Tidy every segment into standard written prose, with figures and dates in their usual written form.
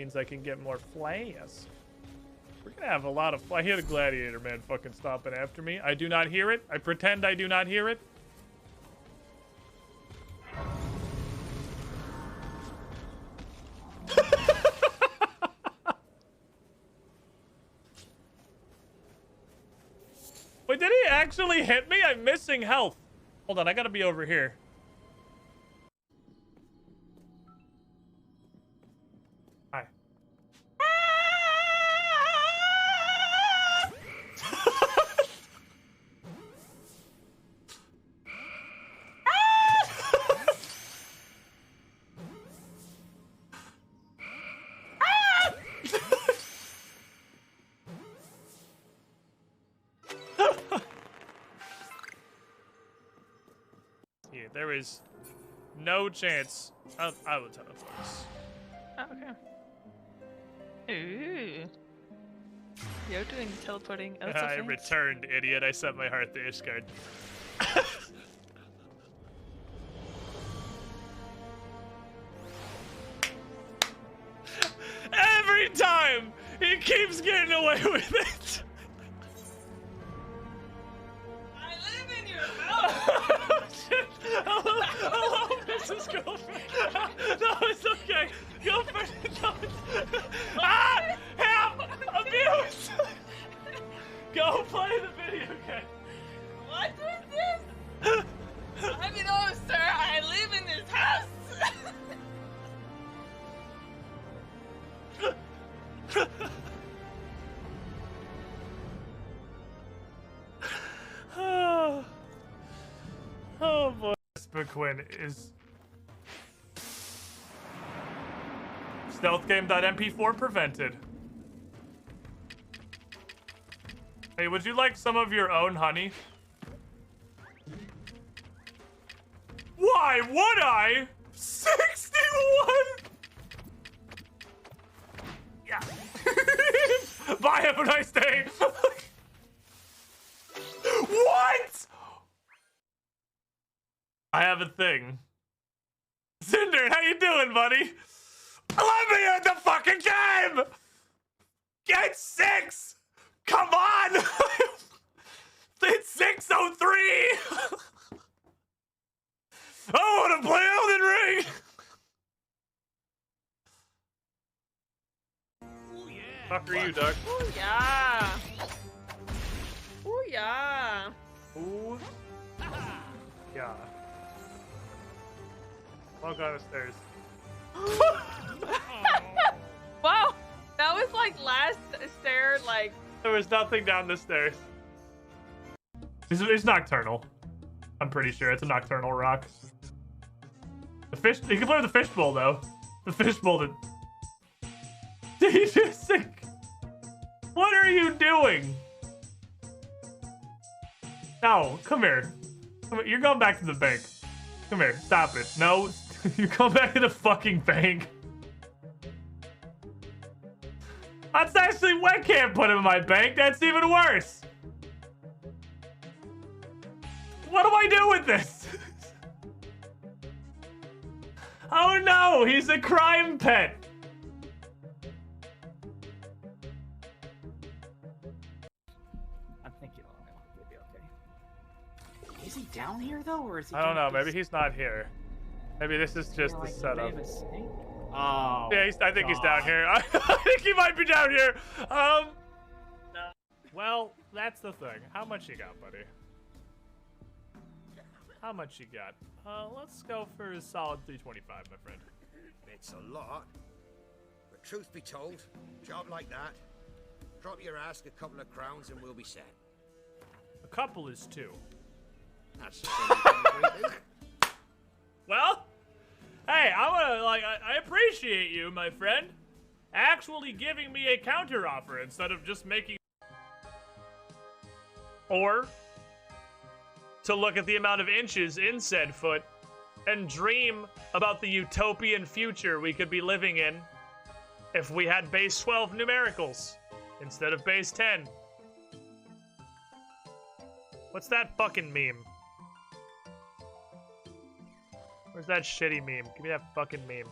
means I can get more flares. We're gonna have a lot of... I hear the gladiator man fucking stopping after me. I do not hear it. I pretend I do not hear it. Wait, did he actually hit me? I'm missing health. Hold on, I gotta be over here. Hi. Yeah, there is no chance. I will teleport us. Oh, okay. Ooh. You're doing teleporting. Oh, I returned, idiot. I sent my heart to Ishgard. Every time! He keeps getting away with it! I live in your house! Shit. Hello, Mrs. Girlfriend. No, it's okay. Go for it. No, it's... Ah! Help! Abuse! Go play the video game. What is this? I mean, oh, sir, I live in this house! Oh boy. McQuinn is stealth game.mp4 prevented. Hey, would you like some of your own honey? Why would I? 61! Yeah. Bye, have a nice day. What? I have a thing. Cinder, how you doing, buddy? Let me in the fucking game! Get 6! Come on! It's 603! I want to play Elden Ring! Oh yeah. Fuck are you, Duck? Oh, yeah. Oh, yeah. Ooh. Yeah. Walk on the stairs. Wow, that was like last stair, like... There was nothing down the stairs. It's nocturnal. I'm pretty sure it's a nocturnal rock. The fish. You can play with the fishbowl though. The fishbowl did. Did you just think? What are you doing? No, come here. Come here. You're going back to the bank. Come here. Stop it. No, you come back to the fucking bank. That's actually I can't put him in my bank. That's even worse. What do I do with this? Oh no, he's a crime pet. I'm thinking he'll be okay. Is he down here though, or is he? I don't know. Maybe he's not here. Maybe this is just the setup. Oh. Yeah, I think he's down here. I think he might be down here. No. Well, that's the thing. How much you got, buddy? How much you got? Let's go for a solid 325, my friend. It's a lot. But truth be told, job like that, drop your ask a couple of crowns and we'll be set. A couple is 2. That's the thing you can agree to. Well, hey, I appreciate you, my friend, actually giving me a counter offer instead of just making. Or to look at the amount of inches in said foot and dream about the utopian future we could be living in if we had base 12 numericals instead of base 10. What's that fucking meme? Where's that shitty meme? Give me that fucking meme.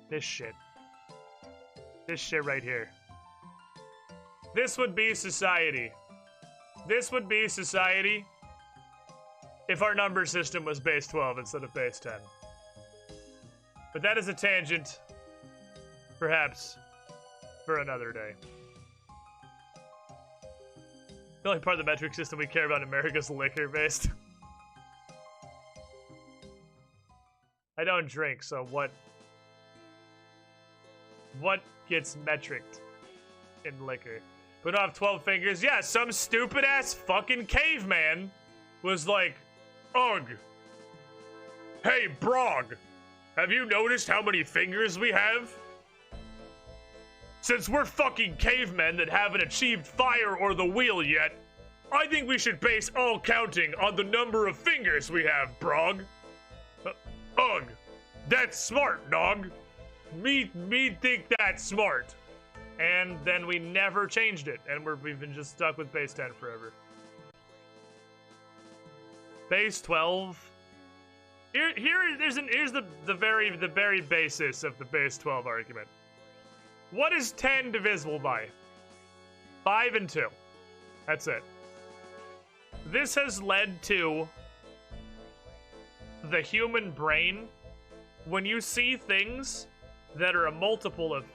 This shit. This shit right here. This would be society. This would be society if our number system was base 12 instead of base 10. But that is a tangent, perhaps, for another day. The only part of the metric system we care about in America is liquor-based. I don't drink, so what gets metriced in liquor? We don't have 12 fingers. Yeah, some stupid-ass fucking caveman was like, ugh. Hey, Brog, have you noticed how many fingers we have? Since we're fucking cavemen that haven't achieved fire or the wheel yet, I think we should base all counting on the number of fingers we have, Brog. Ugh. That's smart, dog. Me think that's smart. And then we never changed it, and we've been just stuck with base 10 forever. Base 12. Here's the very basis of the base 12 argument. What is 10 divisible by? 5 and 2. That's it. This has led to the human brain. When you see things that are a multiple of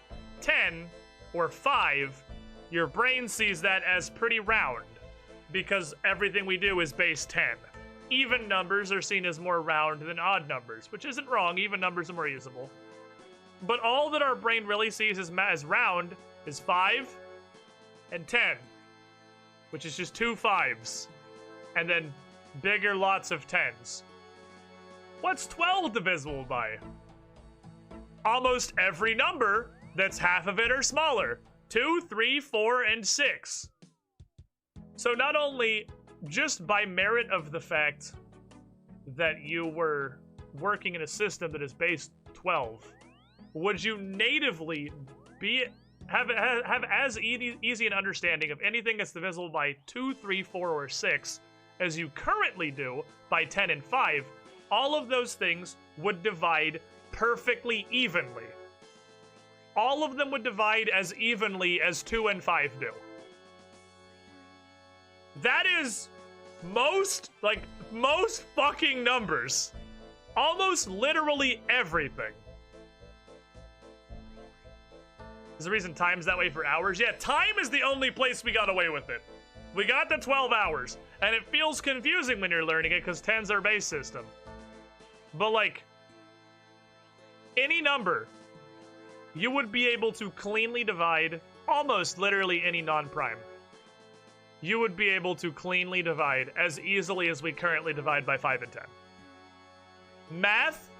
10 or 5, your brain sees that as pretty round because everything we do is base 10. Even numbers are seen as more round than odd numbers, which isn't wrong. Even numbers are more usable. But all that our brain really sees as round is 5 and 10, which is just 2 5s, and then bigger lots of 10s. What's 12 divisible by? Almost every number that's half of it or smaller. 2, 3, 4, and 6. So not only just by merit of the fact that you were working in a system that is base 12, would you natively have as easy an understanding of anything that's divisible by 2, 3, 4, or 6 as you currently do by 10 and 5, all of those things would divide perfectly evenly. All of them would divide as evenly as 2 and 5 do. That is most fucking numbers. Almost literally everything. There's a reason time's that way for hours. Yeah, time is the only place we got away with it. We got the 12 hours, and it feels confusing when you're learning it because 10's our base system. But like, any number, you would be able to cleanly divide almost literally any non-prime. You would be able to cleanly divide as easily as we currently divide by 5 and 10. Math,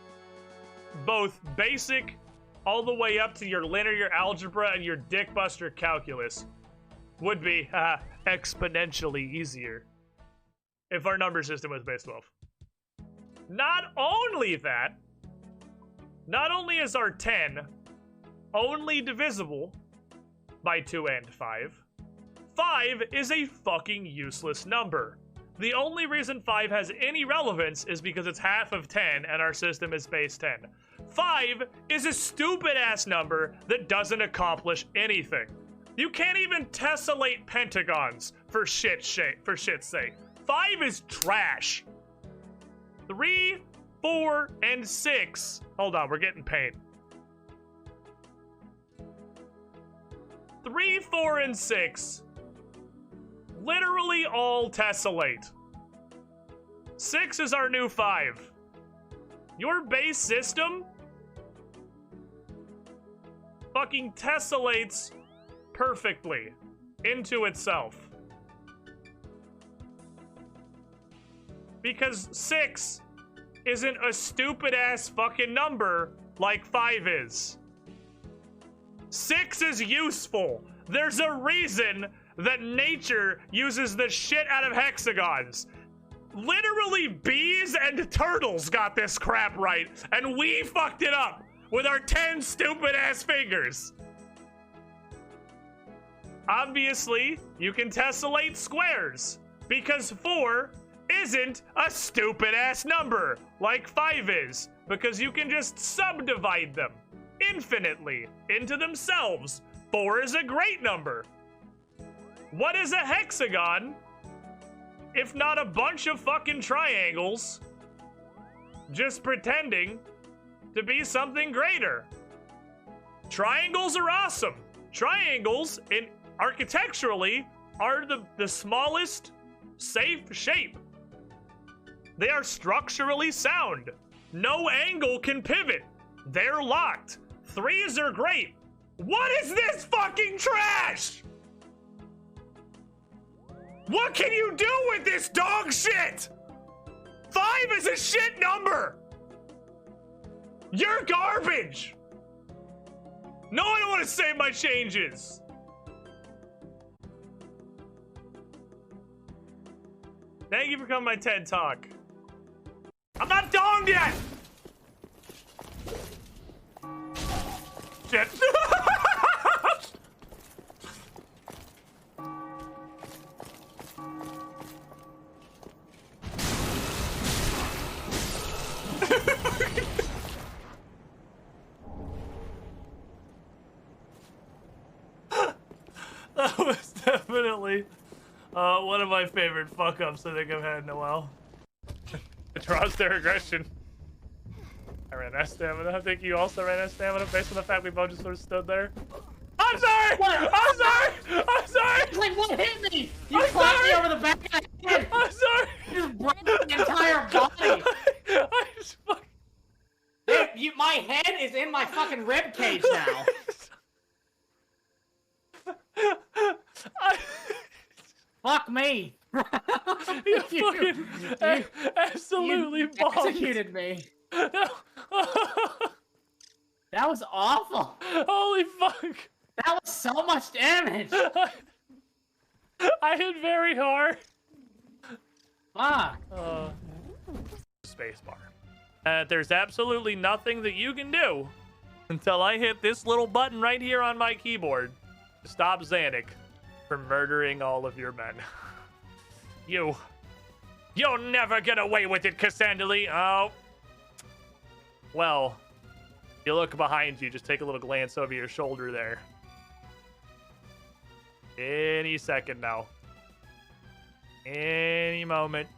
both basic all the way up to your linear algebra and your dickbuster calculus, would be exponentially easier if our number system was base 12. Not only that, not only is our 10 only divisible by 2 and 5, 5 is a fucking useless number. The only reason 5 has any relevance is because it's half of 10 and our system is base 10. 5 is a stupid-ass number that doesn't accomplish anything. You can't even tessellate pentagons for shit's sake. 5 is trash. 3, 4, and 6. Hold on, we're getting paid. 3, 4, and 6 literally all tessellate. 6 is our new 5. Your base system fucking tessellates perfectly into itself. Because 6 isn't a stupid-ass fucking number like 5 is. 6 is useful. There's a reason that nature uses the shit out of hexagons. Literally, bees and turtles got this crap right, and we fucked it up with our 10 stupid-ass fingers. Obviously, you can tessellate squares, because 4 isn't a stupid-ass number, like 5 is, because you can just subdivide them. infinitely into themselves. 4 is a great number. What is a hexagon if not a bunch of fucking triangles just pretending to be something greater? Triangles are awesome. Triangles, in architecturally, are the smallest safe shape. They are structurally sound. No angle can pivot. They're locked. 3s are great. What is this fucking trash? What can you do with this dog shit? 5 is a shit number. You're garbage. No, I don't want to save my changes. Thank you for coming to my TED Talk. I'm not done yet. Shit. That was definitely one of my favorite fuck-ups I think I've had in a while. It draws their aggression. I ran out of stamina. I think you also ran out of stamina based on the fact we both just sort of stood there. I'm sorry! What? I'm sorry! I'm sorry! Like, what hit me? You I'm clapped sorry. me over the back of the head. I'm sorry! You just broke the entire body. I just fucking... Dude, my head is in my fucking rib cage now. Fuck me. You fucking absolutely bombed. executed me. That was awful. Holy fuck. That was so much damage. I hit very hard. Fuck. Spacebar. There's absolutely nothing that you can do until I hit this little button right here on my keyboard to stop Xanic from murdering all of your men. You'll never get away with it, Cassandra. Oh. Well, you look behind you, just take a little glance over your shoulder there. Any second now. Any moment.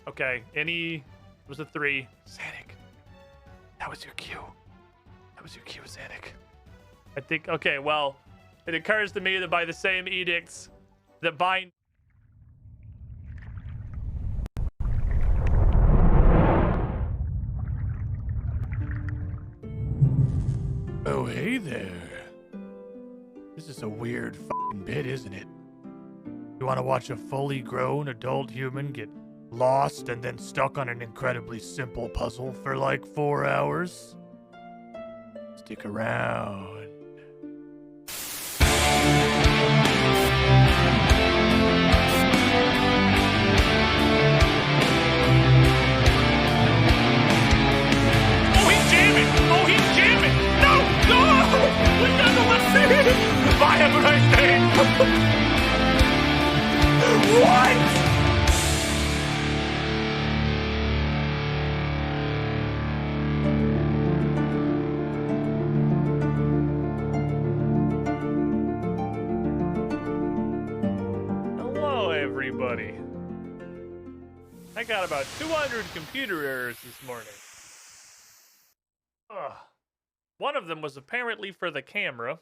Okay, it was a 3. Xanic. That was your cue. That was your cue, Xanic. I think, okay, well, it occurs to me that by the same edicts that bind... Oh, hey there. This is a weird fucking bit, isn't it? You want to watch a fully grown adult human get lost and then stuck on an incredibly simple puzzle for like 4 hours? Stick around. Oh, he's jamming! Oh, he's jamming! No! No! We gotta listen! Bye, have a nice day! What? Hello, everybody. I got about 200 computer errors this morning. Ugh. One of them was apparently for the camera,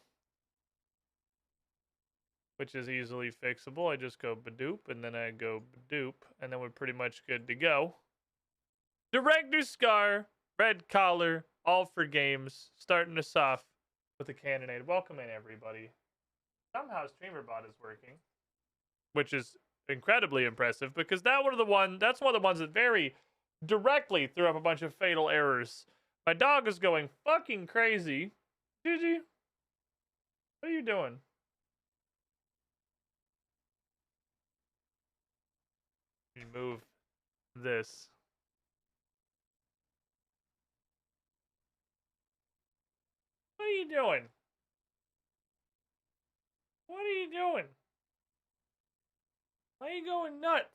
which is easily fixable. I just go badoop, and then I go badoop, and then we're pretty much good to go. Director's Scar, Red Collar, all for games, starting us off with a cannonade. Welcome in, everybody. Somehow StreamerBot is working, which is incredibly impressive, because that's one of the ones that very directly threw up a bunch of fatal errors. My dog is going fucking crazy. Gigi, what are you doing? You move this. What are you doing? What are you doing? Why are you going nuts?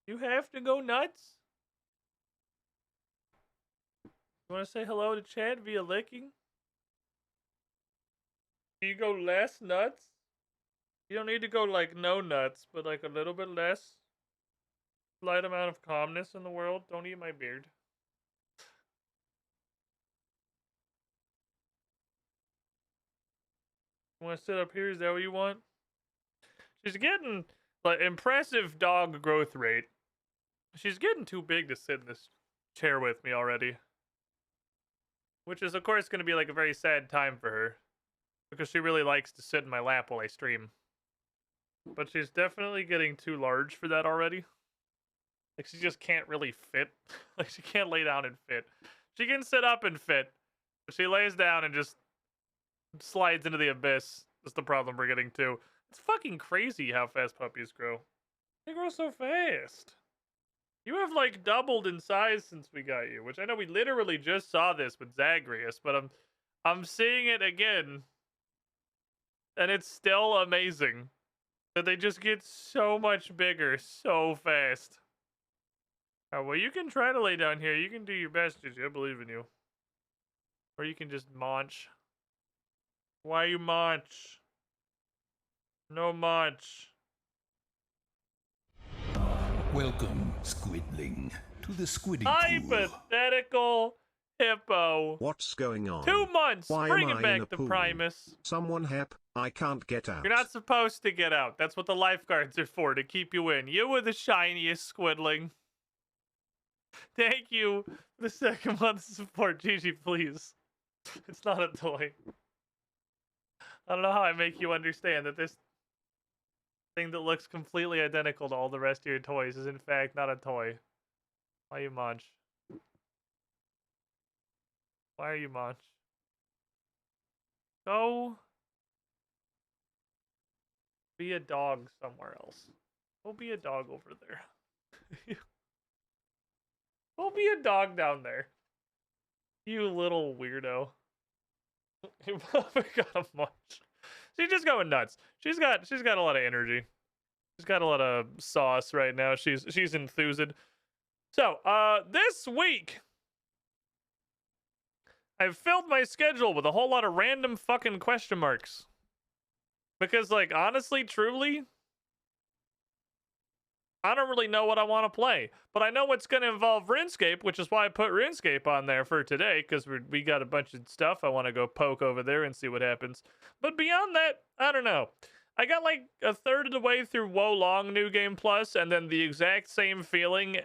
You have to go nuts? You want to say hello to Chad via licking? Do you go less nuts? You don't need to go like no nuts, but like a little bit less. Slight amount of calmness in the world. Don't eat my beard. You want to sit up here? Is that what you want? She's getting like impressive dog growth rate. She's getting too big to sit in this chair with me already. Which is, of course, going to be like a very sad time for her. Because she really likes to sit in my lap while I stream. But she's definitely getting too large for that already. Like, she just can't really fit. Like, she can't lay down and fit. She can sit up and fit. But she lays down and just slides into the abyss. That's the problem we're getting to. It's fucking crazy how fast puppies grow. They grow so fast. You have, like, doubled in size since we got you. Which I know we literally just saw this with Zagreus. But I'm seeing it again. And it's still amazing. That they just get so much bigger so fast. Oh, well, you can try to lay down here. You can do your best, Gigi. I believe in you. Or you can just munch. Why you munch? No munch. Welcome, Squidling, to the Squidding Pool. Hypothetical hippo. What's going on? 2 months. Why Bring am it I in back a to pool? Primus. Someone help. I can't get out. You're not supposed to get out. That's what the lifeguards are for, to keep you in. You were the shiniest Squidling. Thank you for the second month of support, Gigi, please. It's not a toy. I don't know how I make you understand that this thing that looks completely identical to all the rest of your toys is in fact not a toy. Why you munch? Why are you munch? Go be a dog somewhere else. Go be a dog over there. Go be a dog down there. You little weirdo. You probably got a munch. She's just going nuts. She's got a lot of energy. She's got a lot of sauce right now. She's enthused. So, this week I've filled my schedule with a whole lot of random fucking question marks. Because, like, honestly, truly, I don't really know what I want to play. But I know it's going to involve RuneScape, which is why I put RuneScape on there for today, because we got a bunch of stuff I want to go poke over there and see what happens. But beyond that, I don't know. I got like a third of the way through Wo Long New Game Plus, and then the exact same feeling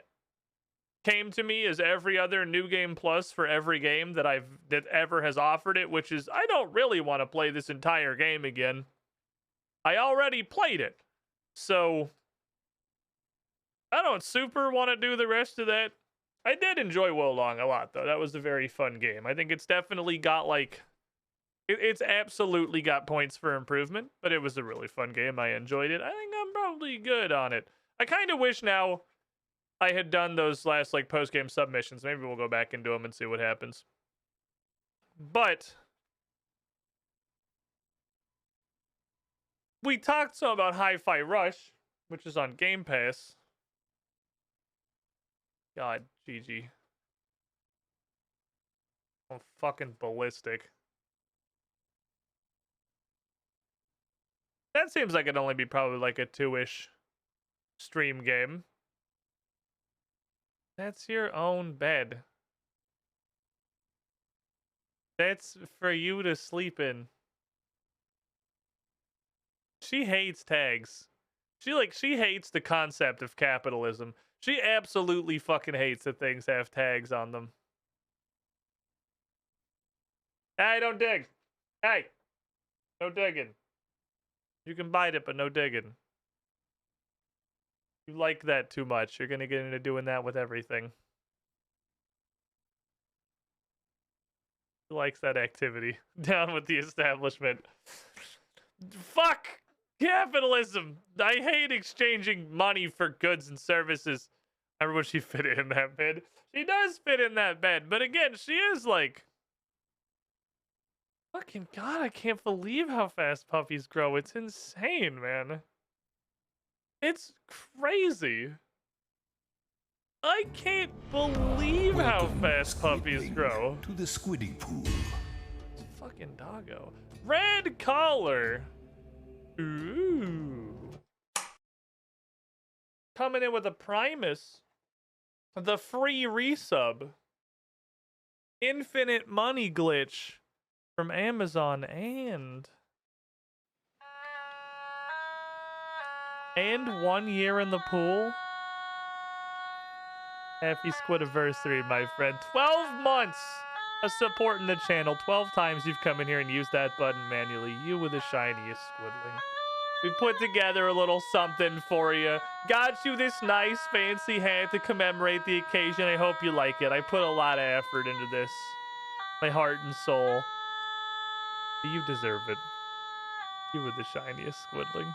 came to me as every other New Game Plus for every game that ever has offered it, which is I don't really want to play this entire game again. I already played it. So I don't super want to do the rest of that. I did enjoy Wo Long a lot, though. That was a very fun game. I think it's definitely got, like, it's absolutely got points for improvement, but it was a really fun game. I enjoyed it. I think I'm probably good on it. I kind of wish now I had done those last, like, post-game submissions. Maybe we'll go back and do them and see what happens. But we talked some about Hi-Fi Rush, which is on Game Pass. God, GG. I'm fucking ballistic. That seems like it'd only be probably like a 2-ish stream game. That's your own bed. That's for you to sleep in. She hates tags. She hates the concept of capitalism. She absolutely fucking hates that things have tags on them. Hey, don't dig. Hey, no digging. You can bite it, but no digging. You like that too much. You're gonna get into doing that with everything. She likes that activity. Down with the establishment. Fuck capitalism. I hate exchanging money for goods and services. I remember when she fit in that bed. She does fit in that bed, but again, she is like, fucking God, I can't believe how fast puppies grow. It's insane, man. It's crazy. I can't believe how Welcome, fast puppies Squidling, grow. to the Squiddy Pool. Fucking doggo. Red collar. Ooh. Coming in with a Primus. The free resub. Infinite money glitch from Amazon and 1 year in the pool. Happy Squidiversary, my friend. 12 months of supporting the channel. 12 times you've come in here and used that button manually. You were the shiniest Squidling. We put together a little something for you. Got you this nice fancy hat to commemorate the occasion. I hope you like it. I put a lot of effort into this. My heart and soul. You deserve it. You were the shiniest Squidling.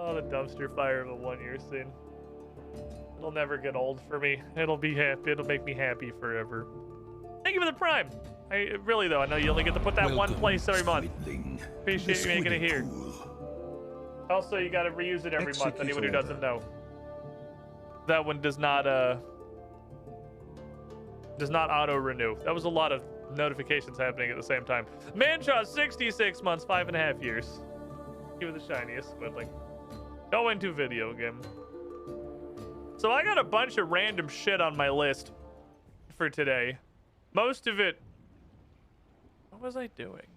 Oh, the dumpster fire of a 1 year scene. It'll never get old for me. It'll be happy. It'll make me happy forever. Thank you for the Prime. I really though, I know you only get to put that Welcome, one place every month. Squidling, Appreciate to you making it Squiddy here. Pool. Also, you gotta reuse it every month. Execute Anyone who order. doesn't know. That one does not auto renew. That was a lot of notifications happening at the same time. Mancha, 66 months, 5.5 years. You were the shiniest Squidling. Go into video game. So I got a bunch of random shit on my list for today. Most of it. What was I doing?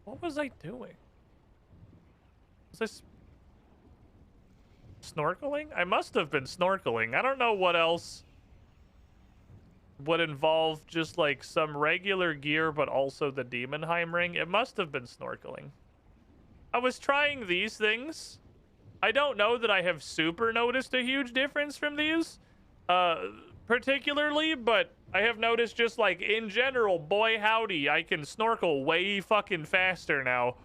What was I doing? Was this snorkeling? I must have been snorkeling. I don't know what else would involve just like some regular gear, but also the Demonheim ring. It must have been snorkeling. I was trying these things. I don't know that I have super noticed a huge difference from these, particularly, but I have noticed just like in general, boy howdy, I can snorkel way fucking faster now.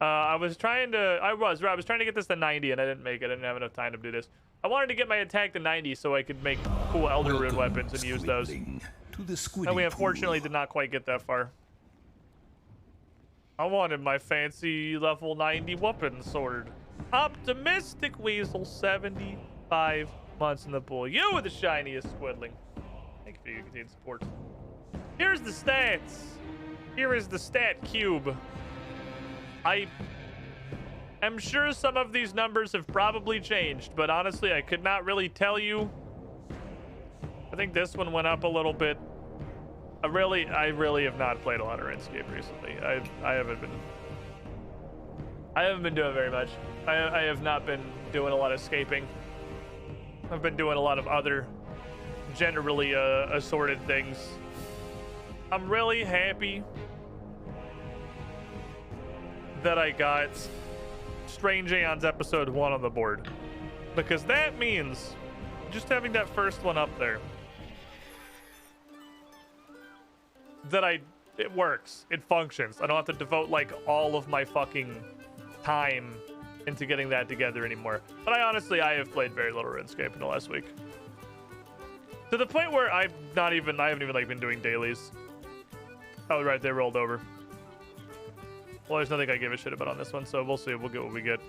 I was trying to get this to 90 and I didn't make it. I didn't have enough time to do this. I wanted to get my attack to 90 so I could make cool Elder Rune weapons and use those. To the Squiddy And we unfortunately Pool. did not quite get that far. I wanted my fancy level 90 weapon sword. Optimistic Weasel, 75 months in the pool. You were the shiniest Squidling. Thank you for your continued support. Here's the stats. Here is the stat cube. I am sure some of these numbers have probably changed, but honestly, I could not really tell you. I think this one went up a little bit. I really have not played a lot of Runescape recently. I haven't been doing very much. I have not been doing a lot of scaping. I've been doing a lot of other generally assorted things. I'm really happy that I got Strange Aeons episode 1 on the board, because that means just having that first one up there that it works, it functions. I don't have to devote like all of my fucking time into getting that together anymore. But I have played very little RuneScape in the last week, to the point where I haven't even like been doing dailies. Oh right, they rolled over. Well, there's nothing I give a shit about on this one, so we'll see. We'll get what we get.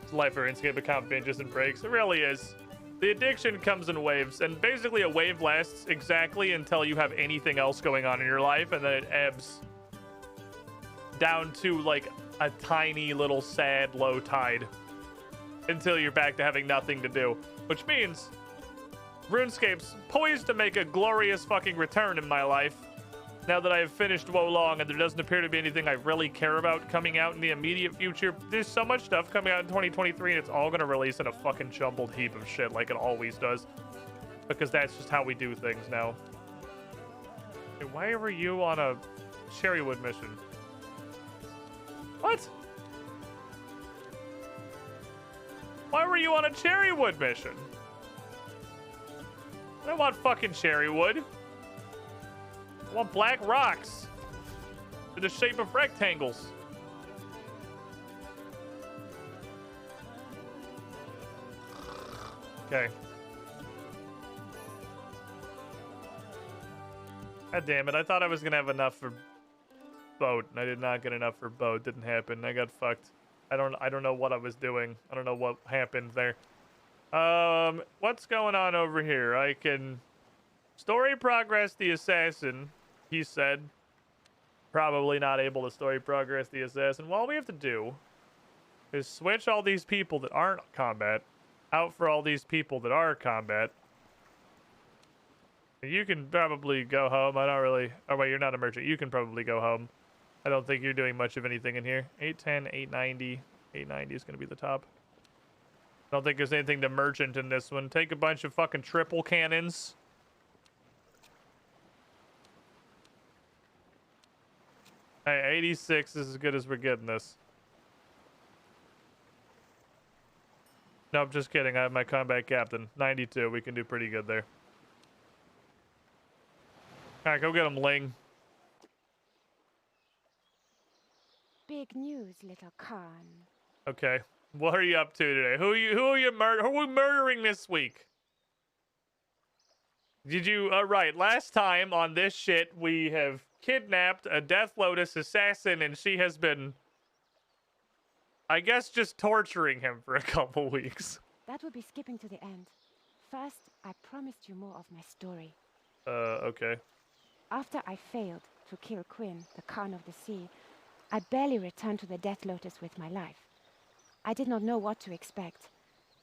It's life for RuneScape account binges and breaks. It really is. The addiction comes in waves, and basically a wave lasts exactly until you have anything else going on in your life, and then it ebbs down to like a tiny little sad low tide until you're back to having nothing to do. Which means RuneScape's poised to make a glorious fucking return in my life now that I have finished Wolong and there doesn't appear to be anything I really care about coming out in the immediate future. There's so much stuff coming out in 2023 and it's all gonna release in a fucking jumbled heap of shit like it always does. Because that's just how we do things now. Hey, why were you on a Cherrywood mission? What? Why were you on a Cherrywood mission? I don't want fucking Cherrywood. I want black rocks in the shape of rectangles. Okay. God damn it. I thought I was going to have enough for boat, and I did not get enough for boat. Didn't happen. I got fucked. I don't know what I was doing. I don't know what happened there. What's going on over here? I can story progress the assassin, he said. Probably not able to story progress the assassin. Well, all we have to do is switch all these people that aren't combat out for all these people that are combat. You can probably go home. I don't really... Oh, wait, you're not a merchant. You can probably go home. I don't think you're doing much of anything in here. 810, 890. 890 is going to be the top. I don't think there's anything to merchant in this one. Take a bunch of fucking triple cannons. Hey, 86 is as good as we're getting this. Nope, just kidding. I have my combat captain. 92. We can do pretty good there. Alright, go get him, Ling. Big news, little Khan. Okay. What are you up to today? Who are we murdering this week? Did you right, last time on this shit we have kidnapped a Death Lotus assassin and she has been, I guess, just torturing him for a couple weeks. That would be skipping to the end. First, I promised you more of my story. Okay. After I failed to kill Quinn, the Khan of the Sea, I barely returned to the Death Lotus with my life. I did not know what to expect.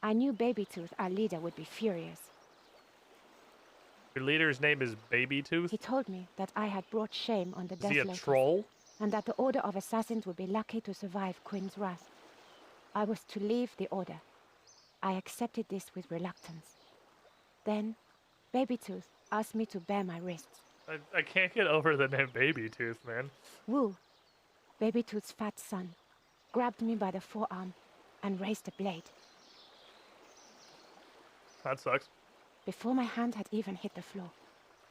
I knew Babytooth, our leader, would be furious. Your leader's name is Babytooth? He told me that I had brought shame on the Death Lotus. Is he a troll? And that the Order of Assassins would be lucky to survive Quinn's wrath. I was to leave the Order. I accepted this with reluctance. Then, Babytooth asked me to bare my wrists. I can't get over the name Babytooth, man. Wu, Babytooth's fat son, grabbed me by the forearm and raised a blade. That sucks. Before my hand had even hit the floor,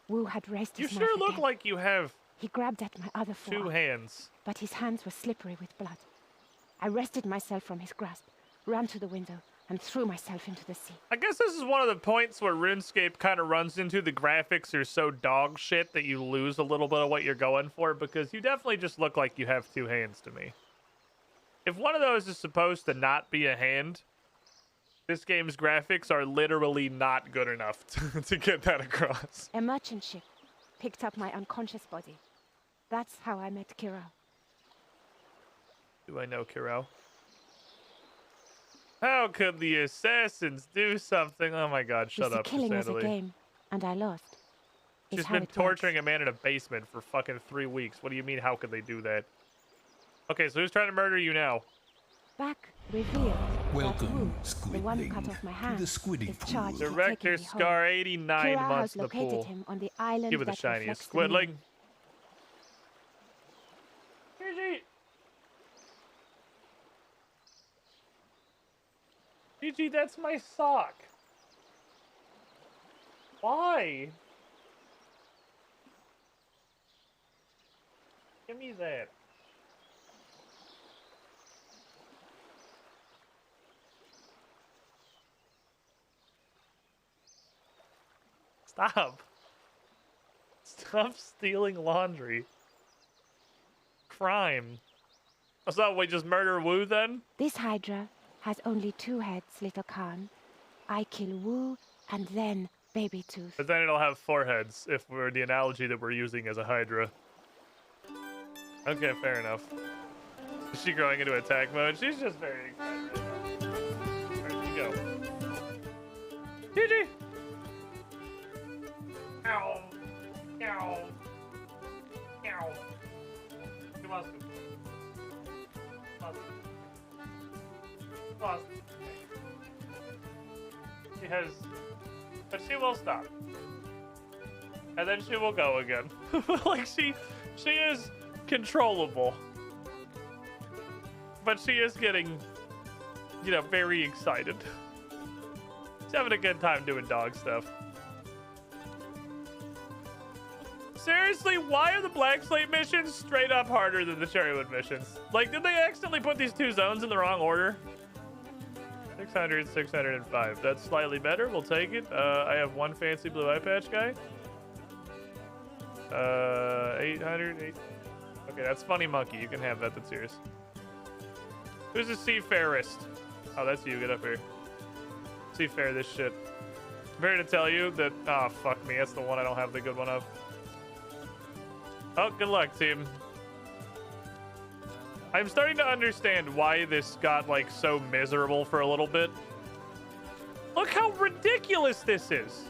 Wu had raised his You knife sure look again. like you have He grabbed at my other forearm. 2 hands. But his hands were slippery with blood. I wrested myself from his grasp, ran to the window, and threw myself into the sea. I guess this is one of the points where RuneScape kind of runs into the graphics are so dog shit that you lose a little bit of what you're going for, because you definitely just look like you have 2 hands to me. If one of those is supposed to not be a hand, this game's graphics are literally not good enough to get that across. A merchant ship picked up my unconscious body. That's how I met Kiro. Do I know Kiro? How could the assassins do something? Oh my god, shut up, killing was a Sandali. game, and I lost. It's She's how been it torturing works. a man in a basement for fucking 3 weeks. What do you mean, how could they do that? Okay, so who's trying to murder you now? Back revealed Welcome, that Wu, the one who cut Squidling, off my to hand, the Squiddy is pool. charged with Director taking me home. Scar 89 Kira months has in the located pool. him on the island Give it the that shiniest. reflects the moon. Squidling. Gigi, that's my sock. Why? Give me that. Stop. Stop stealing laundry. Crime. So we just murder Wu then? This Hydra has only 2 heads, little Khan. I kill Wu, and then Babytooth. But then it'll have 4 heads, if we're the analogy that we're using as a Hydra. Okay, fair enough. Is she growing into attack mode? She's just very excited. Where'd she go? Gigi! Ow! Ow! Ow! She wants to. Lost. She has, but she will stop, and then she will go again. Like she is controllable, but she is getting, you know, very excited. She's having a good time doing dog stuff. Seriously, why are the Black Slate missions straight up harder than the Cherrywood missions? Like, did they accidentally put these 2 zones in the wrong order? 600, 605. That's slightly better. We'll take it. I have 1 fancy blue eye patch guy. 800. Okay, that's Funny Monkey. You can have that. That's yours. Who's the seafarist? Oh, that's you. Get up here. Seafare this shit. I'm here to tell you that. Oh, fuck me. That's the one I don't have the good one of. Oh, good luck, team. I'm starting to understand why this got, like, so miserable for a little bit. Look how ridiculous this is.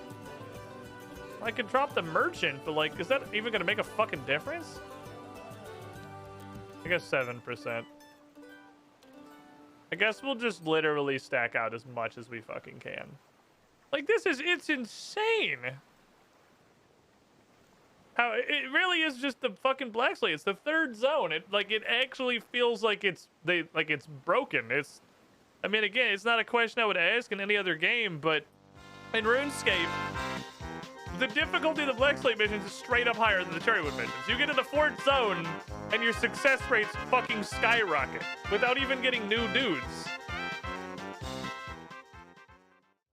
I could drop the merchant, but, like, is that even going to make a fucking difference? I guess 7%. I guess we'll just literally stack out as much as we fucking can. Like, it's insane. How it really is just the fucking black slate. It's the third zone. It actually feels like it's broken. I mean, again, it's not a question I would ask in any other game, but in RuneScape, the difficulty of the black slate missions is straight up higher than the cherrywood missions. You get in the fourth zone, and your success rates fucking skyrocket without even getting new dudes.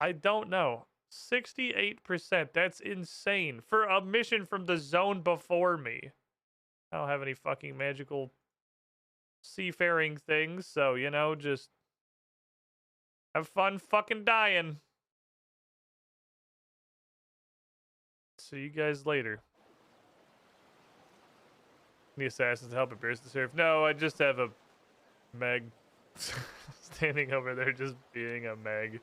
I don't know. 68%. That's insane. For a mission from the zone before me. I don't have any fucking magical seafaring things, so, you know, just have fun fucking dying. See you guys later. The assassins help appears to serve. No, I just have a Meg standing over there just being a Meg.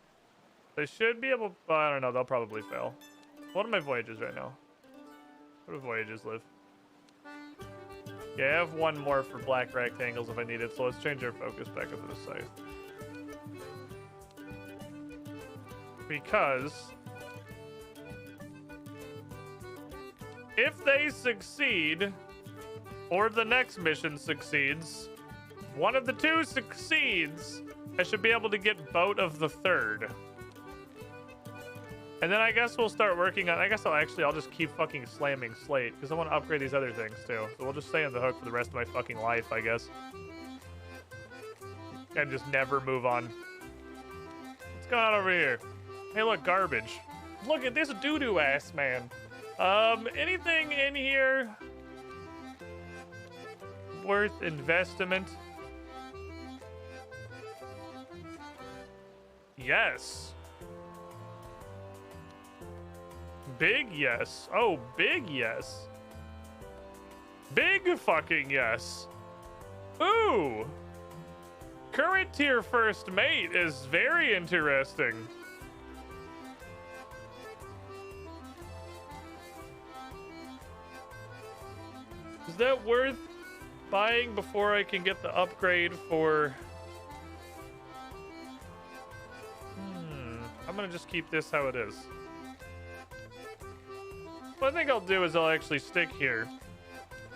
They should be able... Well, I don't know. They'll probably fail. What are my voyages right now? Where do voyages live? Yeah, I have one more for black rectangles if I need it, so let's change our focus back up to the scythe. Because... if they succeed, or the next mission succeeds, one of the two succeeds, I should be able to get Boat of the Third. And then I guess we'll start working on... I'll just keep fucking slamming Slate, because I want to upgrade these other things, too. So we'll just stay on the hook for the rest of my fucking life, I guess. And just never move on. What's going on over here? Hey, look, garbage. Look at this doo-doo ass, man. Anything in here worth investment? Yes. Big yes. Oh, big yes. Big fucking yes. Ooh. Current tier first mate is very interesting. Is that worth buying before I can get the upgrade for... I'm gonna just keep this how it is. What I think I'll do is I'll actually stick here.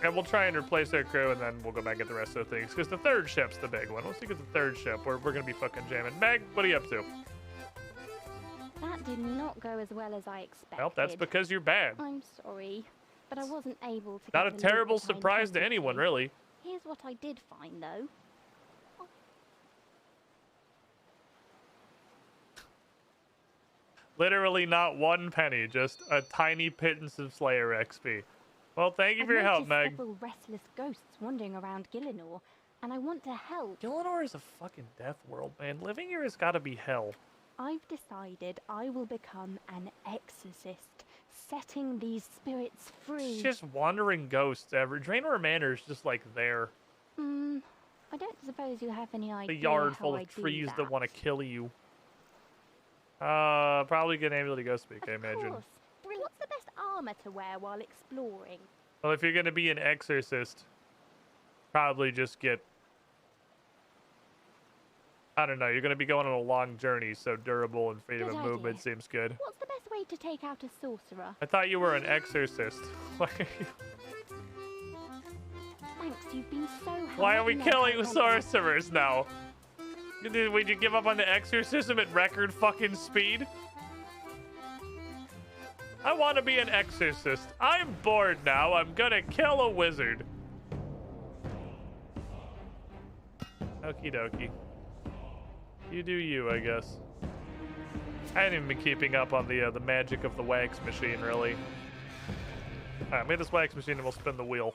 And we'll try and replace our crew, and then we'll go back and get the rest of the things. Because the third ship's the big one. Let's see, get the third ship. We're gonna be fucking jamming. Meg, what are you up to? That did not go as well as I expected. Well, that's because you're bad. I'm sorry, but I wasn't able to Not get a the terrible loot that I surprise to intended anyone, to. really. Here's what I did find, though. Literally not one penny, just a tiny pittance of Slayer XP. Well, thank you for your help, Meg. Several restless ghosts wandering around Gillinor, and I want to help. Gillinor is a fucking death world, man. Living here has got to be hell. I've decided I will become an exorcist, setting these spirits free. It's just wandering ghosts. Draenor Manor's just like there. I don't suppose you have any idea The yard how full I of do trees that want to that. kill you. Probably get able to ghost speak, I imagine. Course. What's the best armor to wear while exploring? Well, if you're gonna be an exorcist, probably just get... I don't know, you're gonna be going on a long journey, so durable and freedom Good of movement idea. seems good. What's the best way to take out a sorcerer? I thought you were an exorcist. Thanks, you've been so helpful. Why are we killing sorcerers now? Would you give up on the exorcism at record fucking speed? I want to be an exorcist. I'm bored now. I'm gonna kill a wizard. Okie dokie. You do you, I guess. I haven't even been keeping up on the magic of the wax machine, really. Alright, made this wax machine and we'll spin the wheel.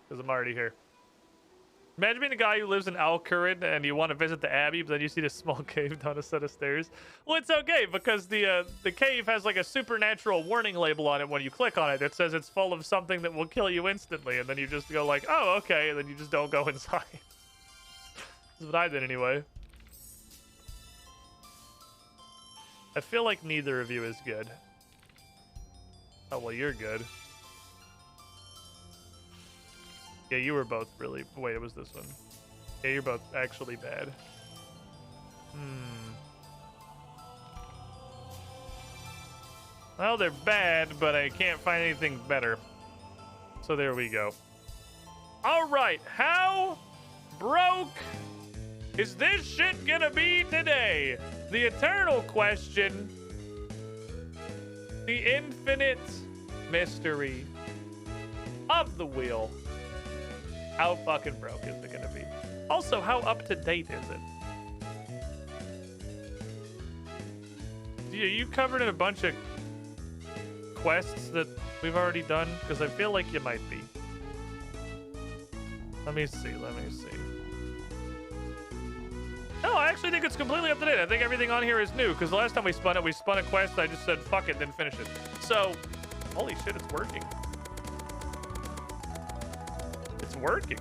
Because I'm already here. Imagine being a guy who lives in Alcurin and you want to visit the Abbey, but then you see this small cave down a set of stairs. Well, it's okay because the cave has like a supernatural warning label on it when you click on it that says it's full of something that will kill you instantly, and then you just go like, oh, okay, and then you just don't go inside. That's what I did anyway. I feel like neither of you is good. Oh, well, you're good. Yeah, you were both really... Wait, it was this one. Yeah, you're both actually bad. Well, they're bad, but I can't find anything better. So there we go. All right, how broke is this shit gonna be today? The eternal question. The infinite mystery of the wheel. How fucking broke is it gonna be? Also, how up to date is it? Are you covered in a bunch of quests that we've already done? Because I feel like you might be. Let me see. No, I actually think it's completely up to date. I think everything on here is new, because the last time we spun a quest, I just said, fuck it, didn't finish it. So, holy shit, it's working. It's working.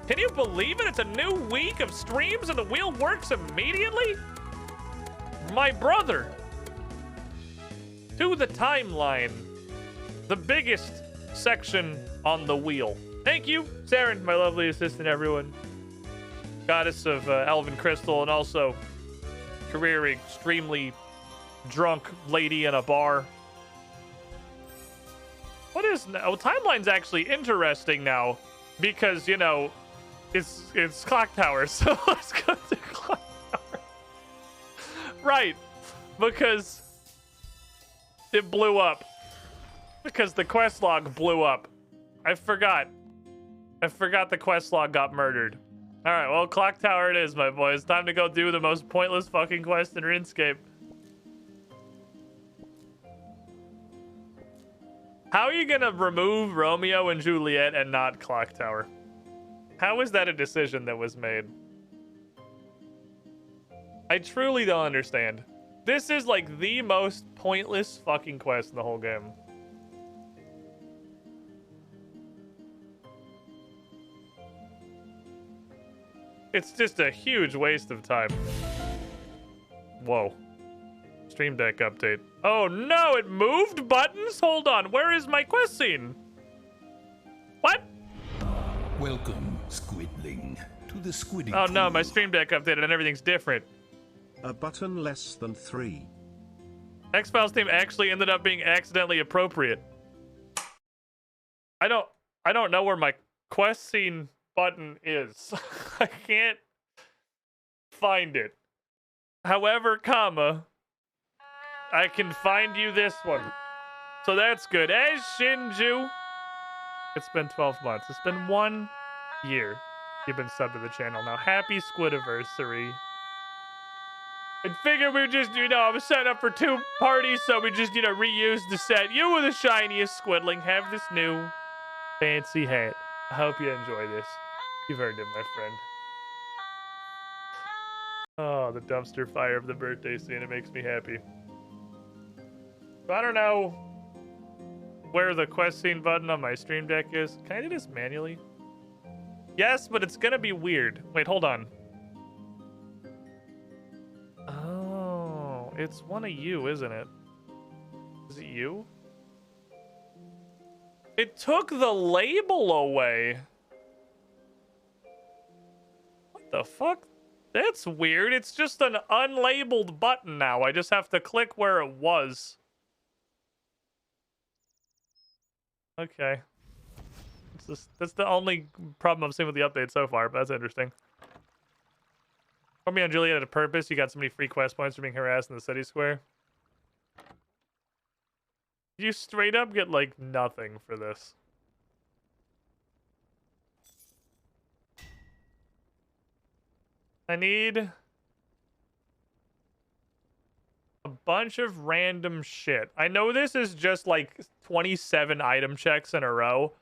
Can you believe it? It's a new week of streams and the wheel works immediately? My brother. To the timeline. The biggest section on the wheel. Thank you, Saren, my lovely assistant, everyone. Goddess of Elven Crystal, and also career extremely drunk lady in a bar. What is... Oh, timeline's actually interesting now. Because, you know, it's Clock Tower, so let's go to Clock Tower. Right, because it blew up. Because the quest log blew up. I forgot the quest log got murdered. Alright, well, Clock Tower it is, my boys. Time to go do the most pointless fucking quest in RuneScape. How are you gonna remove Romeo and Juliet and not Clock Tower? How is that a decision that was made? I truly don't understand. This is like the most pointless fucking quest in the whole game. It's just a huge waste of time. Whoa. Stream Deck update. Oh no, it moved buttons? Hold on, where is my quest scene? What? Welcome, Squidling, to the Squidding Oh no, Pool. my Stream Deck updated and everything's different. A button less than 3. X-Files name actually ended up being accidentally appropriate. I don't know where my quest scene button is. I can't find it. However, comma, I can find you this one. So that's good. Hey, Shinju. It's been 12 months. It's been 1 year. You've been subbed to the channel now. Happy Squidiversary. I figured we just, I was setting up for 2 parties, so we just, reuse the set. You were the shiniest Squidling. Have this new fancy hat. I hope you enjoy this. You've earned it, my friend. Oh, the dumpster fire of the birthday scene. It makes me happy. So I don't know where the quest scene button on my Stream Deck is. Can I do this manually? Yes, but it's gonna be weird. Wait, hold on. Oh, it's one of you, isn't it? Is it you? It took the label away. What the fuck? That's weird. It's just an unlabeled button now. I just have to click where it was. Okay. That's the only problem I've seen with the update so far, but that's interesting. Romeo and Juliet had a purpose. You got so many free quest points for being harassed in the city square. You straight up get, like, nothing for this. I need a a bunch of random shit. I know this is just like 27 item checks in a row,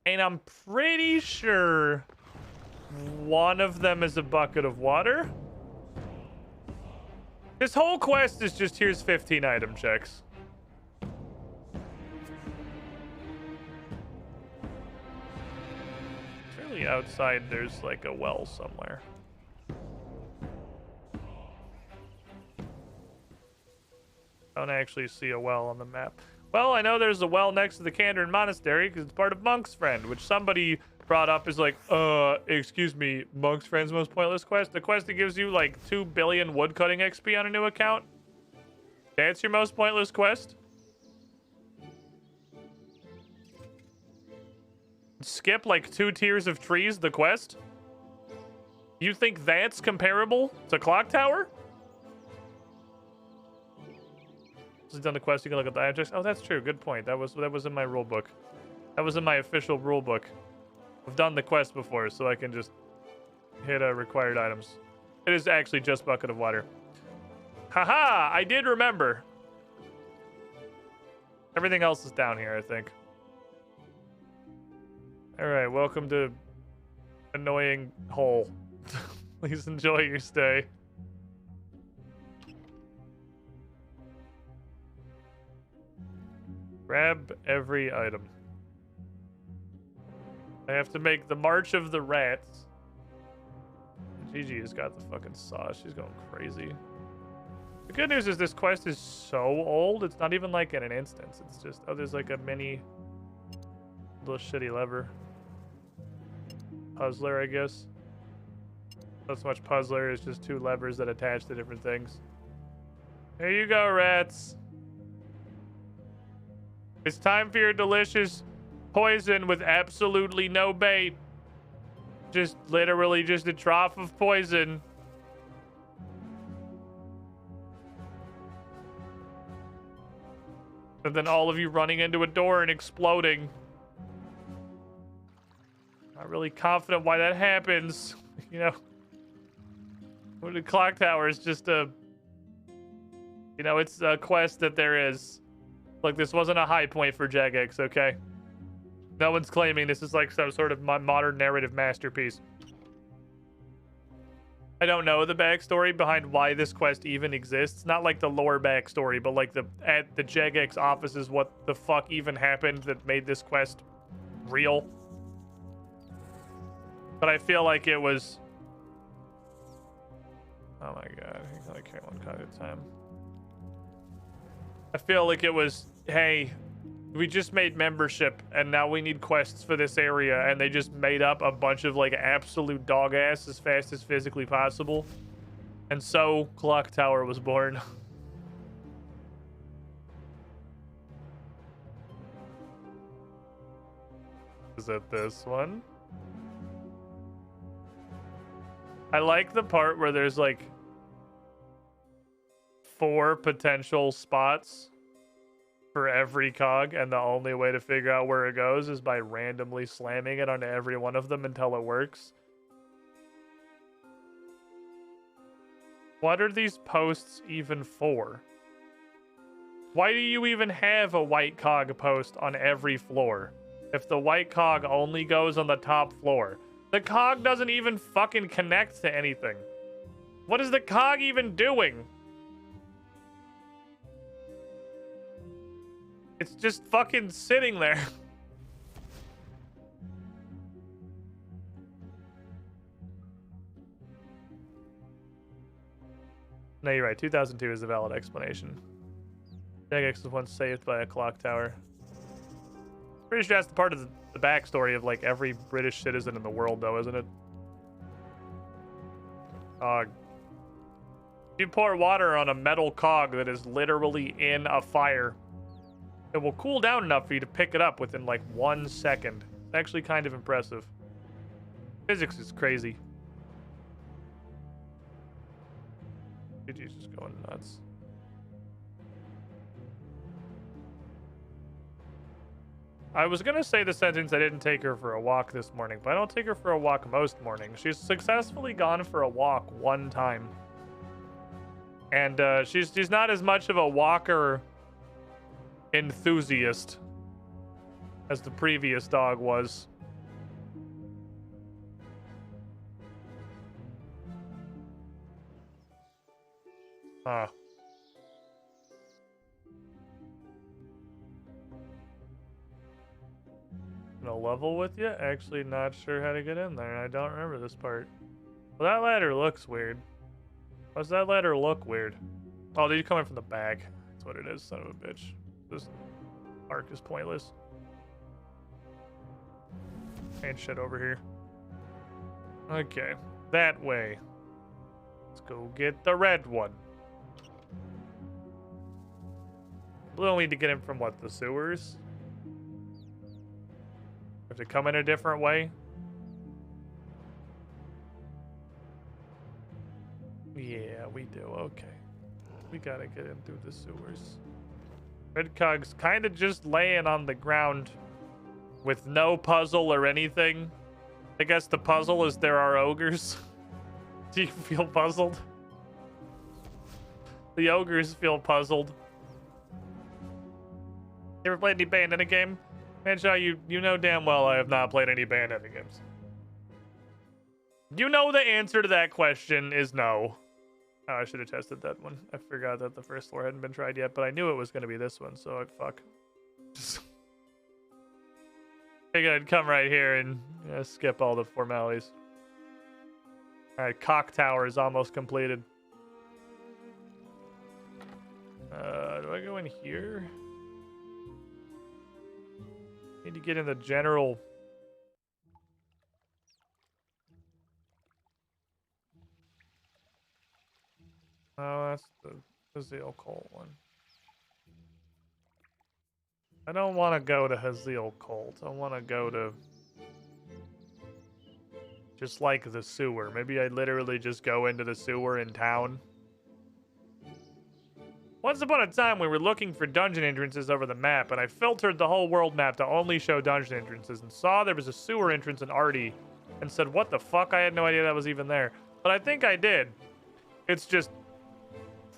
and I'm pretty sure one of them is a bucket of water. This whole quest is just here's 15 item checks. Surely outside there's like a well somewhere. I don't actually see a well on the map. Well, I know there's a well next to the Kandran Monastery because it's part of Monk's Friend, which somebody brought up is like, excuse me, Monk's Friend's most pointless quest? The quest that gives you like 2 billion woodcutting XP on a new account? That's your most pointless quest? Skip like 2 tiers of trees, the quest? You think that's comparable to Clock Tower? Once done the quest, you can look at the item checks. Oh, that's true. Good point. That was in my rule book. That was in my official rule book. I've done the quest before, so I can just hit required items. It is actually just bucket of water. Haha! I did remember. Everything else is down here, I think. All right, welcome to annoying hole. Please enjoy your stay. Grab every item. I have to make the March of the Rats. Gigi has got the fucking sauce. She's going crazy. The good news is this quest is so old, it's not even like in an instance. It's just, oh, there's like a mini little shitty lever. Puzzler, I guess. Not so much puzzler, it's just 2 levers that attach to different things. Here you go, rats. It's time for your delicious poison with absolutely no bait. Just literally just a trough of poison. And then all of you running into a door and exploding. Not really confident why that happens. You know, the Clock Tower is just a, you know, it's a quest that there is. Look, this wasn't a high point for Jagex, okay? No one's claiming this is like some sort of modern narrative masterpiece. I don't know the backstory behind why this quest even exists. Not like the lore backstory, but like at the Jagex offices, what the fuck even happened that made this quest real. But I feel like it was... Oh my god, I only carry 1 card at a time. I feel like it was, hey, we just made membership and now we need quests for this area, and they just made up a bunch of like absolute dog ass as fast as physically possible. And so Clock Tower was born. Is it this one? I like the part where there's like 4 potential spots for every cog, and the only way to figure out where it goes is by randomly slamming it onto every one of them until it works. What are these posts even for? Why do you even have a white cog post on every floor if the white cog only goes on the top floor? The cog doesn't even fucking connect to anything. What is the cog even doing? It's just fucking sitting there. No, you're right. 2002 is a valid explanation. Jagex was once saved by a clock tower. Pretty sure that's the part of the backstory of like every British citizen in the world, though, isn't it? You pour water on a metal cog that is literally in a fire. It will cool down enough for you to pick it up within like 1 second. It's actually kind of impressive. Physics is crazy. GG's just going nuts. I was gonna say the sentence, I didn't take her for a walk this morning, but I don't take her for a walk most mornings. She's successfully gone for a walk 1 time. And she's not as much of a walker enthusiast as the previous dog was. Huh. No level with you? Actually not sure how to get in there. I don't remember this part. Well, that ladder looks weird. Why does that ladder look weird? Oh, they're coming from the back. That's what it is, son of a bitch. This arc is pointless. Ain't shit over here. Okay, that way. Let's go get the red one. We'll need to get him from what, the sewers? Have to come in a different way? Yeah, we do. Okay. We gotta get him through the sewers. Red Cog's kind of just laying on the ground with no puzzle or anything. I guess the puzzle is there are ogres. Do you feel puzzled? The ogres feel puzzled. You ever played any Bayonetta game? Manshaw, you know damn well I have not played any Bayonetta games. You know the answer to that question is no. Oh, I should have tested that one. I forgot that the first floor hadn't been tried yet, but I knew it was going to be this one, so fuck. Just figured I'd come right here and skip all the formalities. Alright, Cock Tower is almost completed. Do I go in here? Need to get in the general... Oh, that's the Haziel Cult one. I don't want to go to Haziel Cult. I want to go to... just like the sewer. Maybe I literally just go into the sewer in town. Once upon a time, we were looking for dungeon entrances over the map, and I filtered the whole world map to only show dungeon entrances, and saw there was a sewer entrance in Artie, and said, what the fuck? I had no idea that was even there. But I think I did. It's just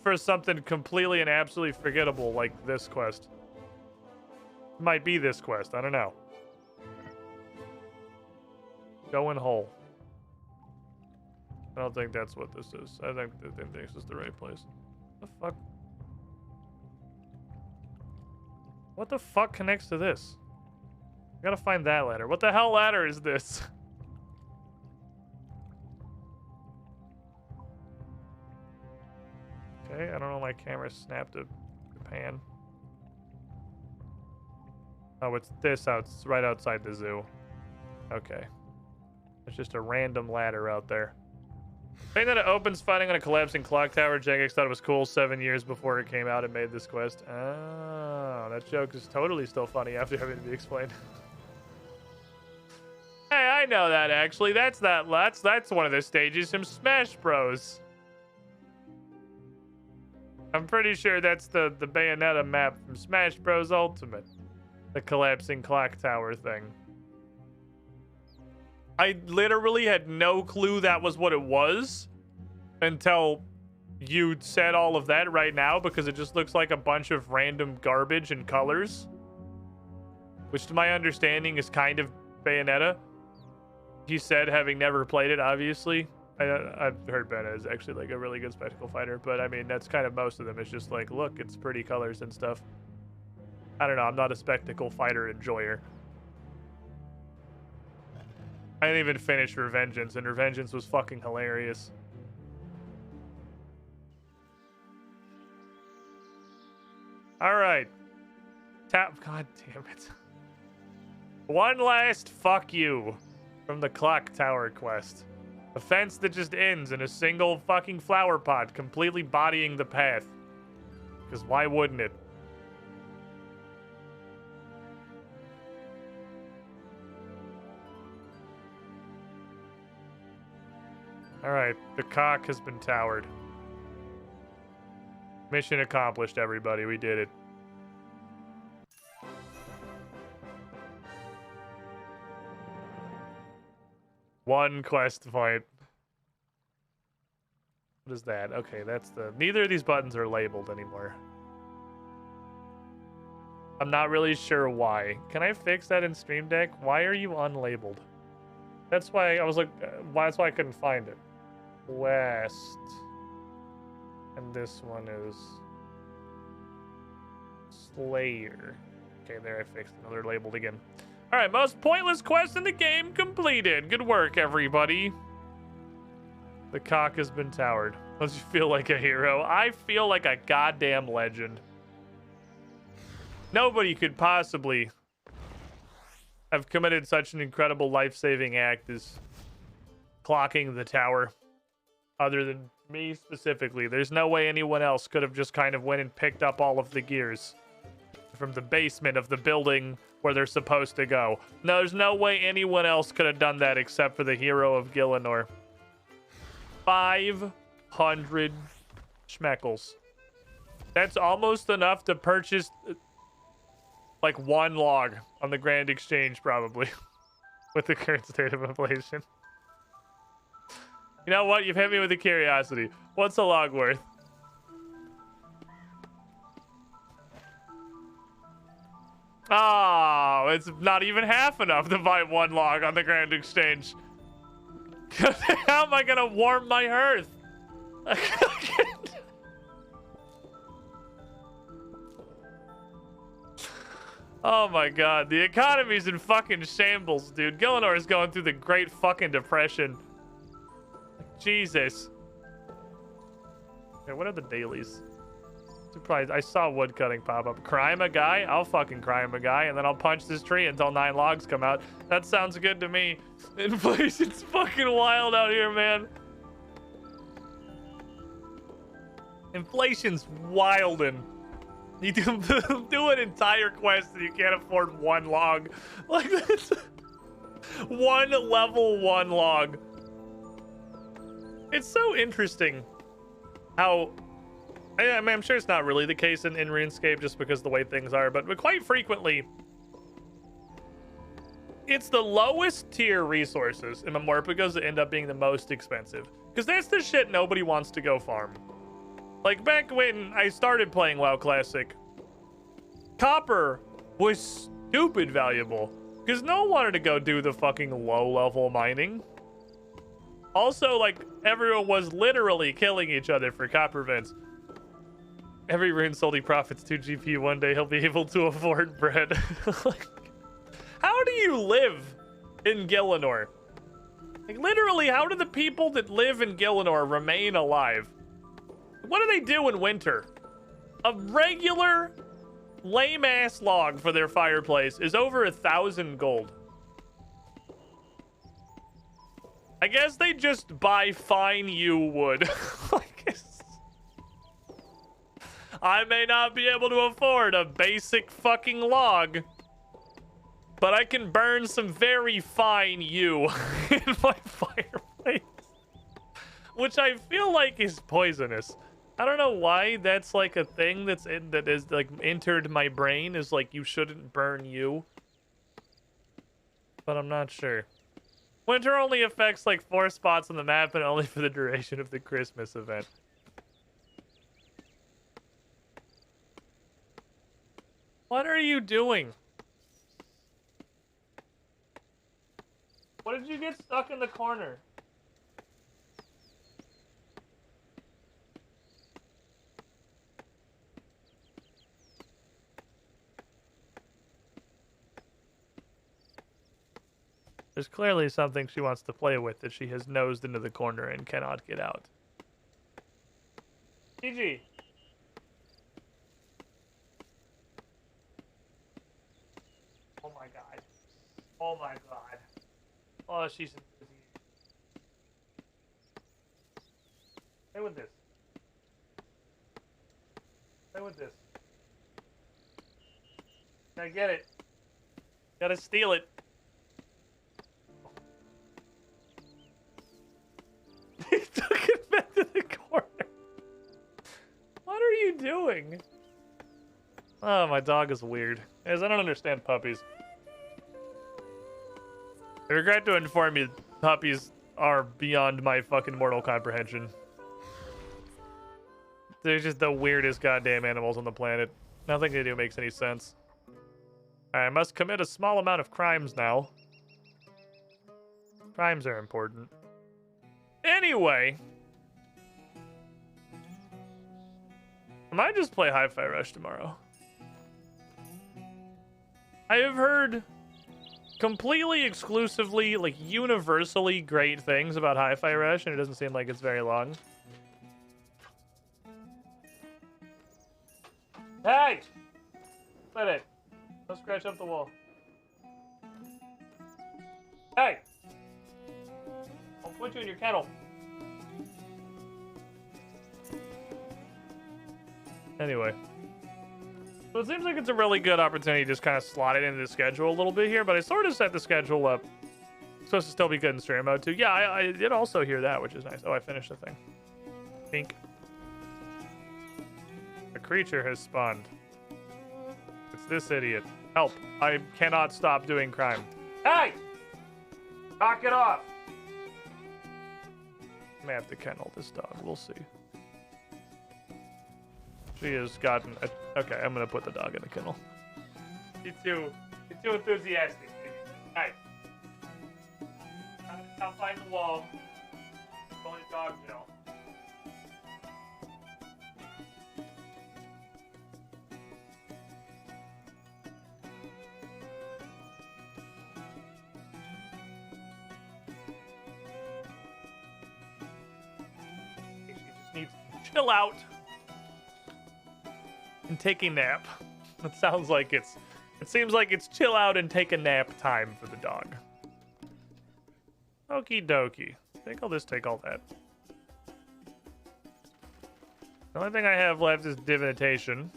for something completely and absolutely forgettable like this quest. Might be this quest, I don't know. Go in hole. I don't think that's what this is. I think this is the right place. What the fuck? What the fuck connects to this? I gotta find that ladder. What the hell ladder is this? Okay, I don't know, my camera snapped a pan. Oh, it's this out. It's right outside the zoo. Okay. It's just a random ladder out there. Saying that it opens fighting on a collapsing clock tower, Jagex thought it was cool 7 years before it came out and made this quest. Oh, that joke is totally still funny after having to be explained. Hey, I know that actually. That's one of the stages from Smash Bros. I'm pretty sure that's the Bayonetta map from Smash Bros. Ultimate. The collapsing clock tower thing. I literally had no clue that was what it was until you said all of that right now, because it just looks like a bunch of random garbage and colors. Which to my understanding is kind of Bayonetta. He said, having never played it, obviously. I've heard Bayonetta is actually like a really good spectacle fighter, but I mean, that's kind of most of them. It's just like, look, it's pretty colors and stuff. I don't know, I'm not a spectacle fighter enjoyer. I didn't even finish Revengeance, and Revengeance was fucking hilarious. Alright. God damn it. One last fuck you from the Clock Tower quest. A fence that just ends in a single fucking flower pot, completely bodying the path. Because why wouldn't it? Alright, the cock has been towered. Mission accomplished, everybody. We did it. One quest point. What is that? Okay, that's the... Neither of these buttons are labeled anymore. I'm not really sure why. Can I fix that in Stream Deck? Why are you unlabeled? That's why I was like... that's why I couldn't find it. West. And this one is... Slayer. Okay, there I fixed it. They're labeled again. Alright, most pointless quest in the game completed. Good work, everybody. The cock has been towered. Don't you feel like a hero? I feel like a goddamn legend. Nobody could possibly have committed such an incredible life-saving act as clocking the tower. Other than me specifically. There's no way anyone else could have just kind of went and picked up all of the gears from the basement of the building where they're supposed to go. No, there's no way anyone else could have done that except for the hero of Gielinor. 500 schmeckles. That's almost enough to purchase like one log on the Grand Exchange, probably, with the current state of inflation. You know what? You've hit me with a curiosity. What's a log worth? Oh, it's not even half enough to buy one log on the Grand Exchange. How am I gonna warm my hearth? Oh my god, the economy's in fucking shambles, dude. Gielinor is going through the Great fucking Depression. Jesus. Okay, what are the dailies? Surprised, I saw woodcutting pop up. Crime a guy? I'll fucking crime a guy, and then I'll punch this tree until 9 logs come out. That sounds good to me. Inflation's fucking wild out here, man. Inflation's wildin'. You do an entire quest and you can't afford one log. Like this. One level 1 log. It's so interesting how... I mean, I'm sure it's not really the case in RuneScape just because of the way things are, but quite frequently, it's the lowest tier resources in Memorpagos that end up being the most expensive. Because that's the shit nobody wants to go farm. Like, back when I started playing WoW Classic, copper was stupid valuable. Because no one wanted to go do the fucking low-level mining. Also, like, everyone was literally killing each other for copper vents. Every rune sold he profits 2 GP. One day he'll be able to afford bread. Like, how do you live in Gielinor? Like, literally, how do the people that live in Gielinor remain alive? What do they do in winter? A regular lame-ass log for their fireplace is over 1,000 gold. I guess they just buy fine yew wood. Like, I may not be able to afford a basic fucking log, but I can burn some very fine yew in my fireplace, which I feel like is poisonous. I don't know why that's like a thing that is like entered my brain, is like you shouldn't burn yew, but I'm not sure. Winter only affects like 4 spots on the map and only for the duration of the Christmas event. What are you doing? What did you get stuck in the corner? There's clearly something she wants to play with that she has nosed into the corner and cannot get out. GG. Oh my god. Oh my god. Oh, she's busy. Play with this. Play with this. Gotta get it. Gotta steal it. He took it back to the corner. What are you doing? Oh, my dog is weird. Guys, I don't understand puppies. I regret to inform you, puppies are beyond my fucking mortal comprehension. They're just the weirdest goddamn animals on the planet. Nothing they do makes any sense. I must commit a small amount of crimes now. Crimes are important. Anyway. I might just play Hi-Fi Rush tomorrow. I have heard completely exclusively, like universally great things about Hi-Fi Rush, and it doesn't seem like it's very long. Hey! Quit it. Don't scratch up the wall. Hey! I'll put you in your kettle. Anyway. So it seems like it's a really good opportunity to just kind of slot it into the schedule a little bit here, but I sort of set the schedule up. It's supposed to still be good in stream mode too. Yeah, I did also hear that, which is nice. Oh, I finished the thing. Pink. A creature has spawned. It's this idiot. Help. I cannot stop doing crime. Hey! Knock it off! I may have to kennel this dog. We'll see. She has gotten a... Okay, I'm gonna put the dog in the kennel. You're too enthusiastic. Hey. I'll find the wall. Only dog mill. She just needs to chill out. And take a nap. It sounds like it seems like it's chill out and take a nap time for the dog. Okie dokie. I think I'll just take all that. The only thing I have left is divination.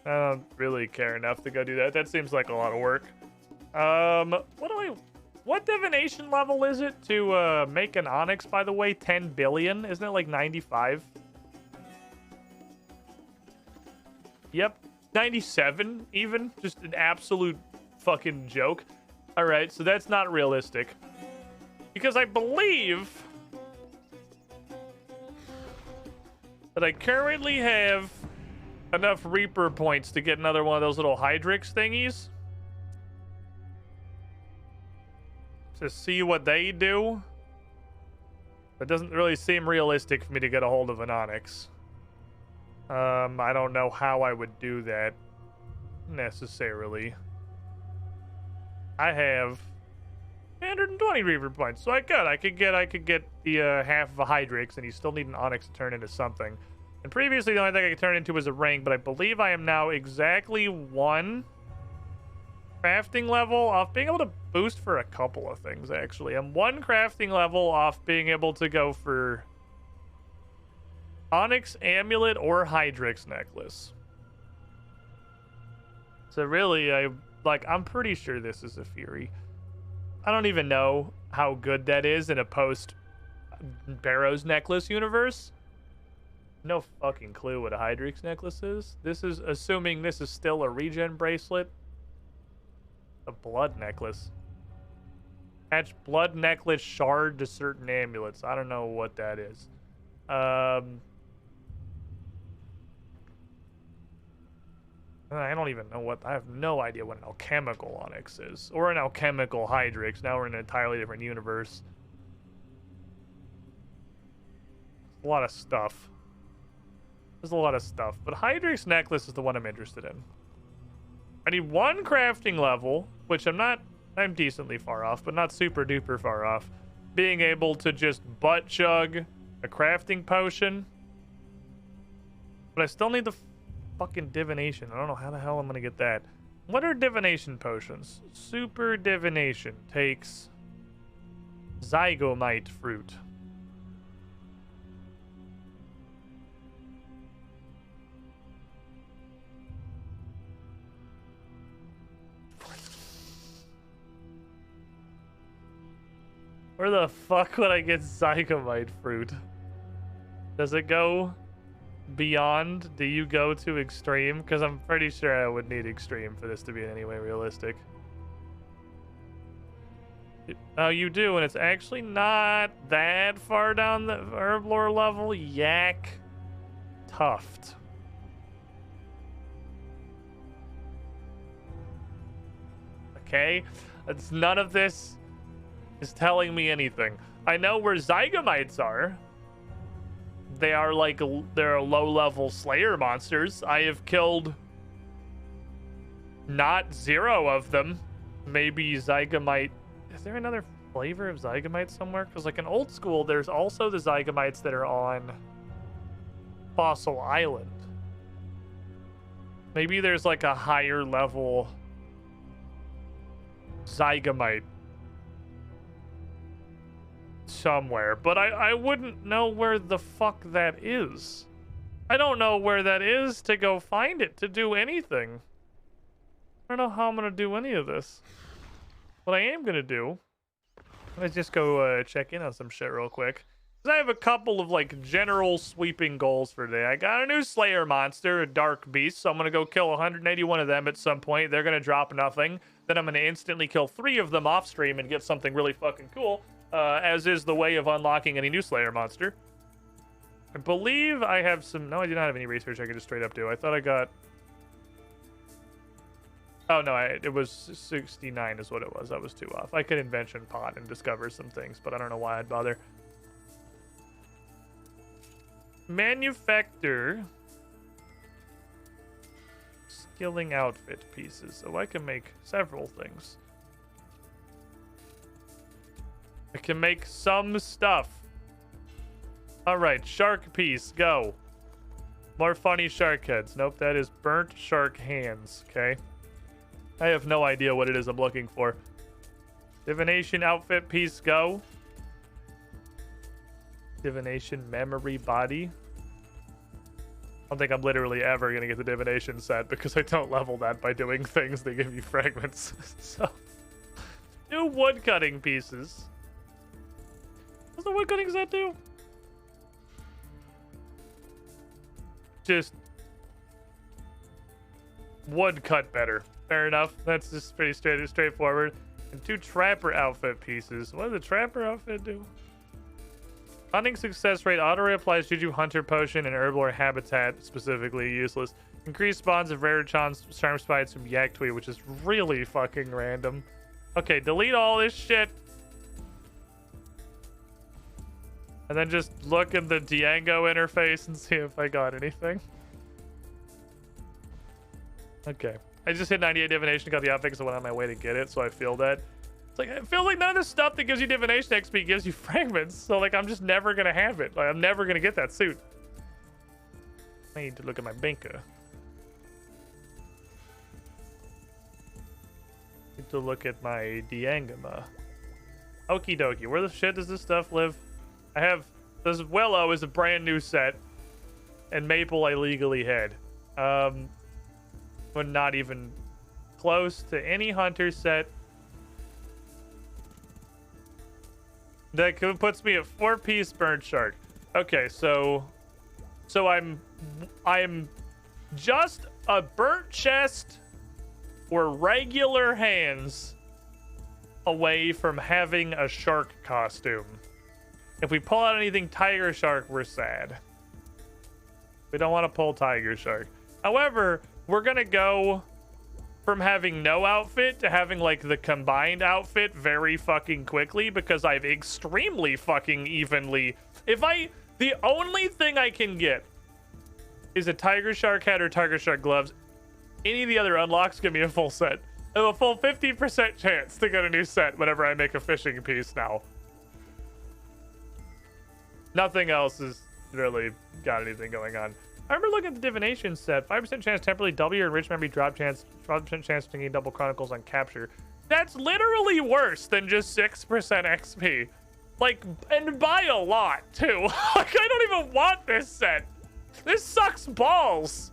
I don't really care enough to go do that. That seems like a lot of work. What divination level is it to make an onyx, by the way? 10 billion? Isn't it like 95? Yep, 97 even. Just an absolute fucking joke. All right, so that's not realistic. Because I believe that I currently have enough Reaper points to get another one of those little Hydrix thingies. To see what they do. It doesn't really seem realistic for me to get a hold of an onyx. I don't know how I would do that necessarily. I have 120 Reaver points, so I could get the half of a Hydrix, and you still need an Onyx to turn into something. And previously, the only thing I could turn into was a ring, but I believe I am now exactly one crafting level off being able to boost for a couple of things, actually. I'm one crafting level off being able to go for Onyx Amulet or Hydrix Necklace. So really, I'm pretty sure this is a Fury. I don't even know how good that is in a post-Barrow's Necklace universe. No fucking clue what a Hydrix Necklace is. This is assuming this is still a regen bracelet. A blood necklace. Attach blood necklace shard to certain amulets. I don't know what that is. I don't even know what... I have no idea what an alchemical onyx is. Or an alchemical Hydrix. Now we're in an entirely different universe. A lot of stuff. There's a lot of stuff. But Hydrix Necklace is the one I'm interested in. I need one crafting level, which I'm decently far off, but not super duper far off. Being able to just butt chug a crafting potion. But I still need the fucking divination. I don't know how the hell I'm gonna get that. What are divination potions? Super divination takes zygomite fruit. Where the fuck would I get zygomite fruit? Does it go beyond? Do you go to extreme? Because I'm pretty sure I would need extreme for this to be in any way realistic. Oh, you do, and it's actually not that far down the herb lore level. Yak. tuft. Okay, it's none of this is telling me anything. I know where Zygomites are. They are like they're low-level Slayer monsters. I have killed not 0 of them. Maybe Zygomite. Is there another flavor of Zygomite somewhere? Because like in old school, there's also the Zygomites that are on Fossil Island. Maybe there's like a higher level Zygomite somewhere, but I wouldn't know where the fuck that is. I don't know where that is to go find it, to do anything. I don't know how I'm gonna do any of this. What I am gonna do, let's just go check in on some shit real quick. Because I have a couple of like general sweeping goals for today. I got a new Slayer monster, a Dark Beast, so I'm gonna go kill 181 of them at some point. They're gonna drop nothing. Then I'm gonna instantly kill 3 of them off stream and get something really fucking cool. As is the way of unlocking any new Slayer monster. I believe I have some... No, I do not have any research I can just straight up do. I thought I got... Oh, no, it was 69 is what it was. I was too off. I could invention pot and discover some things, but I don't know why I'd bother. Manufacture... Skilling outfit pieces. So I can make several things. I can make some stuff. Alright, shark piece, go. More funny shark heads. Nope, that is burnt shark hands, okay? I have no idea what it is I'm looking for. Divination outfit piece, go. Divination memory body. I don't think I'm literally ever going to get the divination set because I don't level that by doing things that give you fragments. So, new wood cutting pieces. What's the wood cutting set do? Just wood cut better. Fair enough. That's just pretty straightforward. And 2 trapper outfit pieces. What does the trapper outfit do? Hunting success rate auto reapplies Juju Hunter Potion and Herbal or Habitat, specifically useless. Increased spawns of rare charm spines from Yaktui, which is really fucking random. Okay, delete all this shit. And then just look in the Diango interface and see if I got anything. Okay. I just hit 98 divination, got the outfit because I went on my way to get it, so I feel that. It's like, it feels like none of the stuff that gives you divination XP gives you fragments, so like I'm just never gonna have it. Like I'm never gonna get that suit. I need to look at my banker. Need to look at my Diangama. Okie dokie, where the shit does this stuff live? I have, this Willow is a brand new set, and Maple I legally had. But not even close to any hunter set. That puts me at 4-piece burnt shark. Okay, so I'm just a burnt chest or regular hands away from having a shark costume. If we pull out anything tiger shark, we're sad. We don't want to pull tiger shark. However, we're gonna go from having no outfit to having like the combined outfit very fucking quickly because I've extremely fucking evenly. The only thing I can get is a tiger shark head or tiger shark gloves. Any of the other unlocks give me a full set. I have a full 50% chance to get a new set whenever I make a fishing piece now. Nothing else has really got anything going on. I remember looking at the divination set. 5% chance temporarily double your enriched memory drop chance. 5% chance to gain double chronicles on capture. That's literally worse than just 6% XP. Like, and by a lot, too. Like, I don't even want this set. This sucks balls.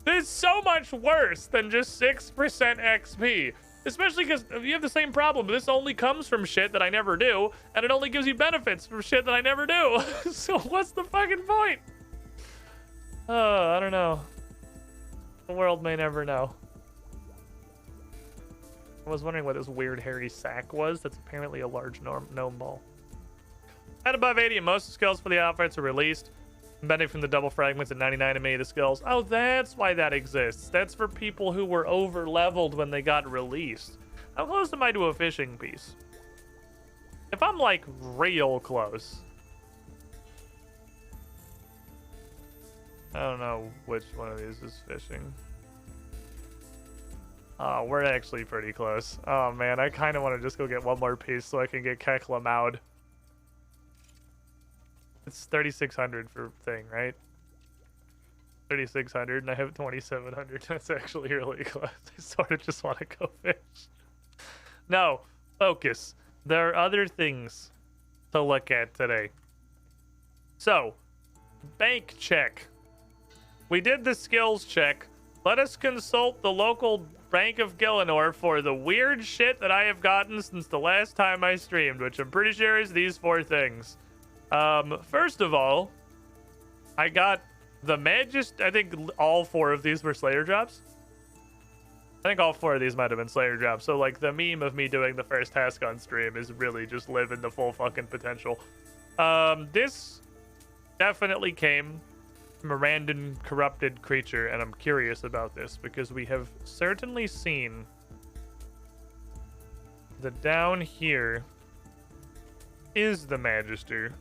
This is so much worse than just 6% XP. Especially because you have the same problem. This only comes from shit that I never do, and it only gives you benefits from shit that I never do. So what's the fucking point? Oh, I don't know. The world may never know. I was wondering what this weird hairy sack was. That's apparently a large gnome ball. At above 80, most skills for the outfits are released. Bending from the double fragments at 99 and many of the skills. Oh, that's why that exists. That's for people who were over leveled when they got released. How close am I to a fishing piece? If I'm like real close. I don't know which one of these is fishing. Oh, we're actually pretty close. Oh man, I kind of want to just go get one more piece so I can get Keklamowd. It's 3,600 for thing, right? 3,600 and I have 2,700. That's actually really close. I sort of just want to go fish. No, focus. There are other things to look at today. So, bank check. We did the skills check. Let us consult the local Bank of Gielinor for the weird shit that I have gotten since the last time I streamed, which I'm pretty sure is these 4 things. First of all, I got the I think all 4 of these were Slayer drops. I think all 4 of these might have been Slayer drops. So, like, the meme of me doing the first task on stream is really just living the full fucking potential. This definitely came from a random corrupted creature, and I'm curious about this because we have certainly seen that down here is the Magister,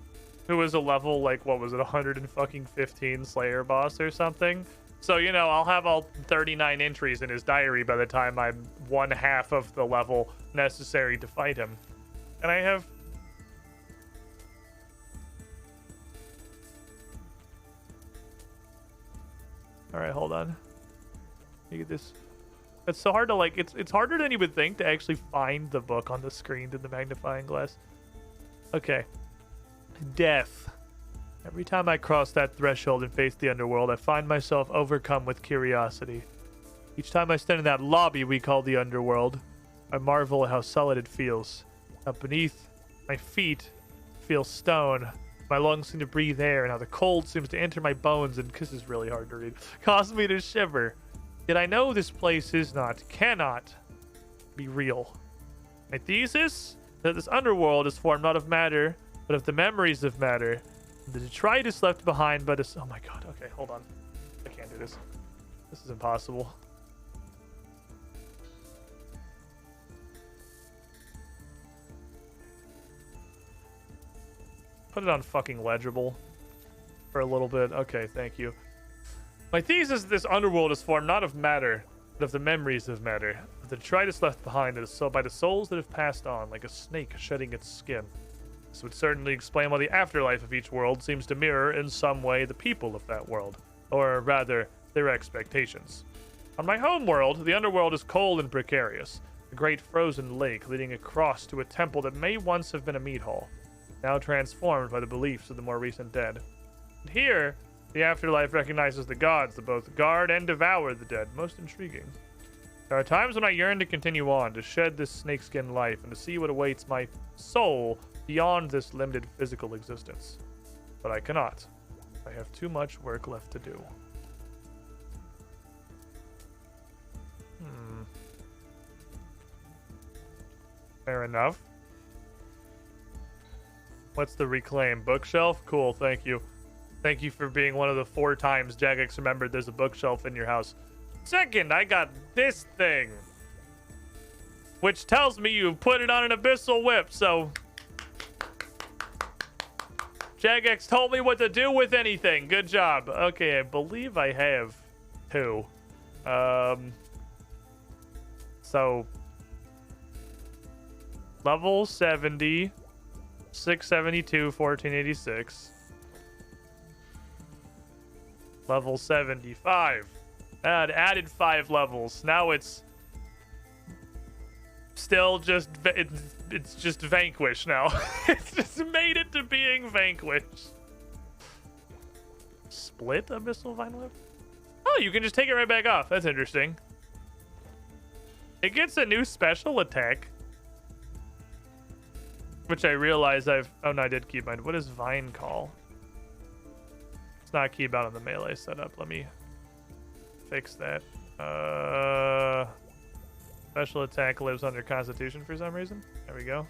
who is a level, like, what was it, 115 Slayer boss or something? So, you know, I'll have all 39 entries in his diary by the time I'm 1/2 of the level necessary to fight him. And I have... Alright, hold on. You get this... It's so hard to, like, it's harder than you would think to actually find the book on the screen than the magnifying glass. Okay. Death. Every time I cross that threshold and face the underworld, I find myself overcome with curiosity. Each time I stand in that lobby we call the underworld, I marvel at how solid it feels. Up beneath my feet feel stone. My lungs seem to breathe air, and how the cold seems to enter my bones, and this is really hard to read, cause me to shiver. Yet I know this place is not, cannot be real. My thesis? That this underworld is formed not of matter, but of the memories of matter. The detritus left behind by this... Oh my god, okay, hold on. I can't do this. This is impossible. Put it on fucking legible for a little bit. Okay, thank you. My thesis is this underworld is formed not of matter, but of the memories of matter. The detritus left behind by the souls that have passed on, like a snake shedding its skin. This would certainly explain why the afterlife of each world seems to mirror in some way the people of that world, or rather, their expectations. On my home world, the underworld is cold and precarious, a great frozen lake leading across to a temple that may once have been a meat hall, now transformed by the beliefs of the more recent dead. And here, the afterlife recognizes the gods that both guard and devour the dead. Most intriguing. There are times when I yearn to continue on, to shed this snakeskin life, and to see what awaits my soul beyond this limited physical existence. But I cannot. I have too much work left to do. Fair enough. What's the reclaim? Bookshelf? Cool, thank you. Thank you for being one of the 4 times Jagex remembered there's a bookshelf in your house. Second, I got this thing, which tells me you put it on an abyssal whip, so... Jagex told me what to do with anything. Good job. Okay, I believe I have 2. So... Level 70... 672, 1486. Level 75. Added 5 levels. Now it's still just it's just Vanquish now. It's just made it to being Vanquish. Split Abyssal Vine Whip? Oh, you can just take it right back off. That's interesting. It gets a new special attack, which I realize I've... Oh, no, I did keybind. What does Vine call? It's not keybound on the melee setup. Let me fix that. Special attack lives under Constitution for some reason. There we go.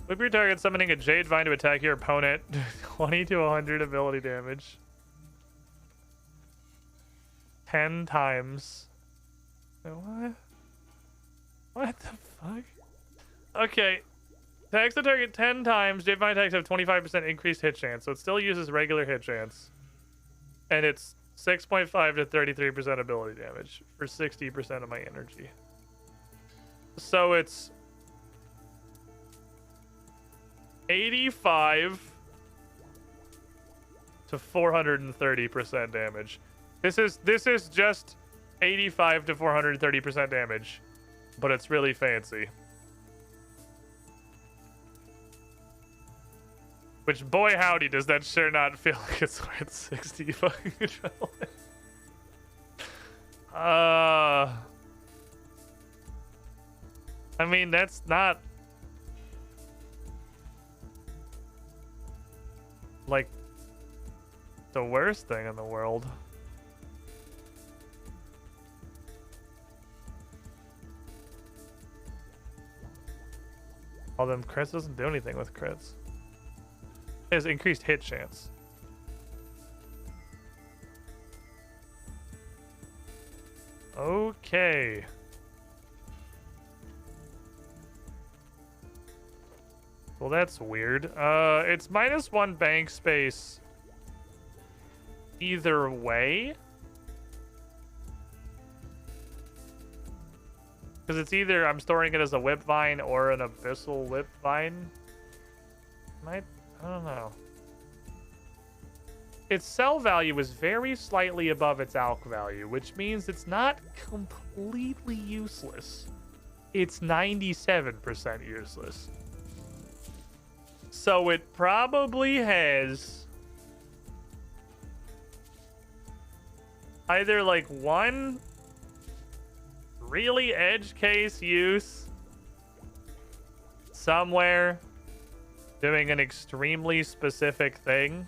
Whip your target summoning a Jade Vine to attack your opponent. 20 to 100 ability damage. 10 times. Wait, what? What the fuck? Okay. Attacks the target 10 times. Jade Vine attacks have 25% increased hit chance, so it still uses regular hit chance. And it's 6.5 to 33% ability damage for 60% of my energy. So it's 85 to 430% damage. This is just 85 to 430% damage, but it's really fancy. Which, boy howdy, does that sure not feel like it's worth 60 fucking adrenaline. I mean, that's not like the worst thing in the world. Although crits doesn't do anything with crits. It has increased hit chance. Okay. Well, that's weird. It's -1 bank space either way. Because it's either I'm storing it as a whip vine or an abyssal whip vine. I don't know. Its sell value is very slightly above its alch value, which means it's not completely useless. It's 97% useless. So it probably has either like one really edge case use somewhere doing an extremely specific thing,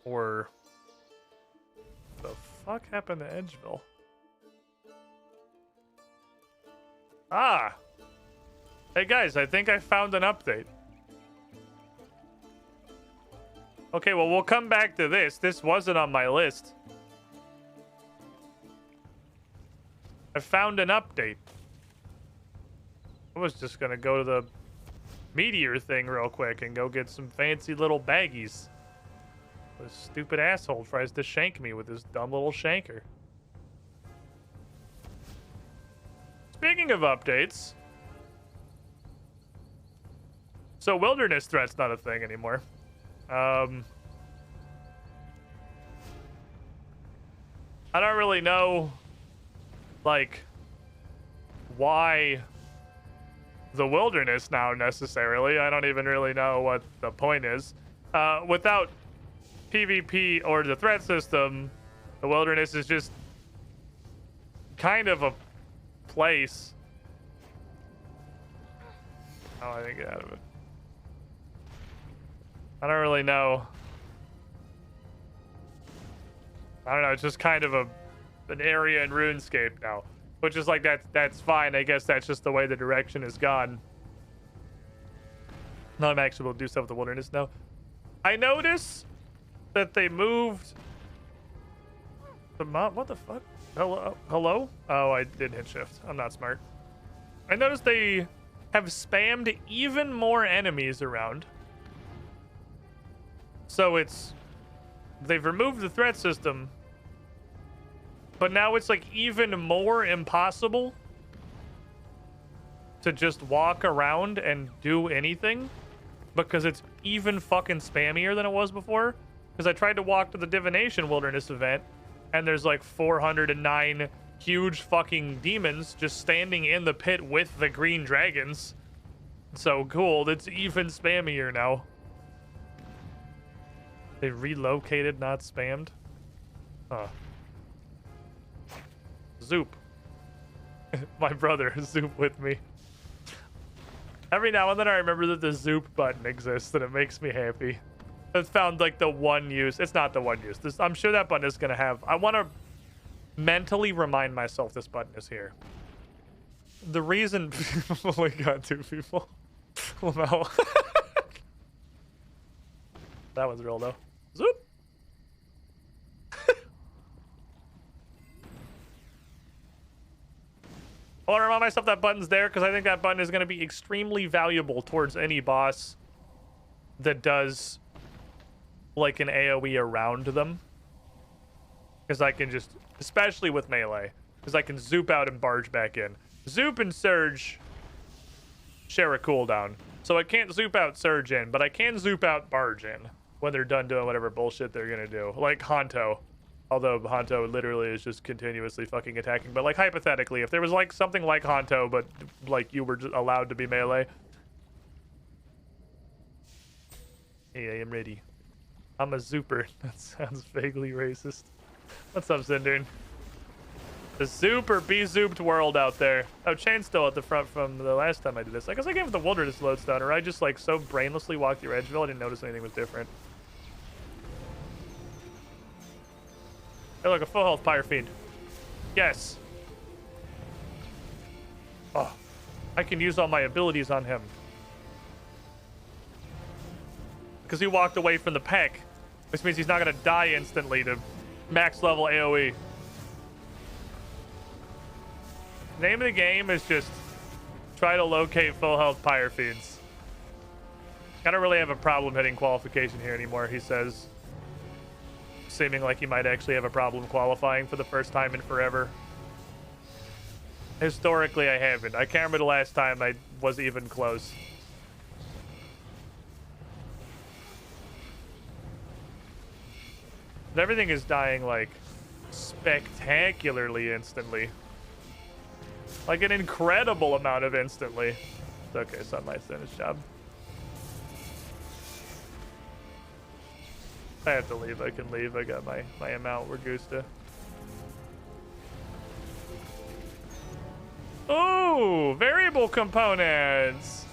or the fuck happened to Edgeville? Ah! Hey guys, I think I found an update. Okay, well, we'll come back to this. This wasn't on my list. I found an update. I was just gonna go to the meteor thing real quick and go get some fancy little baggies. This stupid asshole tries to shank me with his dumb little shanker. Speaking of updates, so wilderness threat's not a thing anymore. I don't really know, like, why the wilderness now necessarily. I don't even really know what the point is. Without PvP or the threat system, the wilderness is just kind of a place. Oh, I didn't get out of it. I don't really know. I don't know. It's just kind of an area in RuneScape now, which is like that's fine. I guess that's just the way the direction has gone. Now I'm actually able to do stuff with the wilderness now. I notice that they moved the map. What the fuck? Hello? Hello? Oh, I did hit shift. I'm not smart. I noticed they have spammed even more enemies around. So they've removed the threat system, but now it's like even more impossible to just walk around and do anything because it's even fucking spammier than it was before. Because I tried to walk to the Divination Wilderness event, and there's like 409 huge fucking demons just standing in the pit with the green dragons. So cool. It's even spammier now. They relocated, not spammed. Huh. Zoop. My brother, Zoop with me. Every now and then I remember that the Zoop button exists, and it makes me happy. I've found like the one use. It's not the one use. I'm sure that button is gonna have. I want to mentally remind myself this button is here. The reason... oh my god, 2 people. Lamau. That one's real though. Zoop! I want to remind myself that button's there because I think that button is going to be extremely valuable towards any boss that does like an AoE around them. Because I can just, especially with melee, because I can zoop out and barge back in. Zoop and surge share a cooldown. So I can't zoop out surge in, but I can zoop out barge in when they're done doing whatever bullshit they're going to do. Like Hanto. Although Hanto literally is just continuously fucking attacking. But like hypothetically, if there was like something like Hanto, but like you were just allowed to be melee. Hey, I am ready. I'm a zooper. That sounds vaguely racist. What's up, Zindern? The super be-zooped world out there. Oh, Chain's still at the front from the last time I did this. I guess I gave it the Wilderness Lodestone, or I just like so brainlessly walked through Edgeville I didn't notice anything was different. Hey, look, a full health Pyre Fiend. Yes. Oh, I can use all my abilities on him. Because he walked away from the pack. Which means he's not going to die instantly to max level AoE. Name of the game is just try to locate full health Pyre Fiends. I don't really have a problem hitting qualification here anymore, he says. Seeming like he might actually have a problem qualifying for the first time in forever. Historically, I haven't. I can't remember the last time I was even close. But everything is dying, like, spectacularly instantly. Like, an incredible amount of instantly. It's okay, Sunlight's doing his job. I have to leave. I can leave. I got my amount. We're Gusta. Oh, variable components.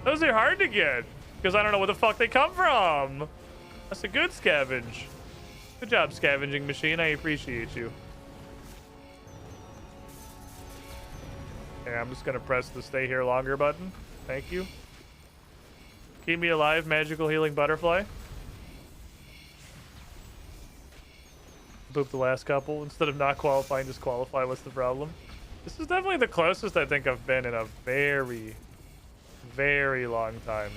Those are hard to get because I don't know where the fuck they come from. That's a good scavenge. Good job, scavenging machine. I appreciate you. Okay, I'm just gonna press the stay here longer button. Thank you. Keep me alive, magical healing butterfly. Boop the last couple. Instead of not qualifying, just qualify. What's the problem? This is definitely the closest I think I've been in a very, very long time.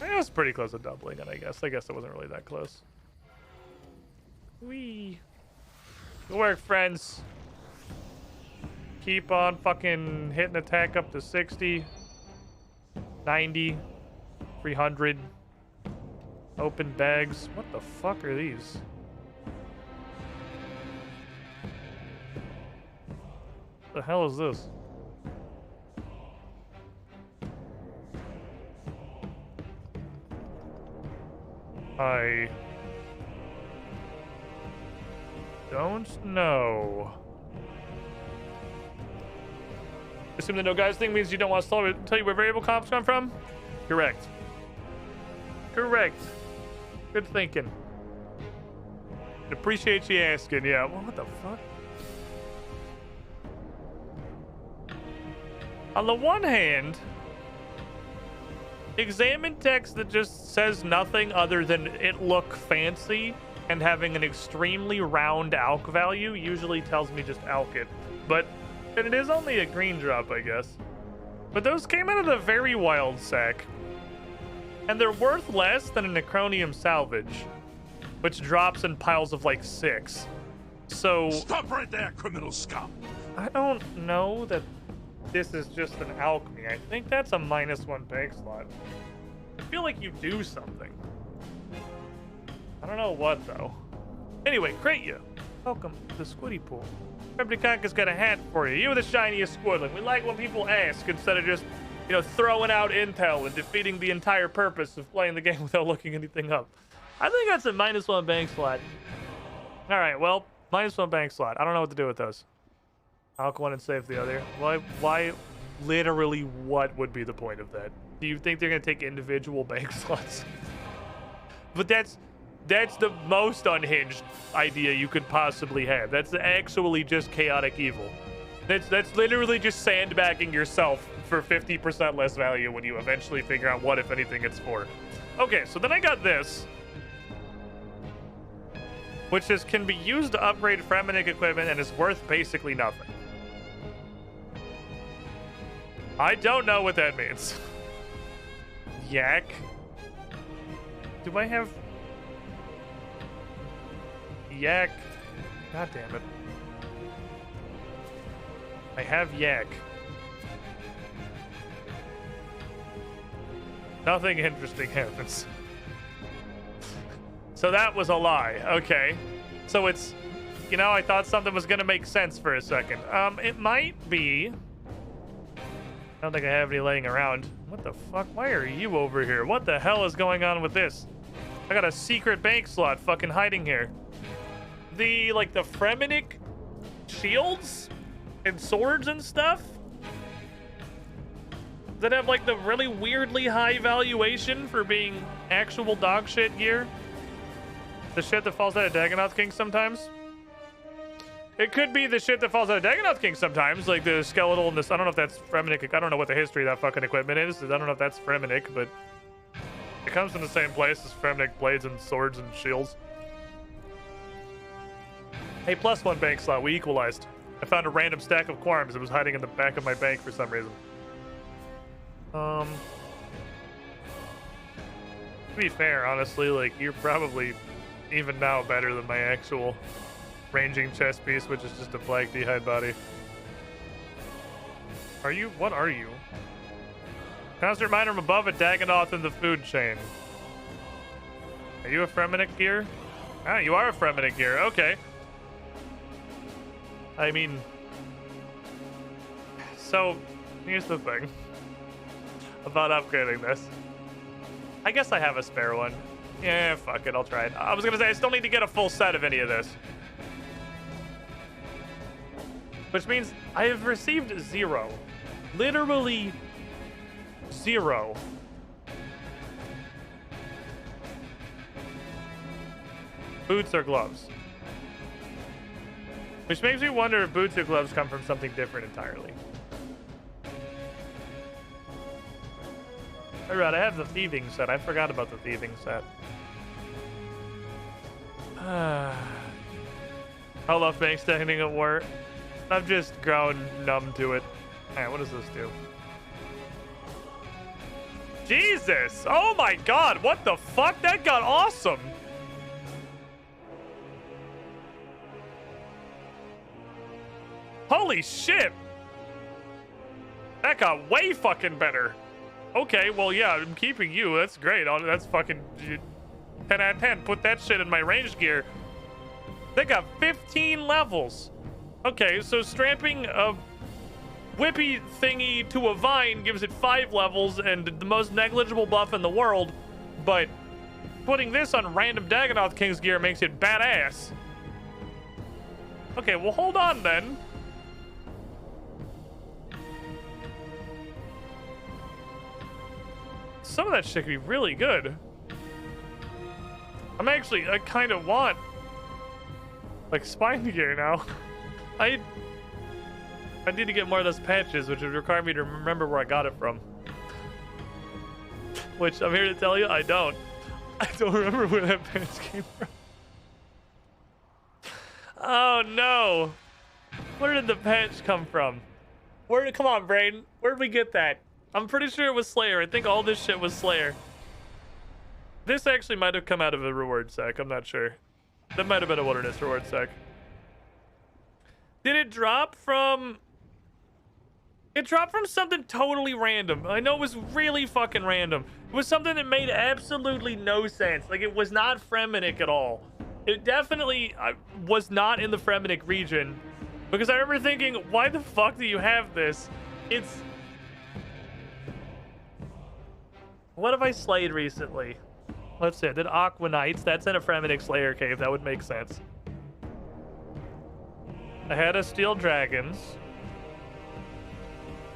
I was pretty close to doubling it, I guess. I guess it wasn't really that close. Whee! Good work, friends. Keep on fucking hitting attack up to 60, 90. 300. Open bags. What the fuck are these? The hell is this? I don't know. Assume the no guys thing means you don't want to tell you where variable comps come from? Correct. Correct. Good thinking. Appreciate you asking. Yeah. Well, what the fuck? On the one hand, examine text that just says nothing other than it look fancy and having an extremely round alch value usually tells me just alch it. But and it is only a green drop, I guess. But those came out of the very wild sack. And they're worth less than a Necronium salvage, which drops in piles of like 6. So Stop right there, criminal scum! I don't know that this is just an alchemy. I think that's a -1 bank slot. I feel like you do something. I don't know what though. Anyway, great you. Welcome to the Squiddy Pool. Repticonka's got a hat for you. You're the shiniest squidling. We like when people ask instead of just, you know, throwing out intel and defeating the entire purpose of playing the game without looking anything up. I think that's a -1 bank slot. All right, well, -1 bank slot. I don't know what to do with those. Alch one and save the other. Why? Literally, what would be the point of that? Do you think they're gonna take individual bank slots? But that's the most unhinged idea you could possibly have. That's actually just chaotic evil. That's literally just sandbagging yourself for 50% less value when you eventually figure out what, if anything, it's for. Okay, so then I got this, which can be used to upgrade Fremenic equipment and is worth basically nothing. I don't know what that means. Yak. Do I have... Yak. God damn it. I have Yak. Nothing interesting happens. So that was a lie. Okay. So it's... You know, I thought something was gonna make sense for a second. It might be... I don't think I have any laying around. What the fuck? Why are you over here? What the hell is going on with this? I got a secret bank slot fucking hiding here. The Fremenic shields and swords and stuff that have like the really weirdly high valuation for being actual dog shit gear. The shit that falls out of Dagonoth King sometimes. It could be the shit that falls out of Dagonoth King sometimes, like the skeletal and this. I don't know if that's Fremenic. I don't know what the history of that fucking equipment is. I don't know if that's Fremenic, but it comes from the same place as Fremenic blades and swords and shields. Hey, +1 bank slot. We equalized. I found a random stack of Quarms. It was hiding in the back of my bank for some reason. To be fair, honestly, like, you're probably even now better than my actual ranging chest piece, which is just a black d'hide body. Are you? What are you? Constant reminder, I'm above a Dagonoth in the food chain. Are you a Fremenic gear? Ah, you are a Fremenic gear. Okay. I mean, so here's the thing about upgrading this. I guess I have a spare one. Yeah, fuck it, I'll try it. I was gonna say, I still need to get a full set of any of this. Which means I have received 0. Literally 0. Boots or gloves. Which makes me wonder if boots or gloves come from something different entirely. Alright, I have the thieving set. I forgot about the thieving set. I love bank stacking at work. I've just grown numb to it. Alright, what does this do? Jesus! Oh my god, what the fuck? That got awesome! Holy shit! That got way fucking better. Okay, well, yeah, I'm keeping you. That's great. That's fucking 10 out of 10. Put that shit in my range gear. They got 15 levels. Okay, so strapping a whippy thingy to a vine gives it 5 levels and the most negligible buff in the world, but putting this on random Dagonoth King's gear makes it badass. Okay, well, hold on then. Some of that shit could be really good. I kind of want like spine gear now. I need to get more of those patches, which would require me to remember where I got it from. Which I'm here to tell you, I don't. I don't remember where that patch came from. Oh no! Where did the patch come from? Come on, brain. Where did we get that? I'm pretty sure it was Slayer. I think all this shit was Slayer. This actually might have come out of a reward sack. I'm not sure. That might have been a wilderness reward sack. Did it drop from... It dropped from something totally random. I know it was really fucking random. It was something that made absolutely no sense. Like, it was not Fremenic at all. It definitely was not in the Fremenic region. Because I remember thinking, why the fuck do you have this? It's... What have I slayed recently? Let's see, I did Aqua Knights. That's in a Fremenic Slayer cave. That would make sense. I had a Steel Dragons.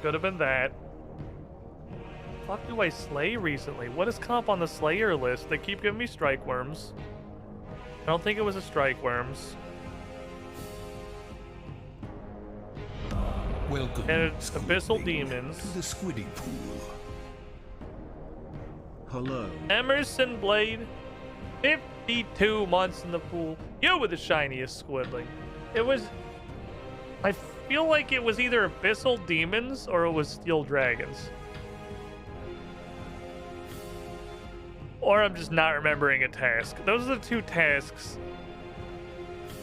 Could have been that. fuck do I slay recently? What is comp on the Slayer list? They keep giving me strike worms. I don't think it was a strike worms. Welcome, And it's Abyssal Squidling, Demons. to the Squiddy Pool. Hello. Emerson Blade. 52 months in the pool. You were the shiniest Squidling. It was... I feel like it was either Abyssal Demons or it was Steel Dragons. Or I'm just not remembering a task. Those are the two tasks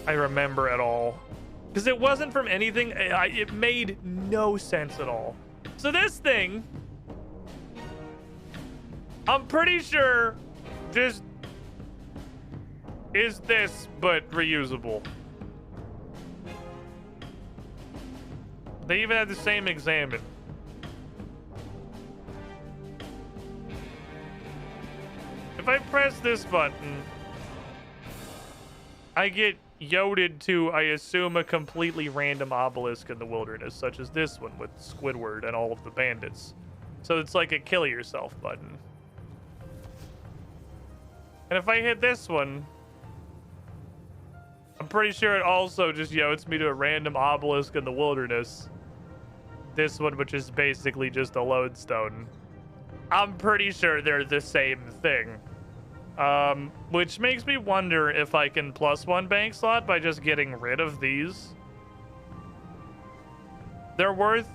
I remember at all. Because it wasn't from anything, it made no sense at all. So this thing, I'm pretty sure just is this, but reusable. They even had the same examine. If I press this button, I get yoded to, I assume, a completely random obelisk in the wilderness, such as this one with Squidward and all of the bandits. So it's like a kill yourself button. And if I hit this one, I'm pretty sure it also just yodes me to a random obelisk in the wilderness. This one, which is basically just a lodestone. I'm pretty sure they're the same thing. Which makes me wonder if I can +1 bank slot by just getting rid of these. They're worth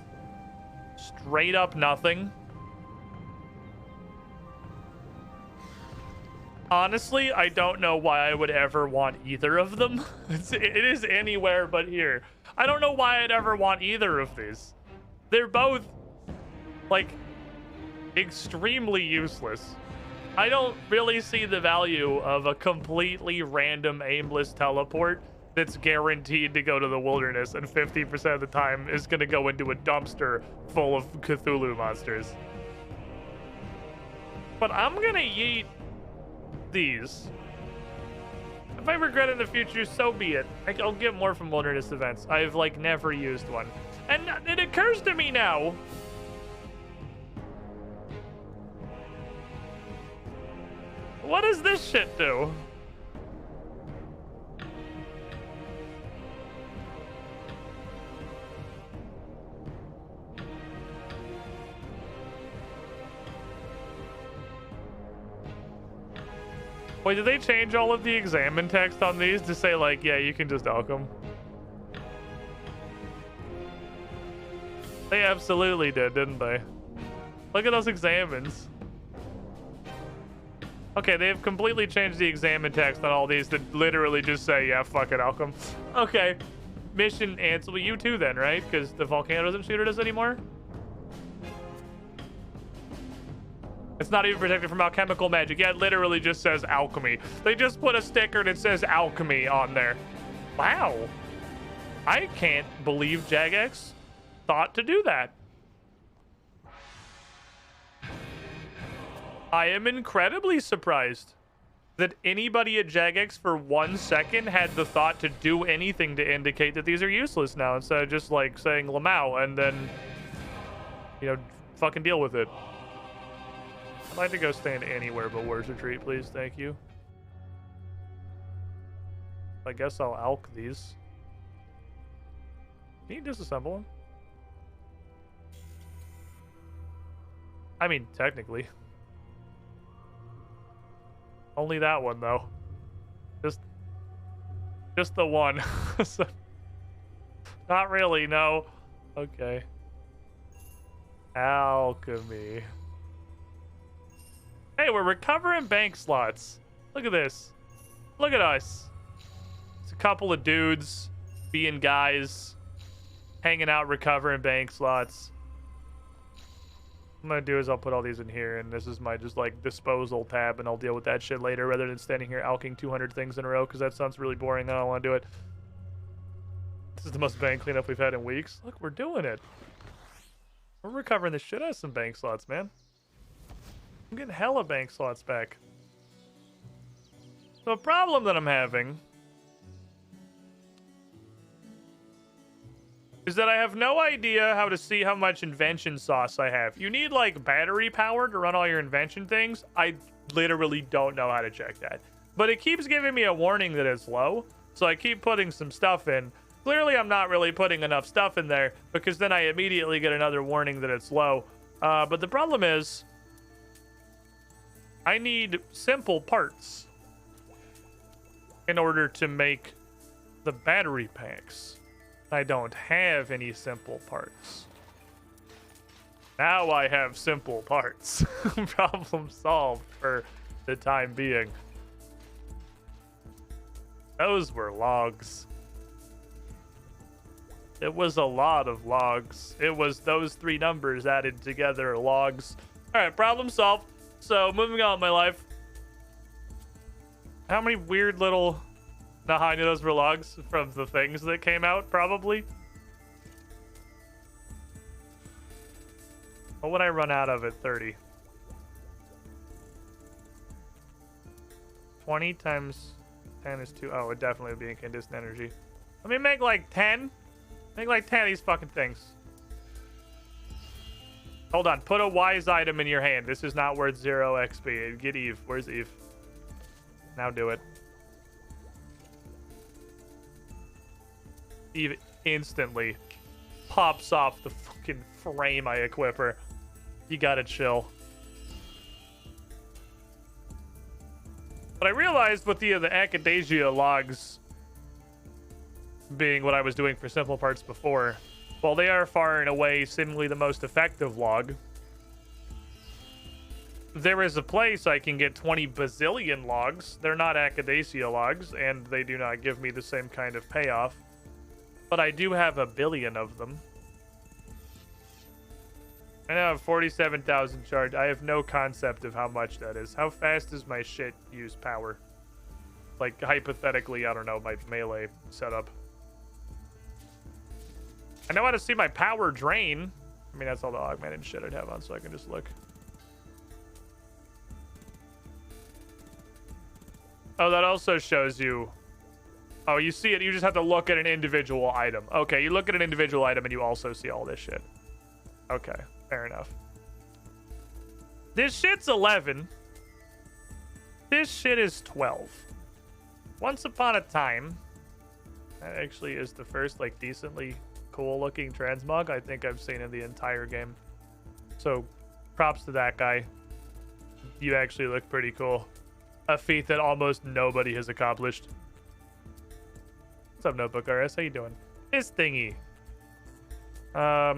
straight up nothing. Honestly, I don't know why I would ever want either of them. It is anywhere but here. I don't know why I'd ever want either of these. They're both, like, extremely useless. I don't really see the value of a completely random aimless teleport that's guaranteed to go to the wilderness and 50% of the time is going to go into a dumpster full of Cthulhu monsters. But I'm going to yeet these. If I regret in the future, so be it. I'll get more from wilderness events. I've, like, never used one. And it occurs to me now... What does this shit do? Wait, did they change all of the examine text on these to say, like, yeah, you can just alch them? They absolutely did, didn't they? Look at those examines. Okay, they have completely changed the examine text on all these to literally just say, yeah, fuck it, alch them. Okay. Mission answer. Well, you too then, right? Because the volcano doesn't shoot at us anymore? It's not even protected from alchemical magic. Yeah, it literally just says alchemy. They just put a sticker that says alchemy on there. Wow. I can't believe Jagex thought to do that. I am incredibly surprised that anybody at Jagex for 1 second had the thought to do anything to indicate that these are useless now, instead of just like saying Lamau and then, you know, fucking deal with it. I'd like to go stand anywhere but Wars Retreat, please. Thank you. I guess I'll alch these. Can you disassemble them? I mean, technically. Only that one, though. Just the one. So, not really, no. Okay. Alchemy. Hey, we're recovering bank slots. Look at this. Look at us. It's a couple of dudes being guys, hanging out, recovering bank slots. What I'm gonna do is I'll put all these in here, and this is my just like disposal tab, and I'll deal with that shit later rather than standing here alching 200 things in a row, because that sounds really boring. I don't want to do it. This is the most bank cleanup we've had in weeks. Look, we're doing it. We're recovering the shit out of some bank slots, man. I'm getting hella bank slots back. So a problem that I'm having is that I have no idea how to see how much invention sauce I have. You need like battery power to run all your invention things. I literally don't know how to check that. But it keeps giving me a warning that it's low. So I keep putting some stuff in. Clearly I'm not really putting enough stuff in there because then I immediately get another warning that it's low. But the problem is I need simple parts in order to make the battery packs. I don't have any simple parts. Now I have simple parts. Problem solved for the time being. Those were logs. It was a lot of logs. It was those three numbers added together, logs. All right, problem solved. So moving on in my life. How many weird little... Nah, I knew those were logs from the things that came out, probably. What would I run out of at 30? 20 times 10 is 2. Oh, it would definitely be incandescent energy. Let me make like 10. Make like 10 of these fucking things. Hold on. Put a wise item in your hand. This is not worth 0 XP. Get Eve. Where's Eve? Now do it. Eve instantly pops off the fucking frame I equip her. You gotta chill. But I realized with the Acadesia logs being what I was doing for simple parts before, while they are far and away seemingly the most effective log, there is a place I can get 20 bazillion logs. They're not Acadesia logs, and they do not give me the same kind of payoff. But I do have a billion of them. I now have 47,000 charge. I have no concept of how much that is. How fast does my shit use power? Like, hypothetically, I don't know, my melee setup. I know how to see my power drain. I mean, that's all the augmented shit I'd have on, so I can just look. Oh, that also shows you... Oh, you see it. You just have to look at an individual item. Okay, you look at an individual item and you also see all this shit. Okay, fair enough. This shit's 11. This shit is 12. Once upon a time, that actually is the first, like, decently cool-looking transmog I think I've seen in the entire game. So, props to that guy. You actually look pretty cool. A feat that almost nobody has accomplished. What's up, Notebook RS? How you doing? This thingy. Let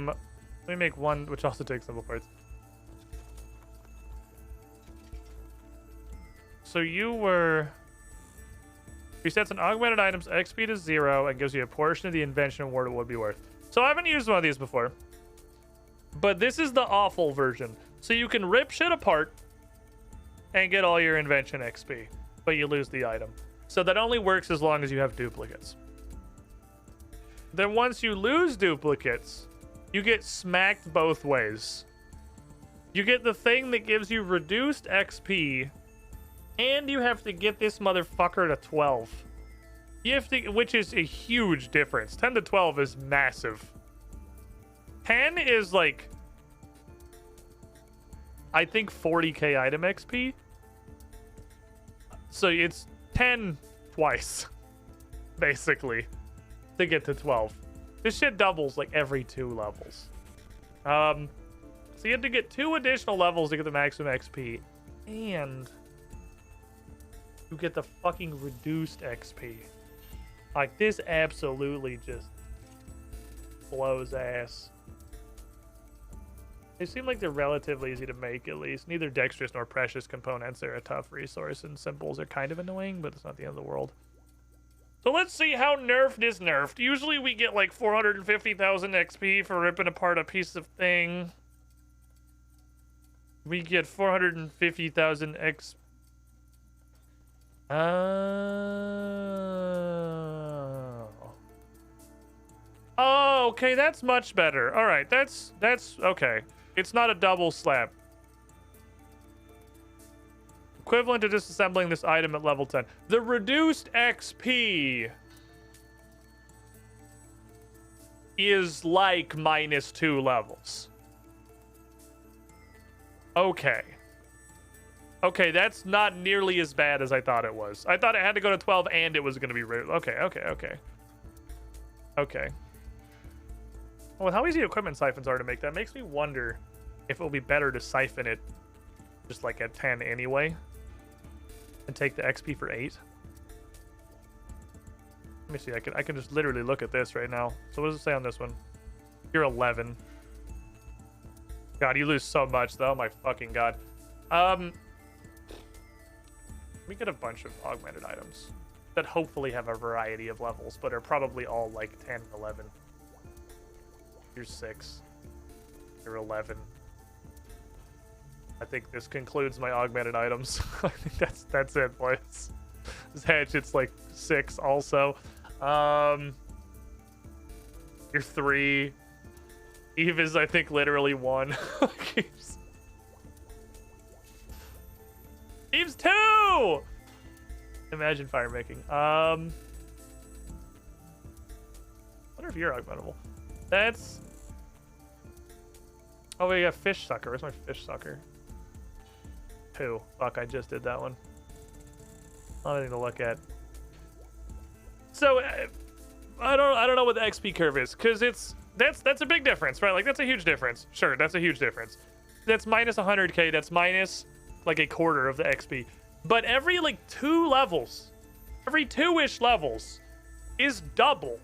me make one, which also takes simple parts. So you were... Resets an augmented item's XP to 0 and gives you a portion of the invention award it would be worth. So I haven't used one of these before. But this is the awful version. So you can rip shit apart and get all your invention XP. But you lose the item. So that only works as long as you have duplicates. Then once you lose duplicates, you get smacked both ways. You get the thing that gives you reduced XP, and you have to get this motherfucker to 12. You have to, which is a huge difference. 10 to 12 is massive. 10 is like, I think 40k item XP. So it's 10 twice, basically, to get to 12. This shit doubles like every 2 levels. So you have to get 2 additional levels to get the maximum XP. And you get the fucking reduced XP. Like, this absolutely just blows ass. They seem like they're relatively easy to make, at least. Neither dexterous nor precious components are a tough resource, and symbols are kind of annoying, but it's not the end of the world. So let's see how nerfed is nerfed. Usually we get like 450,000 XP for ripping apart a piece of thing. We get 450,000 XP. Oh, okay, that's much better. All right, that's okay. It's not a double slap. Equivalent to disassembling this item at level 10. The reduced XP is like -2 levels. Okay. Okay, that's not nearly as bad as I thought it was. I thought it had to go to 12 and it was going to be... Okay. Okay. Well, with how easy equipment siphons are to make, that makes me wonder if it will be better to siphon it just like at 10 anyway and take the XP for 8. Let me see. I can just literally look at this right now. So what does it say on this one? You're 11. God, you lose so much though. Oh my fucking god. We get a bunch of augmented items that hopefully have a variety of levels, but are probably all like 10 and 11. You're 6. You're 11. I think this concludes my augmented items. I think that's it, boys. This hatchet's like 6 also. You're 3. Eve is, I think, literally 1. Eve's 2! Imagine fire making. Wonder if you're augmentable. That's... Oh, we got fish sucker. Where's my fish sucker? 2. Fuck, I just did that one. Nothing to look at. So, I don't know what the XP curve is, because that's a big difference, right? Like, that's a huge difference. Sure, that's a huge difference. That's minus 100k. That's minus like a quarter of the XP. But every like 2 levels, every 2-ish levels is double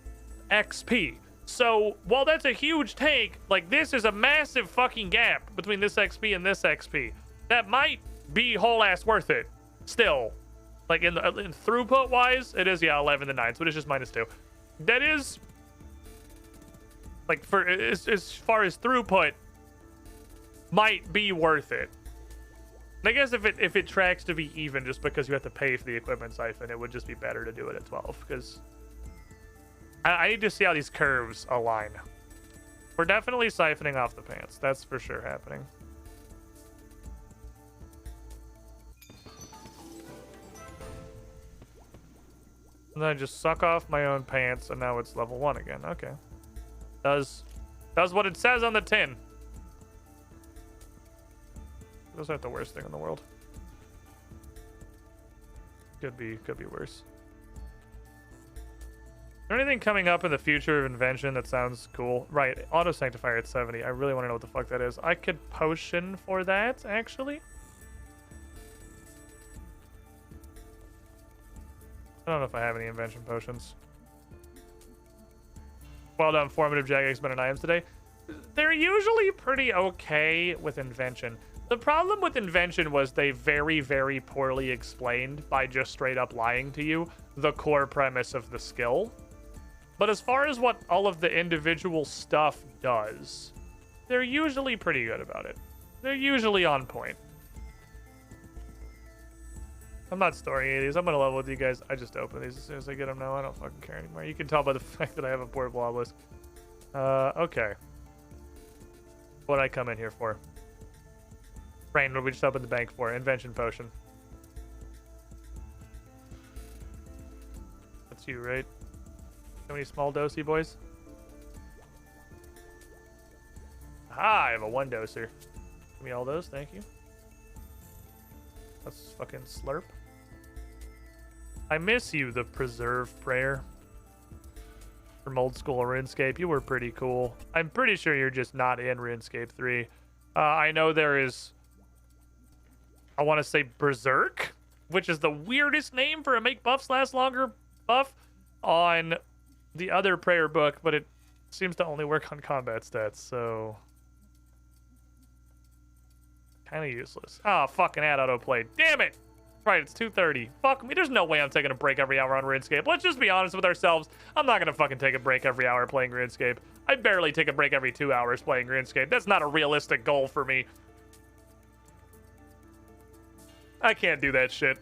XP. So while that's a huge take, like this is a massive fucking gap between this XP and this XP. That might be whole ass worth it still. Like in throughput wise, it is, yeah, 11 to 9, so it is just -2. That is like, for as far as throughput, might be worth it. I guess if it tracks to be even just because you have to pay for the equipment siphon, it would just be better to do it at 12, because I need to see how these curves align. We're definitely siphoning off the pants. That's for sure happening. And then I just suck off my own pants, and now it's level 1 again. Okay. Does what it says on the tin. Those aren't the worst thing in the world. Could be worse. Is there anything coming up in the future of invention that sounds cool? Right, auto sanctifier at 70. I really want to know what the fuck that is. I could potion for that, actually. I don't know if I have any invention potions. Well done, formative Jagex and items today. They're usually pretty okay with invention. The problem with invention was they very, very poorly explained by just straight up lying to you the core premise of the skill. But as far as what all of the individual stuff does, they're usually pretty good about it. They're usually on point. I'm not storing any of these. I'm gonna level with you guys. I just open these as soon as I get them now. I don't fucking care anymore. You can tell by the fact that I have a portable obelisk. Okay. What'd I come in here for? Brain, what did we just open the bank for? Invention potion. That's you, right? How many small dosey boys? Ah, I have a 1 doser. Give me all those, thank you. Let's fucking slurp. I miss you, the preserve prayer. From old school RuneScape, you were pretty cool. I'm pretty sure you're just not in RuneScape 3. I know there is, I want to say Berserk, which is the weirdest name for a make buffs last longer buff on the other prayer book, but it seems to only work on combat stats, so kind of useless. Oh, fucking add autoplay. Damn it! Right, it's 2:30. Fuck me. There's no way I'm taking a break every hour on RuneScape. Let's just be honest with ourselves. I'm not gonna fucking take a break every hour playing RuneScape. I barely take a break every 2 hours playing RuneScape. That's not a realistic goal for me. I can't do that shit.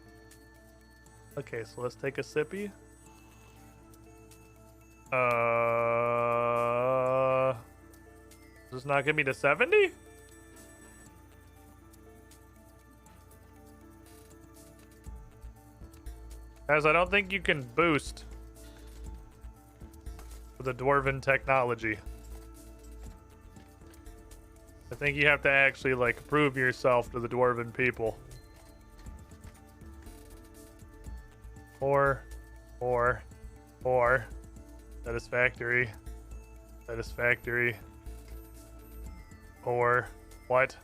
Okay, so let's take a sippy. Does this not get me to 70? Guys, I don't think you can boost the dwarven technology. I think you have to actually, like, prove yourself to the dwarven people. 4, 4, 4. Satisfactory. Satisfactory. 4. What?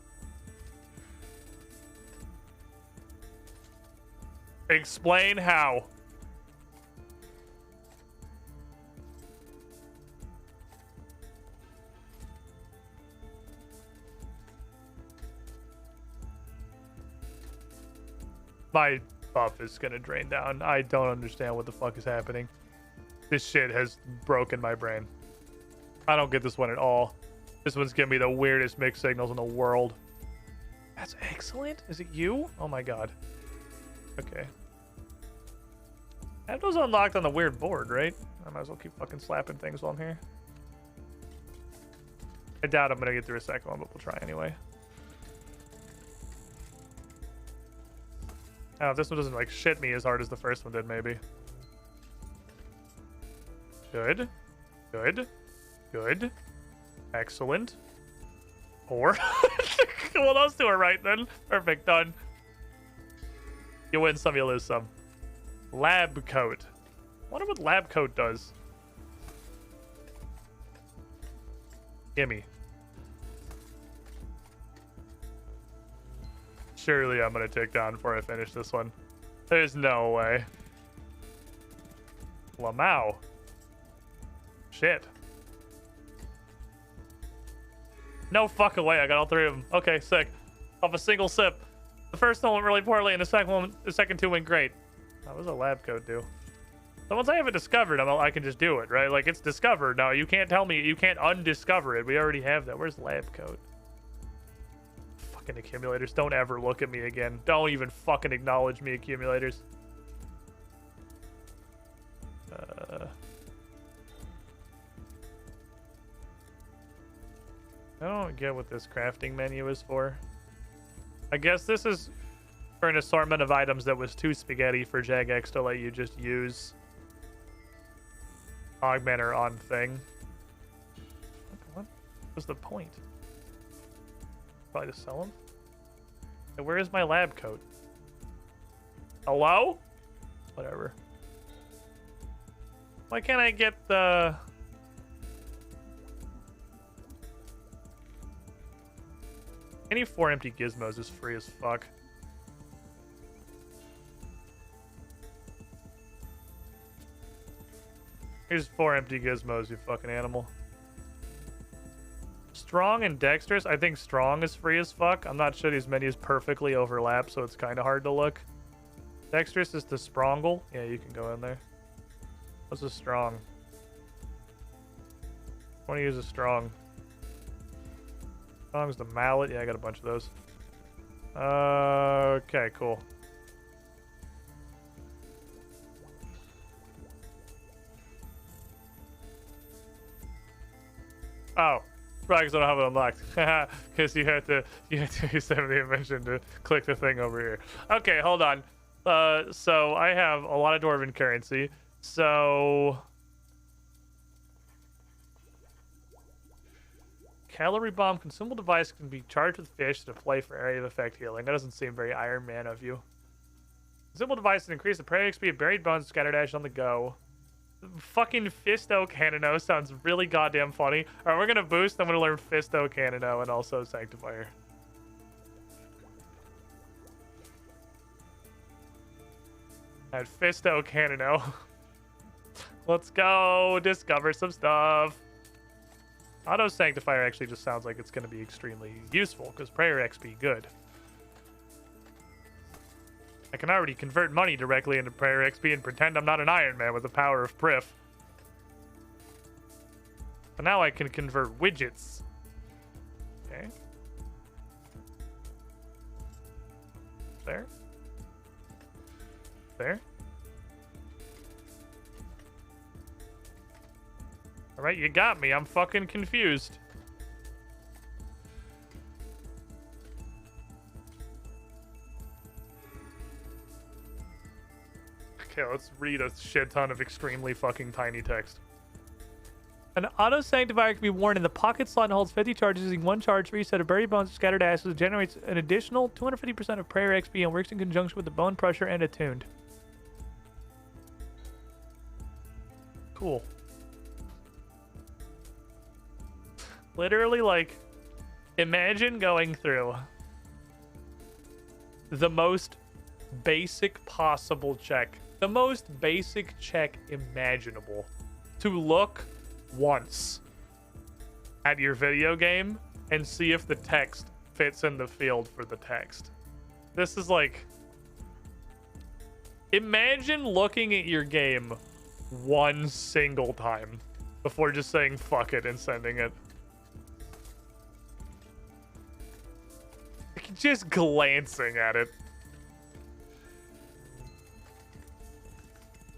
Explain how. My buff is gonna drain down. I don't understand what the fuck is happening. This shit has broken my brain. I don't get this one at all. This one's giving me the weirdest mixed signals in the world. That's excellent. Is it you? Oh my god. Okay. That was unlocked on the weird board, right? I might as well keep fucking slapping things while I'm here. I doubt I'm gonna get through a second one, but we'll try anyway. Oh, this one doesn't like shit me as hard as the first one did, maybe. Good. Good. Good. Excellent. 4. Well, those two are right then. Perfect, done. You win some, you lose some. Lab coat. I wonder what lab coat does. Gimme. Surely I'm gonna take down before I finish this one. There's no way. Lamau. Shit. No fucking way, I got all 3 of them. Okay, sick. Off a single sip. The first one went really poorly, and the second 2 went great. What does a lab coat do? The ones I haven't discovered, I can just do it, right? Like, it's discovered. No, you can't tell me, you can't undiscover it. We already have that. Where's lab coat? Fucking accumulators. Don't ever look at me again. Don't even fucking acknowledge me, accumulators. I don't get what this crafting menu is for. I guess this is for an assortment of items that was too spaghetti for Jagex to let you just use augmenter on thing. What was the point? Probably to sell them. Hey, where is my lab coat? Hello? Whatever. Why can't I get the... Any 4 empty gizmos is free as fuck. Here's 4 empty gizmos, you fucking animal. Strong and dexterous. I think strong is free as fuck. I'm not sure these menus perfectly overlap, so it's kind of hard to look. Dexterous is the sprongle. Yeah, you can go in there. What's a strong? I want to use a strong. Strong's the mallet. Yeah, I got a bunch of those. Okay, cool. Oh, probably because I don't have it unlocked. Because you have to use the mission to click the thing over here. Okay, hold on. So I have a lot of dwarven currency. So calorie bomb consumable device can be charged with fish to play for area of effect healing. That doesn't seem very Iron Man of you. Consumable device to increase the prey XP of buried bones, scatter dash on the go. Fucking Fisto Canino sounds really goddamn funny. Alright, we're gonna boost. I'm gonna learn Fisto Canino and also Sanctifier. Alright, Fisto Canino. Let's go discover some stuff. Auto Sanctifier actually just sounds like it's gonna be extremely useful because prayer XP good. I can already convert money directly into prayer XP and pretend I'm not an Iron Man with the power of Prif. But now I can convert widgets. Okay. There. There. Alright, you got me. I'm fucking confused. Okay, let's read a shit ton of extremely fucking tiny text. An auto sanctifier can be worn in the pocket slot and holds 50 charges using 1 charge for each set of buried bones or scattered ashes. It generates an additional 250% of prayer XP and works in conjunction with the bone crusher and attuned. Cool. Literally, like, imagine going through the most basic possible check. The most basic check imaginable. To look once at your video game and see if the text fits in the field for the text. This is like, imagine looking at your game one single time before just saying fuck it and sending it. Just glancing at it.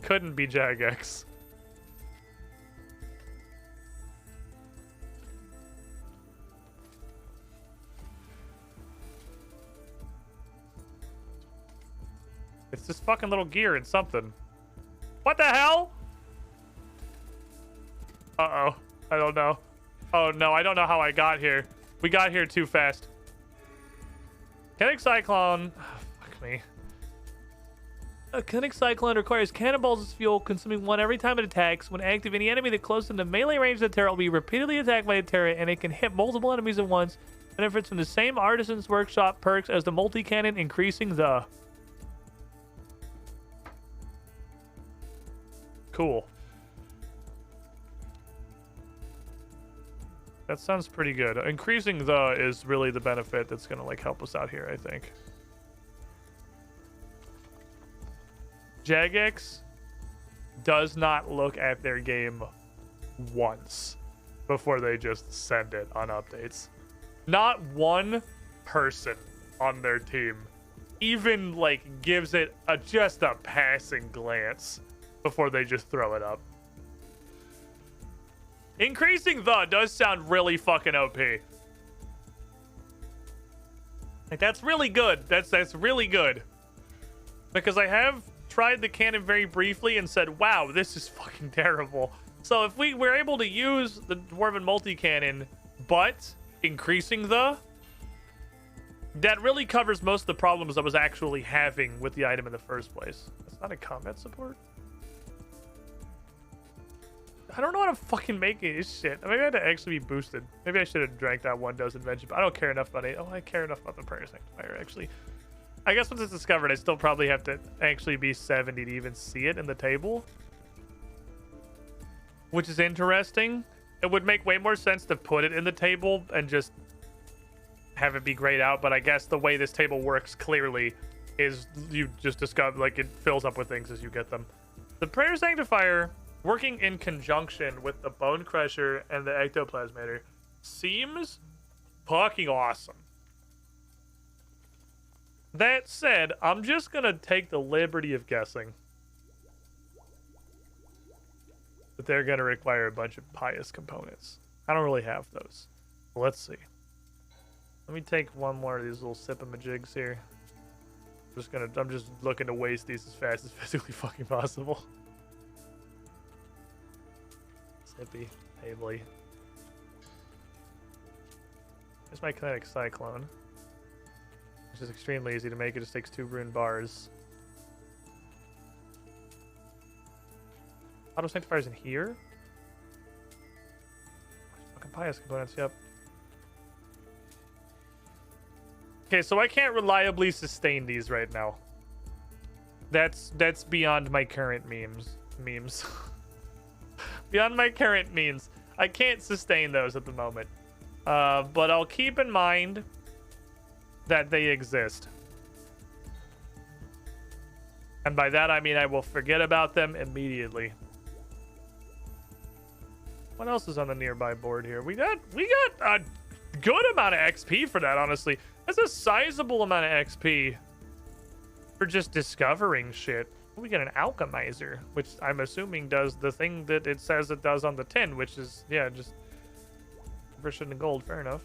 Couldn't be Jagex. It's this fucking little gear and something. What the hell? Uh-oh. I don't know. Oh, no. I don't know how I got here. We got here too fast. Kinetic Cyclone. Oh, fuck me. A Kinetic Cyclone requires cannonballs as fuel, consuming 1 every time it attacks. When active, any enemy that close into melee range of the turret will be repeatedly attacked by the turret, and it can hit multiple enemies at once. Benefits from the same Artisan's Workshop perks as the multi-cannon, increasing the... Cool. That sounds pretty good. Increasing the is really the benefit that's gonna like help us out here, I think. Jagex does not look at their game once before they just send it on updates. Not one person on their team even like gives it just a passing glance before they just throw it up. Increasing the does sound really fucking OP. Like, that's really good. That's really good. Because I have tried the cannon very briefly and said, wow, this is fucking terrible. So if we were able to use the Dwarven multi-cannon, but increasing the... That really covers most of the problems I was actually having with the item in the first place. That's not a combat support? I don't know how to fucking make this shit. Maybe I had to actually be boosted. Maybe I should have drank that 1 dose invention, but I don't care enough about it. Oh, I care enough about the prayer sanctifier, actually. I guess once it's discovered, I still probably have to actually be 70 to even see it in the table. Which is interesting. It would make way more sense to put it in the table and just have it be grayed out, but I guess the way this table works clearly is you just discover, like, it fills up with things as you get them. The prayer sanctifier, working in conjunction with the bone crusher and the ectoplasmator, seems fucking awesome. That said, I'm just gonna take the liberty of guessing that they're gonna require a bunch of pious components. I don't really have those. Let's see. Let me take one more of these little sip-a-majigs here. I'm just looking to waste these as fast as physically fucking possible. Sippy, Ably. Here's my Kinetic Cyclone, which is extremely easy to make. It just takes 2 rune bars. Auto Sanctifier's in here? Fucking pious components, yep. Okay, so I can't reliably sustain these right now. That's beyond my current memes. Beyond my current means. I can't sustain those at the moment. But I'll keep in mind that they exist. And by that I mean I will forget about them immediately. What else is on the nearby board here? We got a good amount of XP for that, honestly. That's a sizable amount of XP for just discovering shit. We get an alchemizer, which I'm assuming does the thing that it says it does on the tin, which is, yeah, just conversion to gold. Fair enough.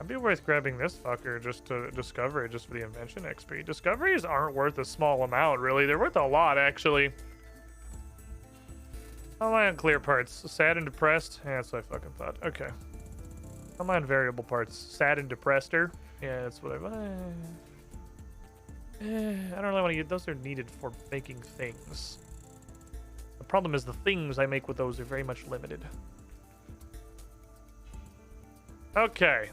I'm be worth grabbing this fucker just to discover it, just for the invention XP. Discoveries aren't worth a small amount, really. They're worth a lot, actually. How am I on clear parts? Sad and depressed? Yeah, that's what I fucking thought. Okay. How am I on variable parts? Sad and depressed-er? Yeah, that's what I don't really want to use. Those are needed for making things. The problem is the things I make with those are very much limited. Okay.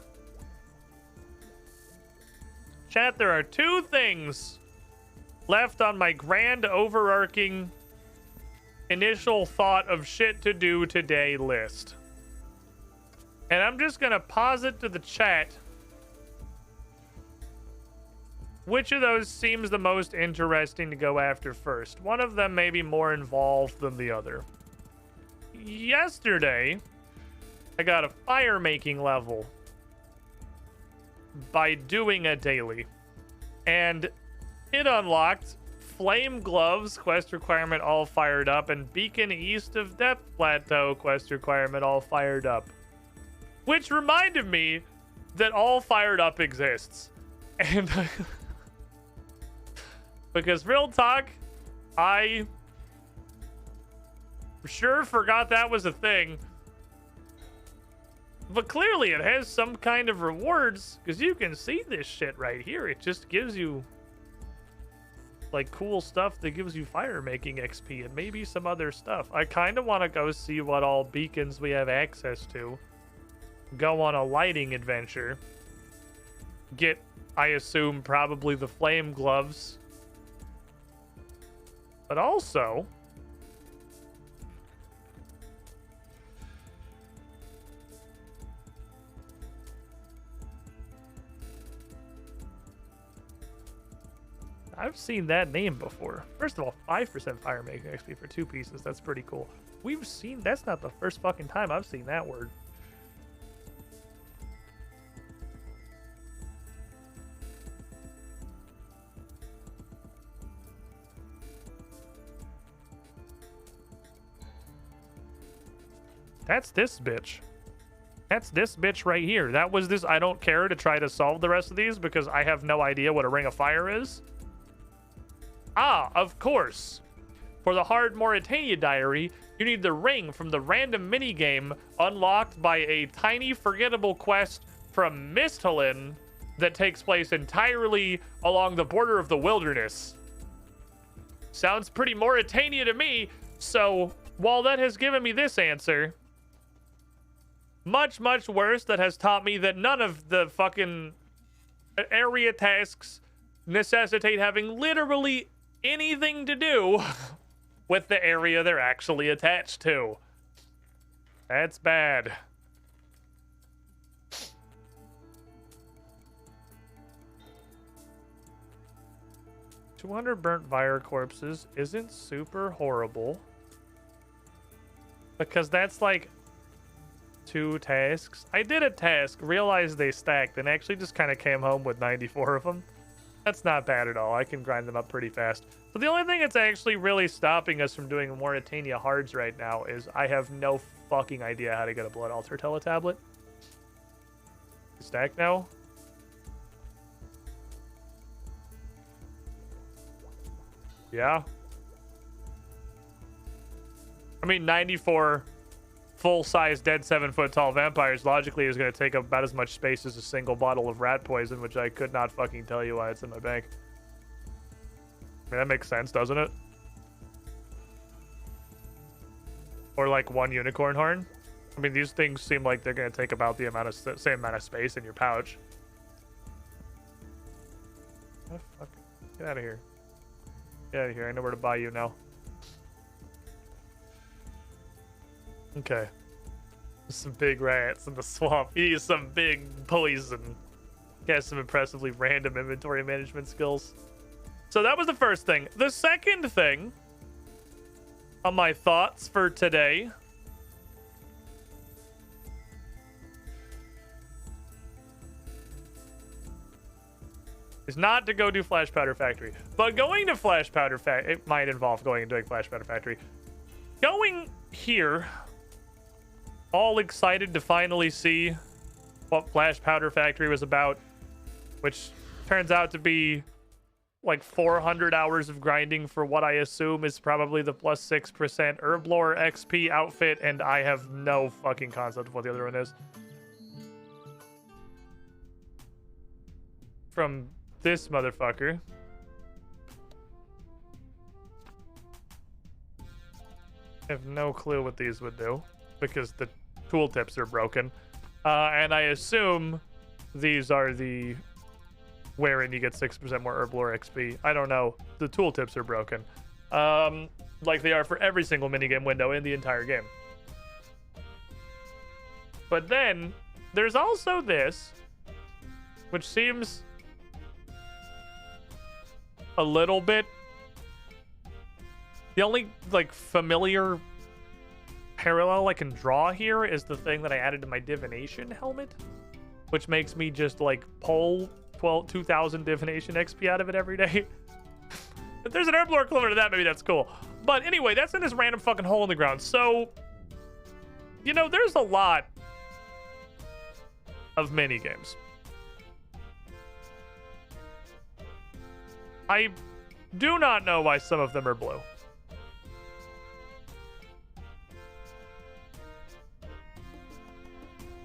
Chat, there are 2 things left on my grand overarching initial thought of shit to do today list. And I'm just gonna pause it to the chat. Which of those seems the most interesting to go after first? One of them may be more involved than the other. Yesterday, I got a fire making level by doing a daily. And it unlocked Flame Gloves quest requirement all fired up and Beacon East of Depth Plateau quest requirement all fired up. Which reminded me that all fired up exists. And because real talk, I for sure forgot that was a thing. But clearly it has some kind of rewards, because you can see this shit right here. It just gives you like cool stuff that gives you fire making XP and maybe some other stuff. I kind of want to go see what all beacons we have access to. Go on a lighting adventure. Get, I assume, probably the flame gloves. But also, I've seen that name before. First of all, 5% fire making XP for 2 pieces. That's pretty cool. We've seen, that's not the first fucking time I've seen that word. That's this bitch. That's this bitch right here. That was this. I don't care to try to solve the rest of these because I have no idea what a ring of fire is. Ah, of course. For the hard Mauritania diary, you need the ring from the random minigame unlocked by a tiny forgettable quest from Misthalin that takes place entirely along the border of the wilderness. Sounds pretty Mauritania to me, so while that has given me this answer, much, much worse, that has taught me that none of the fucking area tasks necessitate having literally anything to do with the area they're actually attached to. That's bad. $200 burnt fire corpses isn't super horrible. Because that's like 2 tasks. I did a task, realized they stacked, and actually just kind of came home with 94 of them. That's not bad at all. I can grind them up pretty fast. So the only thing that's actually really stopping us from doing Mauritania hards right now is I have no fucking idea how to get a Blood Altar teletablet. Stack now? Yeah. I mean, 94 full-size dead 7-foot-tall vampires logically is going to take up about as much space as a single bottle of rat poison, which I could not fucking tell you why it's in my bank. I mean, that makes sense, doesn't it? Or like 1 unicorn horn. I mean, these things seem like they're going to take about the amount of same amount of space in your pouch. Oh, fuck. Get out of here. Get out of here. I know where to buy you now. Okay. Some big rats in the swamp. You need some big poison. Got some impressively random inventory management skills. So that was the first thing. The second thing on my thoughts for today is not to go do Flash Powder Factory. But going to Flash Powder Factory, it might involve going and doing Flash Powder Factory. Going here, all excited to finally see what Flash Powder Factory was about, which turns out to be like 400 hours of grinding for what I assume is probably the plus 6% Herblore XP outfit, and I have no fucking concept of what the other one is. From this motherfucker. I have no clue what these would do because the tooltips are broken. And I assume these are the wherein you get 6% more Herblore XP. I don't know. The tooltips are broken. Like they are for every single minigame window in the entire game. But then there's also this, which seems a little bit. The only like familiar parallel I can draw here is the thing that I added to my divination helmet, which makes me just like pull 2,000 divination XP out of it every day. If there's an Herblore equivalent to that, maybe that's cool. But anyway, that's in this random fucking hole in the ground. So, you know, there's a lot of mini games. I do not know why some of them are blue.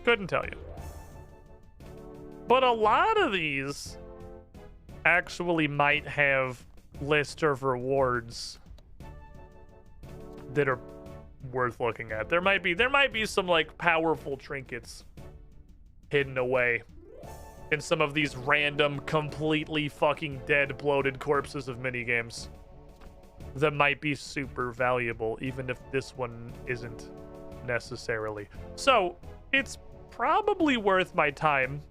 Couldn't tell you. But a lot of these actually might have list of rewards that are worth looking at. There might be some like powerful trinkets hidden away in some of these random, completely fucking dead, bloated corpses of minigames that might be super valuable, even if this one isn't necessarily. So it's probably worth my time,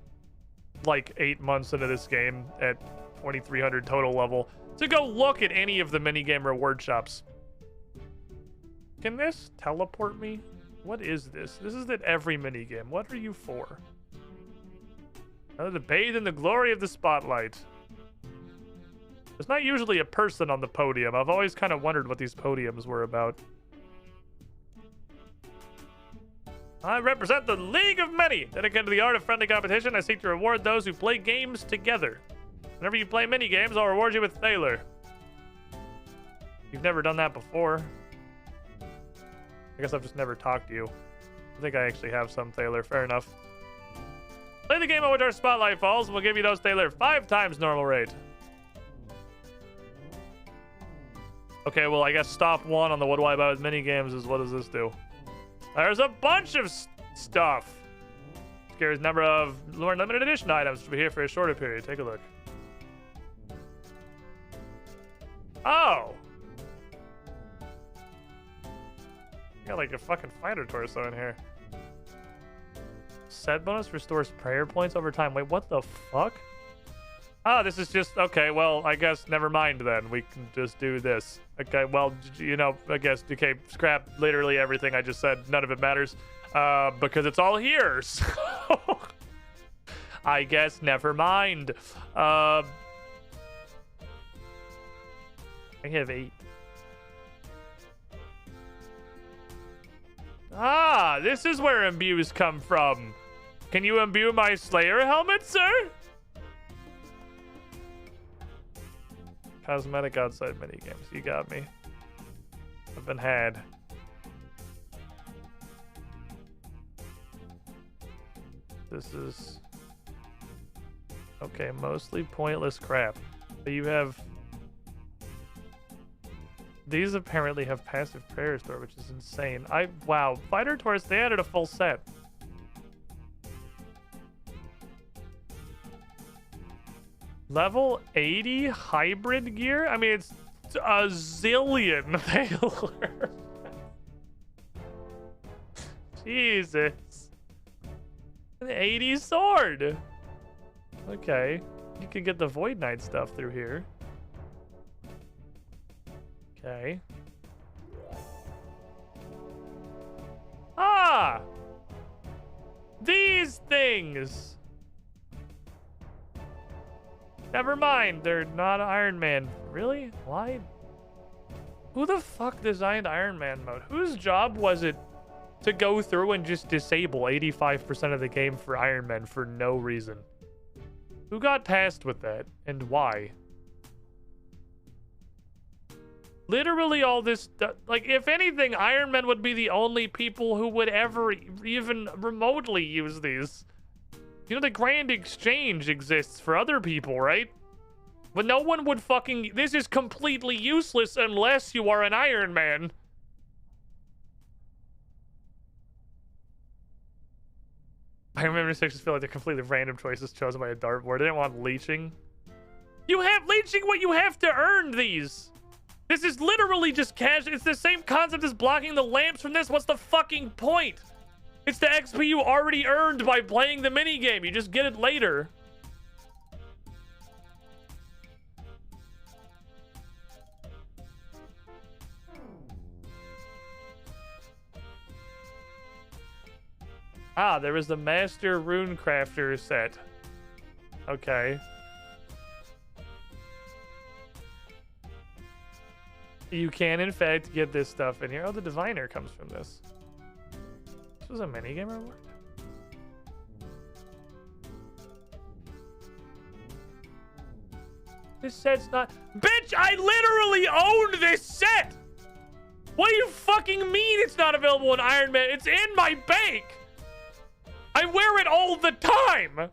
like 8 months into this game at 2300 total level, to go look at any of the minigame reward shops. Can this teleport me? What is this? This is at every minigame. What are you for? To bathe in the glory of the spotlight. There's not usually a person on the podium. I've always kind of wondered what these podiums were about. I represent the League of Many. Dedicated to the art of friendly competition, I seek to reward those who play games together. Whenever you play mini games, I'll reward you with Thaler. You've never done that before. I guess I've just never talked to you. I think I actually have some Thaler. Fair enough. Play the game on which our spotlight falls, and we'll give you those Thaler 5 times normal rate. Okay, well, I guess stop 1 on the what do I buy with mini games is what does this do? There's a bunch of stuff. Scares number of limited edition items to be here for a shorter period. Take a look. Oh. Got like a fucking fighter torso in here. Set bonus restores prayer points over time. Wait, what the fuck? Ah, this is just, okay, well, I guess never mind then. We can just do this. Okay, well, you know, I guess, okay, scrap literally everything I just said. None of it matters, because it's all here. So I guess never mind. I have 8. Ah, this is where imbues come from. Can you imbue my Slayer helmet, sir? Cosmetic outside minigames. You got me. I've been had. This is... okay, mostly pointless crap. But you have... these apparently have passive prayer store, which is insane. Wow. Fighter Taurus, they added a full set. Level 80 hybrid gear? I mean, it's a zillion Thaler. Jesus. An 80 sword. Okay. You can get the Void Knight stuff through here. Okay. Ah! These things! Never mind, they're not Iron Man. Really? Why? Who the fuck designed Iron Man mode? Whose job was it to go through and just disable 85% of the game for Iron Man for no reason? Who got tasked with that and why? Literally all this, like, if anything, Iron Man would be the only people who would ever even remotely use these. You know, the Grand Exchange exists for other people, right? But no one would fucking... This is completely useless unless you are an Iron Man. I remember sections feel like they're completely random choices chosen by a dartboard. I didn't want leeching. You have leeching what you have to earn these. This is literally just cash. It's the same concept as blocking the lamps from this. What's the fucking point? It's the XP you already earned by playing the minigame. You just get it later. Ah, there was the Master Rune Crafter set. Okay. You can, in fact, get this stuff in here. Oh, the Diviner comes from this. This was a minigame reward? This set's not... Bitch, I literally owned this set! What do you fucking mean it's not available in Iron Man? It's in my bank! I wear it all the time!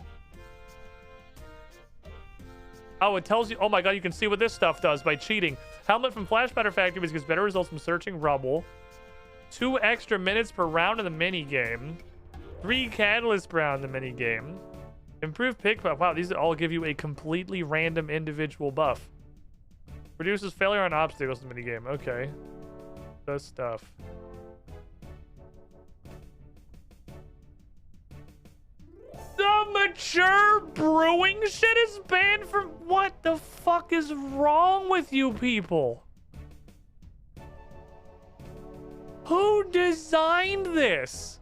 Oh, it tells you... Oh my god, you can see what this stuff does by cheating. Helmet from Flash Powder Factory gives better results from searching rubble. 2 extra minutes per round in the minigame. 3 catalysts per round in the minigame. Improved pick buff. Wow, these all give you a completely random individual buff. Reduces failure on obstacles in the minigame. Okay. The stuff. The mature brewing shit is banned from... What the fuck is wrong with you people? Who designed this?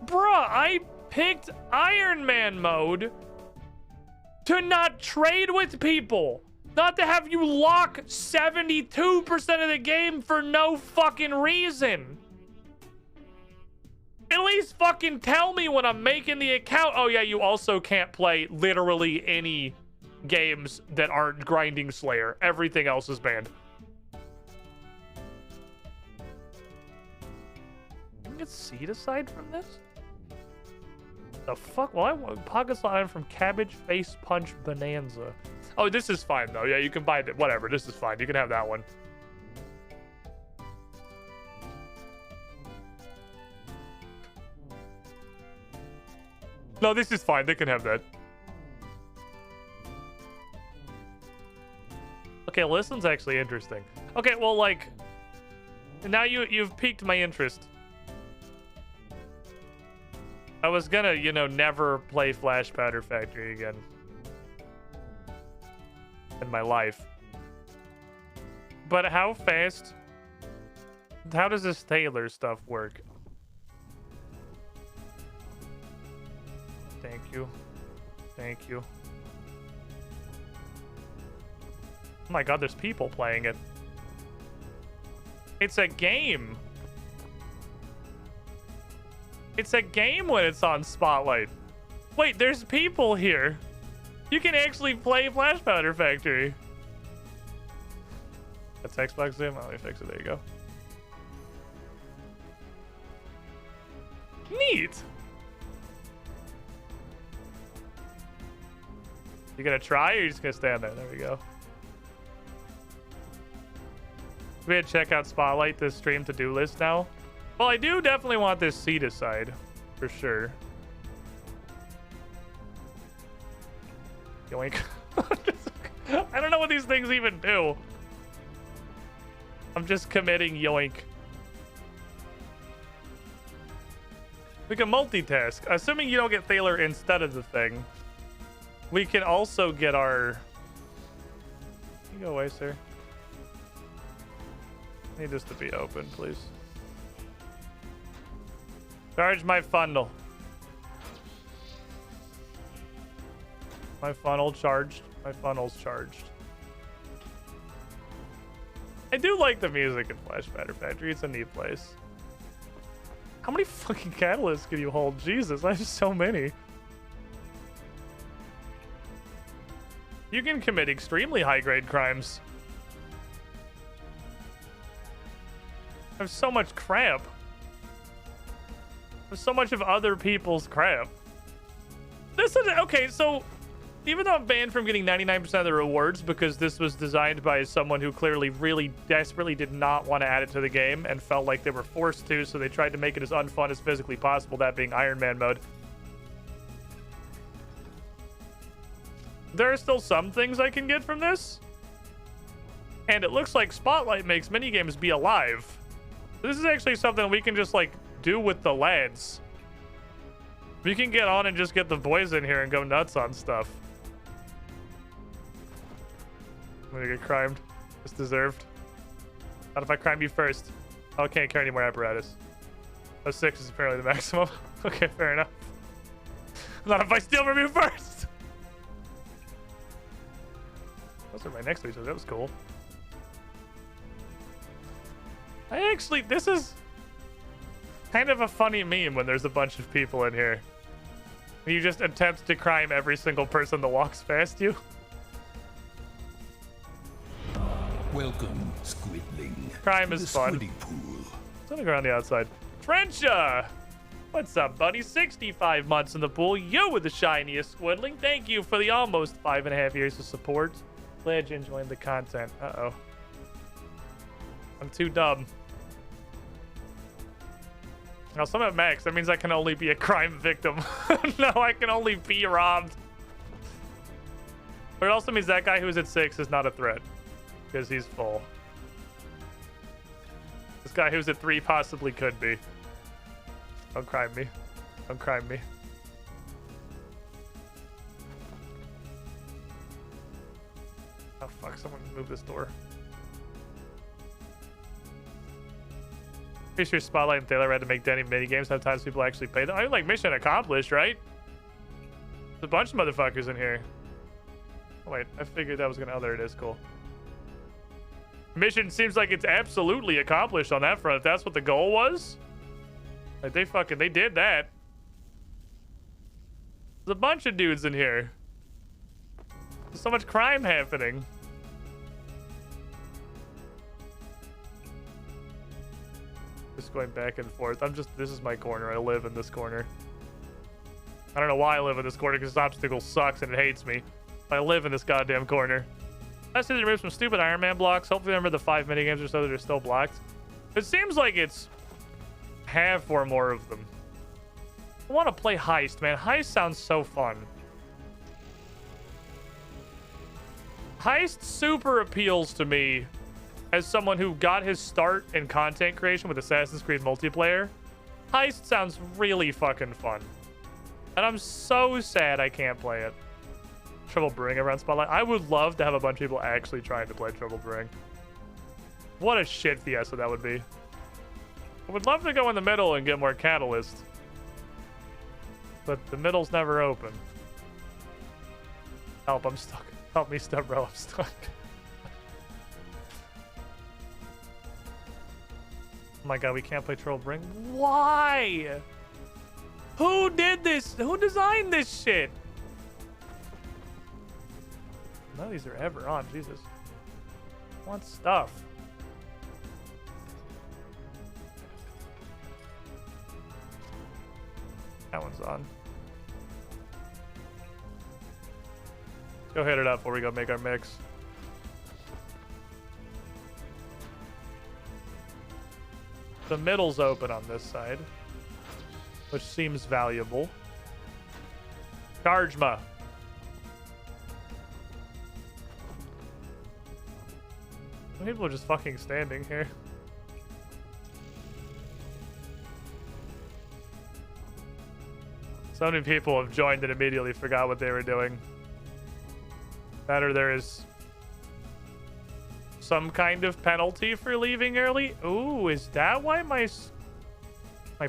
Bruh, I picked Iron Man mode to not trade with people. Not to have you lock 72% of the game for no fucking reason. At least fucking tell me when I'm making the account. Oh yeah, you also can't play literally any games that aren't Grinding Slayer. Everything else is banned. You can get seed aside from this? The fuck? Well, I want pocket slot from Cabbage Face Punch Bonanza. Oh, this is fine though. Yeah, you can buy it. Whatever, this is fine. You can have that one. No, this is fine. They can have that. Okay, well, this one's actually interesting. Okay, well, like, now you've piqued my interest. I was gonna, you know, never play Flash Powder Factory again in my life. But how fast? How does this Taylor stuff work? Thank you. Thank you. Oh my god, there's people playing it. It's a game. It's a game when it's on Spotlight. Wait, there's people here. You can actually play Flash Powder Factory. That's Xbox Zoom. Let me fix it. There you go. Neat. You gonna try or you just gonna stand there? There we go. We had to check out Spotlight, this stream to-do list now. Well, I do definitely want this seat aside, for sure. Yoink. I don't know what these things even do. I'm just committing yoink. We can multitask. Assuming you don't get Thaler instead of the thing. We can also get our... Can you go away, sir? I need this to be open, please. Charge my funnel. My funnel charged. My funnel's charged. I do like the music in Flash Batter Factory. It's a neat place. How many fucking catalysts can you hold? Jesus, I have so many. You can commit extremely high-grade crimes. I have so much crap. There's so much of other people's crap. This is okay, so even though I'm banned from getting 99% of the rewards because this was designed by someone who clearly really desperately did not want to add it to the game and felt like they were forced to, so they tried to make it as unfun as physically possible, that being Iron Man mode. There are still some things I can get from this. And it looks like Spotlight makes minigames be alive. This is actually something we can just, like, do with the lads. We can get on and just get the boys in here and go nuts on stuff. I'm gonna get crimed. It's deserved. Not if I crime you first. Oh, I can't carry any more apparatus. Oh, 6 is apparently the maximum. Okay, fair enough. Not if I steal from you first! Those are right next to each other. That was cool. I actually... This is kind of a funny meme when there's a bunch of people in here. You just attempt to crime every single person that walks past you. Welcome, Squidling. Crime is fun. Pool. It's gonna go on the outside. Trencha! What's up, buddy? 65 months in the pool. You with the shiniest Squidling. Thank you for the almost 5.5 years of support. Glad you enjoyed the content. Uh-oh. I'm too dumb. Now, so I'm at max. That means I can only be a crime victim. No, I can only be robbed. But it also means that guy who's at 6 is not a threat. Because he's full. This guy who's at 3 possibly could be. Don't crime me. Don't crime me. Oh, fuck. Someone move this door. Pretty sure Spotlight and Taylor had to make Denny minigames. Sometimes people actually pay them. I mean, like, mission accomplished, right? There's a bunch of motherfuckers in here. Oh, wait, I figured that was gonna... Oh, there it is. Cool. Mission seems like it's absolutely accomplished on that front. If that's what the goal was. Like, they did that. There's a bunch of dudes in here. There's so much crime happening. Just going back and forth. This is my corner. I live in this corner. I don't know why I live in this corner, because this obstacle sucks and it hates me. I live in this goddamn corner. I said to remove some stupid Iron Man blocks. Hopefully remember the 5 minigames or so that are still blocked. It seems like it's half or more of them. I want to play Heist, man. Heist sounds so fun. Heist super appeals to me as someone who got his start in content creation with Assassin's Creed multiplayer. Heist sounds really fucking fun. And I'm so sad I can't play it. Trouble Brewing around Spotlight. I would love to have a bunch of people actually trying to play Trouble Brewing. What a shit fiesta that would be. I would love to go in the middle and get more catalyst. But the middle's never open. Help, I'm stuck. Help me, step bro, I'm stuck. Oh my god, we can't play Trouble Brewing. Why? Who did this? Who designed this shit? None of these are ever on, Jesus. I want stuff. That one's on. Go hit it up before we go make our mix. The middle's open on this side, which seems valuable. Chargema. People are just fucking standing here. So many people have joined and immediately forgot what they were doing. That or there is some kind of penalty for leaving early. Ooh, is that why my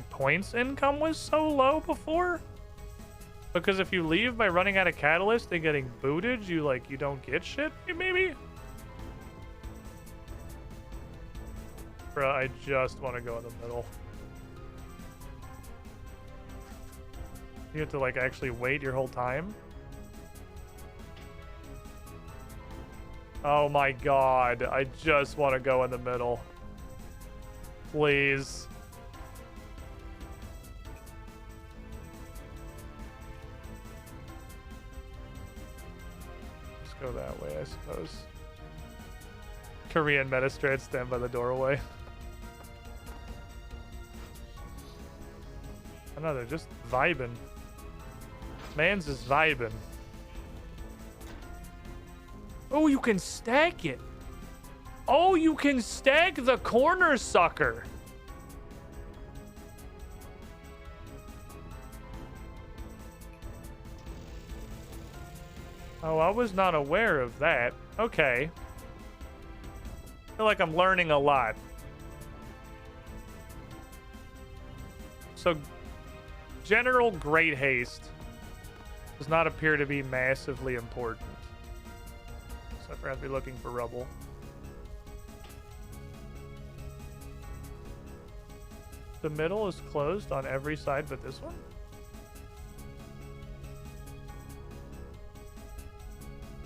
points income was so low before? Because if you leave by running out of catalyst and getting booted, you don't get shit, maybe? Bruh, I just want to go in the middle. You have to, like, actually wait your whole time? Oh my god, I just want to go in the middle. Please. Let's go that way, I suppose. Korean Medistrate, stand by the doorway. I know, they're just vibing. Man's is vibing. Oh, you can stack it. Oh, you can stack the corner sucker. Oh, I was not aware of that. Okay. I feel like I'm learning a lot. So, general great haste does not appear to be massively important. Except for I have to be looking for rubble. The middle is closed on every side but this one?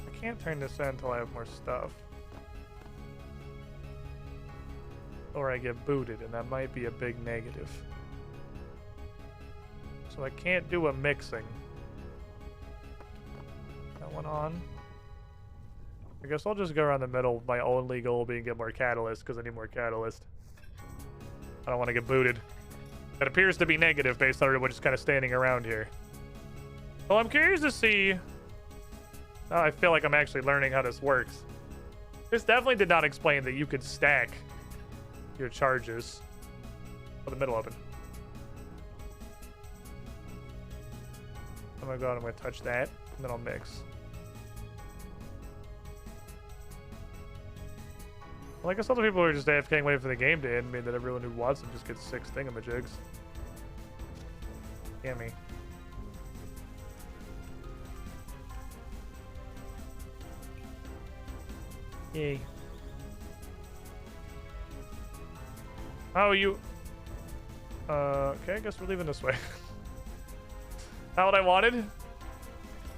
I can't turn this in until I have more stuff. Or I get booted, and that might be a big negative. So I can't do a mixing. That one on. I guess I'll just go around the middle. My only goal being get more catalyst, because I need more catalyst. I don't want to get booted. That appears to be negative based on everyone just kind of standing around here. Well, I'm curious to see... Oh, I feel like I'm actually learning how this works. This definitely did not explain that you could stack your charges. Oh, the middle open. I'm gonna go out and I'm gonna touch that, and then I'll mix. Well, I guess other people are just AFKing waiting for the game to end, mean that everyone who wants them just gets 6 thingamajigs. Yummy. Yay. Oh, you... okay, I guess we're leaving this way. Not what I wanted. Not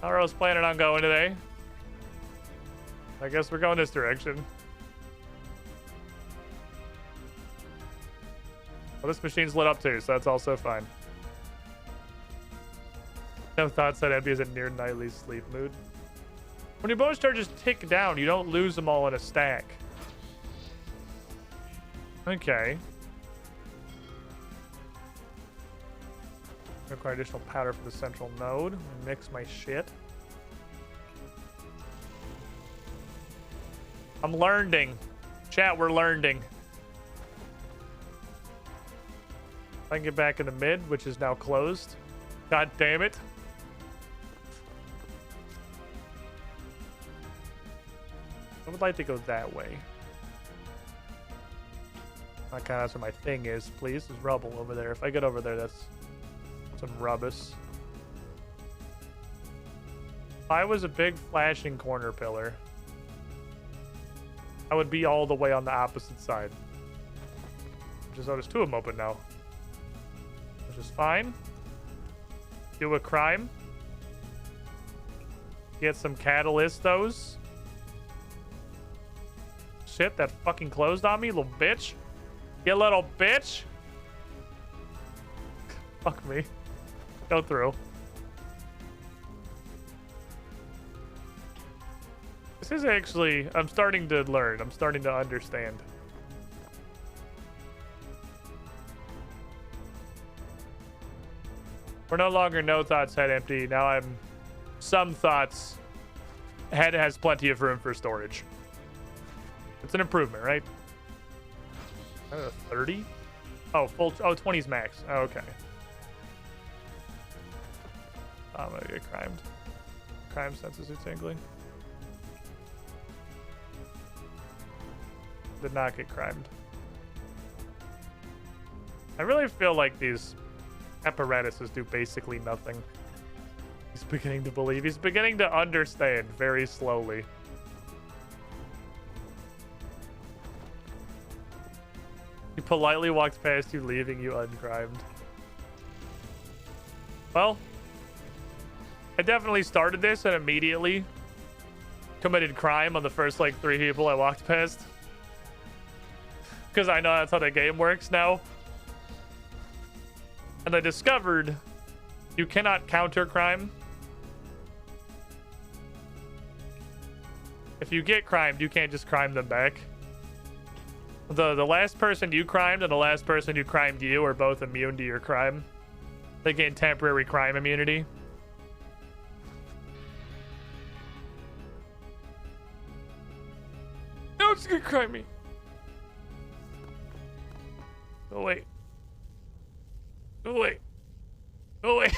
where I was planning on going today. I guess we're going this direction. Well, this machine's lit up too, so that's also fine. No thoughts that Ebby is in near nightly sleep mood. When your bonus charges tick down, you don't lose them all in a stack. Okay. Require additional powder for the central node. Mix my shit. I'm learning. Chat, we're learning. I can get back in the mid, which is now closed. God damn it. I would like to go that way. That's where my thing is, please. There's rubble over there. If I get over there, that's some rubbish. If I was a big flashing corner pillar, I would be all the way on the opposite side. Just notice 2 of them open now. Which is fine. Do a crime. Get some catalyst those. Shit, that fucking closed on me, little bitch. You little bitch. Fuck me. Go through. This is actually... I'm starting to learn. I'm starting to understand. We're no longer no thoughts, head empty. Now I'm some thoughts. Head has plenty of room for storage. It's an improvement, right? 30? Oh, full. Oh, 20's max. Oh, okay. I'm gonna get crimed. Crime senses are tingling. Did not get crimed. I really feel like these apparatuses do basically nothing. He's beginning to believe. He's beginning to understand very slowly. He politely walked past you, leaving you uncrimed. Well, I definitely started this and immediately committed crime on the first, like, 3 people I walked past. Because I know that's how the game works now. And I discovered you cannot counter crime. If you get crimed, you can't just crime them back. The last person you crimed and the last person who crimed you are both immune to your crime. They gain temporary crime immunity. No, it's gonna crime me. Oh wait. Oh wait. Oh wait.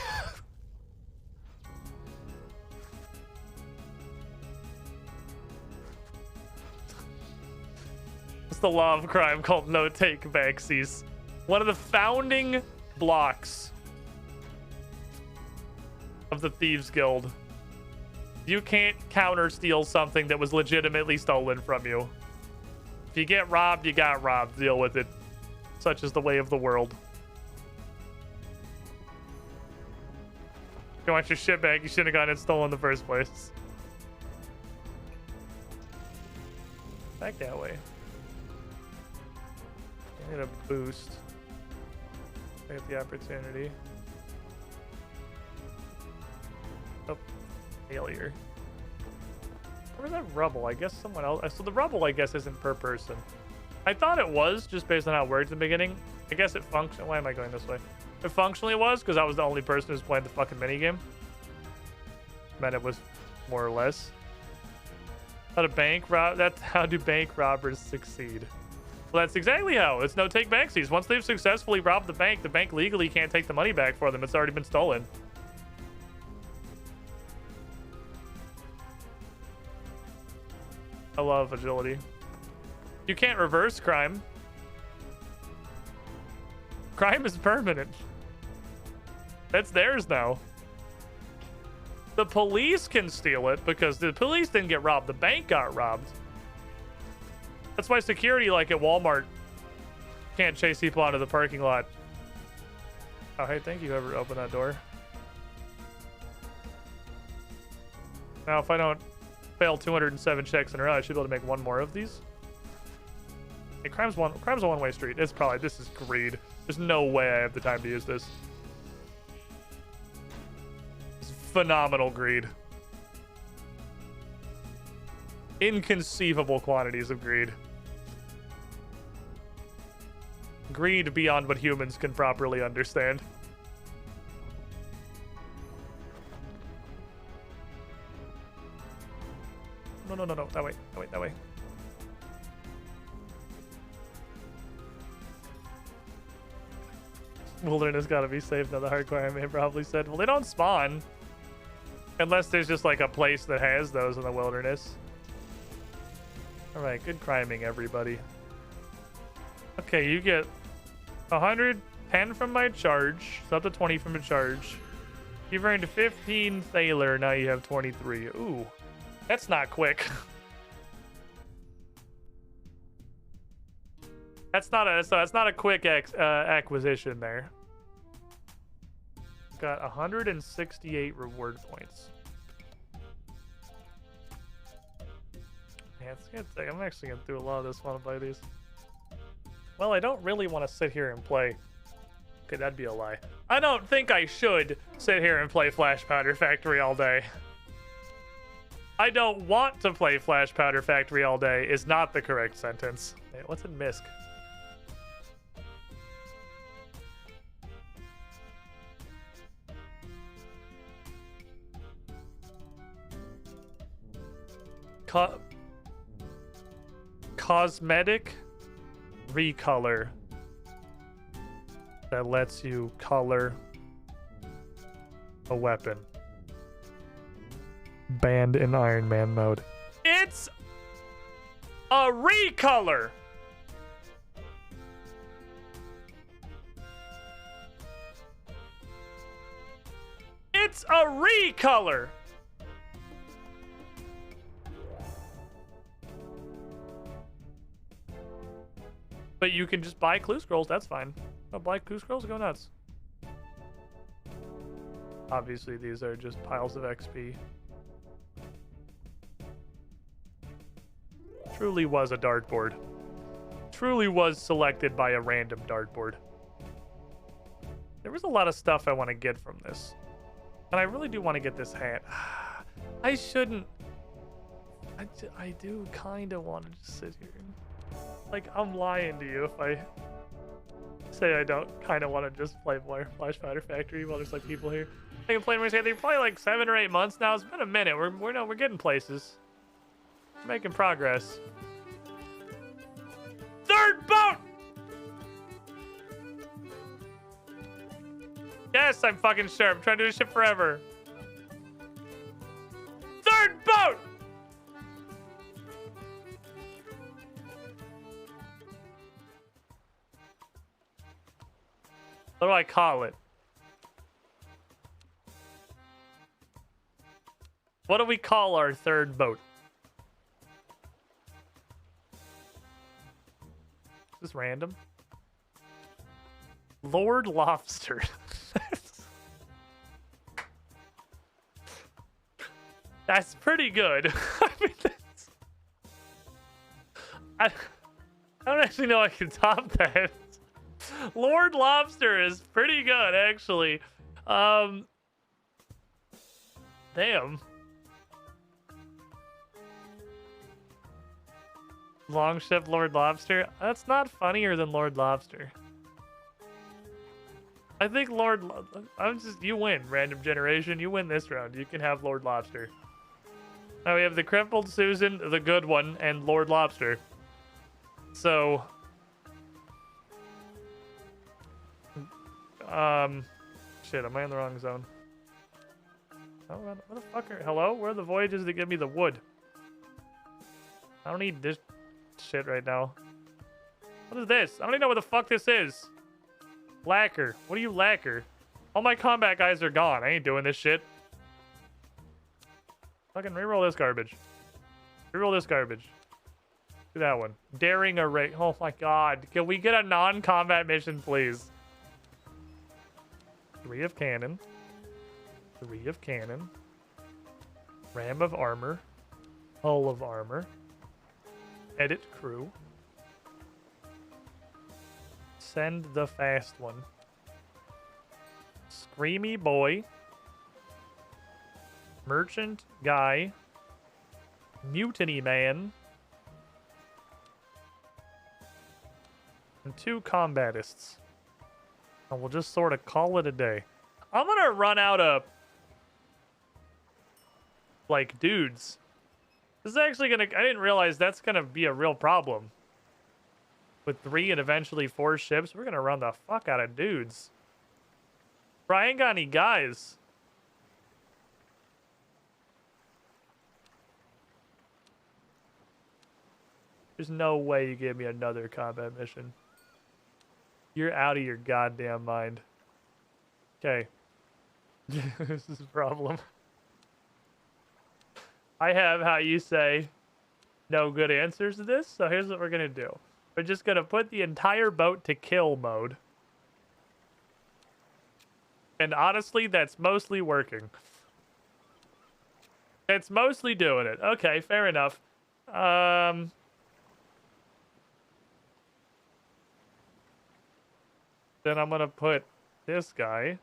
It's the law of crime called no take backsies. One of the founding blocks of the Thieves Guild. You can't counter steal something that was legitimately stolen from you. If you get robbed, you got robbed. Deal with it. Such is the way of the world. If you want your shit back, you shouldn't have gotten it stolen in the first place. Back that way. I need a boost. I get the opportunity. Oh, failure. Where's that rubble? I guess someone else. So the rubble, I guess, isn't per person. I thought it was, just based on how it worked in the beginning. I guess it functioned. Why am I going this way? It functionally was, because I was the only person who's playing the fucking minigame. Meant it was more or less. How to bank rob? That's how do bank robbers succeed? Well, that's exactly how. It's no take backsies. Once they've successfully robbed the bank legally can't take the money back for them. It's already been stolen. I love agility. You can't reverse crime. Crime is permanent. That's theirs now. The police can steal it because the police didn't get robbed. The bank got robbed. That's why security, like at Walmart, can't chase people out of the parking lot. Oh, hey, thank you, whoever opened that door. Now, if I don't fail 207 checks in a row, I should be able to make one more of these. Hey, crime's a one-way street. It's probably, this is greed. There's no way I have the time to use this. It's phenomenal greed. Inconceivable quantities of greed. Greed beyond what humans can properly understand. No, no, no, no. That way. That way. That way. Wilderness gotta be safe. Now the hardcore anime probably said, well, they don't spawn. Unless there's just like a place that has those in the wilderness. Alright, good criming, everybody. Okay, you get 110 from my charge. So up to 20 from a charge. You've earned 15 Thaler. Now you have 23. Ooh, that's not quick. That's not a quick acquisition there. Got 168 reward points. Yeah, it's gonna take, I'm actually gonna do a lot of this while I buy these. Well, I don't really want to sit here and play. Okay, that'd be a lie. I don't think I should sit here and play Flash Powder Factory all day. I don't want to play Flash Powder Factory all day is not the correct sentence. Hey, what's in Misk? Cosmetic recolor that lets you color a weapon. Banned in Iron Man mode. It's a recolor. It's a recolor. But you can just buy clue scrolls. That's fine. Oh, buy clue scrolls? Go nuts. Obviously, these are just piles of XP. Truly was a dartboard. Truly was selected by a random dartboard. There was a lot of stuff I want to get from this. And I really do want to get this hat. I shouldn't. I do kind of want to just sit here. Like, I'm lying to you if I say I don't kind of want to just play more Flash Powder Factory while there's like people here. I've been playing Runescape probably like 7 or 8 months now. It's been a minute. We're getting places. We're making progress. Third boat! Yes, I'm fucking sure. I'm trying to do this shit forever. Third boat! What do I call it? What do we call our third boat? Is this random? Lord Lobster. That's pretty good. I mean, I don't actually know I can top that. Lord Lobster is pretty good, actually. Damn. Long ship Lord Lobster? That's not funnier than Lord Lobster. I think you win, random generation. You win this round. You can have Lord Lobster. Now we have the crippled Susan, the good one, and Lord Lobster. So, shit, am I in the wrong zone? Oh, what the fuck hello? Where are the voyages that give me the wood? I don't need this shit right now. What is this? I don't even know what the fuck this is. Lacquer. What are you lacquer? All my combat guys are gone. I ain't doing this shit. Fucking reroll this garbage. Reroll this garbage. Do that one. Daring array. Oh my god. Can we get a non-combat mission, please? 3 of cannon. 3 of cannon. Ram of armor. Hull of armor. Edit crew. Send the fast one. Screamy boy. Merchant guy. Mutiny man. And 2 combatists. And we'll just sort of call it a day. I'm gonna run out of like dudes. This is actually gonna, I didn't realize that's gonna be a real problem. With 3 and eventually 4 ships, we're gonna run the fuck out of dudes. Bro, I ain't got any guys. There's no way you gave me another combat mission. You're out of your goddamn mind. Okay. This is a problem. I have, how you say, no good answers to this, so here's what we're gonna do. We're just gonna put the entire boat to kill mode. And honestly, that's mostly working. It's mostly doing it. Okay, fair enough. Then I'm gonna put this guy.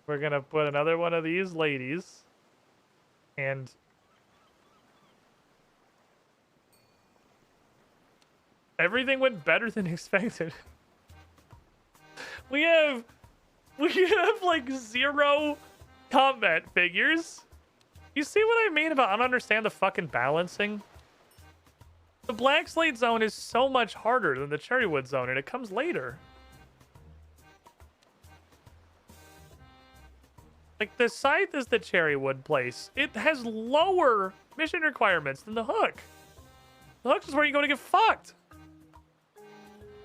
We're gonna put another one of these ladies. And everything went better than expected. We have like 0 combat figures. You see what I mean about I don't understand the fucking balancing? The Black Slate zone is so much harder than the Cherrywood zone, and it comes later. Like, the Scythe is the Cherrywood place. It has lower mission requirements than the Hook. The Hook is where you go to get fucked.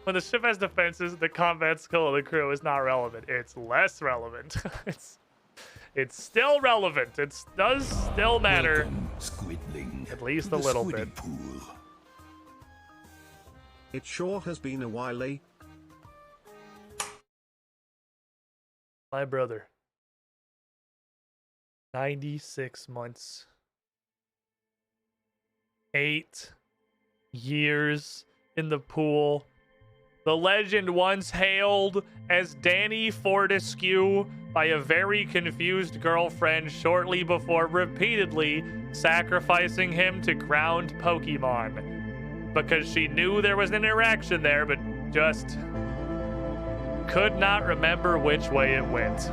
When the ship has defenses, the combat skill of the crew is not relevant. It's less relevant. It's still relevant. It does still matter. Welcome, Squidling, At least to a the little Squiddy bit. Pool. It sure has been a while, eh? My brother. 96 months. 8 years in the pool. The legend once hailed as Danny Fortescue by a very confused girlfriend shortly before repeatedly sacrificing him to ground Pokemon because she knew there was an interaction there but just could not remember which way it went.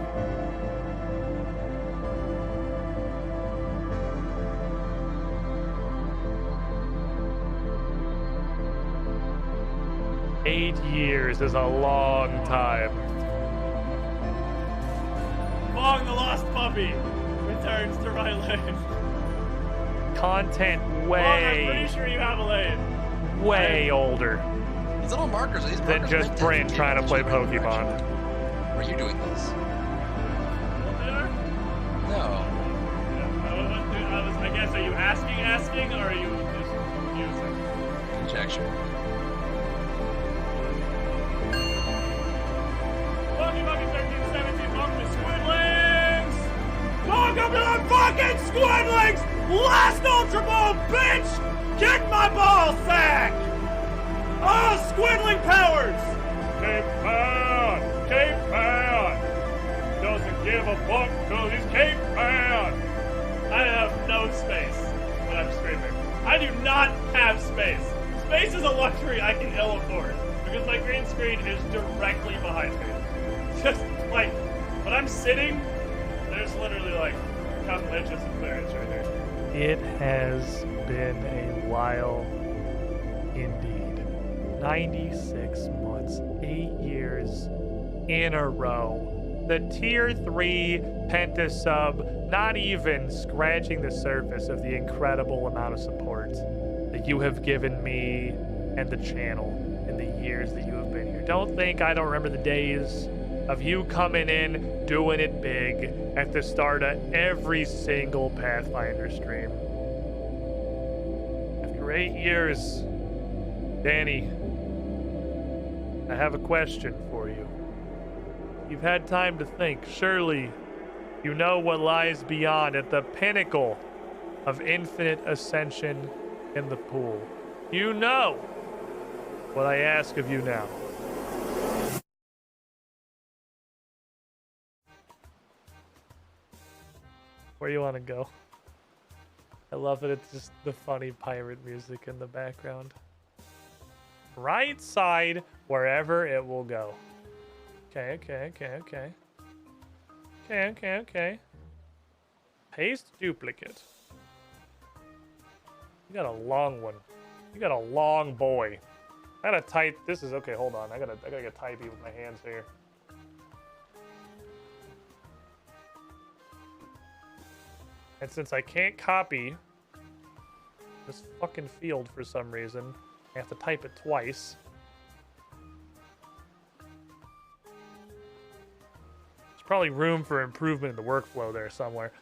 Eight years is a long time. Long the lost puppy returns to right lane. Content way. I'm pretty sure you have a lane. Way older. These little markers. These than markers just Bryn trying to play Pokemon. Are you doing this? No. I guess, are you asking, or are you just using? Conjecture. Welcome to 1317, welcome to Squidlings! Welcome to the fucking Squidlings! Last Ultra Ball, bitch! Kick my ball sack! Oh, Squidling powers! Cape Town! Cape Town! Doesn't give a fuck cause he's Cape Town! I have no space when I'm streaming. I do not have space. Space is a luxury I can ill afford because my green screen is directly behind me. Just like when I'm sitting, there's literally like a couple inches of clearance right there. It has been a while indeed. 96 months, 8 years in a row. The tier 3 pentasub not even scratching the surface of the incredible amount of support that you have given me and the channel in the years that you have been here. Don't think I don't remember the days of you coming in, doing it big at the start of every single Pathfinder stream. After 8 years, Danny, I have a question for you. You've had time to think. Surely you know what lies beyond at the pinnacle of infinite ascension in the pool. You know what I ask of you now. Where you want to go? I love that it's just the funny pirate music in the background. Right side, wherever it will go. Okay. Okay. Paste duplicate. You got a long one. You got a long boy. I gotta type. This is okay. Hold on. I gotta get typey with my hands here. And since I can't copy this fucking field for some reason, I have to type it twice. There's probably room for improvement in the workflow there somewhere.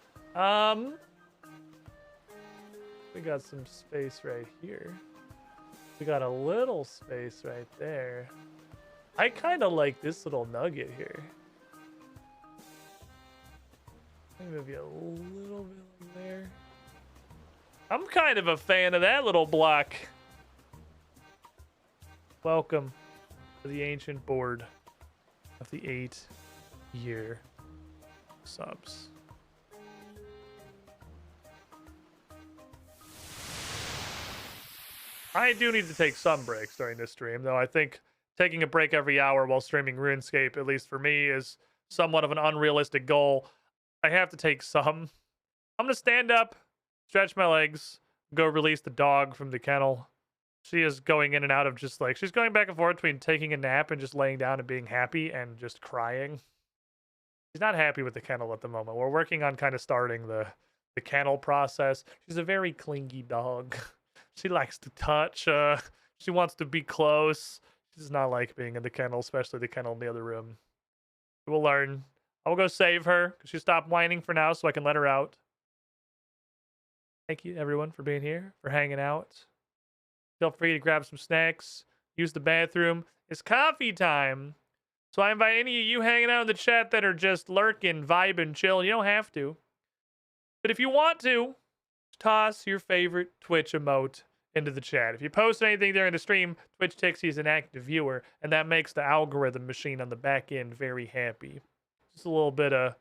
We got some space right here. We got a little space right there. I kind of like this little nugget here. Maybe a little bit like there. I'm kind of a fan of that little block. Welcome to the ancient board of the 8-year subs. I do need to take some breaks during this stream, though I think taking a break every hour while streaming RuneScape, at least for me, is somewhat of an unrealistic goal. I have to take some. I'm going to stand up, stretch my legs, go release the dog from the kennel. She is going in and out of just like, she's going back and forth between taking a nap and just laying down and being happy and just crying. She's not happy with the kennel at the moment. We're working on kind of starting the kennel process. She's a very clingy dog. She likes to touch. She wants to be close. She does not like being in the kennel, especially the kennel in the other room. We'll learn. I'll go save her because she stopped whining for now so I can let her out. Thank you, everyone, for being here, for hanging out. Feel free to grab some snacks, use the bathroom. It's coffee time. So I invite any of you hanging out in the chat that are just lurking, vibing, chilling. You don't have to. But if you want to, toss your favorite Twitch emote into the chat. If you post anything during the stream, Twitch takes you as an active viewer, and that makes the algorithm machine on the back end very happy. Just a little bit of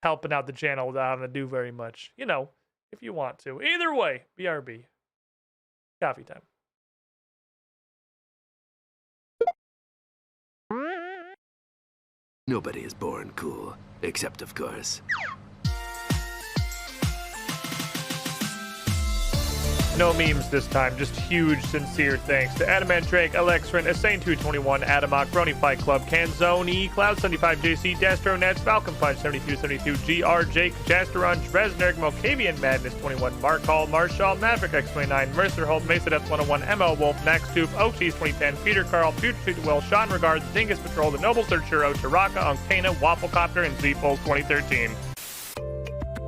helping out the channel without having to do very much. You know, if you want to. Either way, BRB. Coffee time. Nobody is born cool, except of course. No memes this time, just huge, sincere thanks to Adamant Drake, Alexrin, Asane221, Adamok, Brony Fight Club, Canzoni, Cloud75JC, Destro Nets, Falcon Punch 7272, GR, Jake, Jasteron, Dresner, Mokavian Madness 21, Mark Hall, Marshall, Maverick X29, Mercer Holt, Mesa Death 101, ML Wolf, Max Tube, Oaksies 2010, Peter Carl, Future Street Will, Sean Regards, Dingus Patrol, The Noble Searchero, Chiraka, Uncana, Wafflecopter, and Zpoles 2013.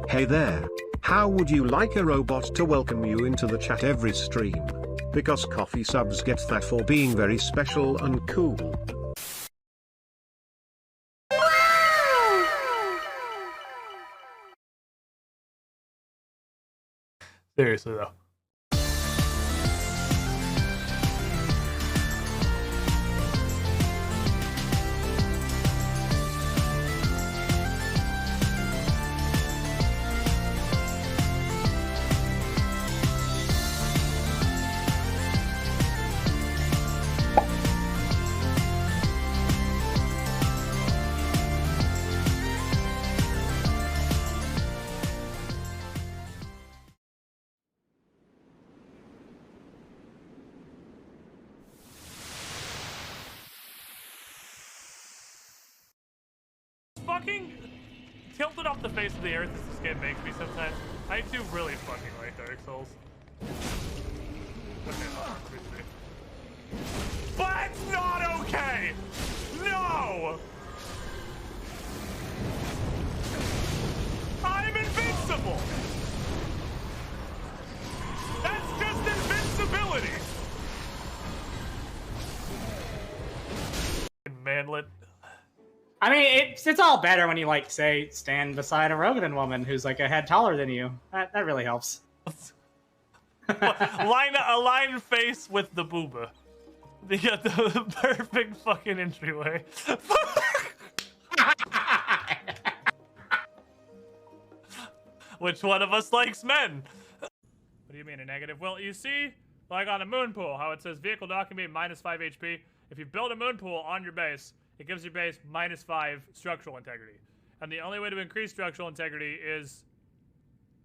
Hey there. How would you like a robot to welcome you into the chat every stream? Because coffee subs get that for being very special and cool. Seriously though. Fucking tilted off the face of the earth as this game makes me sometimes. I do really fucking like Dark Souls. Okay, hold on, let me see. But it's not okay! No! I'm invincible! That's just invincibility! Manlet. I mean, it's all better when you, like, say, stand beside a Rogan woman who's, like, a head taller than you. That really helps. Align face with the booba. The perfect fucking entryway. Which one of us likes men? What do you mean a negative? Well, you see, like on a moon pool, how it says vehicle dock can be -5 HP. If you build a moon pool on your base, it gives your base -5 structural integrity. And the only way to increase structural integrity is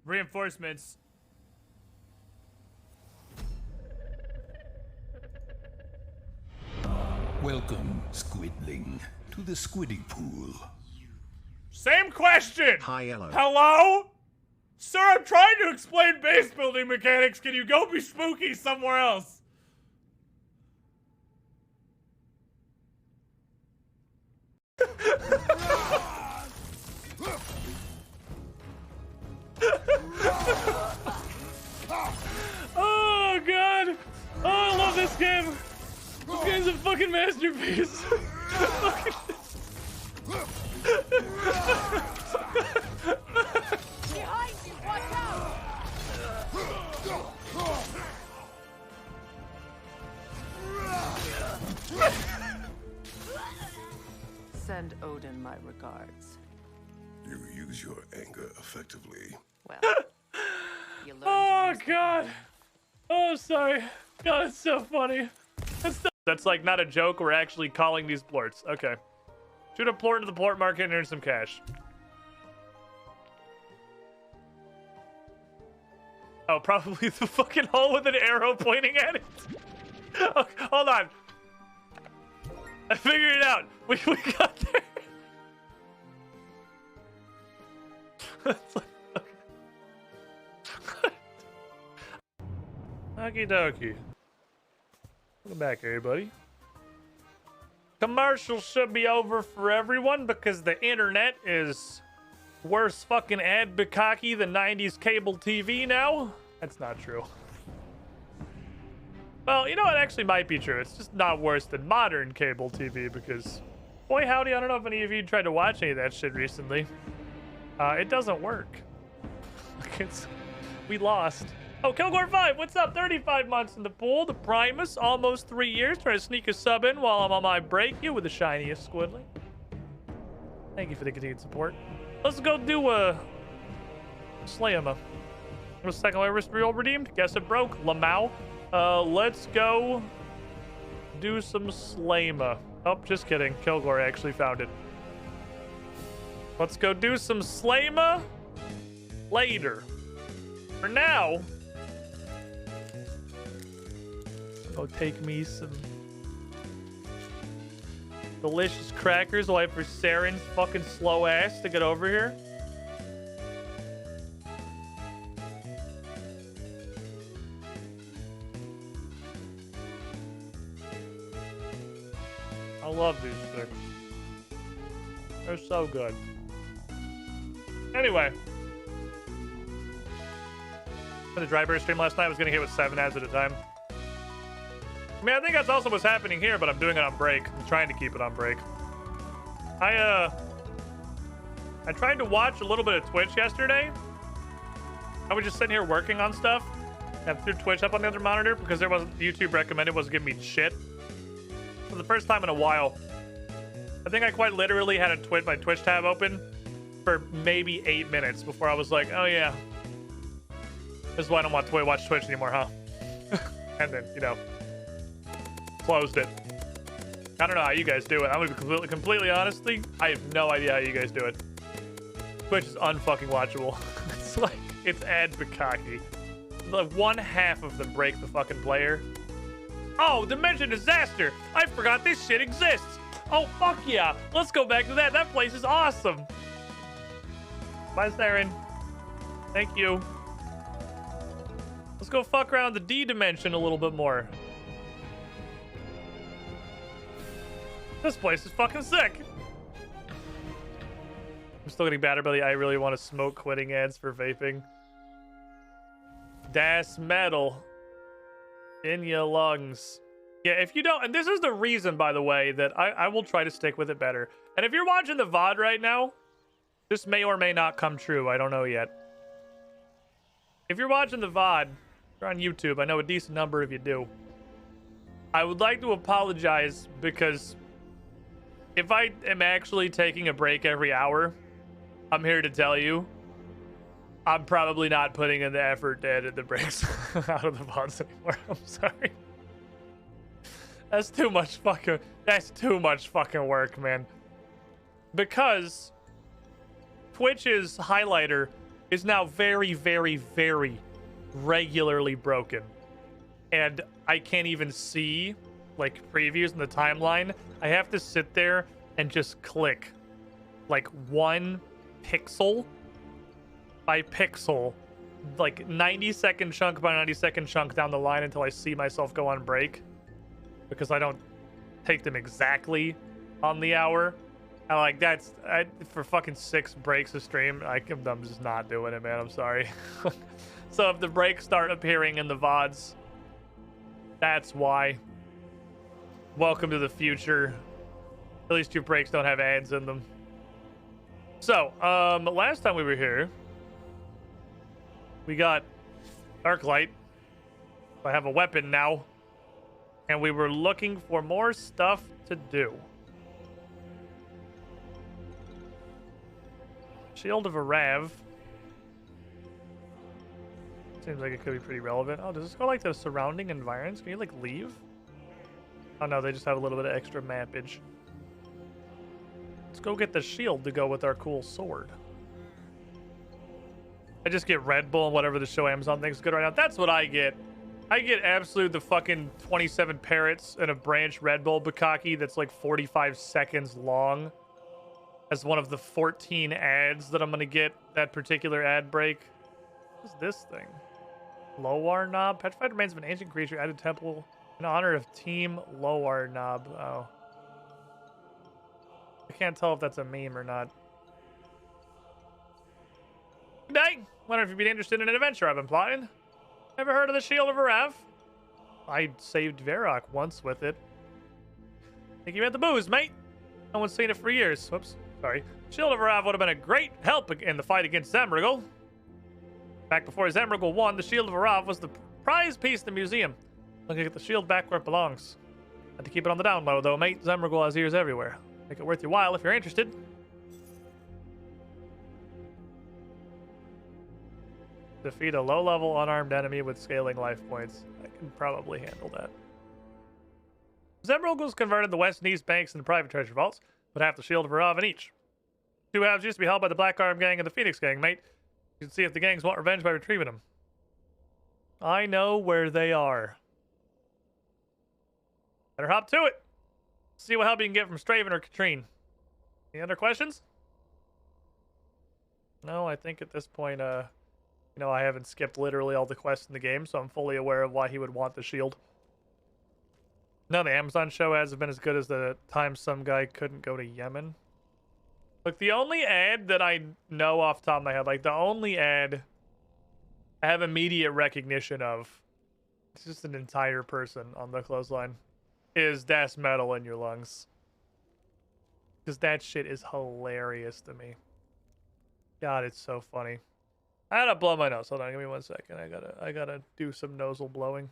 reinforcements. Welcome, Squidling, to the Squiddy Pool. Same question! Hi, hello. Hello? Sir, I'm trying to explain base building mechanics. Can you go be spooky somewhere else? Oh god! Oh, I love this game! This game's a fucking masterpiece! Behind you, watch out! Send Odin my regards. You use your anger effectively. Well, you learn Oh to use god! Oh, sorry. God, it's so funny. That's like not a joke. We're actually calling these plorts. Okay. Shoot a plort into the plort market and earn some cash. Oh, probably the fucking hole with an arrow pointing at it. Okay, hold on. I figured it out. We got there. It's like, okay. Okie dokie. Welcome back, everybody. Commercials should be over for everyone because the internet is worse fucking ad bukkake than 90s cable TV now. That's not true. Well, you know what actually might be true. It's just not worse than modern cable TV because, boy howdy, I don't know if any of you tried to watch any of that shit recently. It doesn't work. We lost. Oh, Kilgore 5, what's up? 35 months in the pool. The Primus, almost 3 years. Trying to sneak a sub in while I'm on my break. You with the shiniest Squidly. Thank you for the continued support. Let's go do a Slayama. Was second way real redeemed? Guess it broke. Lamau. Let's go do some Slayma. Oh, just kidding. Kilgore actually found it. Let's go do some Slayma later. For now, go take me some delicious crackers. I'll wait for Saren's fucking slow ass to get over here. I love these things. They're so good. Anyway. For the Dryberry stream last night, I was getting hit with 7 ads at a time. I mean, I think that's also what's happening here, but I'm doing it on break. I'm trying to keep it on break. I tried to watch a little bit of Twitch yesterday. I was just sitting here working on stuff. I threw Twitch up on the other monitor because there wasn't YouTube recommended wasn't giving me shit. For the first time in a while. I think I quite literally had my Twitch tab open for maybe 8 minutes before I was like, oh yeah. This is why I don't want to watch Twitch anymore, huh? And then, you know, closed it. I don't know how you guys do it. I'm gonna be completely honestly, I have no idea how you guys do it. Twitch is unfucking watchable. It's like, it's ad bukkake. Like 1/2 of them break the fucking player. Oh, Dimension Disaster! I forgot this shit exists! Oh, fuck yeah! Let's go back to that. That place is awesome! Bye, Saren. Thank you. Let's go fuck around the D dimension a little bit more. This place is fucking sick. I'm still getting battered by the I really want to smoke quitting ads for vaping. Das Metal in your lungs. Yeah, if you don't, and this is the reason, by the way, that I will try to stick with it better. And if you're watching the VOD right now, this may or may not come true. I don't know yet. If you're watching the VOD, you're on YouTube. I know a decent number of you do. I would like to apologize because if I am actually taking a break every hour, I'm here to tell you, I'm probably not putting in the effort to edit the breaks out of the VODs anymore. I'm sorry. That's too much fucking work, man. Because Twitch's highlighter is now very, very, very regularly broken. And I can't even see like previews in the timeline. I have to sit there and just click like 1 pixel by pixel, like 90-second chunk by 90-second chunk down the line until I see myself go on break, because I don't take them exactly on the hour. And like for fucking 6 breaks a stream, I'm just not doing it, man. I'm sorry. So if the breaks start appearing in the VODs, that's why. Welcome to the future. At least your breaks don't have ads in them. So, last time we were here, we got Darklight. I have a weapon now. And we were looking for more stuff to do. Shield of a Rav. Seems like it could be pretty relevant. Oh, does this go like the surrounding environs? Can you like leave? Oh no, they just have a little bit of extra mappage. Let's go get the shield to go with our cool sword. I just get Red Bull and whatever the show Amazon thinks is good right now. That's what I get. I get absolute the fucking 27 parrots and a branch Red Bull bukkake that's like 45 seconds long as one of the 14 ads that I'm going to get that particular ad break. What is this thing? Lowar Knob? Petrified remains of an ancient creature added temple in honor of Team Lowar Knob. Oh. I can't tell if that's a meme or not. Good day. Wonder if you'd be interested in an adventure I've been plotting. Ever heard of the Shield of Arav? I saved Varrock once with it. Think you had the booze, mate. No one's seen it for years. Whoops. Sorry. Shield of Arav would have been a great help in the fight against Zemrigel. Back before Zemrigel won, the Shield of Arav was the prize piece in the museum. Looking to get the shield back where it belongs. Had to keep it on the down low, though, mate. Zemrigel has ears everywhere. Make it worth your while if you're interested. Defeat a low-level unarmed enemy with scaling life points. I can probably handle that. Zemrigel's converted the west and east banks into private treasure vaults, but half the Shield of Arav in each. Two halves used to be held by the Black Arm Gang and the Phoenix Gang, mate. You can see if the gangs want revenge by retrieving them. I know where they are. Better hop to it. See what help you can get from Straven or Katrine. Any other questions? No, I think at this point, you know, I haven't skipped literally all the quests in the game, so I'm fully aware of why he would want the shield. No, the Amazon show ads have been as good as the time some guy couldn't go to Yemen. Look, the only ad that I know off the top of my head, like the only ad I have immediate recognition of, it's just an entire person on the clothesline, is Das Metal in your lungs. Because that shit is hilarious to me. God, it's so funny. I gotta blow my nose. Hold on, give me 1 second. I gotta do some nasal blowing.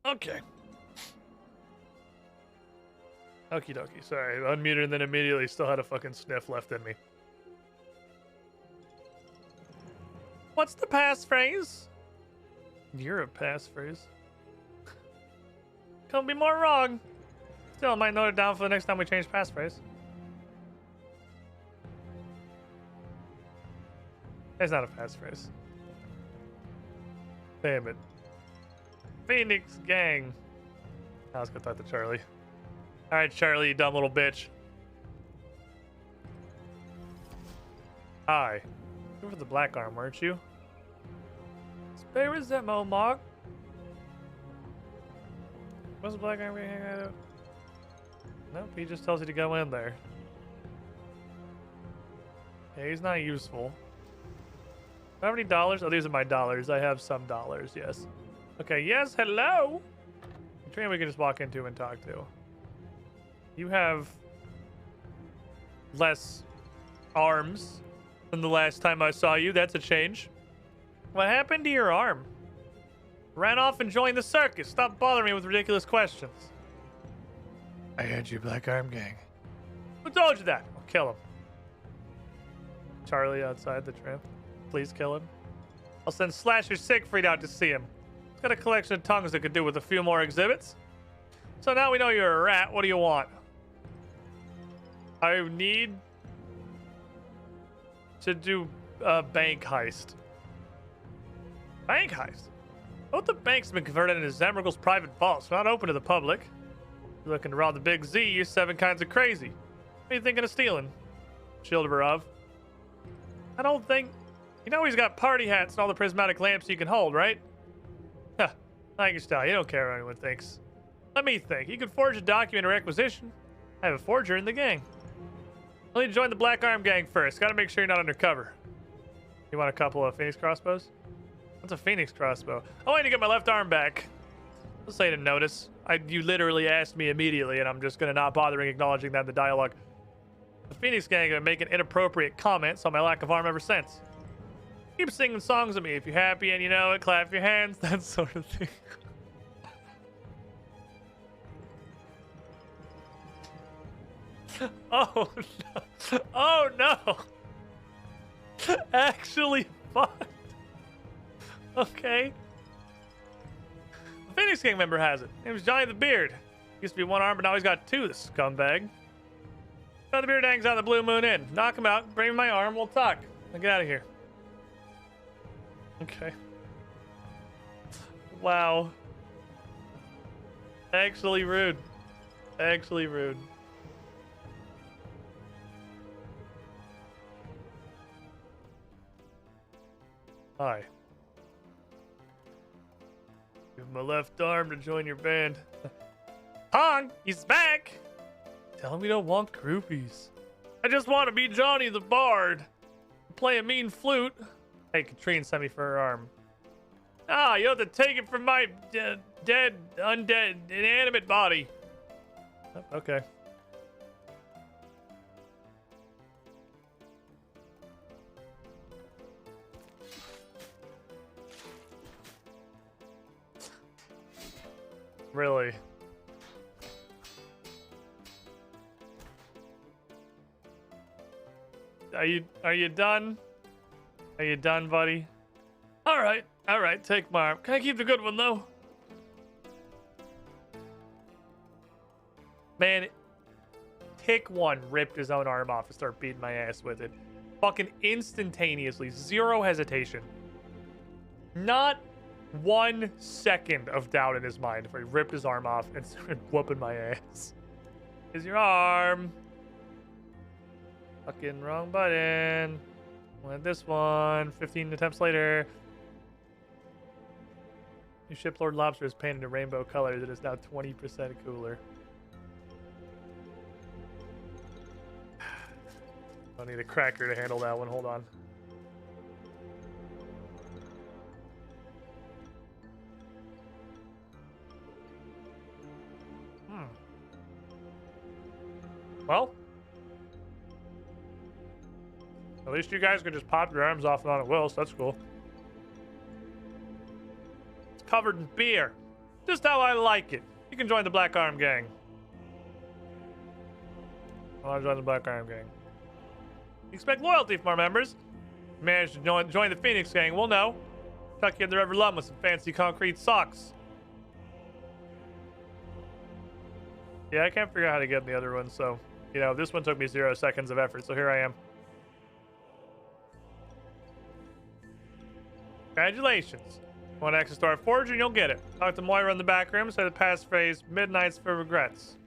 Okay. Okie dokie. Sorry, unmuted and then immediately still had a fucking sniff left in me. What's the passphrase? You're a passphrase. Couldn't be more wrong. Still, I might note it down for the next time we change passphrase. It's not a passphrase. Damn it. Phoenix Gang. Now let's go talk to Charlie. Alright, Charlie, you dumb little bitch. Hi. You were the Black Arm, weren't you? Spare is that Mark? What's the Black Arm gonna hang out? Nope, he just tells you to go in there. Yeah, he's not useful. Do I have any dollars? Oh, these are my dollars. I have some dollars, yes. Okay, yes, hello! Train we can just walk into and talk to. You have less arms than the last time I saw you. That's a change. What happened to your arm? Ran off and joined the circus. Stop bothering me with ridiculous questions. I had you, Black Arm Gang. Who told you that? I'll kill him. Charlie outside the tram. Please kill him. I'll send Slasher Siegfried out to see him. He's got a collection of tongues that could do with a few more exhibits. So now we know you're a rat. What do you want? I need to do a bank heist. Bank heist? Both the banks have been converted into Zemrigel's private vaults, not open to the public. You're looking to rob the Big Z, you're 7 kinds of crazy. What are you thinking of stealing? Shield of Arav. I don't think... You know he's got party hats and all the prismatic lamps you can hold, right? Huh. I can tell. You don't care what anyone thinks. Let me think. You can forge a document or requisition. I have a forger in the gang. I'll need to join the Black Arm Gang first. Gotta make sure you're not undercover. You want a couple of Phoenix crossbows? What's a Phoenix crossbow? Oh, I need to get my left arm back. Let's say I didn't notice. You literally asked me immediately, and I'm just gonna not bothering acknowledging that in the dialogue. The Phoenix Gang have been making inappropriate comments on my lack of arm ever since. Keep singing songs at me. If you're happy and you know it, clap your hands, that sort of thing. Oh no. Oh no. Actually fucked. Okay. A Phoenix Gang member has it. His name was Johnny the Beard. Used to be 1 arm, but now he's got 2, the scumbag. Johnny the Beard hangs out in the Blue Moon Inn. Knock him out, bring me my arm, we'll talk. Now get out of here. Okay. Wow. Actually rude. Actually rude. Hi. You my left arm to join your band. Pong, he's back! Tell him we don't want groupies. I just want to be Johnny the Bard. Play a mean flute. Hey, Katrine sent me for her arm. Ah, you have to take it from my dead, undead, inanimate body. Oh, okay. Really? Are you done? Are you done, buddy? All right, take my arm. Can I keep the good one though? Man, Tick 1 ripped his own arm off and started beating my ass with it. Fucking instantaneously, zero hesitation. Not 1 second of doubt in his mind before he ripped his arm off and started whooping my ass. Here's your arm. Fucking wrong button. Want this one. 15 attempts later. Your ship Lord Lobster is painted in rainbow colors. It is now 20% cooler. I need a cracker to handle that one. Hold on. Well, at least you guys can just pop your arms off and on at will, so that's cool. It's covered in beer. Just how I like it. You can join the Black Arm Gang. I want to join the Black Arm Gang. You expect loyalty from our members. If you manage to join the Phoenix Gang, we'll know. Tuck you in the River Lum with some fancy concrete socks. Yeah, I can't figure out how to get in the other one, so, you know, this one took me 0 seconds of effort, so here I am. Congratulations. Want access to our fortune, you'll get it. Talk to Moira in the back room, say the passphrase, Midnights for Regrets.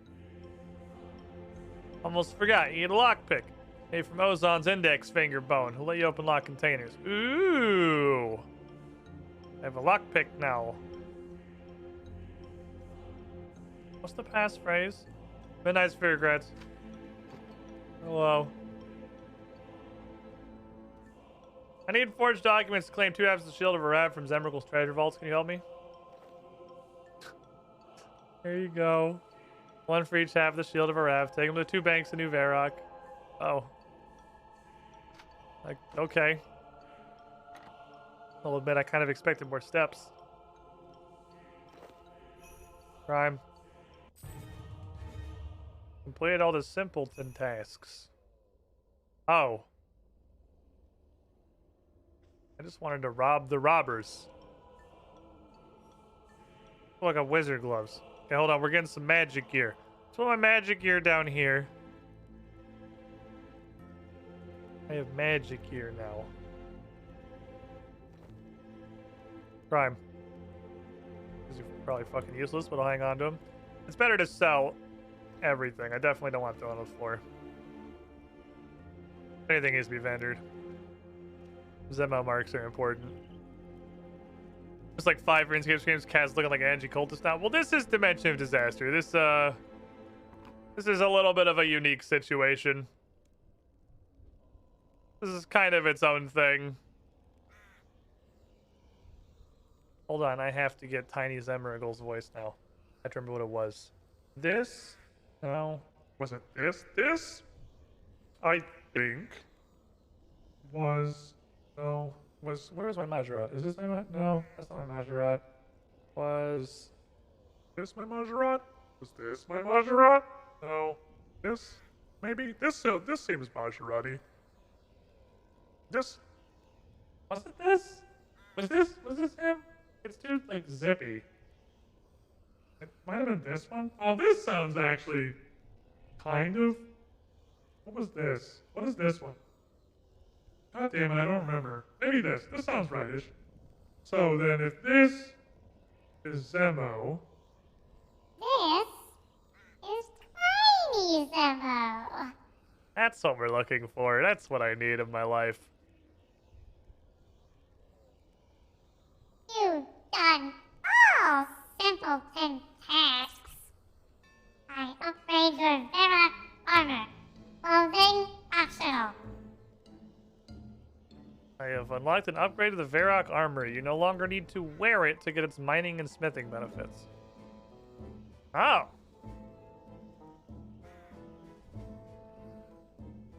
Almost forgot, you need a lockpick. Made from Ozon's index finger bone. He'll let you open lock containers. Ooh. I have a lockpick now. What's the passphrase? Midnights for Regrets. Hello. I need forged documents to claim 2 halves of the Shield of Arab from Zemrigal's treasure vaults. Can you help me? There you go. 1 for each half of the Shield of Arab. Take them to 2 banks in New Varrock. Oh. Like, okay. I'll admit I kind of expected more steps. Crime. Completed all the simpleton tasks. Oh. I just wanted to rob the robbers. Oh, I got wizard gloves. Okay, hold on. We're getting some magic gear. Let's put my magic gear down here. I have magic gear now. Crime. These are probably fucking useless, but I'll hang on to them. It's better to sell everything. I definitely don't want to throw on the floor. Anything needs to be vendored. Zemo marks are important. There's like 5 RuneScape streams. Kaz looking like an Angie cultist now. Well, this is Dimension of Disaster. This is a little bit of a unique situation. This is kind of its own thing. Hold on, I have to get Tiny Zemrigal's voice now. I have to remember what it was. This? No. Was it this? This? I think was... No. Was... Where's my Majorat? Is this my Majorat? No, that's not my Majorat. Was... This my Majorat? Was this my Majorat? No. This? Maybe? This seems Majorat-y. This... Was it this? Was this him? It's too, like, zippy. It might have been this one. Oh, this sounds actually kind of... What was this? What is this one? God damn it, I don't remember. Maybe this. This sounds rightish. So then if this is Zemo... This is Tiny Zemo. That's what we're looking for. That's what I need in my life. You've done all level 10 tasks. I upgrade your Verak armor. Clothing optional. I have unlocked and upgraded the Varrock armor. You no longer need to wear it to get its mining and smithing benefits. Oh.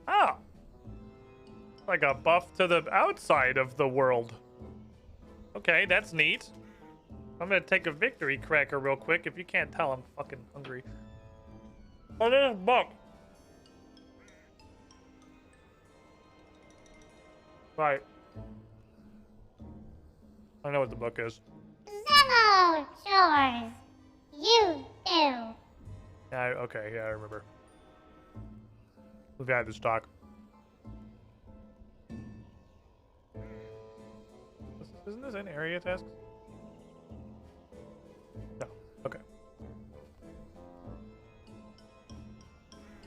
Oh. Like a buff to the outside of the world. Okay, that's neat. I'm gonna take a victory cracker real quick. If you can't tell, I'm fucking hungry. Oh, there's a book. Right. I know what the book is. Zemo chores. You do. Yeah, okay, yeah, I remember. We've had this talk. Isn't this an area task? No. Okay.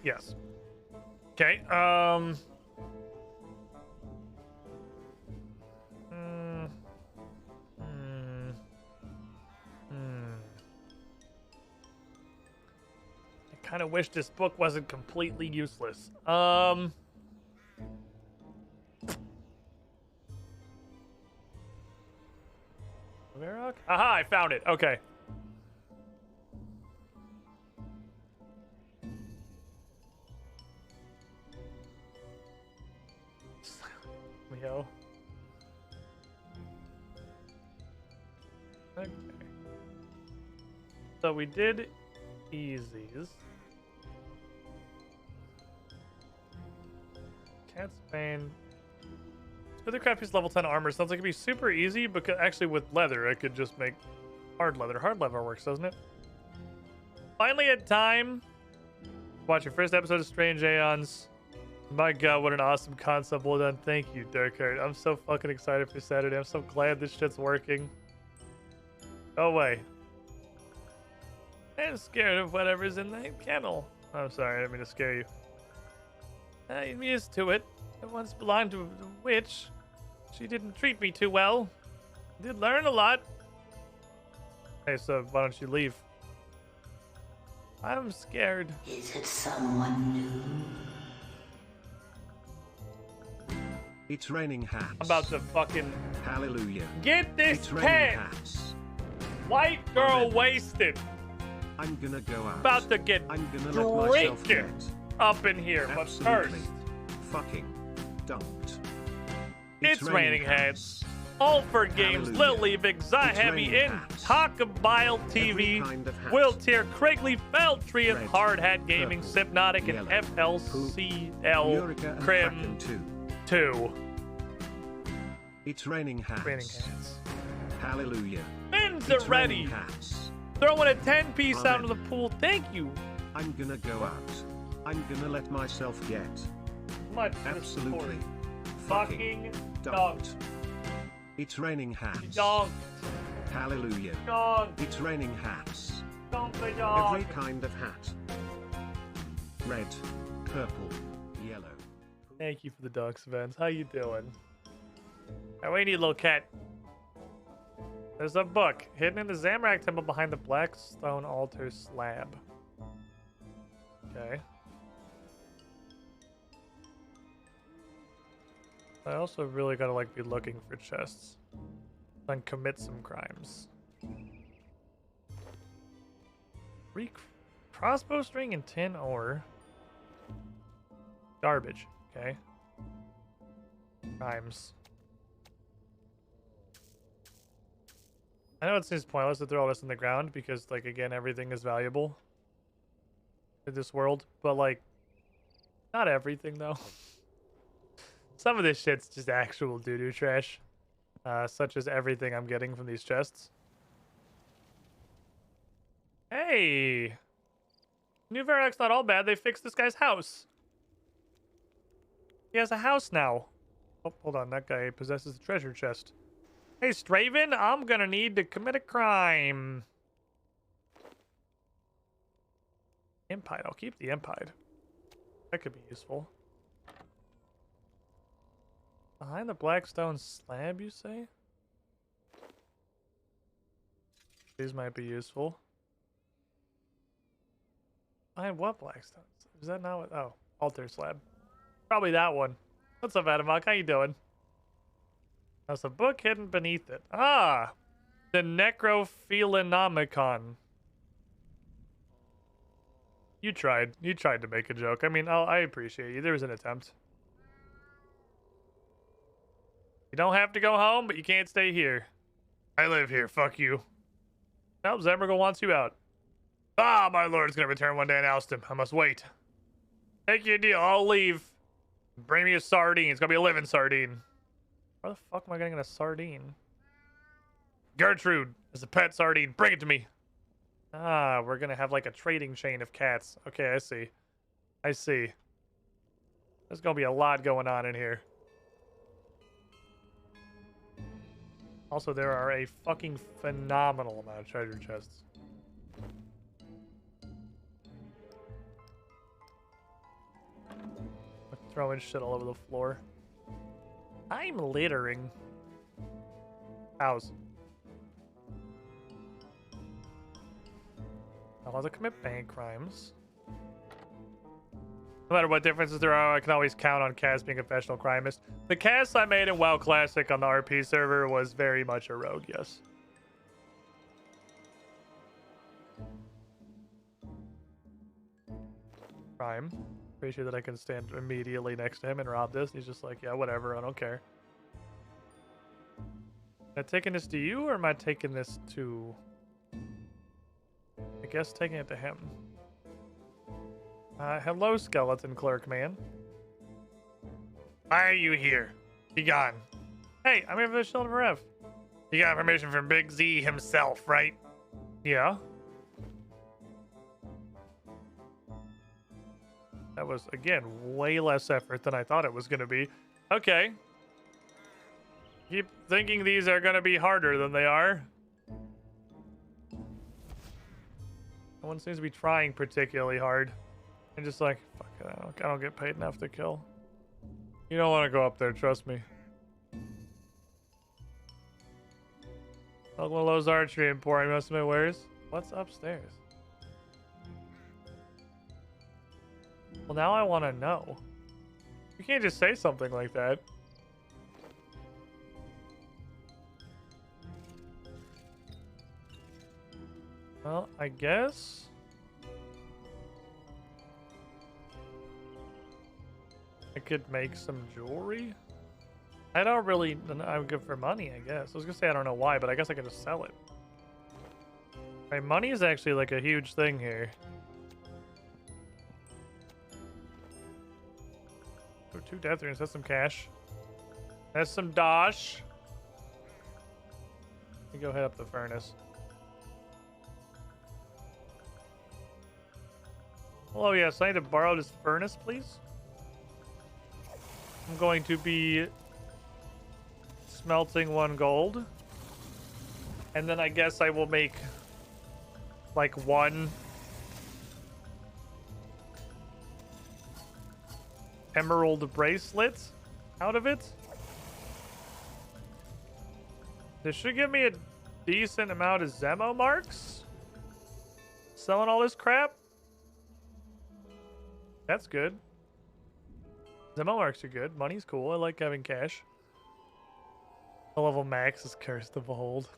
Yes. Okay, I kind of wish this book wasn't completely useless. Varrock? Aha, I found it. Okay. Leo. Okay. So we did easies. Cat's Bane. Withercraft piece level 10 armor. Sounds like it'd be super easy, because actually with leather, I could just make hard leather. Hard leather works, doesn't it? Finally had time. Watch your first episode of Strange Aeons. My god, what an awesome concept. Well done. Thank you, Darkheart. I'm so fucking excited for Saturday. I'm so glad this shit's working. Go away. I'm scared of whatever's in the kennel. I'm sorry, I didn't mean to scare you. I'm used to it. I once belonged to a witch. She didn't treat me too well. I did learn a lot. Hey, so why don't you leave? I'm scared. Is it someone new? It's raining hats. I'm about to fucking... Hallelujah. Get this It's raining pen! hats. White girl wasted. I'm gonna go out. About to get I'm gonna let myself get. drinking up in here, Absolutely. but first... Fucking don't. It's raining hats. All for games, Hallelujah. Lil Leaving, Zaheavy, raining in hats. Talkabile TV, Every kind of hat. Wiltier, Craigley, Feltree, and Red, Hard Hat Gaming, purple, Hypnotic, and yellow, FLCL, Eureka and Crim Kraken 2. 2. It's raining hats. Raining hats. Hallelujah. Fins It's are ready. raining hats. Throwing a 10-piece out Amen. of the pool. Thank you. I'm gonna go out. I'm gonna let myself get. Much Absolutely. Fucking don't. don't. It's raining hats. Don't. Hallelujah. Don't. It's raining hats. Don't say dog. Every kind of hat. Red, purple, yellow. Thank you for the dogs, Vance. How you doing? Now we need a little cat. There's a book hidden in the Zamrak temple behind the black stone altar slab. Okay. I also really gotta like be looking for chests. Then commit some crimes. Crossbow string and tin ore. Garbage. Okay. Crimes. I know it seems pointless to throw all this in the ground because, like, again, everything is valuable in this world, but, like, not everything, though. Some of this shit's just actual doo-doo trash, such as everything I'm getting from these chests. Hey! New Varrock's not all bad. They fixed this guy's house. He has a house now. Oh, hold on. That guy possesses the treasure chest. Hey, Straven, I'm gonna need to commit a crime. Impide. I'll keep the Impide. That could be useful. Behind the black stone slab, you say? These might be useful. Find what blackstones? Is that not what? Oh, altar slab. Probably that one. What's up, Adamok? How you doing? There's a book hidden beneath it. Ah! The Necrophilonomicon. You tried. You tried to make a joke. I mean, I appreciate you. There was an attempt. You don't have to go home, but you can't stay here. I live here. Fuck you. Now Zemmergal wants you out. Ah, my lord's gonna return one day and oust him. I must wait. Take your deal. I'll leave. Bring me a sardine. It's gonna be a living sardine. Where the fuck am I getting a sardine? Gertrude is a pet sardine. Bring it to me. Ah, we're gonna have like a trading chain of cats. Okay, I see. I see. There's gonna be a lot going on in here. Also, there are a fucking phenomenal amount of treasure chests. I'm throwing shit all over the floor. I'm littering. House. I'll have to commit bank crimes. No matter what differences there are, I can always count on Cass being a professional crimist. The Cass I made in WoW Classic on the RP server was very much a rogue, yes. Crime. Pretty sure that I can stand immediately next to him and rob this. He's just like, yeah, whatever, I don't care. Am I taking this to you, or am I taking this to... I guess taking it to him. Hello, skeleton clerk man. Why are you here? Be gone. Hey, I'm here for the Shield of Rev. You got permission from Big Z himself, right? Yeah. That was, again, way less effort than I thought it was going to be. Okay. Keep thinking these are going to be harder than they are. No one seems to be trying particularly hard. And just like, fuck it, I don't get paid enough to kill. You don't want to go up there, trust me. Like one of those archery emporium most of my wares. What's upstairs? Well, now I want to know. You can't just say something like that. Well, I guess... I could make some jewelry. I don't really... I'm good for money, I guess. I was gonna say I don't know why, but I guess I could just sell it. Right, money is actually like a huge thing here. Oh, 2 death runes. That's some cash. That's some dosh. Let me go head up the furnace. Oh yes, I need to borrow this furnace, please. I'm going to be smelting 1 gold. And then I guess I will make like 1 emerald bracelet out of it. This should give me a decent amount of Zemo marks. Selling all this crap. That's good. Zemo marks are good. Money's cool. I like having cash. The level max is cursed to behold.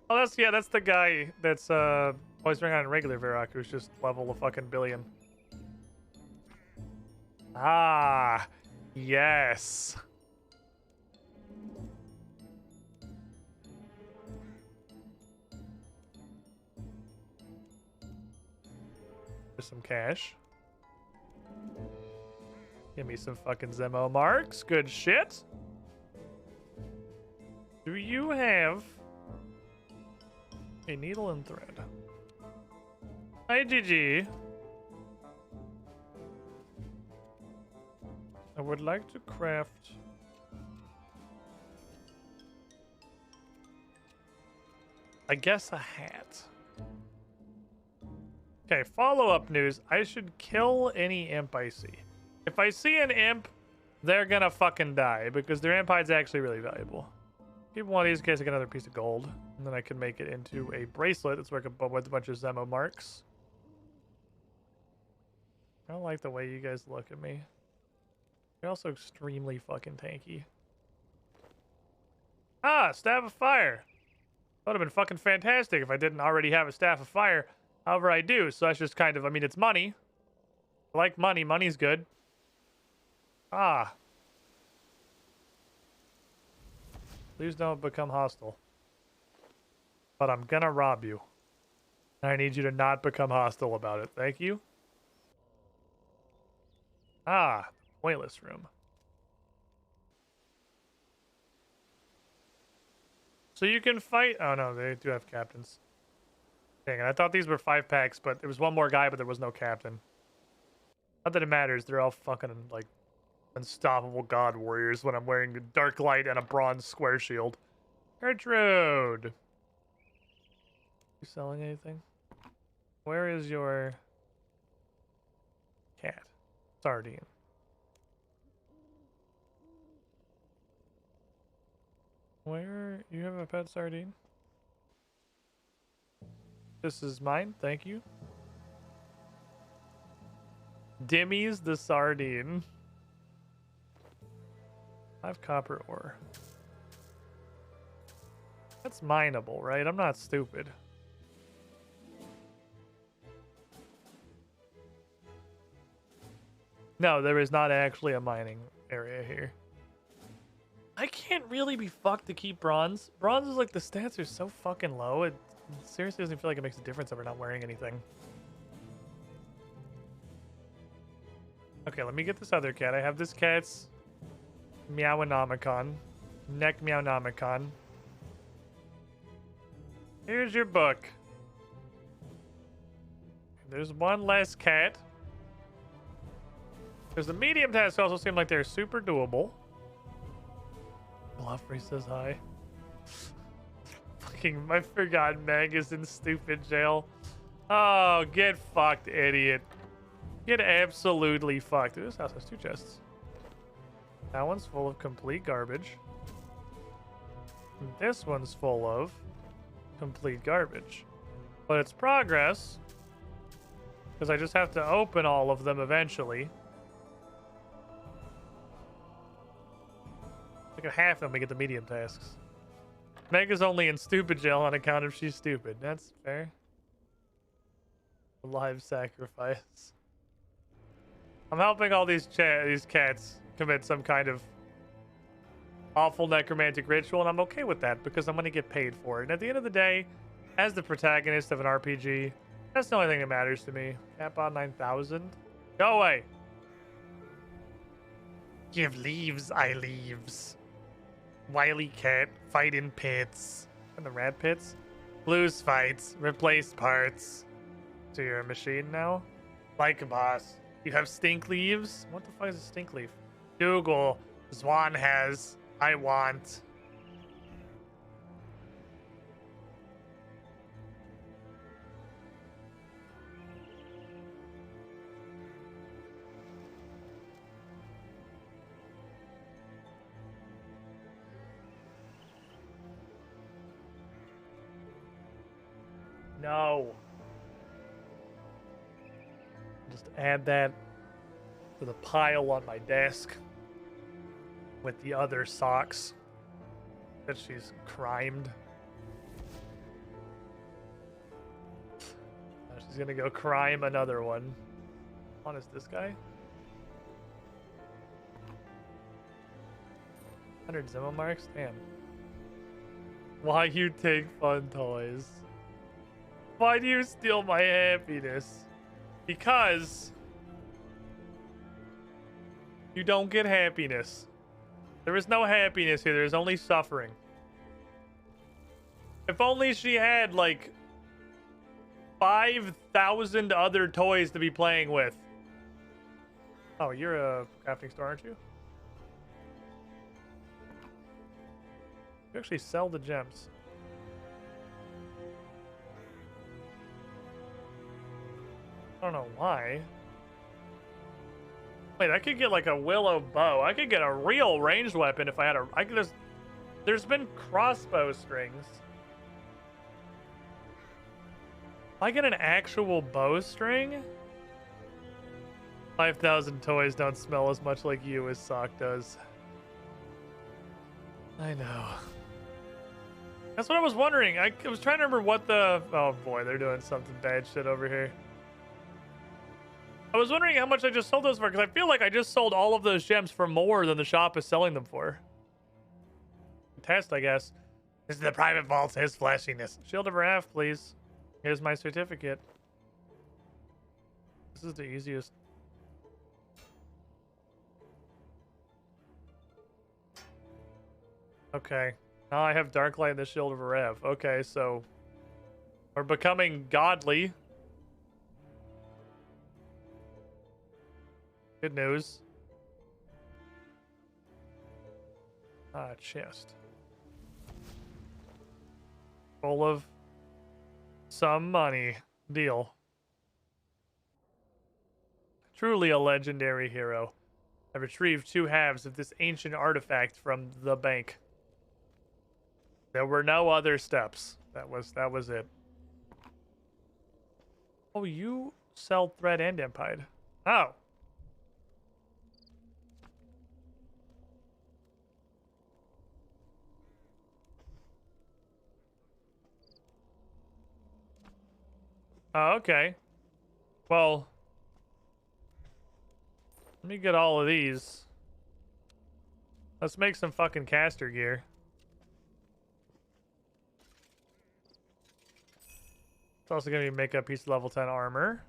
Oh, that's the guy that's always bringing on regular Varrock, who's just level a fucking billion. Ah, yes. There's some cash. Give me some fucking Zemo marks. Good shit. Do you have a needle and thread? Hi, GG. I would like to craft... I guess a hat. Okay, follow-up news. I should kill any imp I see. If I see an imp, they're gonna fucking die because their imp hide's actually really valuable. Keep one of these in case I get another piece of gold. And then I can make it into a bracelet that's working with a bunch of Zemo marks. I don't like the way you guys look at me. You're also extremely fucking tanky. Ah, Staff of Fire. That would have been fucking fantastic if I didn't already have a Staff of Fire. However, I do, so that's just kind of, I mean, it's money. I like money. Money's good. Ah. Please don't become hostile. But I'm gonna rob you. And I need you to not become hostile about it. Thank you. Ah, pointless room. So you can fight. Oh no, they do have captains. Dang it, I thought these were 5-packs, but there was one more guy, but there was no captain. Not that it matters. They're all fucking like unstoppable god warriors when I'm wearing a dark light and a bronze square shield. Gertrude, you selling anything? Where is your cat? Sardine. Where you have a pet sardine? This is mine, thank you. Dimmy's the sardine. I have copper ore. That's mineable, right? I'm not stupid. No, there is not actually a mining area here. I can't really be fucked to keep bronze. Bronze is like, the stats are so fucking low. It seriously doesn't feel like it makes a difference if we're not wearing anything. Okay, let me get this other cat. I have this cat's Meowonomicon. Neck Meowonomicon. Here's your book. There's one less cat. Because the medium tasks also seem like they're super doable. Bluffrey says hi. Fucking, I forgot Meg is in stupid jail. Oh, get fucked, idiot. Get absolutely fucked. This house has 2 chests. That one's full of complete garbage. And this one's full of complete garbage. But it's progress. Because I just have to open all of them eventually. Look at half of them we get the medium tasks. Meg is only in stupid jail on account of she's stupid. That's fair. Live sacrifice. I'm helping all these cats commit some kind of awful necromantic ritual, and I'm okay with that because I'm going to get paid for it. And at the end of the day, as the protagonist of an RPG, that's the only thing that matters to me. Cap on 9,000. Go away. Give leaves, I leaves. Wily cat, fight in pits. In the rat pits. Blues fights, replace parts. So you're a machine now? Like a boss. You have stink leaves? What the fuck is a stink leaf? Dougal. Zwan has. I want. No. Just add that to the pile on my desk with the other socks that she's crimed. Now she's gonna go crime another one. How is this guy? 100 Zemo marks? Damn. Why you take fun toys? Why do you steal my happiness? Because you don't get happiness. There is no happiness here. There's only suffering. If only she had like 5,000 other toys to be playing with. Oh, you're a crafting store, aren't you? You actually sell the gems. I don't know why. Wait, I could get like a willow bow. I could get a real ranged weapon if I had a... I could just There's been crossbow strings. I get an actual bowstring? 5,000 toys don't smell as much like you as Sock does. I know. That's what I was wondering. I was trying to remember what the... Oh boy, they're doing something bad shit over here. I was wondering how much I just sold those for, because I feel like I just sold all of those gems for more than the shop is selling them for. Test, I guess. This is the private vault, his flashiness. Shield of Wrath, please. Here's my certificate. This is the easiest. Okay. Now I have Dark Light and the Shield of Wrath. Okay, so we're becoming godly. Good news. Chest. Full of some money. Deal. Truly a legendary hero. I retrieved 2 halves of this ancient artifact from the bank. There were no other steps. That was it. Oh, you sell thread and empide. Oh. Oh, okay. Well, let me get all of these. Let's make some fucking caster gear. It's also going to make a piece of level 10 armor.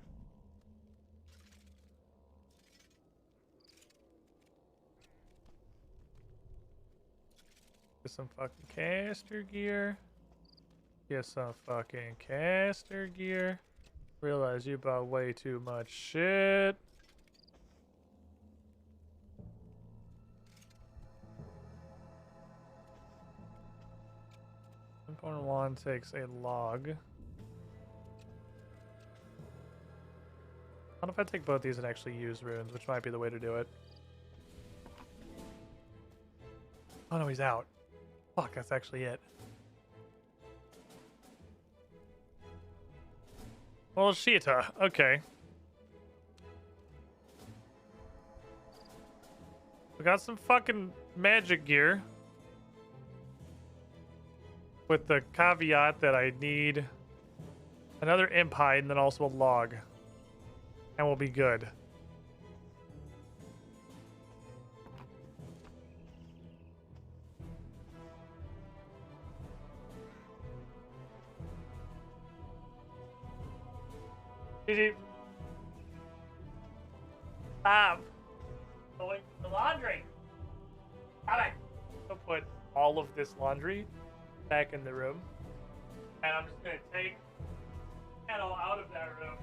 Get some fucking caster gear. Get some fucking caster gear. Realize you bought way too much shit. Important wand takes a log. What if I take both these and actually use runes, which might be the way to do it? Oh no, he's out. Fuck, that's actually it. Well, Sheeta, okay. We got some fucking magic gear. With the caveat that I need another imp hide and then also a log. And we'll be good. GG. Stop. Going to the laundry. Alright. I'll put all of this laundry back in the room. And I'm just going to take the kettle out of that room.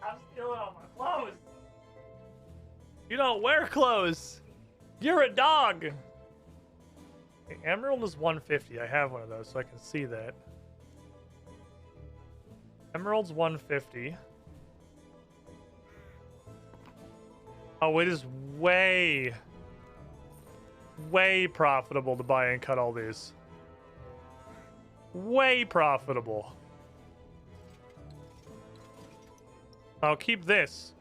I'm stealing all my clothes. You don't wear clothes. You're a dog. Okay, Emerald is 150. I have one of those, so I can see that. Emerald's 150. Oh, it is way profitable to buy and cut all these. Way profitable. I'll keep this.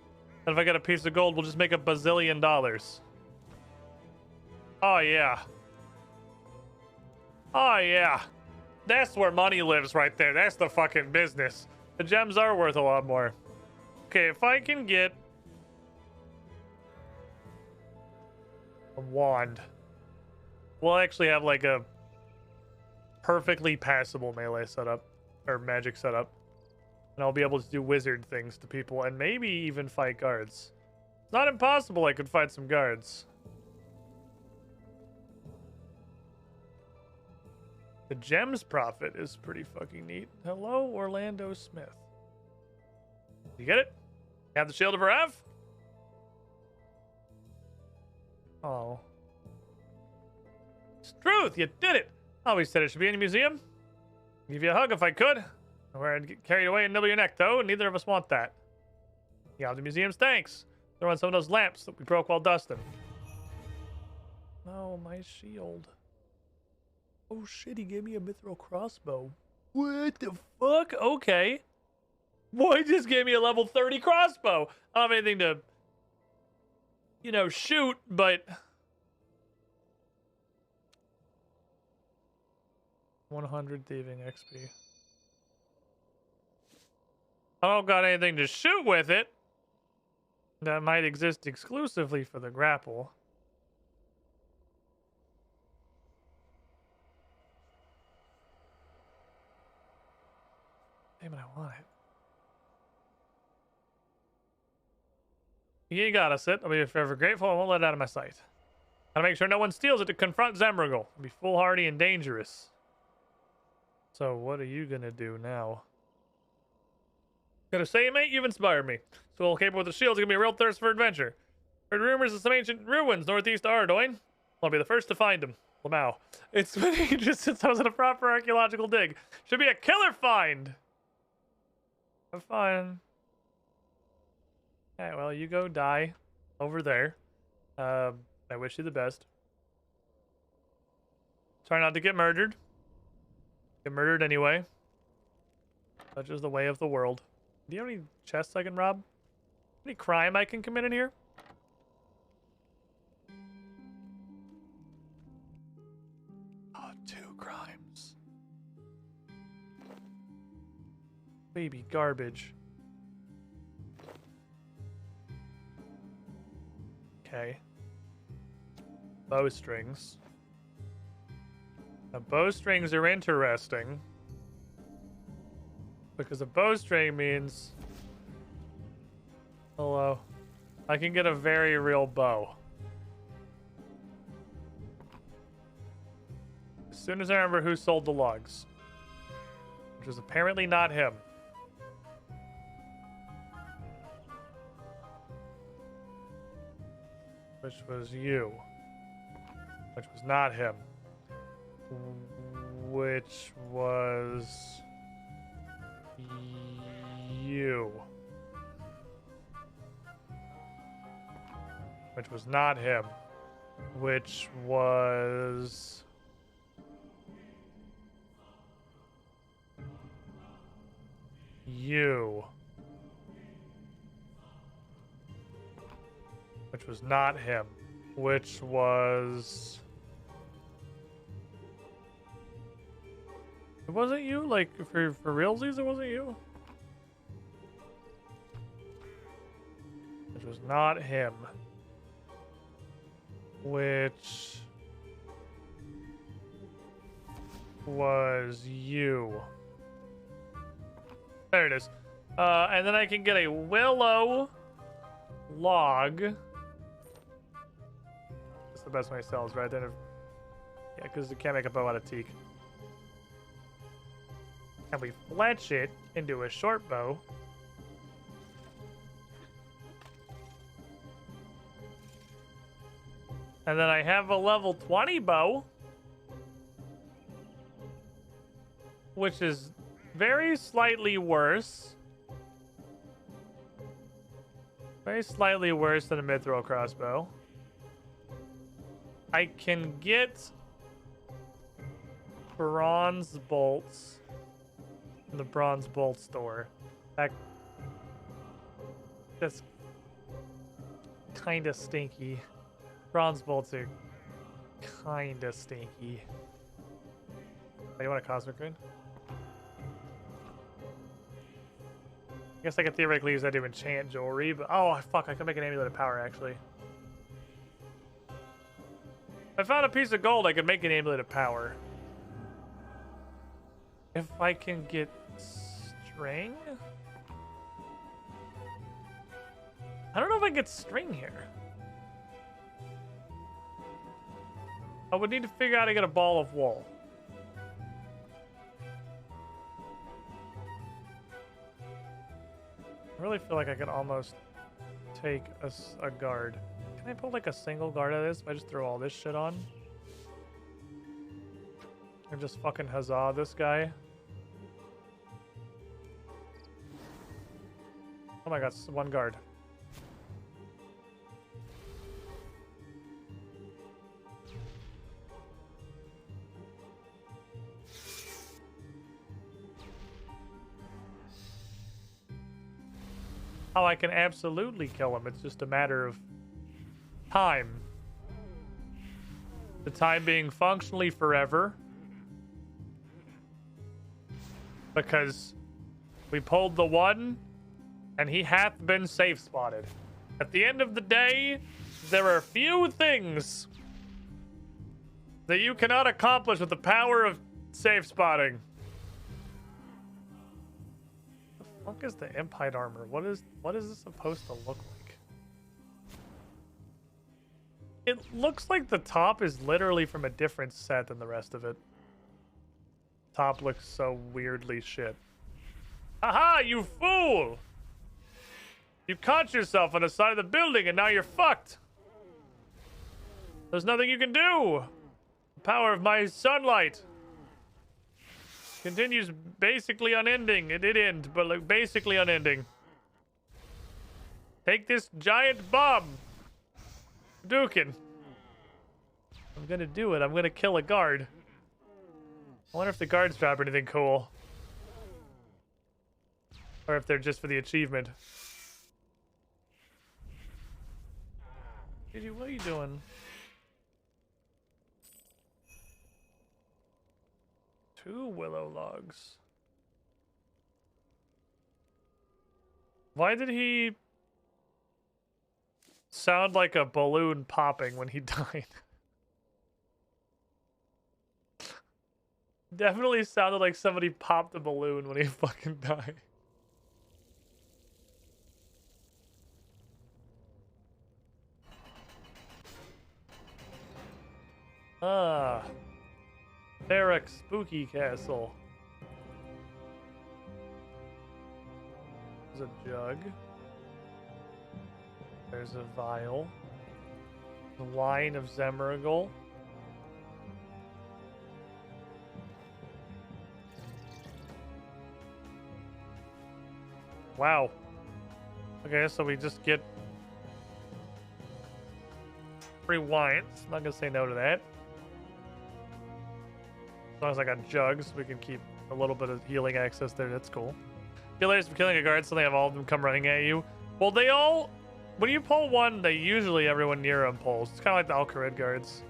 And if I get a piece of gold, we'll just make $1 bazillion. Oh, yeah. Oh, yeah. That's where money lives right there. That's the fucking business. The gems are worth a lot more. Okay, if I can get a wand, we'll actually have like a perfectly passable melee setup. or magic setup. And I'll be able to do wizard things to people and maybe even fight guards. It's not impossible I could fight some guards. The gems profit is pretty fucking neat. Hello, Orlando Smith. You get it? You have the shield of Arav? Oh. It's truth, you did it! I always said it should be in a museum. I'd give you a hug if I could. Or I'd get carried away and nibble your neck, though, and neither of us want that. Yeah, the museum's thanks. Throw on some of those lamps that we broke while dusting. Oh, my shield. Oh shit, he gave me a mithril crossbow. What the fuck? Okay. Boy, he just gave me a level 30 crossbow. I don't have anything to, you know, shoot, but... 100 thieving XP. I don't got anything to shoot with it. That might exist exclusively for the grapple. Damn it, I want it. You gotta sit. I'll be forever grateful. I won't let it out of my sight. Gotta make sure no one steals it to confront Zemrigel. Be foolhardy and dangerous. So what are you gonna do now? Gotta say, mate, you've inspired me. So capable with the shield's gonna be a real thirst for adventure. Heard rumors of some ancient ruins northeast of Ardoin. I'll be the first to find them. Lamau. It's been ages since I was in a proper archaeological dig. Should be a killer find. Have fun. Alright, well, you go die over there. I wish you the best. Try not to get murdered. Get murdered anyway. Such is the way of the world. Do you have any chests I can rob? Any crime I can commit in here? Oh, 2 crimes. Baby garbage. Okay. Bowstrings. Now, bowstrings are interesting. Because a bowstring means... Hello. I can get a very real bow. As soon as I remember who sold the logs. Which was apparently not him. Which was you. Which was not him. Which was... you. Which was not him. Which was... you. Which was not him. Which was... It wasn't you? Like, for realsies, it wasn't you? Which was not him. Which... was you. There it is. And then I can get a willow log. That's the best way to sell is right there. Yeah, because you can't make a bow out of teak. And we fletch it into a short bow. And then I have a level 20 bow. Which is very slightly worse. Very slightly worse than a mithril crossbow. I can get bronze bolts in the bronze bolt store. That's kind of stinky. Bronze bolts are kind of stinky. Oh, you want a cosmic rune? I guess I could theoretically use that to enchant jewelry, but oh fuck, I could make an amulet of power actually. If I found a piece of gold, I could make an amulet of power. If I can get string? I don't know if I get string here. I would need to figure out how to get a ball of wool. I really feel like I could almost take a guard. Can I pull like a single guard out of this if I just throw all this shit on? Or just fucking huzzah this guy? Oh my god, one guard. Oh, I can absolutely kill him. It's just a matter of time. The time being functionally forever. Because we pulled the one, and he hath been safe spotted. At the end of the day, there are few things that you cannot accomplish with the power of safe spotting. What is the Impide armor? What is this supposed to look like? It looks like the top is literally from a different set than the rest of it. Top looks so weirdly shit. Aha, you fool! You caught yourself on the side of the building and now you're fucked. There's nothing you can do. The power of my sunlight continues basically unending. It did end, but like basically unending. Take this giant bomb. Dukin. I'm gonna do it. I'm gonna kill a guard. I wonder if the guards drop anything cool. Or if they're just for the achievement. Gigi, what are you doing? Two willow logs. Why did he sound like a balloon popping when he died? Definitely sounded like somebody popped a balloon when he fucking died. Ah. Barrack Spooky Castle. There's a jug. There's a vial. The wine of Zemrigal. Wow. Okay, so we just get free wines. I'm not gonna say no to that. As long as I got jugs, we can keep a little bit of healing access there. That's cool. Healers for killing a guard, so they have all of them come running at you. Well, they all... When you pull one, they usually everyone near them pulls. It's kind of like the Alcarid guards.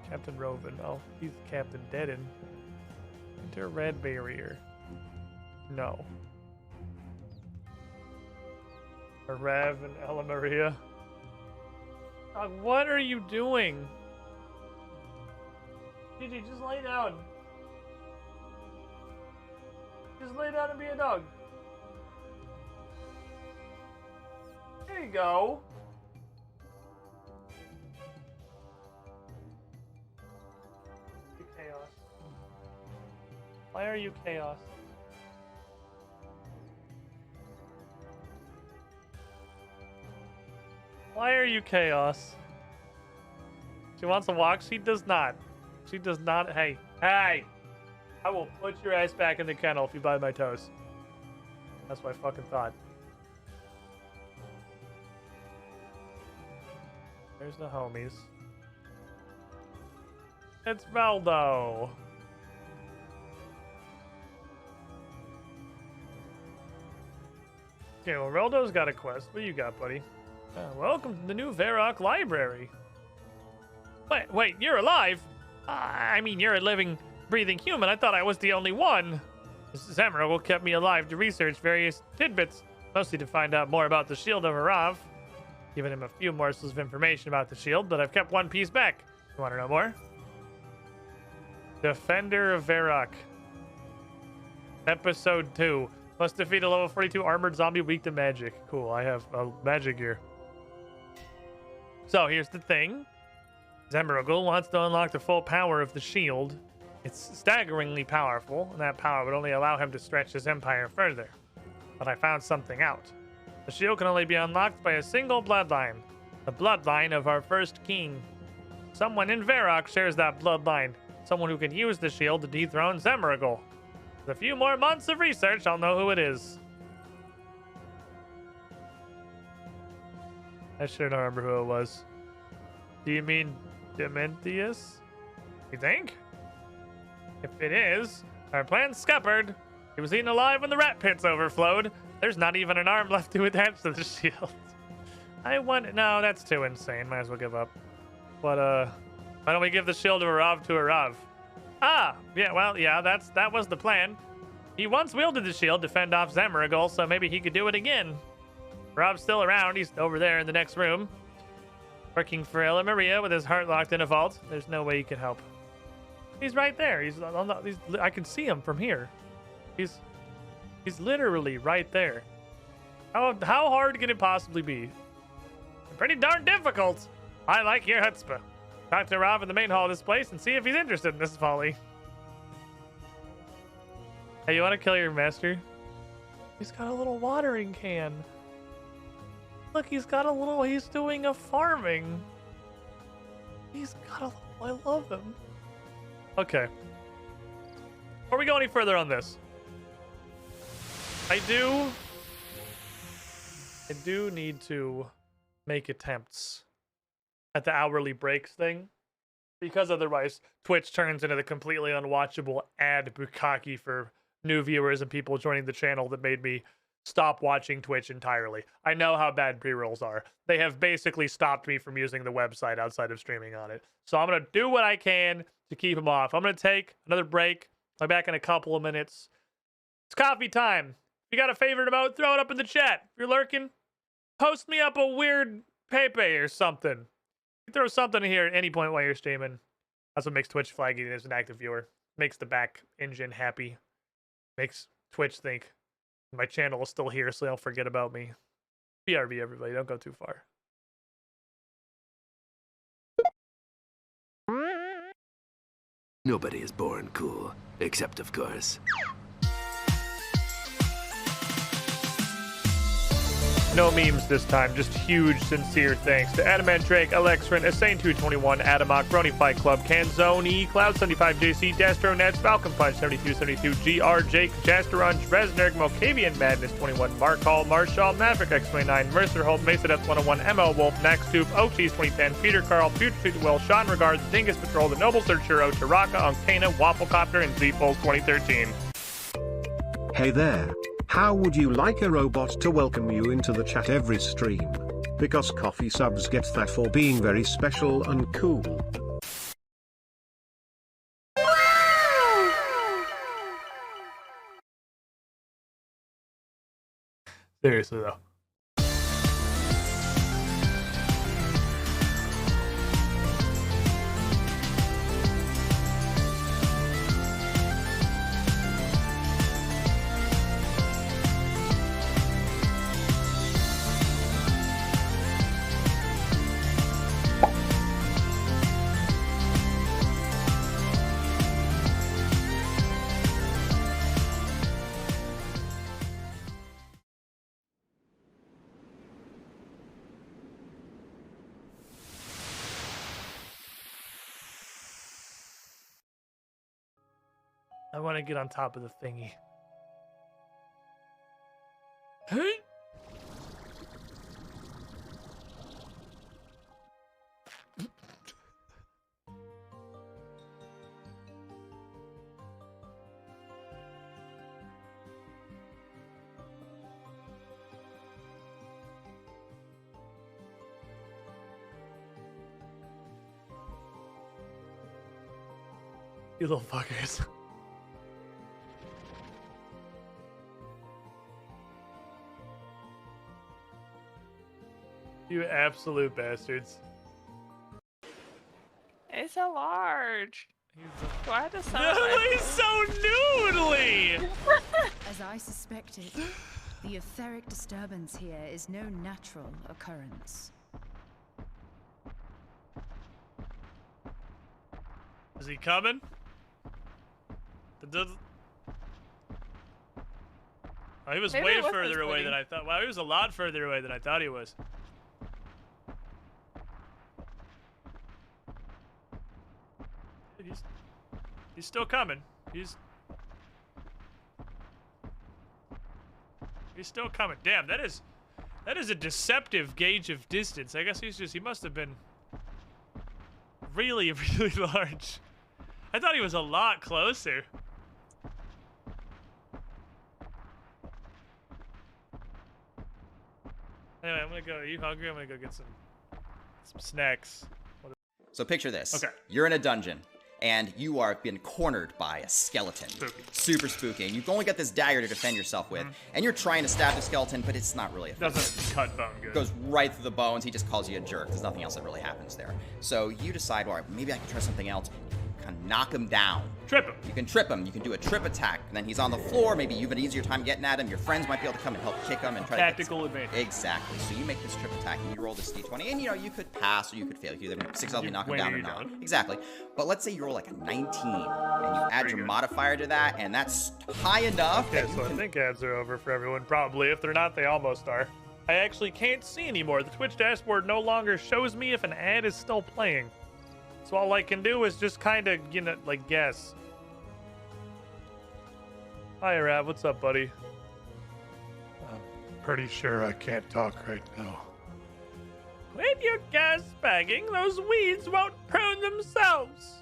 Captain Rovin. Oh, he's Captain Deaden. Enter red barrier. No. Rav and Ella Maria. What are you doing? Gigi, just lay down. Just lay down and be a dog. There you go. Chaos. Why are you chaos? Why are you chaos? She wants to walk? She does not. She does not. Hey, hey! I will put your ass back in the kennel if you bite my toes. That's what I fucking thought. There's the homies. It's Valdo. Okay, well, Reldo's got a quest. What you got, buddy? Welcome to the new Varrock Library. Wait, you're alive? I mean, you're a living, breathing human. I thought I was the only one. Zemrigal kept me alive to research various tidbits, mostly to find out more about the Shield of Arav. Given him a few morsels of information about the shield, but I've kept one piece back. You want to know more? Defender of Varrock. Episode 2. Must defeat a level 42 armored zombie weak to magic. Cool, I have magic gear. So here's the thing. Zemrogul wants to unlock the full power of the shield. It's staggeringly powerful, and that power would only allow him to stretch his empire further. But I found something out. The shield can only be unlocked by a single bloodline. The bloodline of our first king. Someone in Varrock shares that bloodline. Someone who can use the shield to dethrone Zemrogul. With a few more months of research, I'll know who it is. I sure don't remember who it was. Do you mean Dementius? You think? If it is, our plan's scuppered. He was eaten alive when the rat pits overflowed. There's not even an arm left to attach to the shield. No, that's too insane. Might as well give up. But, why don't we give the shield of Arav to Arav? Ah, yeah, well, yeah, that was the plan. He once wielded the shield to fend off Zemrogul, so maybe he could do it again. Arav's still around. He's over there in the next room. Working for Ella Maria with his heart locked in a vault. There's no way he can help. He's right there. I can see him from here. He's literally right there. How hard can it possibly be? Pretty darn difficult. I like your chutzpah. Talk to Rav in the main hall of this place and see if he's interested in this folly. Hey, you want to kill your master? He's got a little watering can. Look, he's doing a farming. I love him. Okay. Before we go any further on this, I do need to make attempts at the hourly breaks thing, because otherwise Twitch turns into the completely unwatchable ad bukkake for new viewers and people joining the channel that made me stop watching Twitch entirely. I know how bad pre-rolls are. They have basically stopped me from using the website outside of streaming on it. So I'm going to do what I can to keep them off. I'm going to take another break. I'll be back in a couple of minutes. It's coffee time. If you got a favorite emote, throw it up in the chat. If you're lurking, post me up a weird Pepe or something. You throw something in here at any point while you're streaming. That's what makes Twitch flaggy as an active viewer. Makes the back engine happy. Makes Twitch think my channel is still here, so they don't forget about me. BRB, everybody. Don't go too far. Nobody is born cool, except of course. No memes this time, just huge, sincere thanks to Adamant Drake, Alexrin, Asane221, Adamok, Brony Fight Club, Canzoni, Cloud75JC, Dastronets, Falcon Punch 7272, GR, Jake, Jasteron, Resnerg, Mokavian Madness 21, Mark Hall, Marshall, Maverick X29, Mercer Holt, Mesa Death 101, ML Wolf, Max Tube, Oaksies 2010, Peter Carl, Future Future Will, Sean Regards, Dingus Patrol, The Noble Searchero, Taraka, Unctana, Wafflecopter, and Zpols 2013. Hey there. How would you like a robot to welcome you into the chat every stream? Because coffee subs get that for being very special and cool. Seriously though. I want to get on top of the thingy. Hey! You little fuckers. You absolute bastards. It's so large. He's a Why does sound like... He's so noodly! As I suspected, the etheric disturbance here is no natural occurrence. Is he coming? Oh, he was Maybe way it was further this away pudding. than I thought. Wow, he was a lot further away than I thought he was. He's still coming. He's still coming. Damn, that is a deceptive gauge of distance. I guess he must have been really, really large. I thought he was a lot closer. Anyway, I'm gonna go. Are you hungry? I'm gonna go get some snacks. So picture this. Okay. You're in a dungeon, and you are being cornered by a skeleton. Spooky. Super spooky. And you've only got this dagger to defend yourself with, and you're trying to stab the skeleton, but it's not really effective. Doesn't cut bone good. It goes right through the bones. He just calls you a jerk. There's nothing else that really happens there. So you decide, all right, maybe I can try something else. Kind of knock him down. Trip him. You can trip him. You can do a trip attack, and then he's on the floor. Maybe you have an easier time getting at him. Your friends might be able to come and help kick him and try Tactical advantage. Exactly. So you make this trip attack, and you roll this d20, and you could pass or you could fail. You either successfully knock him down or not. Exactly. But let's say you roll like a 19, and you add your modifier to that, and that's high enough. Okay, so I think ads are over for everyone. Probably. If they're not, they almost are. I actually can't see anymore. The Twitch dashboard no longer shows me if an ad is still playing. So all I can do is just kind of, like guess. Hi, Rav. What's up, buddy? I'm pretty sure I can't talk right now. When you're gas bagging, those weeds won't prune themselves.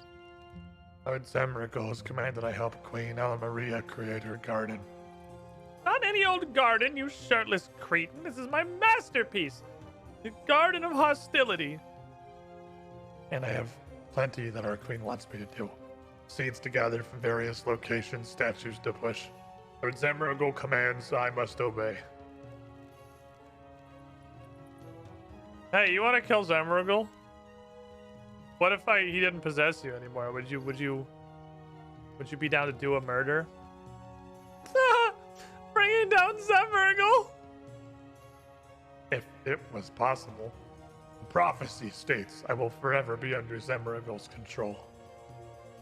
Lord Zemragol has commanded I help Queen Ella Maria create her garden. Not any old garden, you shirtless cretin. This is my masterpiece. The Garden of Hostility. And I have plenty that our queen wants me to do. Seeds to gather from various locations, statues to push. Lord Zemragol commands, I must obey. Hey, you want to kill Zemragol? What if he didn't possess you anymore? Would you be down to do a murder? Bringing down Zemragol? If it was possible. The prophecy states I will forever be under Zemragol's control.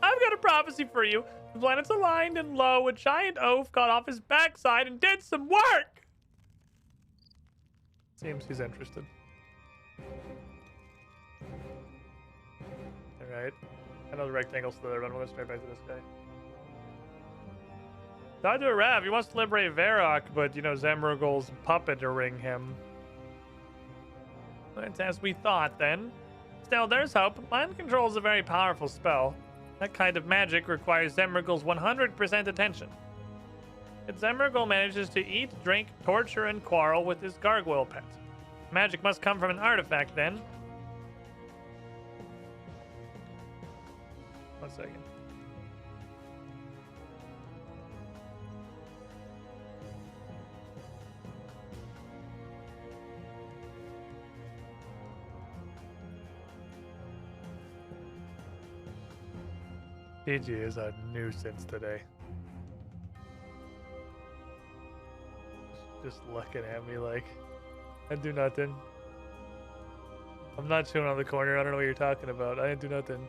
I've got a prophecy for you. The planets aligned, and lo, a giant oaf got off his backside and did some work! Seems he's interested. Alright. I know the rectangle's still there, but I'm going straight back to this guy. Dr. Rav, he wants to liberate Varrock, but, Zemragol's puppetering him. It's as we thought, then. Still, there's hope. Mind control is a very powerful spell. That kind of magic requires Zemragol's 100% attention. If Zemragol manages to eat, drink, torture, and quarrel with his gargoyle pet, magic must come from an artifact, then. One second. DG is a nuisance today. Just looking at me like I do nothing. I'm not chewing on the corner. I don't know what you're talking about. I didn't do nothing.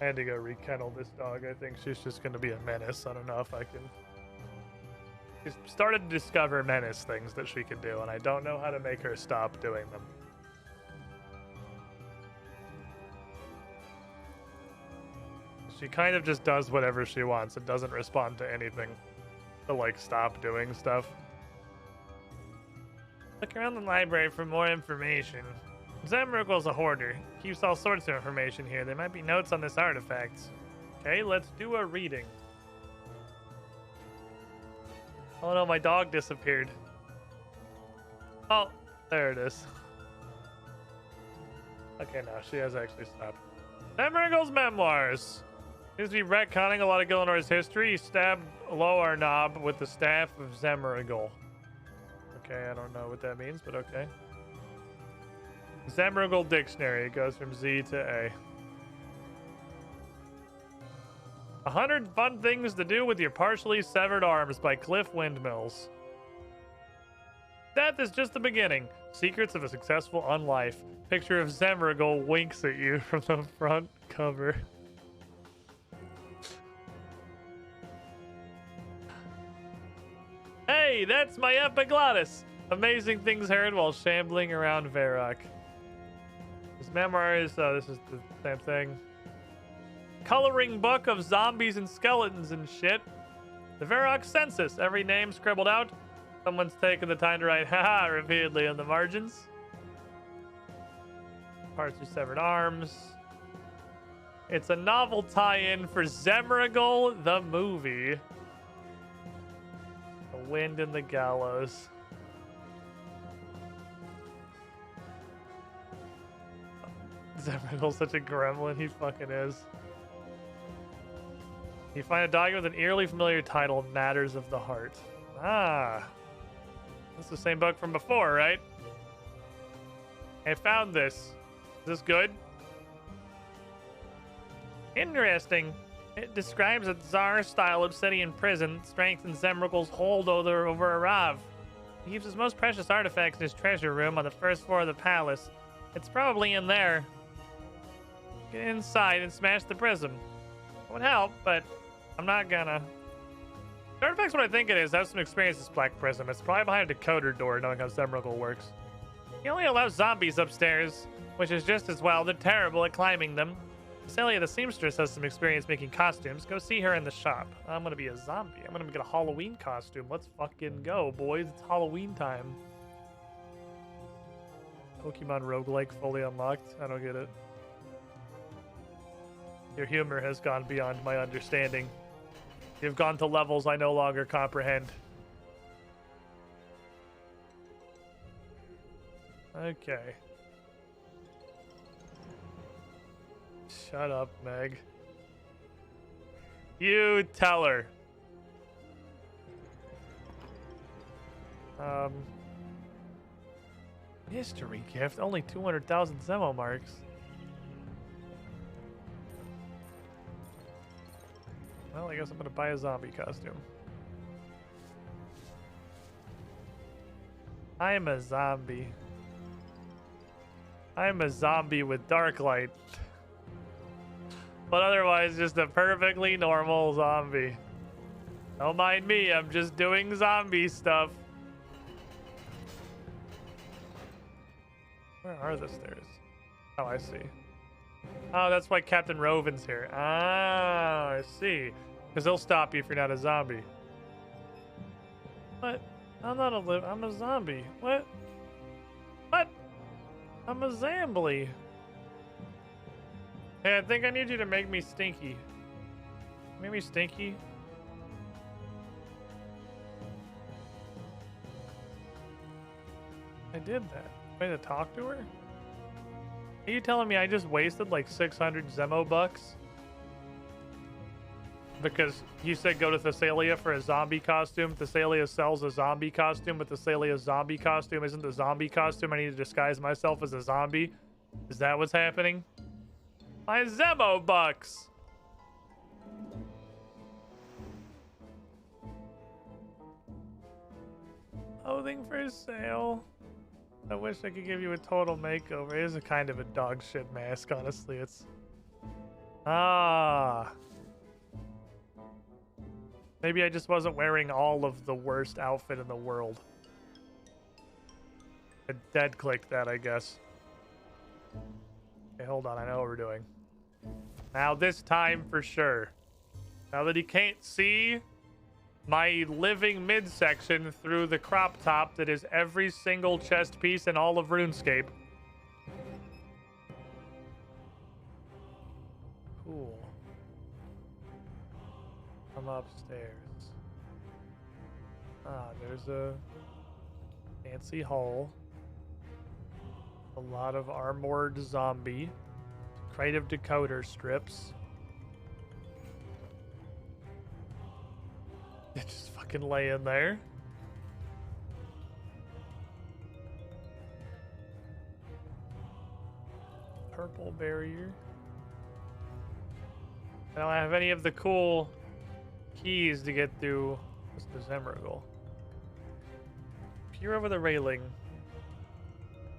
I had to go rekennel this dog. I think she's just going to be a menace. I don't know if I can... She's started to discover menace things that she can do, and I don't know how to make her stop doing them. She kind of just does whatever she wants and doesn't respond to anything to, like, stop doing stuff. Look around the library for more information. Zemragol's a hoarder. Keeps all sorts of information here. There might be notes on this artifact. Okay, let's do a reading. Oh no, my dog disappeared. Oh, there it is. Okay, now she has actually stopped. Zemragul's memoirs. Seems to be retconning a lot of Gillinor's history. He stabbed Loarnob with the staff of Zemragul. Okay, I don't know what that means, but okay. Zemragul Dictionary. It goes from Z to A. 100 Fun Things to Do with Your Partially Severed Arms by Cliff Windmills. Death is just the beginning. Secrets of a Successful Unlife. Picture of Zemragul winks at you from the front cover. Hey, that's my epiglottis! Amazing things heard while shambling around Varrock. His memoirs, this is the same thing. Coloring book of zombies and skeletons and shit. The Varrock census, every name scribbled out. Someone's taken the time to write haha repeatedly on the margins. Parts of severed arms. It's a novel tie-in for Zemragul the movie. The Wind and the Gallows. Zemragul's such a gremlin, he fucking is. You find a document with an eerily familiar title, Matters of the Heart. Ah. That's the same book from before, right? I found this. Is this good? Interesting. It describes a Tsar-style obsidian prison that strengthens Zemragul's hold over Arav. He keeps his most precious artifacts in his treasure room on the first floor of the palace. It's probably in there. Get inside and smash the prism. It would help, but I'm not gonna. The artifact's what I think it is. I have some experience with this Black Prism. It's probably behind a decoder door, knowing how Zemragul works. He only allows zombies upstairs, which is just as well. They're terrible at climbing them. Celia the seamstress has some experience making costumes. Go see her in the shop. I'm gonna be a zombie. I'm gonna get a Halloween costume. Let's fucking go, boys. It's Halloween time. Pokemon roguelike fully unlocked. I don't get it. Your humor has gone beyond my understanding. You've gone to levels I no longer comprehend. Okay. Shut up, Meg. You tell her. History gift. Only 200,000 Zemo marks. Well, I guess I'm gonna buy a zombie costume. I'm a zombie. I'm a zombie with dark light. But otherwise, just a perfectly normal zombie. Don't mind me, I'm just doing zombie stuff. Where are the stairs? Oh, I see. Oh, that's why Captain Rovin's here. Ah, I see. Because he'll stop you if you're not a zombie. What? I'm not I'm a zombie. What? What? I'm a Zambly. Hey, I think I need you to make me stinky. Make me stinky. I did that. Way to talk to her? Are you telling me I just wasted like 600 Zemo bucks? Because you said go to Thessalia for a zombie costume. Thessalia sells a zombie costume, but Thessalia's zombie costume isn't the zombie costume. I need to disguise myself as a zombie. Is that what's happening? My Zemo bucks! Clothing for sale. I wish I could give you a total makeover. It is a kind of a dog shit mask, honestly. It's... Ah. Maybe I just wasn't wearing all of the worst outfit in the world. I dead clicked that, I guess. Okay, hold on. I know what we're doing. Now this time for sure. Now that he can't see my living midsection through the crop top that is every single chest piece in all of RuneScape. Cool. I'm upstairs. Ah, there's a fancy hall. A lot of armored zombie. Crate of decoder strips. Just fucking lay in there. Purple barrier. I don't have any of the cool keys to get through Mr. Zemmergle. Peer over the railing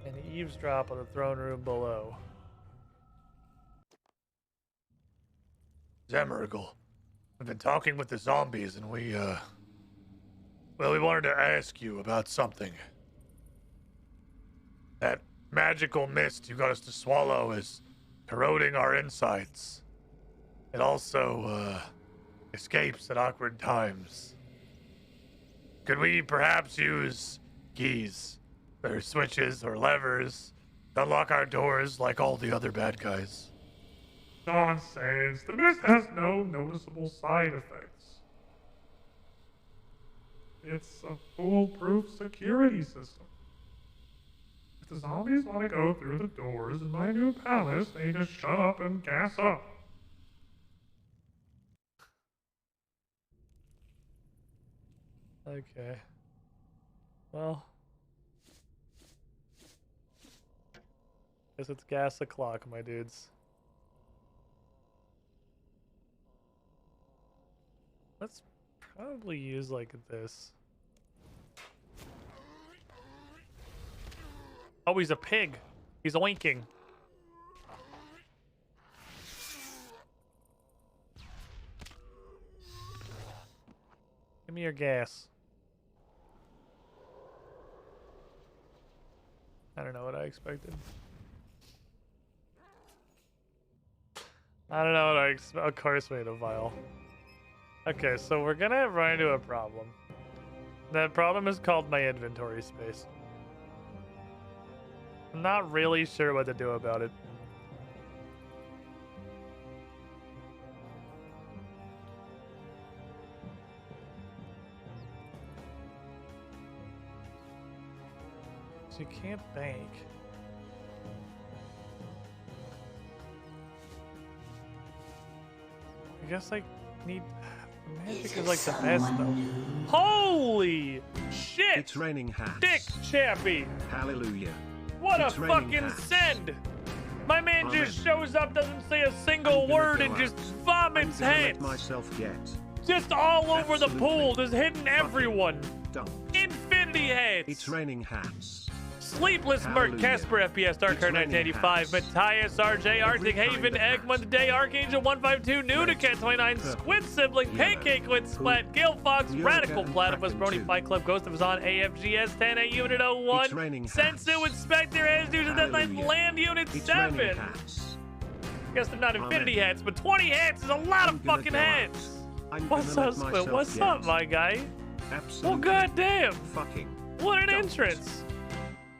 and eavesdrop on the throne room below. Zemmergle, I've been talking with the zombies and we wanted to ask you about something. That magical mist you got us to swallow is corroding our insides. It also, escapes at awkward times. Could we perhaps use keys, or switches, or levers to unlock our doors like all the other bad guys? Nonsense. The mist has no noticeable side effects. It's a foolproof security system. If the zombies want to go through the doors in my new palace, they just shut up and gas up. Okay. Well. Guess it's gas o'clock, my dudes. Let's probably use like this. Oh, he's a pig. He's oinking. Give me your gas. I don't know what I expected. I don't know what I expect. Of course we need a vial. Okay, so we're gonna run into a problem. That problem is called my inventory space. I'm not really sure what to do about it. So you can't bank. I guess I need... Magic is like the best though. Holy shit! It's raining hats. Dick Chappie! Hallelujah. What It's a raining fucking hats. send! My man Amen. just shows up, doesn't say a single I'm gonna word, go and just out. vomits I'm gonna let heads. myself get. Just all over the Absolutely. pool, just hitting everyone. Don't. Infinity heads. It's raining hats. Sleepless Merc, Hallelujah. Casper, FPS, Dark It's Card raining 1985, hats. Matthias, RJ, Arctic kind Haven, of hat. Egmont Day, Archangel 152, Nudicat 29, purple, Squid Sibling, yellow, Pancake Quid Splat, Gil Fox, Eureka Radical and Platypus, Kraken Brody 2. Fight Club, Ghost of Azan, AFGS 10, A Unit It's 01, raining Sensu, hats. Inspector, As News, and Deadline, Hallelujah. Land Unit It's 7. raining hats. Guess they're not Amen. infinity hats, but 20 hats is a lot I'm of gonna fucking go out. hats. I'm What's gonna up, let Squid? myself What's get. up, my guy? Absolutely. Well, goddamn. Fucking. What an don't. entrance.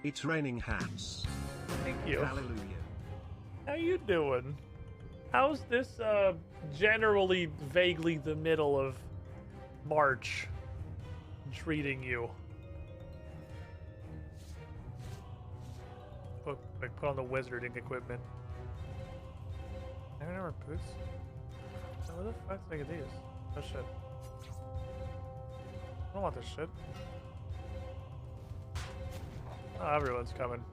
It's raining hats. Thank you. Hallelujah. How you doing? How's this generally vaguely the middle of March treating you? Put on the wizarding equipment. I don't know boots. So where the fuck did I get these? Oh shit. I don't want this shit. Oh, everyone's coming.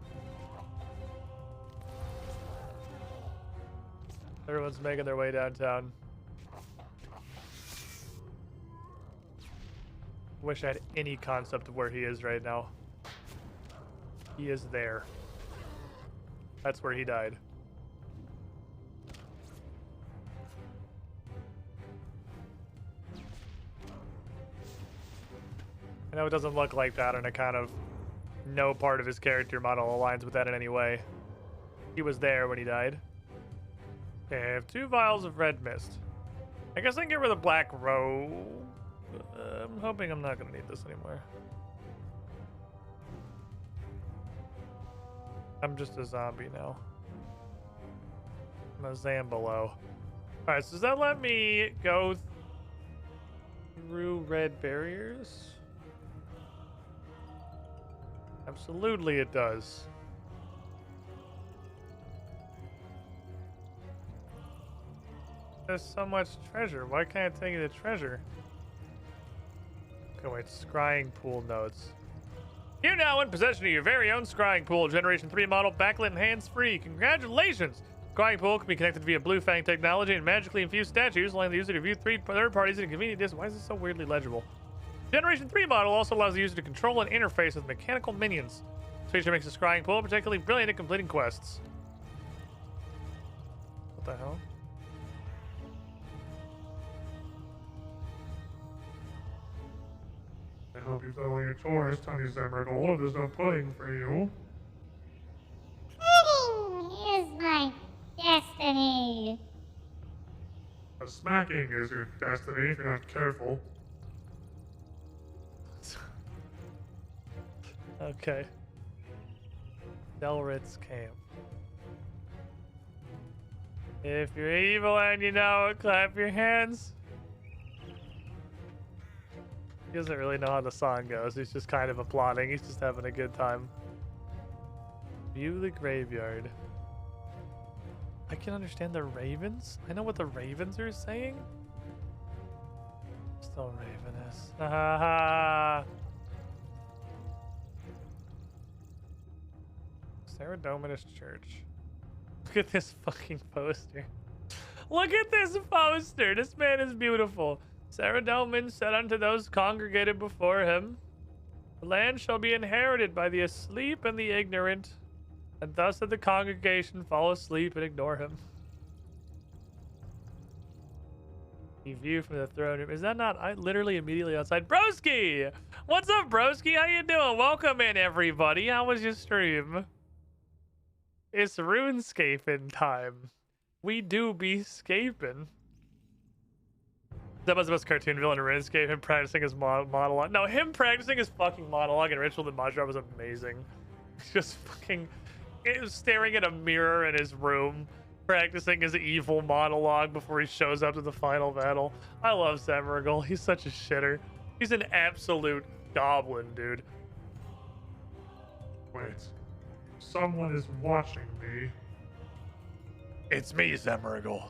Everyone's making their way downtown. Wish I had any concept of where he is right now. He is there. That's where he died. I know it doesn't look like that, and I kind of no part of his character model aligns with that in any way. He was there when he died. Okay, I have 2 vials of red mist. I guess I can get rid of the black robe. I'm hoping I'm not going to need this anymore. I'm just a zombie now. I'm a Zambalo. Alright, so does that let me go through red barriers? Absolutely it does. There's so much treasure. Why can't I take the treasure? Okay, wait. Scrying pool notes. You're now in possession of your very own scrying pool, Generation 3 model, backlit and hands-free. Congratulations! Scrying pool can be connected via Blue Fang technology and magically infused statues, allowing the user to view third parties in a convenient distance. Why is this so weirdly legible? Generation 3 model also allows the user to control and interface with mechanical minions. This feature makes the scrying pool particularly brilliant at completing quests. What the hell? I hope you've done all your chores, Tiny Zemmergold. There's no pudding for you. Pudding is my destiny. A smacking is your destiny if you're not careful. Okay. Delrit's camp. If you're evil and you know it, clap your hands. He doesn't really know how the song goes. He's just kind of applauding. He's just having a good time. View the graveyard. I can understand the ravens. I know what the ravens are saying. Still ravenous. Ha ha ha. Sarah Dominus Church. Look at this fucking poster. Look at this poster. This man is beautiful. Sarah Domin said unto those congregated before him, the land shall be inherited by the asleep and the ignorant, and thus did the congregation fall asleep and ignore him. The view from the throne room. Is that not literally immediately outside? Broski! What's up, Broski? How you doing? Welcome in, everybody. How was your stream? It's Runescape in time. We do be scaping. That was the best cartoon villain in Runescape. Him practicing his monologue. No, him practicing his fucking monologue in Ritual the Majra was amazing. Just fucking staring at a mirror in his room, practicing his evil monologue before he shows up to the final battle. I love Samaragul. He's such a shitter. He's an absolute goblin, dude. Wait. Someone is watching me. It's me, Samaragul.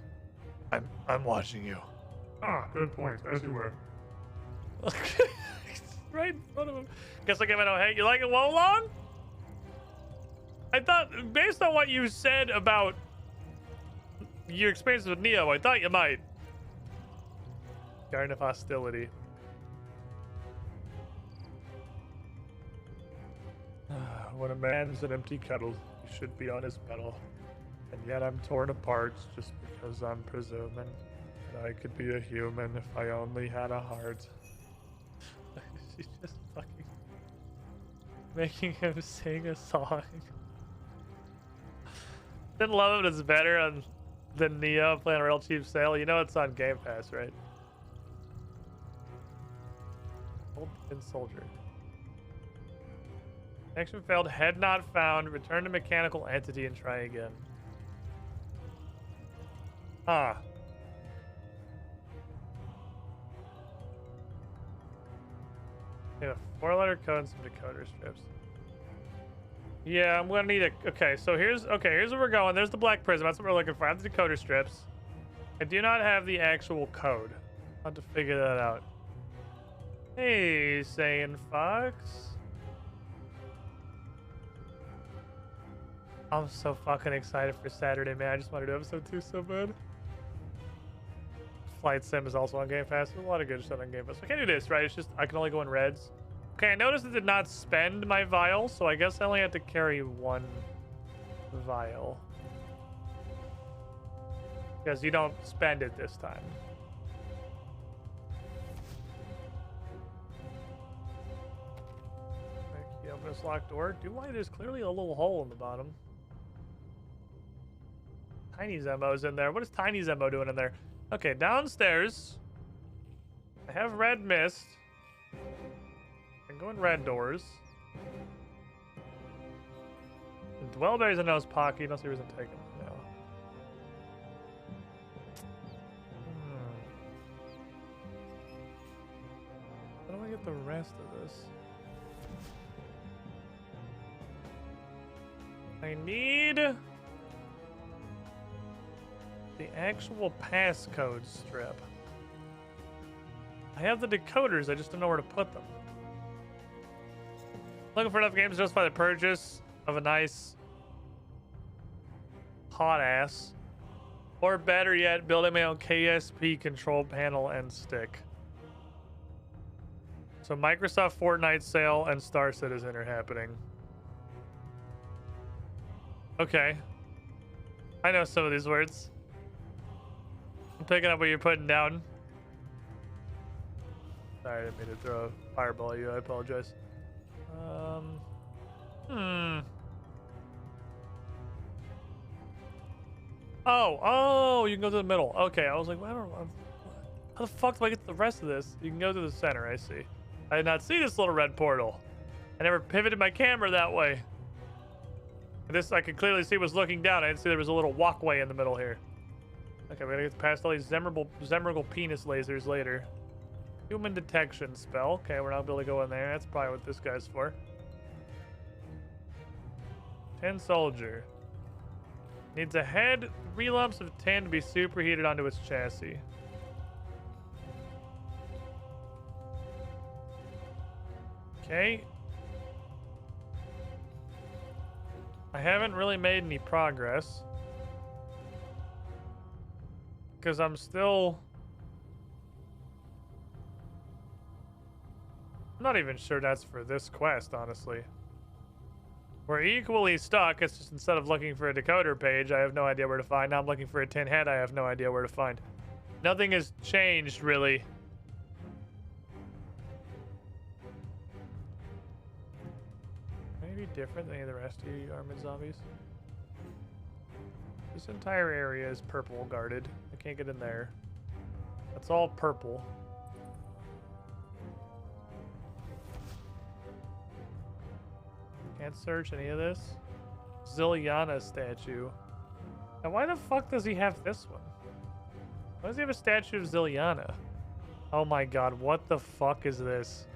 I'm watching you. Ah, good point. As you were. Right in front of him. Guess I'll give it a hey. You like it Wolong? I thought, based on what you said about your experience with Neo, I thought you might. Garden of Hostility. When a man's an empty kettle, he should be on his pedal. And yet I'm torn apart just because I'm presuming that I could be a human if I only had a heart. She's just fucking making him sing a song. Didn't love it as better than Neo playing a real cheap sale. You know it's on Game Pass, right? Old Tin Soldier. Connection failed, head not found, return to mechanical entity and try again. Ah. Yeah, 4-letter code and some decoder strips. Yeah, I'm gonna need a. Okay, so here's where we're going. There's the black prism. That's what we're looking for. I have the decoder strips. I do not have the actual code. I'll have to figure that out. Hey, Saiyan Fox. I'm so fucking excited for Saturday, man. I just want to do episode 2 so bad. Flight Sim is also on Game Pass. There's a lot of good stuff on Game Pass. I can't do this, right? It's just, I can only go in reds. Okay, I noticed it did not spend my vial, so I guess I only have to carry 1 vial. Because you don't spend it this time. Okay, open this locked door. Do I? There's clearly a little hole in the bottom. Tiny Zemmo's in there. What is Tiny Zemmo doing in there? Okay, downstairs. I have red mist. I can go in red doors. The Dwellberry's in Nose Pocket. No reason to take them. No. How do I get the rest of this? I need the actual passcode strip. I have the decoders, I just don't know where to put them. Looking for enough games to justify the purchase of a nice hot ass. Or better yet, building my own KSP control panel and stick. So Microsoft Fortnite sale and Star Citizen are happening. Okay. I know some of these words. I'm picking up what you're putting down. Sorry, I didn't mean to throw a fireball at you. I apologize. Oh, you can go to the middle. Okay, I was like, well, I don't know. How the fuck do I get to the rest of this? You can go to the center, I see. I did not see this little red portal. I never pivoted my camera that way. This I could clearly see was looking down. I didn't see there was a little walkway in the middle here. Okay, we're gonna get past all these Zemmergal penis lasers later. Human detection spell. Okay, we're not able to go in there. That's probably what this guy's for. 10 soldier. Needs a head, 3 lumps of tin to be superheated onto its chassis. Okay. I haven't really made any progress. Because I'm still... I'm not even sure that's for this quest, honestly. We're equally stuck. It's just instead of looking for a decoder page, I have no idea where to find. Now I'm looking for a tin head. I have no idea where to find. Nothing has changed, really. Maybe different than any of the rest of you armored zombies. This entire area is purple guarded. I can't get in there. That's all purple. Can't search any of this. Ziliana statue. Now why the fuck does he have this one? Why does he have a statue of Ziliana? Oh my god, what the fuck is this?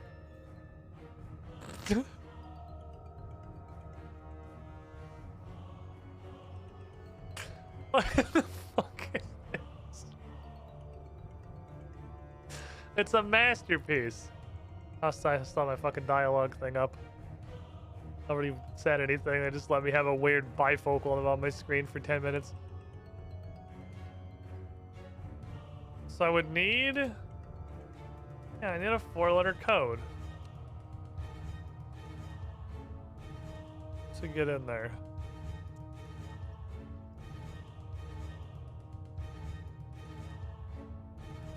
What the fuck is this? It's a masterpiece. I saw my fucking dialogue thing up. Nobody said anything. They just let me have a weird bifocal on my screen for 10 minutes. So I would need... Yeah, I need a 4-letter code to get in there.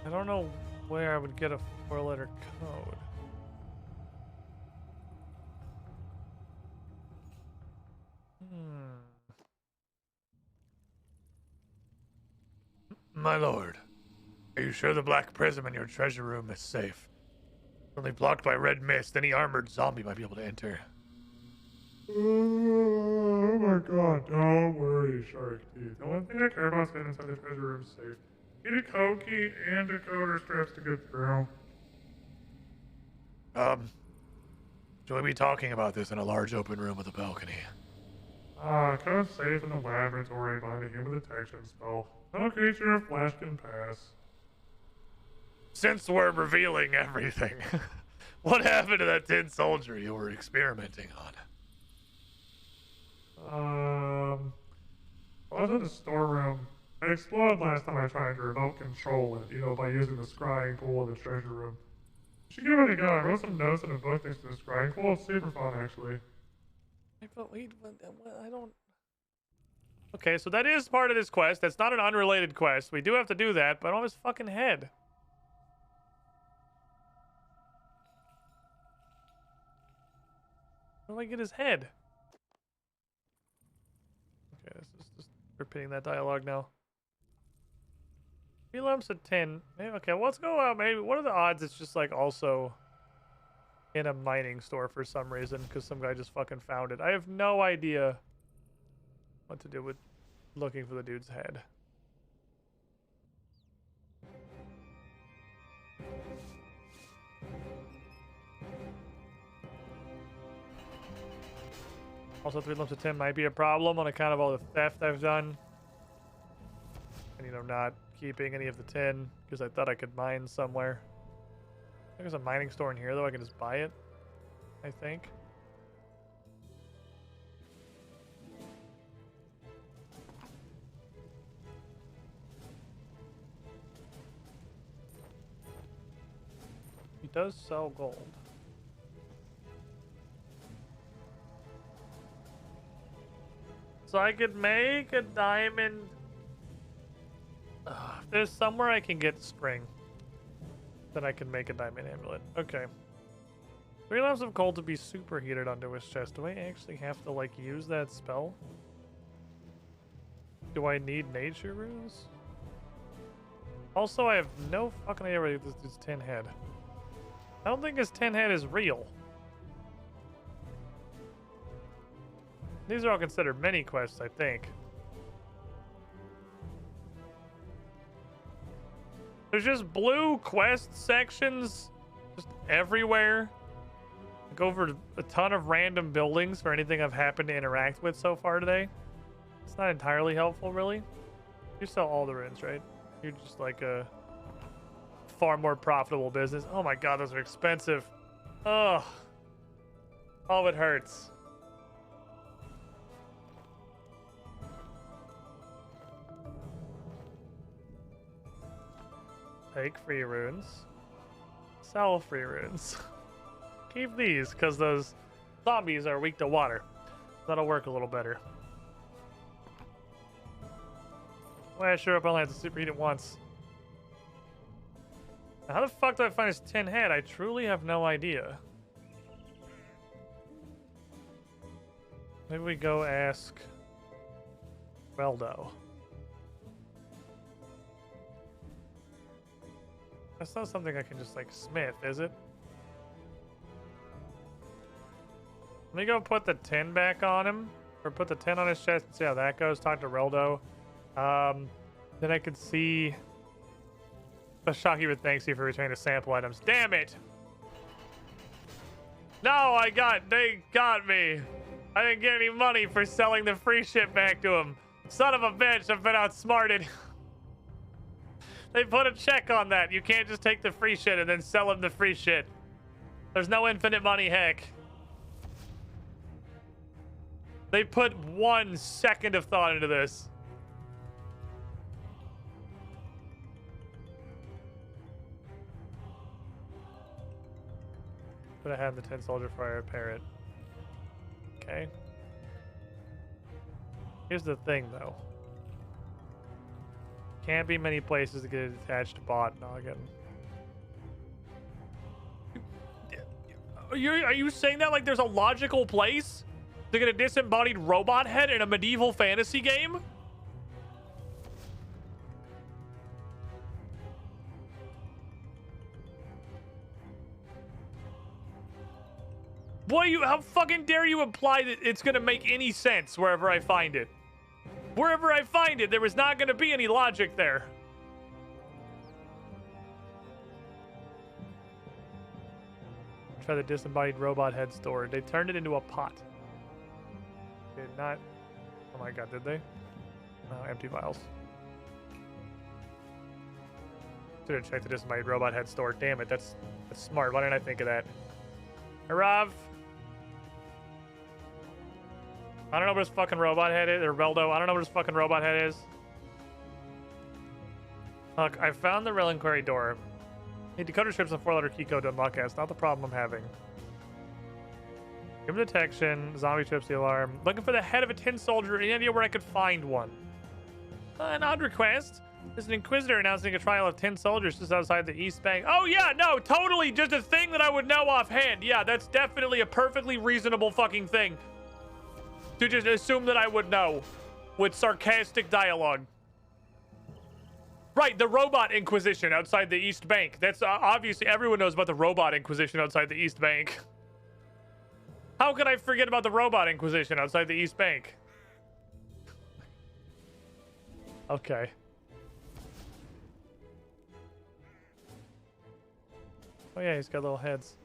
I don't know where I would get a 4-letter code. My lord, are you sure the black prism in your treasure room is safe? Only blocked by red mist, any armored zombie might be able to enter. Oh my god, don't worry, Shark Teeth. The only thing I care about is getting inside the treasure room safe. Need a code key and decoder strips to get through. Should we be talking about this in a large open room with a balcony? Code's safe in the laboratory behind a human detection spell. No creature or flash can pass. Since we're revealing everything, what happened to that tin soldier you were experimenting on? I was in the storeroom. I exploded last time I tried to remote control it, you know, by using the scrying pool in the treasure room. You should give it a go. I wrote some notes in a book next to the scrying pool. It's super fun, actually. But wait, I don't... Okay, so that is part of this quest. That's not an unrelated quest. We do have to do that, but I don't have his fucking head. Where do I get his head? Okay, this is just repeating that dialogue now. 3 lumps of tin. Maybe, okay, let's go out. Maybe what are the odds it's just like also in a mining store for some reason because some guy just fucking found it. I have no idea what to do with looking for the dude's head. Also, 3 lumps of tin might be a problem on account of all the theft I've done. And, you know, I'm not keeping any of the tin because I thought I could mine somewhere. There's a mining store in here, though. I can just buy it, I think. He does sell gold. So I could make a diamond. There's somewhere I can get spring. Then I can make a diamond amulet. Okay. 3 lamps of coal to be superheated onto his chest. Do I actually have to, like, use that spell? Do I need nature runes? Also, I have no fucking idea where this tin head. I don't think his tin head is real. These are all considered mini quests, I think. There's just blue quest sections just everywhere. I go over a ton of random buildings for anything I've happened to interact with so far today. It's not entirely helpful, really. You sell all the runes, right? You're just like a far more profitable business. Oh my god, those are expensive. Ugh. Oh, it hurts. Take free runes. Sell free runes. Keep these, because those zombies are weak to water. That'll work a little better. Well, sure, up only have to superheat it once. Now, how the fuck do I find his tin head? I truly have no idea. Maybe we go ask Reldo. That's not something I can just, like, smith, is it? Let me go put the tin back on him. Or put the tin on his chest and see how that goes. Talk to Reldo. Then I could see... Shocky would thanks you for returning the sample items. Damn it! No, they got me. I didn't get any money for selling the free shit back to him. Son of a bitch, I've been outsmarted. They put a check on that. You can't just take the free shit and then sell him the free shit. There's no infinite money, heck. They put 1 second of thought into this. But I have the 10 soldier fire repair it. Okay. Here's the thing, though. Can't be many places to get it attached to bot noggin. Are you saying that like there's a logical place to get a disembodied robot head in a medieval fantasy game? Boy, how fucking dare you imply that it's gonna make any sense wherever I find it? Wherever I find it, there was not gonna be any logic there. Try the disembodied robot head store. They turned it into a pot. Did not. Oh my god, did they? No, empty vials. Should have checked the disembodied robot head store. Damn it, that's smart. Why didn't I think of that? Hurrah! I don't know what his fucking robot head is, or Reldo. I don't know what his fucking robot head is. Look, I found the reliquary door. Need decoder strips and 4-letter key code to unlock it. It's not the problem I'm having. Give him detection, zombie trips the alarm. Looking for the head of a tin soldier. Any idea where I could find one? An odd request. There's an inquisitor announcing a trial of 10 soldiers just outside the East Bank. Oh yeah, no, totally. Just a thing that I would know offhand. Yeah, that's definitely a perfectly reasonable fucking thing. To just assume that I would know with sarcastic dialogue. Right, the robot inquisition outside the East Bank. That's obviously everyone knows about the robot inquisition outside the East Bank. How could I forget about the robot inquisition outside the East Bank? Okay. Oh yeah, he's got little heads.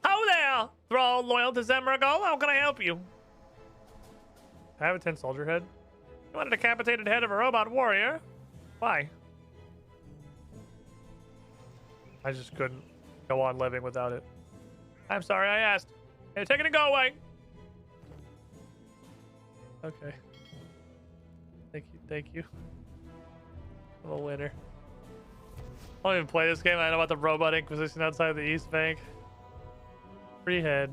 Ho there! Thrall loyal to Zemragal, how can I help you? I have a 10 soldier head. You want a decapitated head of a robot warrior? Why? I just couldn't go on living without it. I'm sorry I asked. Hey, take it and go away. Okay. Thank you. I'm a winner. I don't even play this game. I know about the Robot Inquisition outside the East Bank. Free head.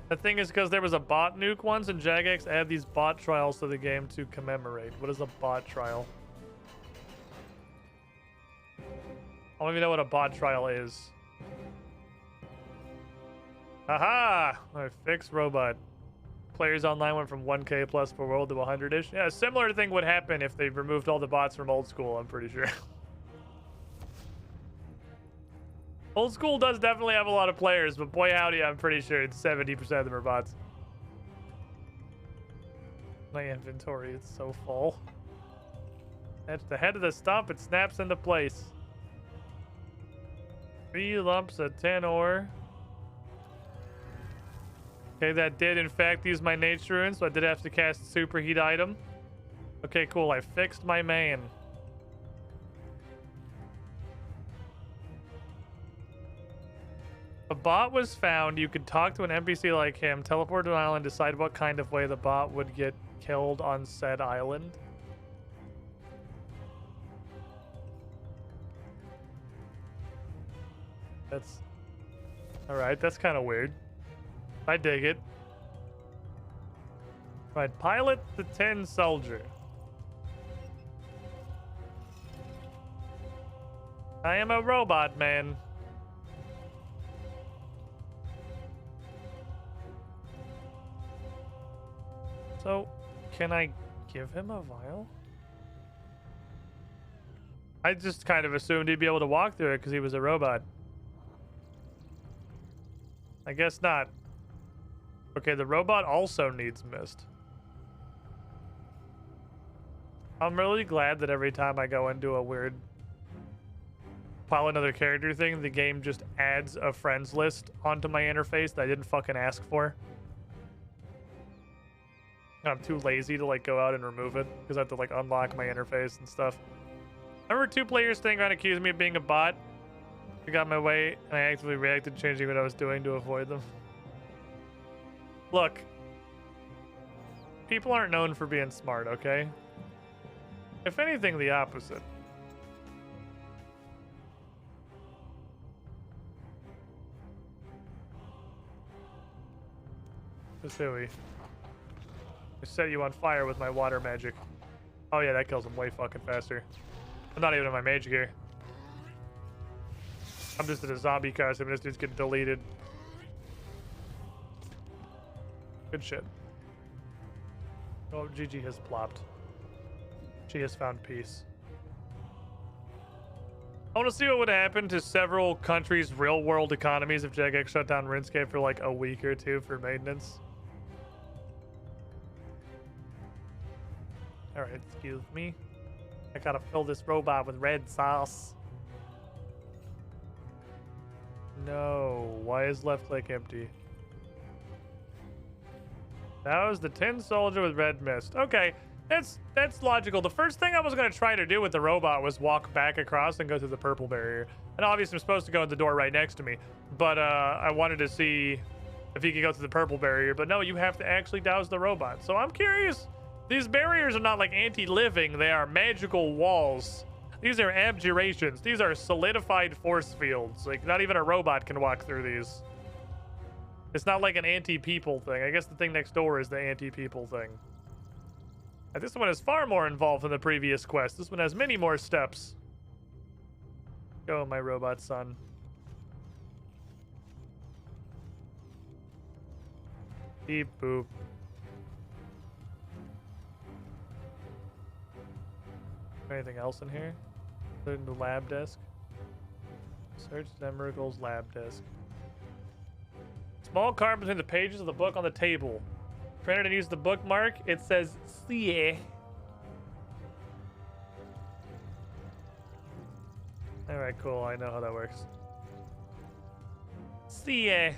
The thing is because there was a bot nuke once, and Jagex added these bot trials to the game to commemorate. What is a bot trial? I don't even know what a bot trial is. Aha! I fixed robot. Players online went from 1K plus per world to 100-ish. Yeah, a similar thing would happen if they removed all the bots from old school, I'm pretty sure. Old school does definitely have a lot of players, but boy howdy, I'm pretty sure it's 70% of them are bots. My inventory is so full. That's the head of the stump. It snaps into place. 3 lumps of 10 ore. Okay, that did in fact use my nature runes, so I did have to cast superheat item. Okay, cool. I fixed my man. A bot was found. You could talk to an NPC like him, teleport to an island, decide what kind of way the bot would get killed on said island. That's... Alright, that's kind of weird. I dig it. Right, pilot the tin soldier. I am a robot man. So, can I give him a vial? I just kind of assumed he'd be able to walk through it because he was a robot. I guess not. Okay, the robot also needs mist. I'm really glad that every time I go into a weird file another character thing, the game just adds a friends list onto my interface that I didn't fucking ask for. I'm too lazy to like go out and remove it because I have to like unlock my interface and stuff. Remember 2 players staying around accused me of being a bot? I got my way and I actively reacted, changing what I was doing to avoid them. Look, people aren't known for being smart, okay? If anything, the opposite. Kasui. I set you on fire with my water magic. Oh yeah, that kills him way fucking faster. I'm not even in my mage gear. I'm just in a zombie costume and this dude's getting deleted. Good shit. Oh, Gigi has plopped. She has found peace. I want to see what would happen to several countries' real-world economies if Jagex shut down Runescape for like a week or 2 for maintenance. Alright, excuse me. I gotta fill this robot with red sauce. No, why is left click empty? That was the tin soldier with red mist. Okay, that's logical. The first thing I was gonna try to do with the robot was walk back across and go through the purple barrier. And obviously I'm supposed to go in the door right next to me. But I wanted to see if he could go through the purple barrier. But no, you have to actually douse the robot. So I'm curious. These barriers are not like anti-living. They are magical walls. These are abjurations. These are solidified force fields. Like, not even a robot can walk through these. It's not like an anti-people thing. I guess the thing next door is the anti-people thing. And this one is far more involved than the previous quest. This one has many more steps. Go, my robot son. Beep boop. Anything else in here? In the lab desk. Search Demericle's lab desk. Small card between the pages of the book on the table. Printed and use the bookmark. It says "Sie." All right, cool. I know how that works. Sie.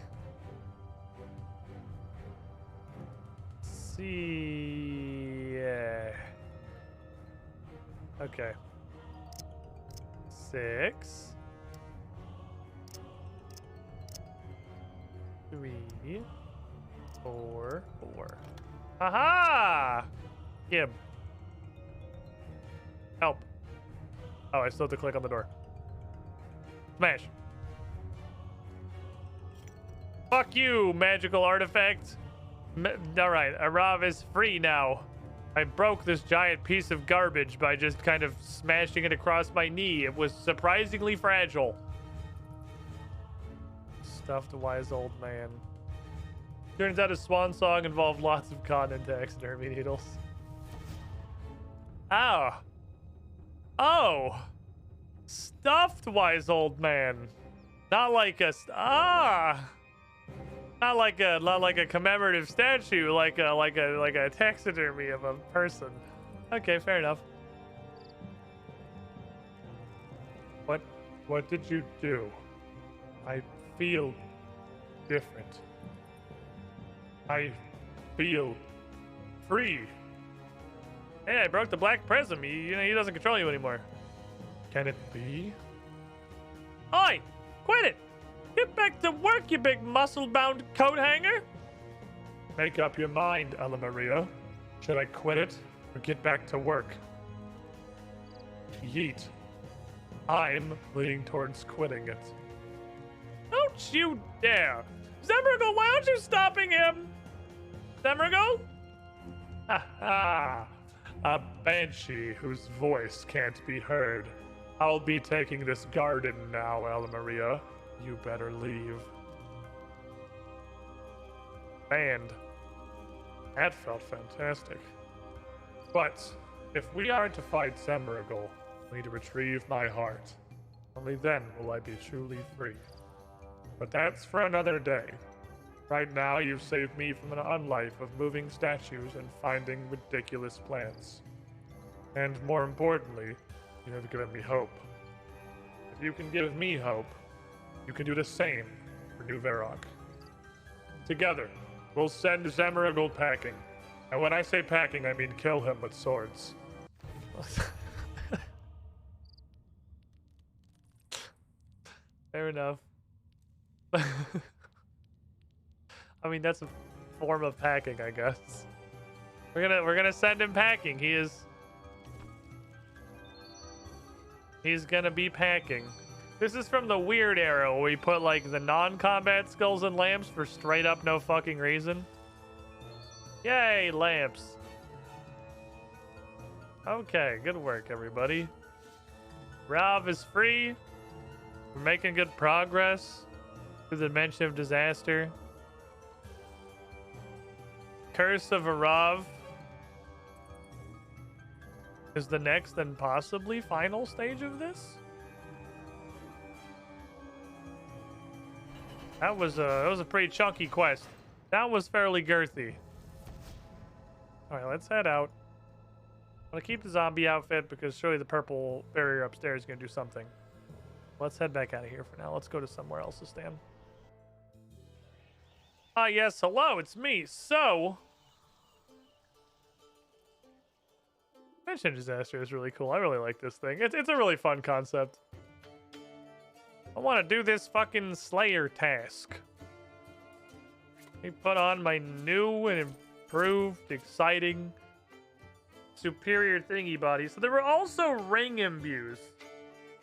see. Yeah. Okay. 6. 3. 4. 4. Aha! Gib. Help. Oh, I still have to click on the door. Smash. Fuck you, magical artifact. Alright, Arav is free now. I broke this giant piece of garbage by just kind of smashing it across my knee. It was surprisingly fragile. Stuffed wise old man. Turns out his swan song involved lots of cotton and taxidermy needles. Oh. Oh. Stuffed wise old man. Not like a not like a commemorative statue, like a taxidermy of a person. Okay, fair enough. What did you do? I feel different. I feel free. Hey, I broke the black prism. He doesn't control you anymore. Can it be? Oi! Quit it! Get back to work, you big muscle-bound coat hanger! Make up your mind, Ella Maria. Should I quit it or get back to work? Yeet. I'm leaning towards quitting it. Don't you dare! Zemrigal, why aren't you stopping him? Zemrigal? Ha ha! A banshee whose voice can't be heard. I'll be taking this garden now, Ella Maria. You better leave. Banned. That felt fantastic. But if we are to fight Zemrigal, I need to retrieve my heart. Only then will I be truly free. But that's for another day. Right now, you've saved me from an unlife of moving statues and finding ridiculous plans. And more importantly, you have given me hope. If you can give me hope, you can do the same for New Varrock. Together, we'll send Zemrigal packing. And when I say packing, I mean kill him with swords. Fair enough. I mean, that's a form of packing, I guess. We're gonna send him packing. He's gonna be packing. This is from the weird era where we put like the non-combat skulls and lamps for straight up no fucking reason. Yay, lamps. Okay, good work, everybody. Rav is free. We're making good progress through the Dimension of Disaster. Curse of Arav is the next and possibly final stage of this. That was a pretty chunky quest. That was fairly girthy. All right, let's head out. I'm gonna keep the zombie outfit because surely the purple barrier upstairs is gonna do something. Let's head back out of here for now. Let's go to somewhere else to stand. Ah, yes, hello, it's me. So, Dimension Disaster is really cool. I really like this thing. It's a really fun concept. I want to do this fucking Slayer task. Let me put on my new and improved, exciting, superior thingy body. So there were also ring imbues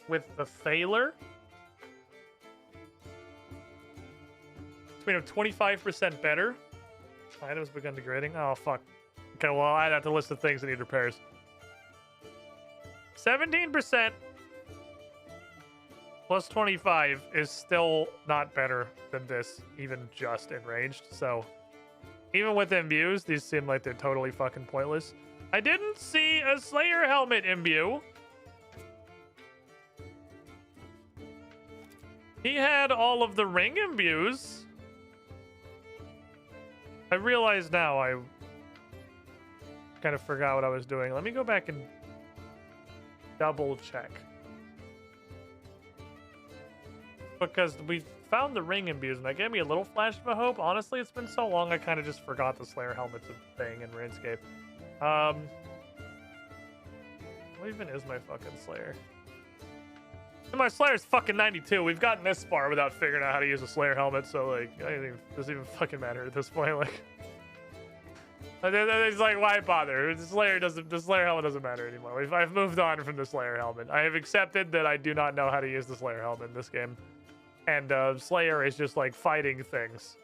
with the Thaler. It's made of 25% better. Items begun degrading. Oh, fuck. Okay, well, I'd have to list the things that need repairs. 17% plus 25 is still not better than this, even just enraged. So, even with imbues, these seem like they're totally fucking pointless. I didn't see a Slayer helmet imbue. He had all of the ring imbues. I realize now I kind of forgot what I was doing. Let me go back and double check. because we found the ring imbues, and that gave me a little flash of a hope. Honestly, it's been so long, I kind of just forgot the Slayer helmet's a thing in RuneScape. What even is my fucking Slayer? My Slayer's fucking 92. We've gotten this far without figuring out how to use a Slayer helmet, so like, it doesn't even fucking matter at this point. Like, it's like, why bother? The Slayer helmet doesn't matter anymore. I've moved on from the Slayer helmet. I have accepted that I do not know how to use the Slayer helmet in this game, and Slayer is just like fighting things.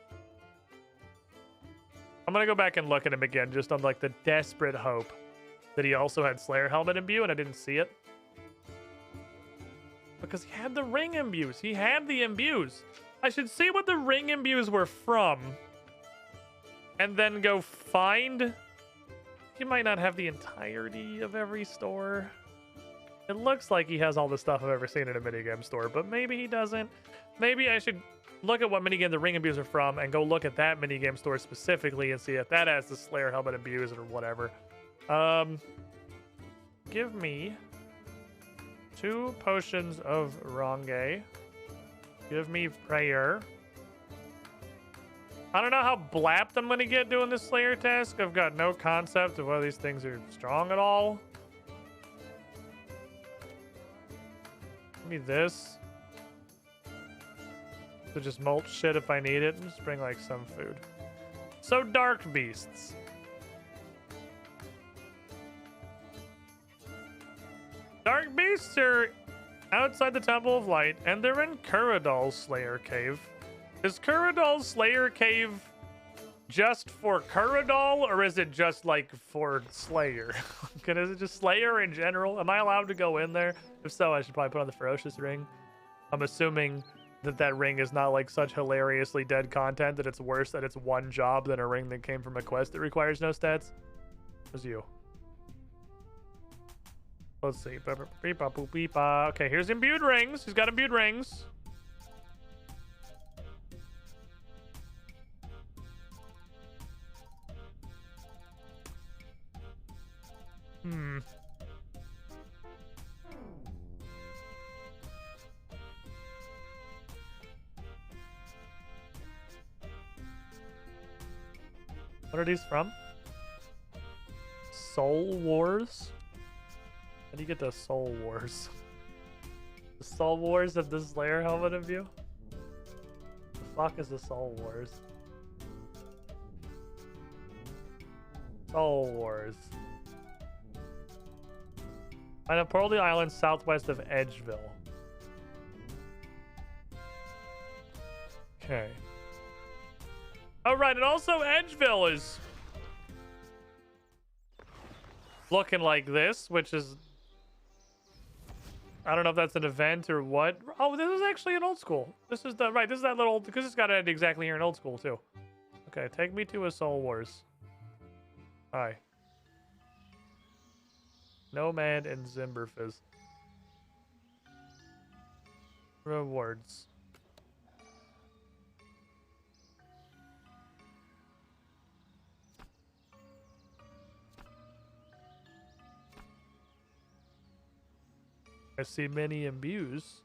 I'm gonna go back and look at him again, just on like the desperate hope that he also had Slayer helmet imbue, and I didn't see it. Because he had the ring imbues. He had the imbues. I should see what the ring imbues were from. And then go find... He might not have the entirety of every store. It looks like he has all the stuff I've ever seen in a minigame store, but maybe he doesn't. Maybe I should look at what minigame the ring imbues are from and go look at that minigame store specifically and see if that has the Slayer helmet imbues or whatever. Give me 2 potions of Ronge. Give me prayer. I don't know how blapped I'm gonna get doing this Slayer task. I've got no concept of whether these things are strong at all. Give me this. So just mulch shit if I need it, and just bring like some food. So dark beasts. Dark beasts are outside the Temple of Light, and they're in Kuradal's Slayer Cave. Is Kuradal's Slayer Cave just for Kuradal, or is it just like for Slayer? Is it just Slayer in general? Am I allowed to go in there? If so, I should probably put on the Ferocious ring. I'm assuming that that ring is not like such hilariously dead content that it's worse that it's one job than a ring that came from a quest that requires no stats. It was you. Let's see. Okay, here's imbued rings. He's got imbued rings. What are these from? Soul Wars? How do you get the Soul Wars? The Soul Wars of the Slayer helmet of you? The fuck is the Soul Wars? Soul Wars. Find a portal to the island southwest of Edgeville. Okay. Oh, right, and also Edgeville is looking like this, which is... I don't know if that's an event or what. Oh, this is actually an old school. This is the... Right, this is that little... Because it's got to end exactly here in old school, too. Okay, take me to a Soul Wars. Hi. Nomad and Zimberfizz. Rewards. I see many imbues.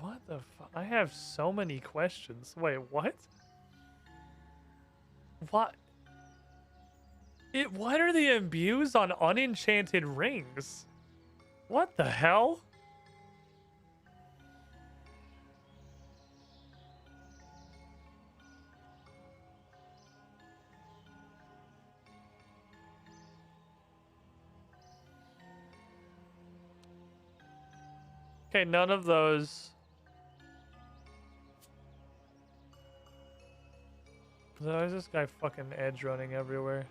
What the fuck? I have so many questions. Wait, what? What? What are the imbues on unenchanted rings? What the hell? Okay, none of those. Why is this guy fucking edge running everywhere?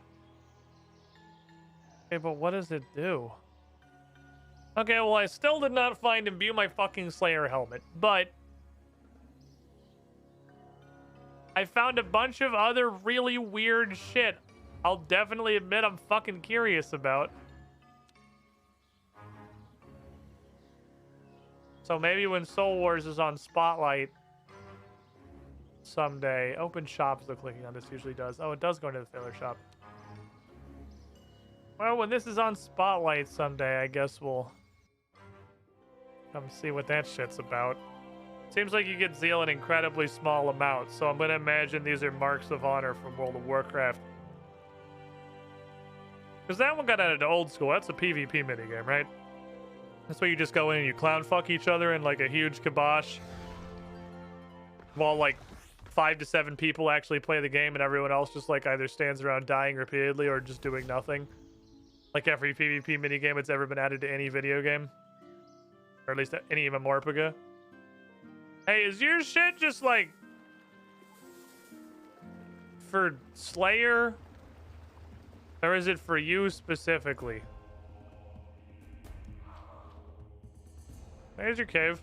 Okay, but what does it do? Okay, well, I still did not find imbue my fucking Slayer helmet, but I found a bunch of other really weird shit I'll definitely admit I'm fucking curious about. So maybe when Soul Wars is on Spotlight someday. Open shops, the clicking on this usually does. Oh, it does go into the filler shop. Well, when this is on Spotlight Sunday, I guess we'll come see what that shit's about. Seems like you get Zeal in incredibly small amounts, so I'm gonna imagine these are marks of honor from World of Warcraft. Because that one got added to old school. That's a PvP minigame, right? That's where you just go in and you clown fuck each other in like a huge kibosh. While like 5 to 7 people actually play the game and everyone else just like either stands around dying repeatedly or just doing nothing. Like every PvP minigame that's ever been added to any video game. Or at least any MMORPG. Hey, is your shit just like for Slayer? Or is it for you specifically? There's your cave.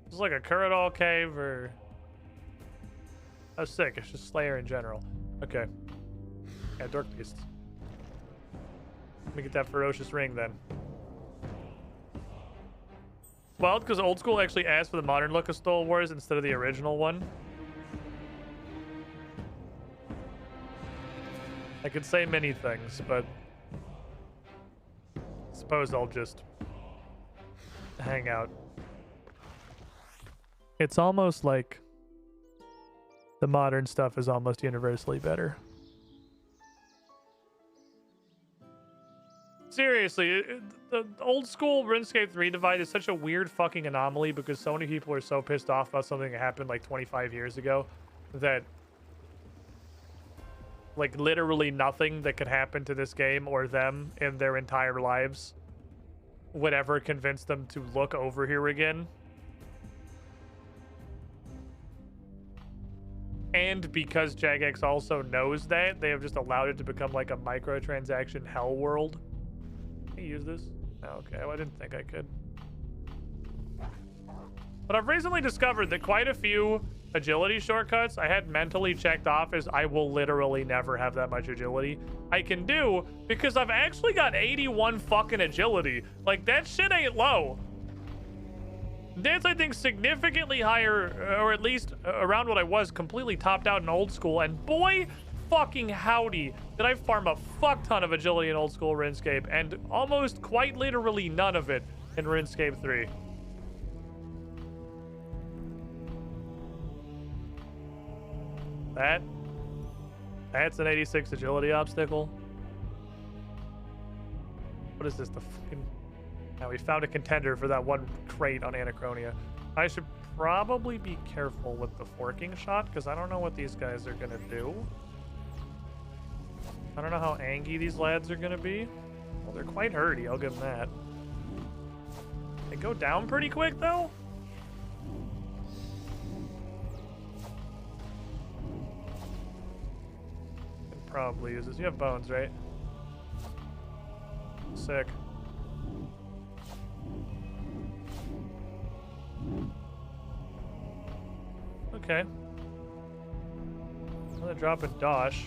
It's like a Kuradal cave or... Oh, sick. It's just Slayer in general. Okay. Yeah, Dork Beasts. Let me get that ferocious ring then. Well, because old school actually asked for the modern look of Stole Wars instead of the original one. I could say many things, but I suppose I'll just hang out. It's almost like the modern stuff is almost universally better. Seriously, the old school RuneScape 3 divide is such a weird fucking anomaly because so many people are so pissed off about something that happened like 25 years ago that like literally nothing that could happen to this game or them in their entire lives would ever convince them to look over here again. And because Jagex also knows that, they have just allowed it to become like a microtransaction hell world. Can I use this? Oh, okay, well, I didn't think I could. But I've recently discovered that quite a few agility shortcuts I had mentally checked off as I will literally never have that much agility I can do because I've actually got 81 fucking agility. Like, that shit ain't low. That's, I think, significantly higher, or at least around what I was completely topped out in old school. And boy, fucking howdy, did I farm a fuck ton of agility in old school RuneScape and almost quite literally none of it in RuneScape 3. That's an 86 agility obstacle. What is this? The fucking... Now we found a contender for that one crate on Anachronia. I should probably be careful with the forking shot because I don't know what these guys are gonna do. I don't know how angy these lads are gonna be. Well, they're quite hurty, I'll give them that. They go down pretty quick though. Probably use this. You have bones, right? Sick. Okay. I'm gonna drop a dosh.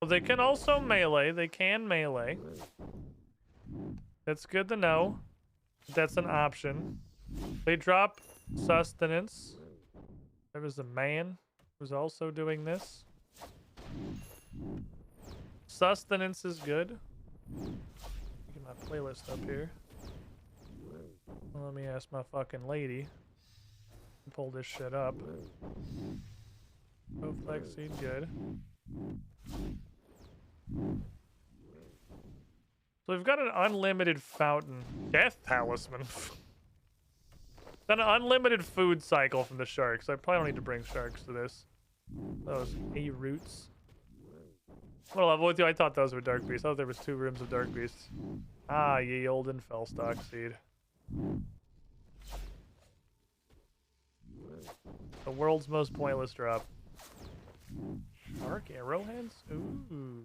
Well, they can also melee. They can melee. That's good to know. That's an option. They drop sustenance. There was a man who's also doing this. Sustenance is good. Get my playlist up here. Well, let me ask my fucking lady. Pull this shit up. Oh, flex seed, good. So we've got an unlimited fountain. Death talisman. An unlimited food cycle from the sharks. I probably don't need to bring sharks to this. Those A-roots. What level with you? I thought those were dark beasts. I thought there was 2 rooms of dark beasts. Ah, ye olden fellstock seed. The world's most pointless drop. Dark arrowheads? Ooh.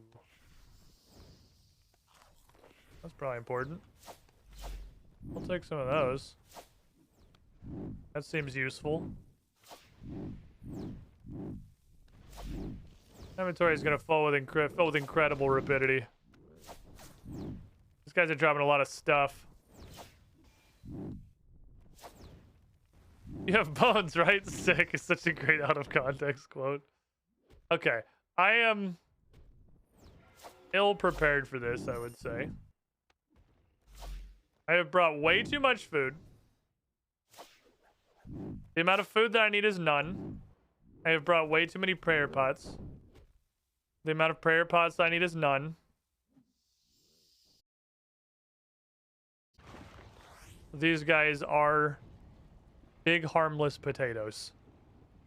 That's probably important. I'll take some of those. That seems useful. Inventory is gonna fill with incredible rapidity. These guys are dropping a lot of stuff. You have bones, right? Sick is such a great out of context quote. Okay, I am ill prepared for this, I would say. I have brought way too much food. The amount of food that I need is none. I have brought way too many prayer pots. The amount of prayer pots that I need is none. These guys are big harmless potatoes.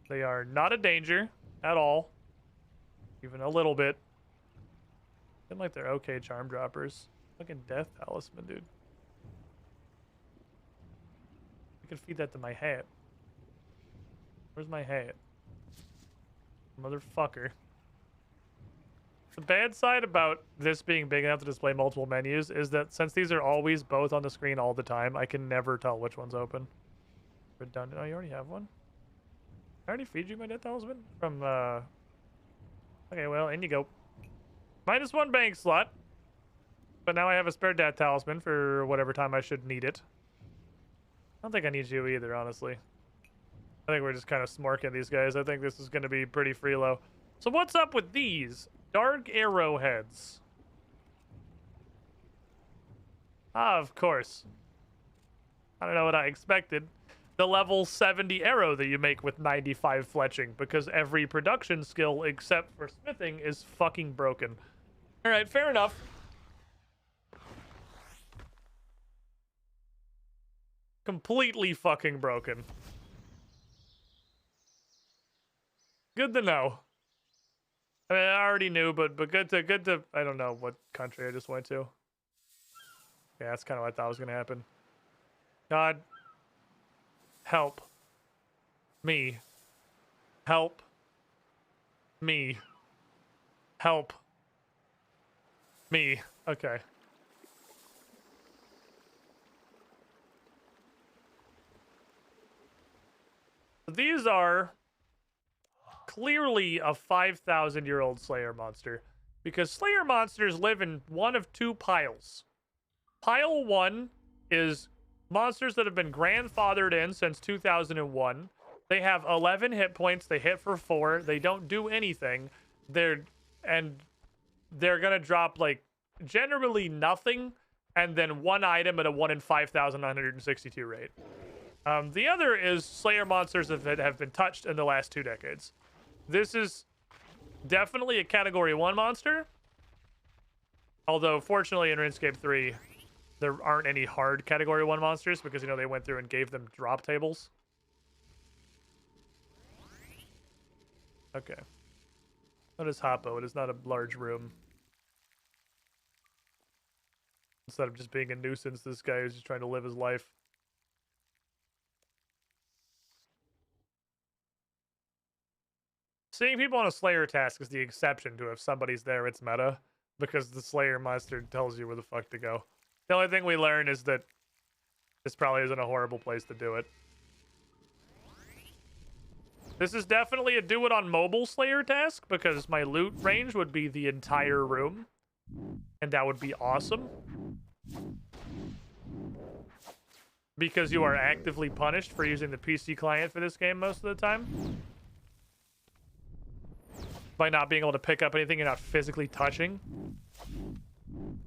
They are not a danger at all. Even a little bit. Seem like they're okay charm droppers. Fucking death talisman, dude. I could feed that to my hat. Where's my hat? Motherfucker. The bad side about this being big enough to display multiple menus is that since these are always both on the screen all the time, I can never tell which one's open. Redundant. Oh, you already have one? I already feed you my death talisman? From, Okay, well, in you go. -1 bank slot. But now I have a spare death talisman for whatever time I should need it. I don't think I need you either, honestly. I think we're just kind of smorking these guys. I think this is going to be pretty freelo. So what's up with these? Dark arrowheads. Ah, of course. I don't know what I expected. The level 70 arrow that you make with 95 fletching, because every production skill except for smithing is fucking broken. Alright, fair enough. Completely fucking broken. Good to know. I mean, I already knew, but good to I don't know what country I just went to. Yeah, that's kind of what I thought was gonna happen. God, help me. Help me. Help me. Okay. These are clearly a 5,000-year-old Slayer monster, because Slayer monsters live in one of two piles. Pile 1 is monsters that have been grandfathered in since 2001. They have 11 hit points. They hit for 4. They don't do anything. They're gonna drop like generally nothing, and then 1 item at a 1 in 5,962 rate. The other is Slayer monsters that have been touched in the last 2 decades. This is definitely a Category 1 monster. Although, fortunately, in RuneScape 3, there aren't any hard Category 1 monsters because, you know, they went through and gave them drop tables. Okay. What is Hoppo? It is not a large room. Instead of just being a nuisance, this guy is just trying to live his life. Seeing people on a Slayer task is the exception to if somebody's there, it's meta. Because the Slayer monster tells you where the fuck to go. The only thing we learn is that this probably isn't a horrible place to do it. This is definitely a do it on mobile Slayer task, because my loot range would be the entire room. And that would be awesome. Because you are actively punished for using the PC client for this game most of the time. By not being able to pick up anything you're not physically touching.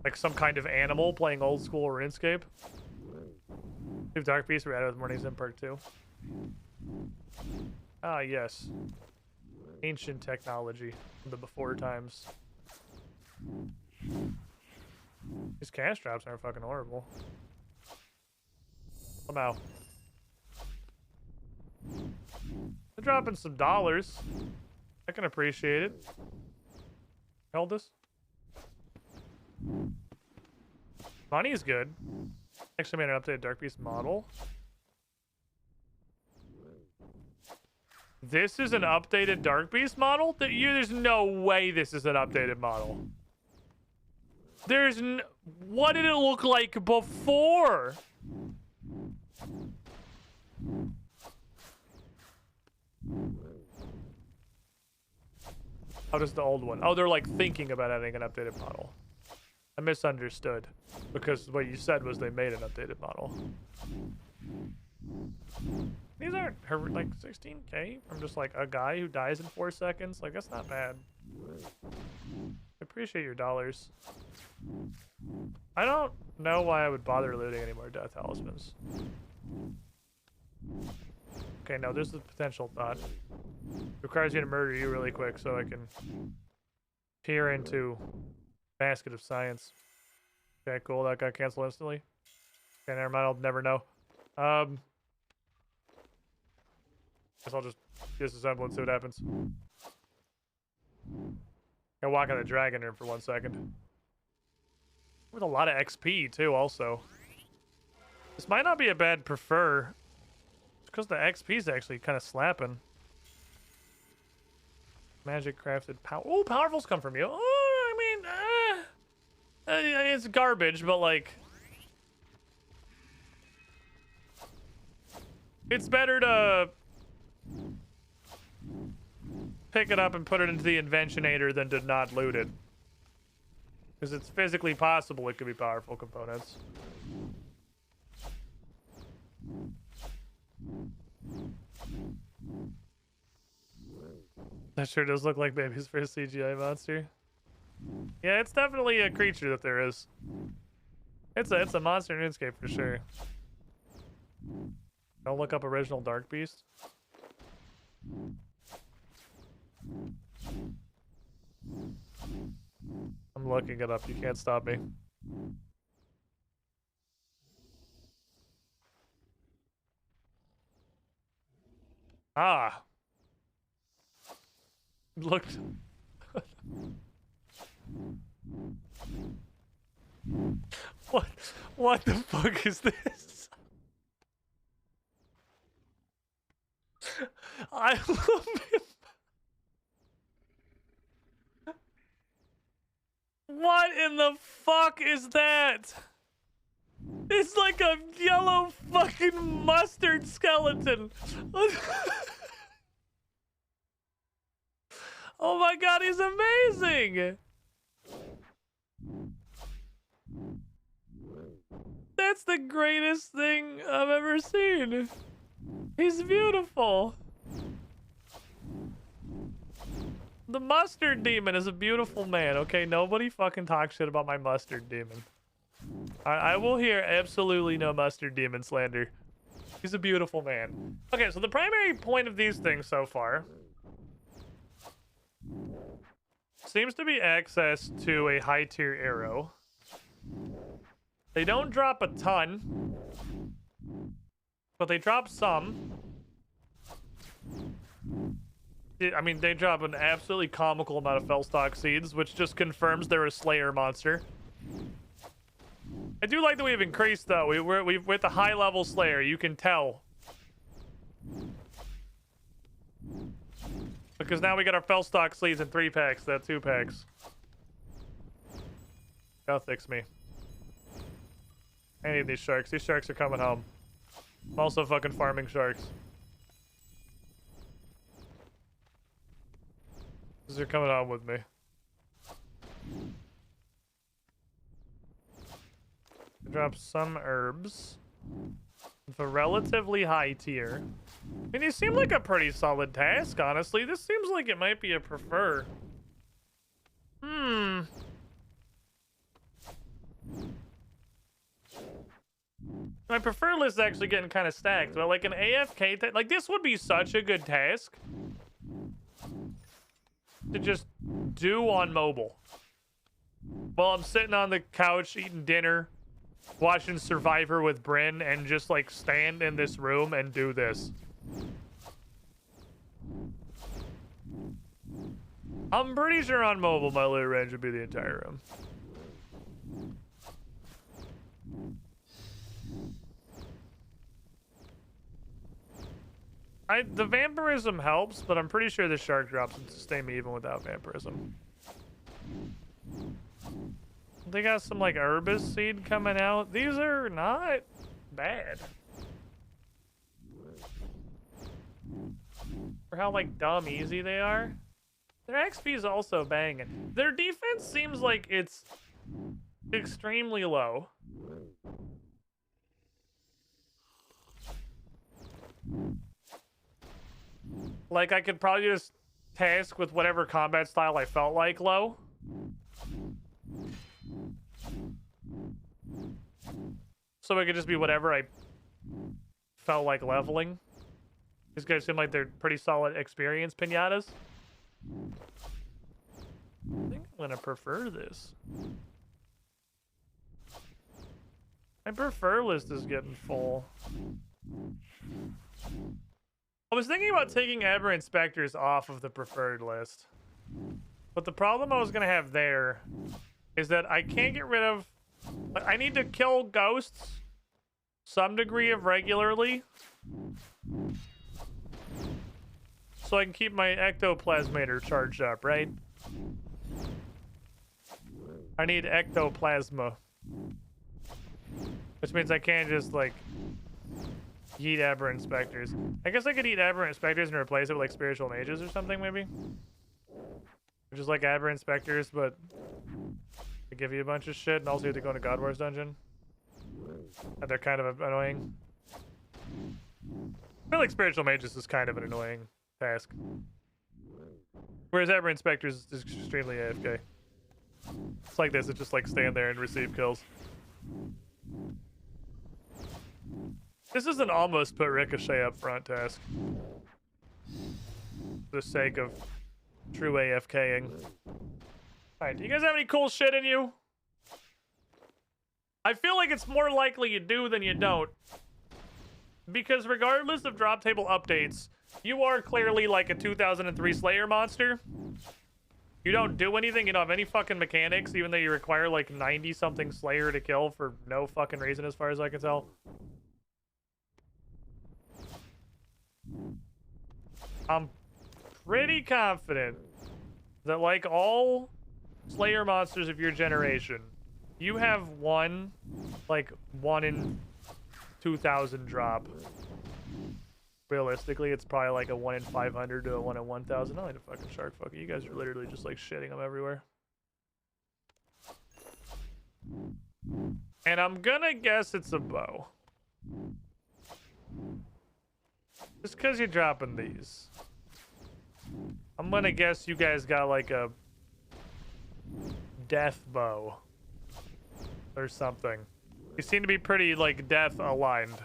Like some kind of animal playing old school RuneScape. If Dark Beast were added with Morning's in Perk 2. Ah, yes. Ancient technology from the before times. These cash drops aren't fucking horrible. Somehow. They're dropping some dollars. I can appreciate it. Hold this. Money is good. Actually made an updated Dark Beast model. This is an updated Dark Beast model? There's no way this is an updated model. What did it look like before? How does the old one? Oh, they're like thinking about adding an updated model. I misunderstood. Because what you said was they made an updated model. These aren't like 16k from just like a guy who dies in 4 seconds. Like that's not bad. I appreciate your dollars. I don't know why I would bother looting any more death talismans. Okay, no, there's the potential thought. Requires me to murder you really quick so I can peer into basket of science. Okay, cool. That got canceled instantly. Okay, never mind. I'll never know. Guess I'll just disassemble and see what happens. Gotta walk on the dragon room for 1 second. With a lot of XP too, also. This might not be a bad prefer. Because the XP is actually kind of slapping. Magic crafted power. Oh, powerfuls come from you. Oh, I mean, it's garbage, but like, it's better to pick it up and put it into the Inventionator than to not loot it. Because it's physically possible it could be powerful components. That sure does look like baby's first CGI monster. Yeah, it's definitely a creature that there is. It's a monster in RuneScape for sure. Don't look up original Dark Beast. I'm looking it up. You can't stop me. Ah. Looked. What the fuck is this? I love him. What in the fuck is that? It's like a yellow fucking mustard skeleton. Oh my god, he's amazing! That's the greatest thing I've ever seen. He's beautiful. The mustard demon is a beautiful man, okay? Nobody fucking talk shit about my mustard demon. I will hear absolutely no mustard demon slander. He's a beautiful man. Okay, so the primary point of these things so far seems to be access to a high tier arrow. They don't drop a ton, but they drop some. I mean, they drop an absolutely comical amount of Fellstock seeds, which just confirms they're a Slayer monster. I do like that we've increased, though. We've with the high level Slayer, you can tell. Because now we got our Fellstock seeds in 3 packs, that 2 packs. Go fix me. I need these sharks. These sharks are coming home. I'm also fucking farming sharks. They're coming home with me. Drop some herbs. With a relatively high tier. I mean, these seem like a pretty solid task, honestly. This seems like it might be a prefer. My prefer list is actually getting kind of stacked, but like an AFK, like this would be such a good task to just do on mobile. While I'm sitting on the couch eating dinner, watching Survivor with Bryn, and just like stand in this room and do this. I'm pretty sure on mobile my loot range would be the entire room. The vampirism helps, but I'm pretty sure the shark drops would sustain me even without vampirism. They got some like herbis seed coming out. These are not bad. For how like dumb easy they are. Their XP is also banging. Their defense seems like it's extremely low. Like, I could probably just task with whatever combat style I felt like low. So it could just be whatever I felt like leveling. These guys seem like they're pretty solid experience pinatas. I think I'm gonna prefer this. My prefer list is getting full. I was thinking about taking Aberrant Spectres off of the preferred list. But the problem I was gonna have there is that I can't get rid of... I need to kill ghosts some degree of regularly so I can keep my ectoplasmator charged up, right? I need ectoplasma. Which means I can't just, like, eat Aberrant Spectres. I guess I could eat Aberrant Spectres and replace it with, like, Spiritual Mages or something, maybe? Which is like Aberrant Spectres, but they give you a bunch of shit, and also you have to go into God Wars dungeon. And they're kind of annoying. I feel like Spiritual Mages is kind of an annoying task. Whereas Aberrant Spectres is extremely AFK. It's like this, it's just like stand there and receive kills. This is an almost put Ricochet up front task. For the sake of true AFKing. Alright, do you guys have any cool shit in you? I feel like it's more likely you do than you don't. Because regardless of drop table updates, you are clearly like a 2003 Slayer monster. You don't do anything, you don't have any fucking mechanics, even though you require like 90-something Slayer to kill for no fucking reason as far as I can tell. I'm pretty confident that like all Slayer monsters of your generation, you have one, like 1 in 2,000 drop. Realistically, it's probably like a 1 in 500 to a 1 in 1,000. I like a fucking shark fucker. You guys are literally just like shitting them everywhere. And I'm gonna guess it's a bow. Just because you're dropping these. I'm gonna guess you guys got like a death bow. Or something. You seem to be pretty like death aligned.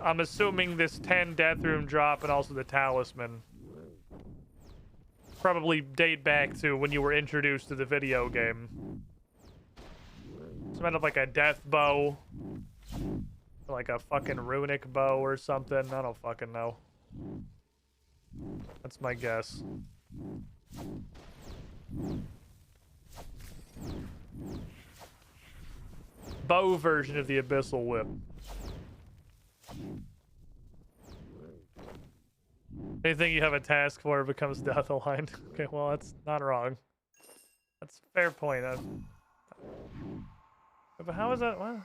I'm assuming this 10 death room drop and also the talisman probably date back to when you were introduced to the video game. Some kind of like a death bow. Like a fucking runic bow or something. I don't fucking know. That's my guess. Bow version of the Abyssal Whip. Anything you have a task for becomes death aligned. Okay, well, that's not wrong. That's a fair point. But how is that? What?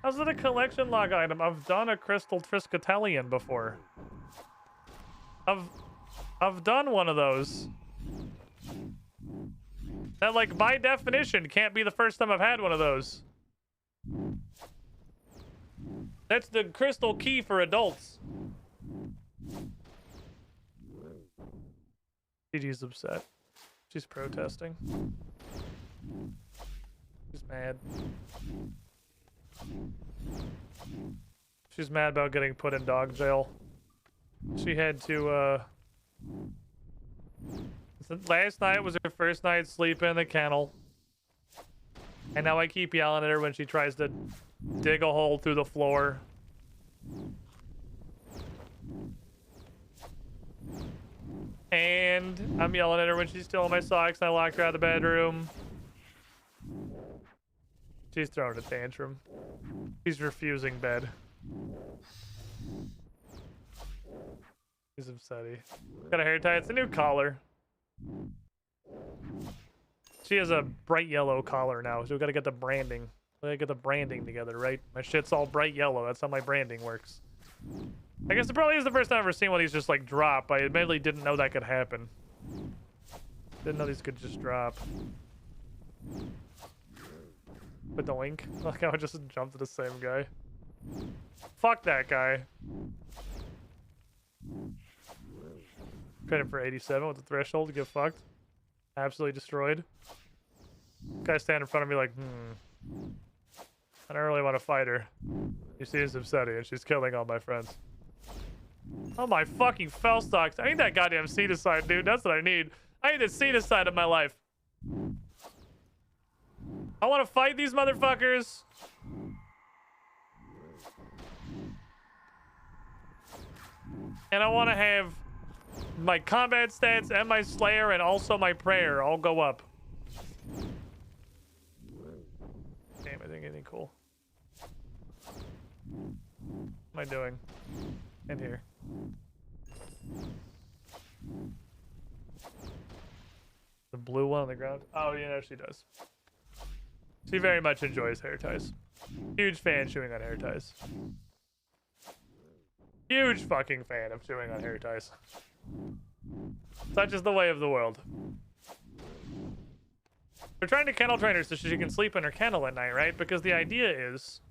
How's it a collection log item? I've done a Crystal Triskelion before. I've done one of those. That, like, by definition, can't be the first time I've had one of those. That's the crystal key for adults. Gigi's upset. She's protesting. She's mad. She's mad about getting put in dog jail. She had to, last night was her first night sleeping in the kennel. And now I keep yelling at her when she tries to dig a hole through the floor. And I'm yelling at her when she's stealing my socks and I locked her out of the bedroom. She's throwing a tantrum. She's refusing bed. She's upsetty. Got a hair tie. It's a new collar. She has a bright yellow collar now, so we gotta get the branding. We gotta get the branding together, right? My shit's all bright yellow. That's how my branding works. I guess it probably is the first time I've ever seen one of these just like drop. I admittedly didn't know that could happen. Didn't know these could just drop. With the link. Like I would just jump to the same guy. Fuck that guy. Credit for 87 with the threshold to get fucked. Absolutely destroyed. Guy stand in front of me like, I don't really want to fight her. She seems upsetting and she's killing all my friends. Oh my fucking fell stocks. I need that goddamn seed-aside, dude. That's what I need. I need the seed-aside in my life. I want to fight these motherfuckers. And I want to have my combat stats and my slayer and also my prayer all go up. Damn, I think anything cool. What am I doing? In here. The blue one on the ground? Oh, you know, she does. She very much enjoys hair ties. Huge fan chewing on hair ties. Huge fucking fan of chewing on hair ties. Such is the way of the world. We're trying to kennel train her so she can sleep in her kennel at night, right? Because the idea is...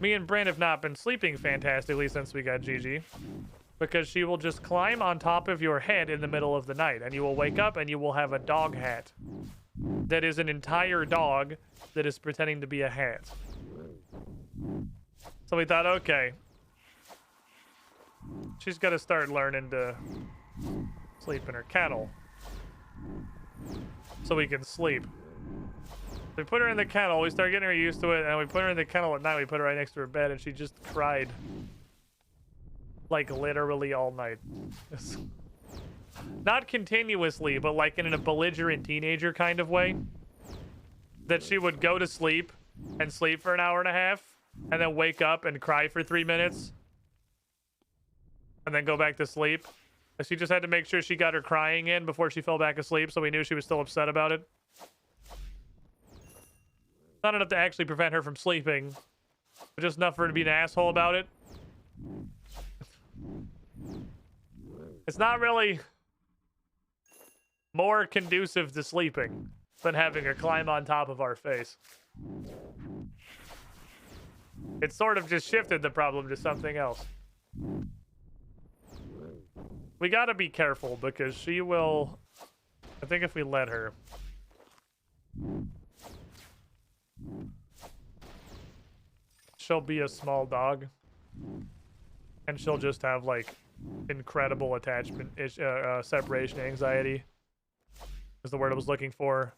Me and Bryn have not been sleeping fantastically since we got Gigi. Because she will just climb on top of your head in the middle of the night. And you will wake up and you will have a dog hat. That is an entire dog that is pretending to be a hat. So we thought, okay. She's got to start learning to sleep in her kennel. So we can sleep. We put her in the kennel, we start getting her used to it, and we put her in the kennel at night, we put her right next to her bed, and she just cried. Like, literally all night. Not continuously, but like in a belligerent teenager kind of way. That she would go to sleep, and sleep for an hour and a half, and then wake up and cry for 3 minutes. And then go back to sleep. She just had to make sure she got her crying in before she fell back asleep, so we knew she was still upset about it. Not enough to actually prevent her from sleeping, but just enough for her to be an asshole about it. It's not really more conducive to sleeping than having her climb on top of our face. It sort of just shifted the problem to something else. We gotta be careful because she will... I think if we let her... She'll be a small dog. And she'll just have, like, incredible attachment... separation anxiety. Is the word I was looking for.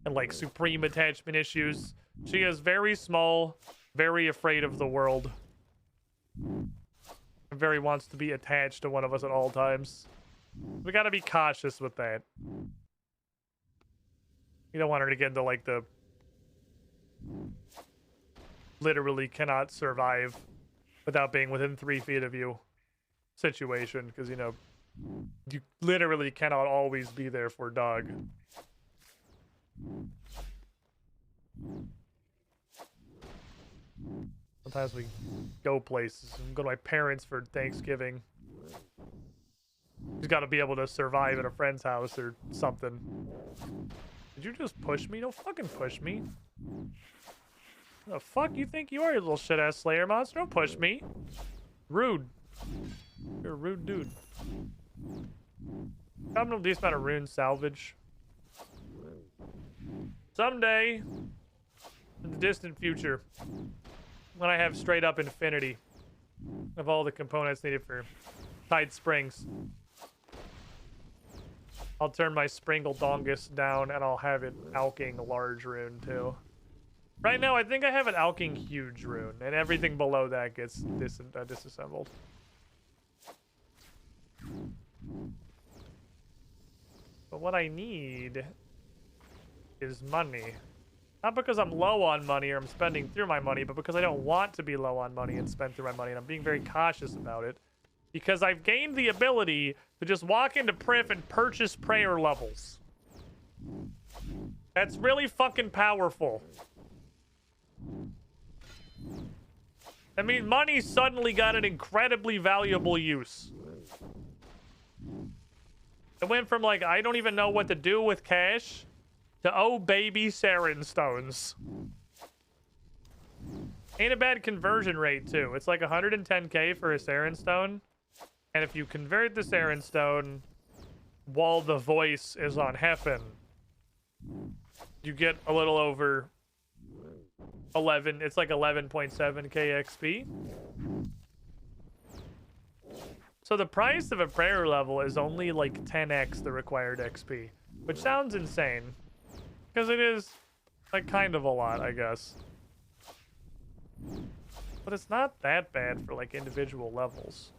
And, like, supreme attachment issues. She is very small, very afraid of the world. Very wants to be attached to one of us at all times. We gotta be cautious with that. You don't want her to get into, like, the... literally cannot survive without being within 3 feet of you situation. Because, you know, you literally cannot always be there for a dog. Sometimes we go places. We go to my parents for Thanksgiving. She's got to be able to survive at a friend's house or something. Did you just push me? Don't fucking push me. The fuck you think you are, you little shit-ass Slayer monster? Don't push me. Rude. You're a rude dude. I'm gonna do about a rune salvage. Someday, in the distant future, when I have straight up infinity of all the components needed for Tide Springs, I'll turn my Springle Dongus down and I'll have it alking large rune too. Right now, I think I have an alking huge rune, and everything below that gets disassembled. But what I need is money. Not because I'm low on money or I'm spending through my money, but because I don't want to be low on money and spend through my money, and I'm being very cautious about it. Because I've gained the ability to just walk into Priff and purchase prayer levels. That's really fucking powerful. I mean, money suddenly got an incredibly valuable use. It went from, like, I don't even know what to do with cash, to, oh, baby, Saren stones. Ain't a bad conversion rate, too. It's like 110k for a Saren stone. And if you convert this Aaron Stone while the voice is on Heffen, you get a little over 11. It's like 11.7k XP. So the price of a prayer level is only like 10x the required XP, which sounds insane because it is like kind of a lot, I guess. But it's not that bad for like individual levels.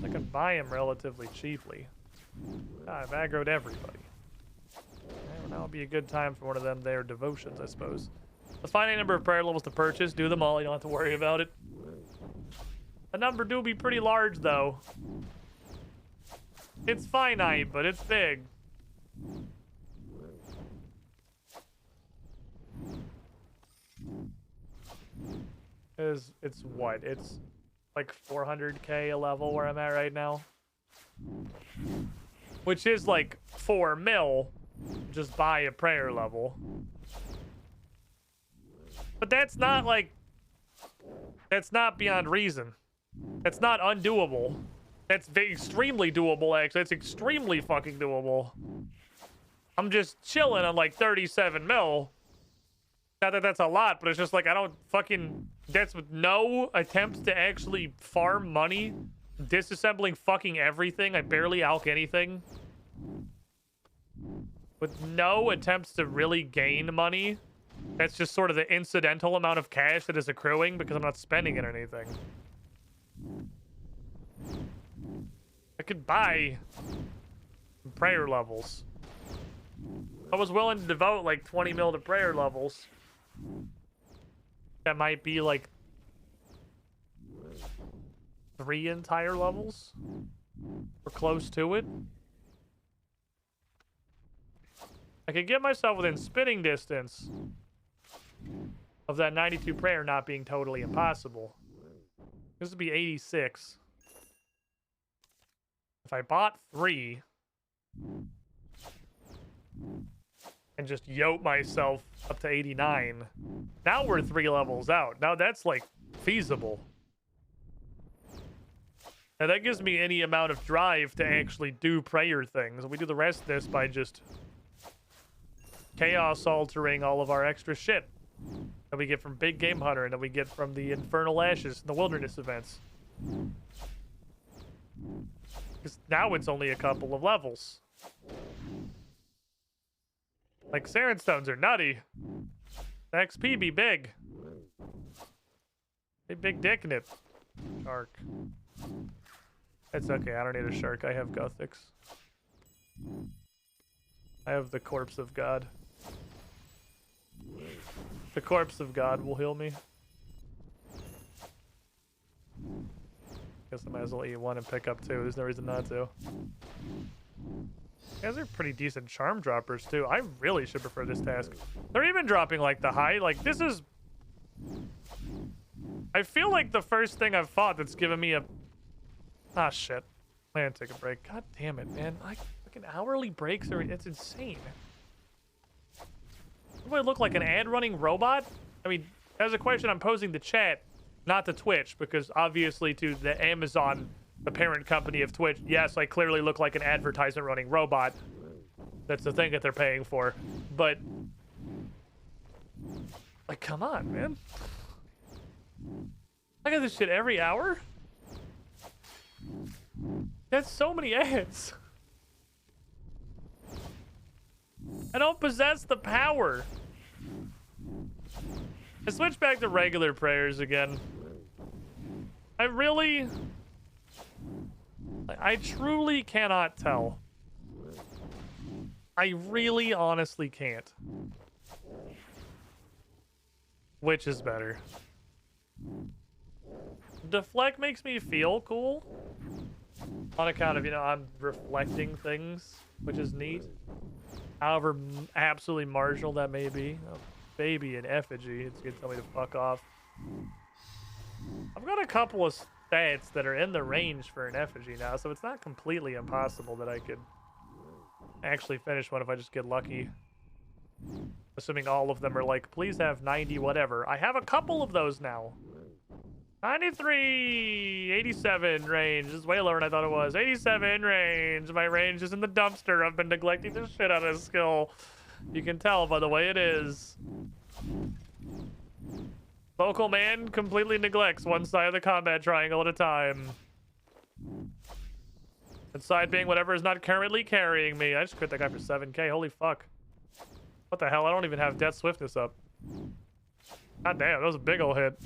I can buy him relatively cheaply. I've aggroed everybody. Well, now would be a good time for one of them their devotions, I suppose. Let's find a number of prayer levels to purchase. Do them all. You don't have to worry about it. The number do be pretty large, though. It's finite, but it's big. It's what? It's like 400k a level where I'm at right now. Which is like 4 mil. Just buy a prayer level. But that's not like... That's not beyond reason. That's not undoable. That's extremely doable, actually. It's extremely fucking doable. I'm just chilling on like 37 mil. Not that that's a lot, but it's just like I don't fucking... That's with no attempts to actually farm money. Disassembling fucking everything. I barely alch anything. With no attempts to really gain money. That's just sort of the incidental amount of cash that is accruing because I'm not spending it or anything. I could buy prayer levels. I was willing to devote like 20 mil to prayer levels. That might be like 3 entire levels. Or close to it. I could get myself within spitting distance of that 92 prayer not being totally impossible. This would be 86. If I bought 3 and just yoke myself up to 89, now we're 3 levels out. Now that's like feasible. Now that gives me any amount of drive to actually do prayer things. We do the rest of this by just chaos altering all of our extra shit that we get from Big Game Hunter and that we get from the Infernal Ashes and the Wilderness events. Because now it's only a couple of levels. Like, Saren Stones are nutty. The XP be big. Big dick in it. Shark. It's okay, I don't need a shark. I have Gothics. I have the Corpse of God. The Corpse of God will heal me. Guess I might as well eat 1 and pick up 2. There's no reason not to. You guys are pretty decent charm droppers, too. I really should prefer this task. They're even dropping, like, the high. Like, this is... I feel like the first thing I've fought that's given me a... Ah, shit. I'm gonna take a break. God damn it, man. Like, fucking hourly breaks are... It's insane. Do I look like an ad-running robot? I mean, that's a question I'm posing to chat, not to Twitch, because obviously to the Amazon, the parent company of Twitch, yes, I clearly look like an advertisement-running robot. That's the thing that they're paying for. But, like, come on, man. I got this shit every hour? That's so many ads. I don't possess the power. I switch back to regular prayers again. I truly cannot tell. I really honestly can't. Which is better? Deflect makes me feel cool. On account of, you know, I'm reflecting things, which is neat. However absolutely marginal that may be. Oh, baby in effigy, it's gonna tell me to fuck off. I've got a couple of stats that are in the range for an effigy now, so it's not completely impossible that I could actually finish one if I just get lucky. Assuming all of them are like, please have 90 whatever. I have a couple of those now. 93, 87 range. This is way lower than I thought it was. 87 range. My range is in the dumpster. I've been neglecting the shit out of this skill. You can tell by the way it is. Vocal man completely neglects one side of the combat triangle at a time. And side being whatever is not currently carrying me. I just crit that guy for 7k. Holy fuck. What the hell? I don't even have Death Swiftness up. God damn, that was a big ol' hit.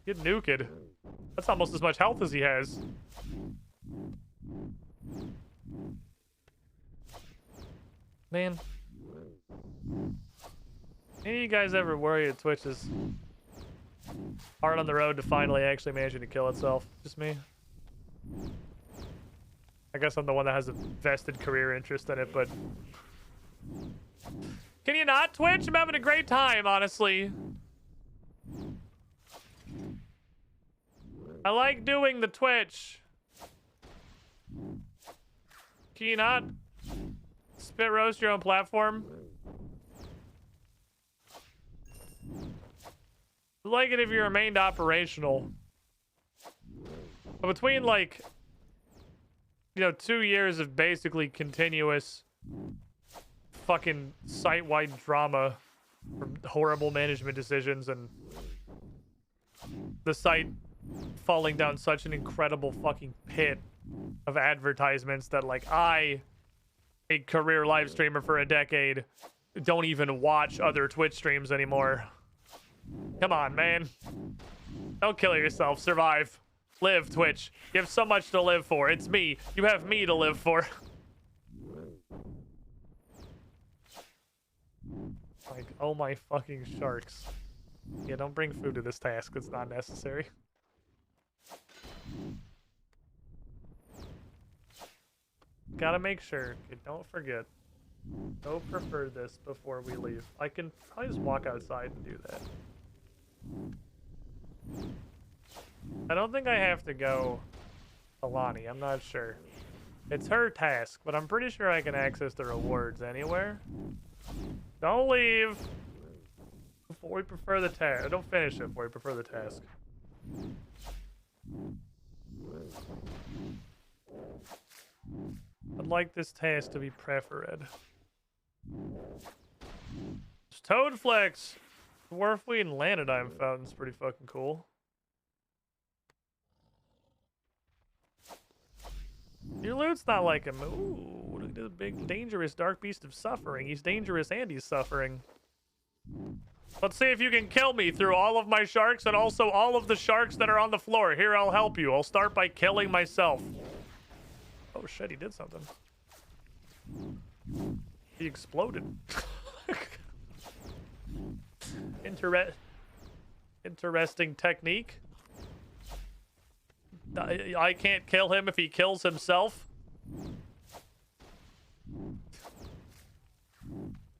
Get nuked. That's almost as much health as he has. Man. Any of you guys ever worry that Twitch is hard on the road to finally actually managing to kill itself? Just me? I guess I'm the one that has a vested career interest in it, but... Can you not, Twitch? I'm having a great time, honestly. I like doing the Twitch. Can you not spit roast your own platform? I like it if you remained operational. But between, like, you know, 2 years of basically continuous fucking site-wide drama from horrible management decisions and the site falling down such an incredible fucking pit of advertisements that, like, I, a career live streamer for a decade, don't even watch other Twitch streams anymore. Come on, man. Don't kill yourself. Survive. Live, Twitch. You have so much to live for. It's me. You have me to live for. Like, oh my fucking sharks. Yeah, don't bring food to this task. It's not necessary. Gotta make sure. Okay, don't forget. Go prefer this before we leave. I can probably just walk outside and do that. I don't think I have to go Alani. I'm not sure. It's her task, but I'm pretty sure I can access the rewards anywhere. Don't leave before we prefer the task. Don't finish it before we prefer the task. I'd like this task to be preferred. Toadflex! Dwarfweed and Lanodyne fountain's pretty fucking cool. Your loot's not like him. Ooh, look at this big, dangerous dark beast of suffering. He's dangerous and he's suffering. Let's see if you can kill me through all of my sharks and also all of the sharks that are on the floor. Here, I'll help you. I'll start by killing myself. Oh shit, he did something. He exploded. Interesting technique. I can't kill him if he kills himself.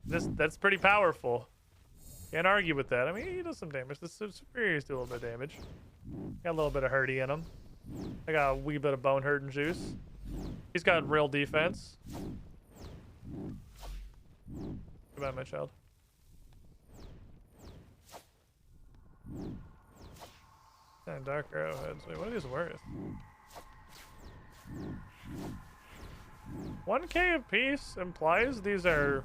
That's pretty powerful. Can't argue with that. I mean, he does some damage. The superiors do a little bit of damage. Got a little bit of hurty in him. I got a wee bit of bone hurt and juice. He's got real defense. Goodbye, my child. And dark arrowheads. Wait, what are these worth? 1k a piece implies these are,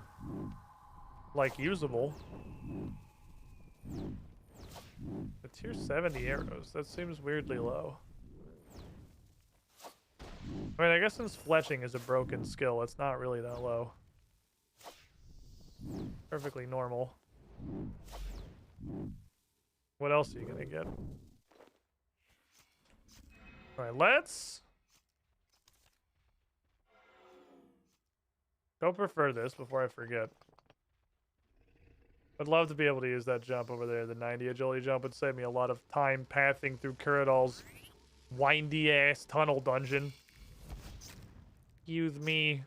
like, usable. But tier 70 arrows. That seems weirdly low. I mean, I guess since fletching is a broken skill, it's not really that low. Perfectly normal. What else are you gonna get? Alright, let's go prefer this before I forget. I'd love to be able to use that jump over there. The 90 agility jump would save me a lot of time pathing through Kuradal's windy ass tunnel dungeon. Excuse me.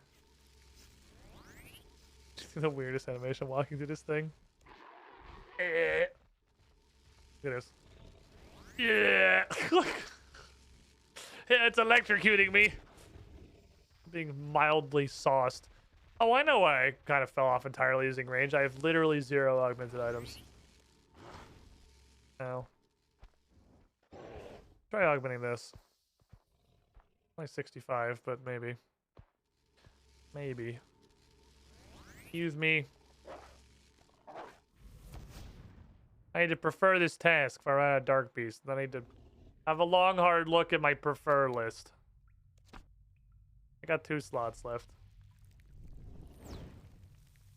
The weirdest animation walking through this thing. Look at this. Yeah. Yeah, it's electrocuting me. Being mildly sauced. Oh, I know why I kind of fell off entirely using range. I have literally 0 augmented items. No. Try augmenting this. Only 65, but maybe. Maybe. Excuse me. I need to prefer this task for a Dark Beast. Then I need to have a long, hard look at my prefer list. I got 2 slots left.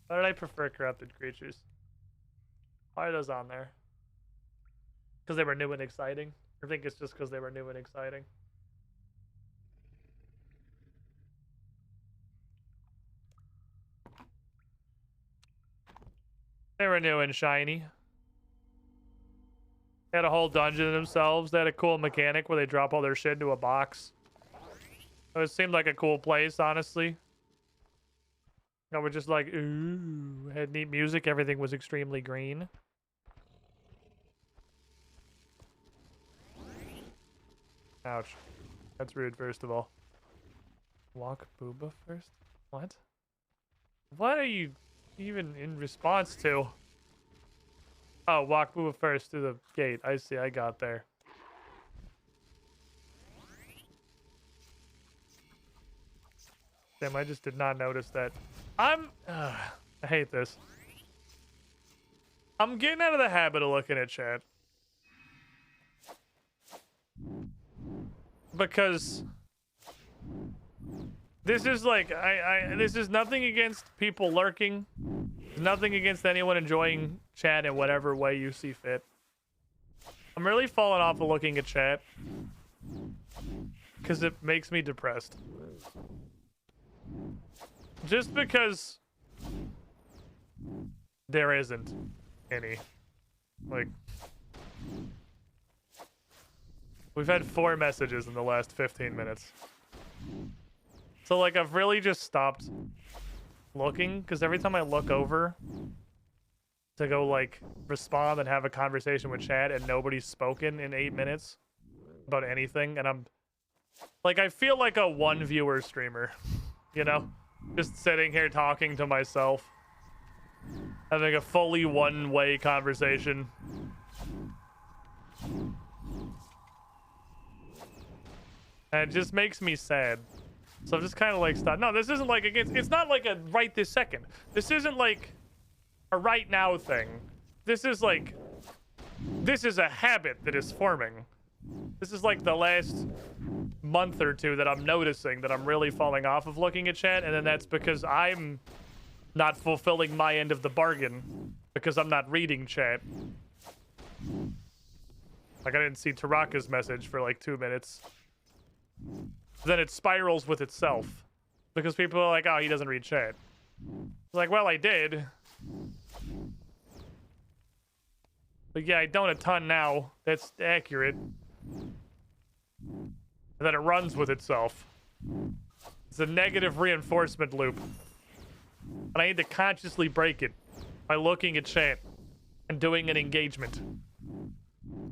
Why did I prefer corrupted creatures? Why are those on there? Because they were new and exciting? I think it's just because they were new and exciting. They were new and shiny. They had a whole dungeon themselves. They had a cool mechanic where they drop all their shit into a box. It seemed like a cool place, honestly. I was just like, ooh, had neat music. Everything was extremely green. Ouch. That's rude, first of all. Walk Booba first? What? What are you even in response to? Oh, walk Booba first through the gate. I see, I got there. Damn, I just did not notice that. I hate this. I'm getting out of the habit of looking at chat. Because this is like, this is nothing against people lurking. Nothing against anyone enjoying chat in whatever way you see fit. I'm really falling off of looking at chat because it makes me depressed. Just because there isn't any. Like, we've had 4 messages in the last 15 minutes. So, like, I've really just stopped looking, because every time I look over to go, like, respond and have a conversation with chat and nobody's spoken in 8 minutes about anything, and I'm, like, I feel like a one-viewer streamer, you know? Just sitting here talking to myself. Having a fully one-way conversation. And it just makes me sad. So I'm just kind of like, stop. No, this isn't like against, it's not like a right this second. This isn't like a right now thing. This is like, this is a habit that is forming. This is like the last month or 2 that I'm noticing that I'm really falling off of looking at chat, and then that's because I'm not fulfilling my end of the bargain because I'm not reading chat. Like, I didn't see Taraka's message for like 2 minutes. Then it spirals with itself because people are like, oh, he doesn't read chat. It's like, well, I did. But yeah, I don't a ton now. That's accurate. And then it runs with itself. It's a negative reinforcement loop. And I need to consciously break it by looking at chat and doing an engagement.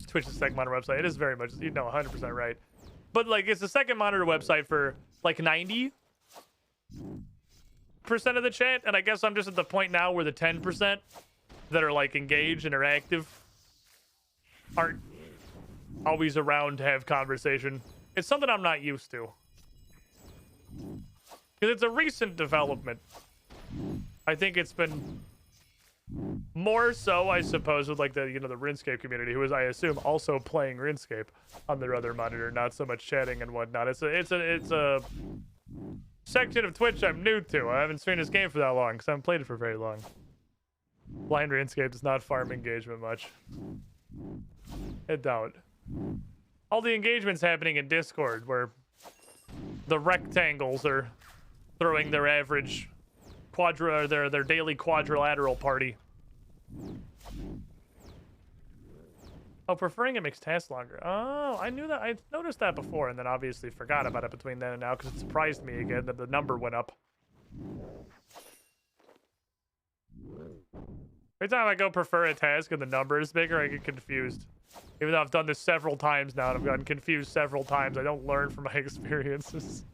Twitch is the second monitor website. It is very much, you know, 100% right. But, like, it's the second monitor website for, like, 90% of the chat. And I guess I'm just at the point now where the 10% that are, like, engaged and are active aren't always around to have conversation. It's something I'm not used to. Because it's a recent development. I think it's been more so, I suppose, with like the, you know, the Runescape community, who is, I assume, also playing Runescape on their other monitor, not so much chatting and whatnot. It's a section of Twitch I'm new to. I haven't streamed this game for that long because I haven't played it for very long. Blind Runescape does not farm engagement much. I doubt. All the engagement's happening in Discord, where the rectangles are throwing their average their daily quadrilateral party. Oh, preferring it makes tasks longer. Oh, I knew that. I noticed that before, and then obviously forgot about it between then and now because it surprised me again that the number went up. Every time I go prefer a task and the number is bigger, I get confused. Even though I've done this several times now and I've gotten confused several times, I don't learn from my experiences.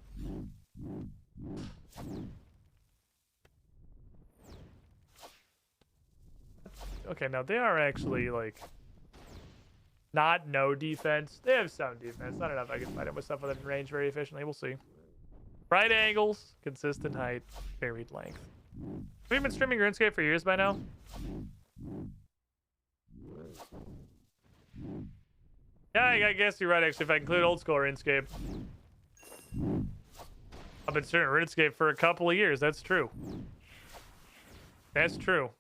Okay, now they are actually, like, not no defense. They have some defense. Not enough I can fight them with stuff within range very efficiently. We'll see. Right angles, consistent height, varied length. Have you been streaming RuneScape for years by now? Yeah, I guess you're right, actually, if I include old school RuneScape. I've been streaming RuneScape for a couple of years. That's true. That's true.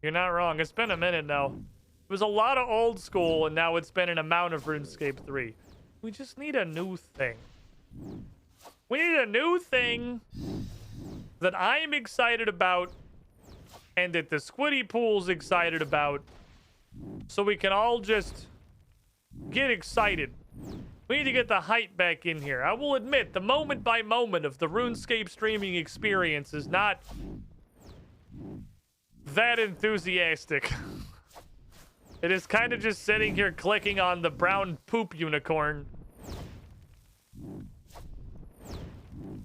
You're not wrong. It's been a minute now. It was a lot of old school, and now it's been an amount of RuneScape 3. We just need a new thing. We need a new thing that I'm excited about and that the Squiddy Pool's excited about, so we can all just get excited. We need to get the hype back in here. I will admit, the moment by moment of the RuneScape streaming experience is not that enthusiastic. It is kind of just sitting here clicking on the brown poop unicorn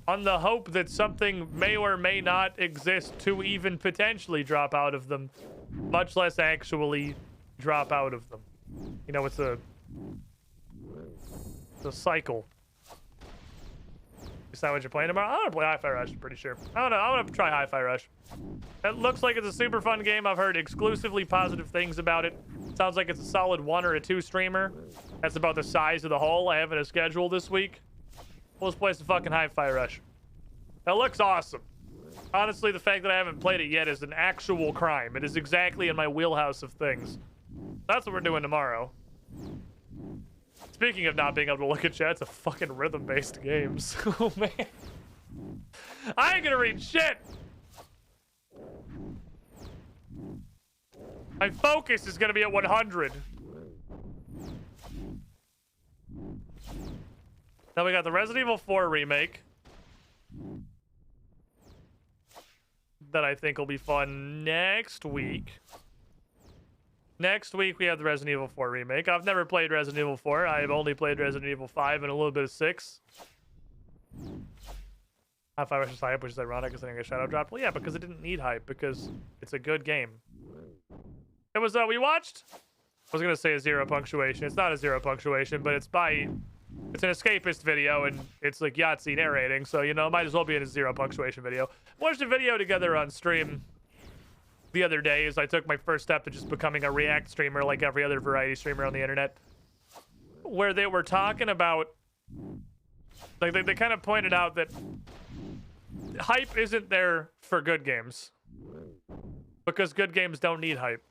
on the hope that something may or may not exist to even potentially drop out of them, much less actually drop out of them. You know, it's a cycle. Is that what you're playing tomorrow? I'm gonna play Hi-Fi Rush, I'm pretty sure. I don't know, I'm gonna try Hi-Fi Rush. It looks like it's a super fun game. I've heard exclusively positive things about it. Sounds like it's a solid 1 or a 2 streamer. That's about the size of the hole I have in a schedule this week. Let's play some fucking Hi-Fi Rush. That looks awesome. Honestly, the fact that I haven't played it yet is an actual crime. It is exactly in my wheelhouse of things. That's what we're doing tomorrow. Speaking of not being able to look at chat, it's a fucking rhythm-based game. Oh, man. I ain't gonna read shit. My focus is gonna be at 100. Now we got the Resident Evil 4 remake. That I think will be fun next week. Next week, we have the Resident Evil 4 remake. I've never played Resident Evil 4. I've only played Resident Evil 5 and a little bit of 6. Hi-Fi Rush is hype, which is ironic because I think a shadow dropped. Well, yeah, because it didn't need hype, because it's a good game. It was, we watched... I was going to say a 0 punctuation. It's not a 0 punctuation, but it's an escapist video, and it's like Yahtzee narrating, so, you know, it might as well be in a 0 punctuation video. Watched a video together on stream the other day as I took my first step to just becoming a React streamer like every other variety streamer on the internet, where they were talking about, like, they kind of pointed out that hype isn't there for good games because good games don't need hype.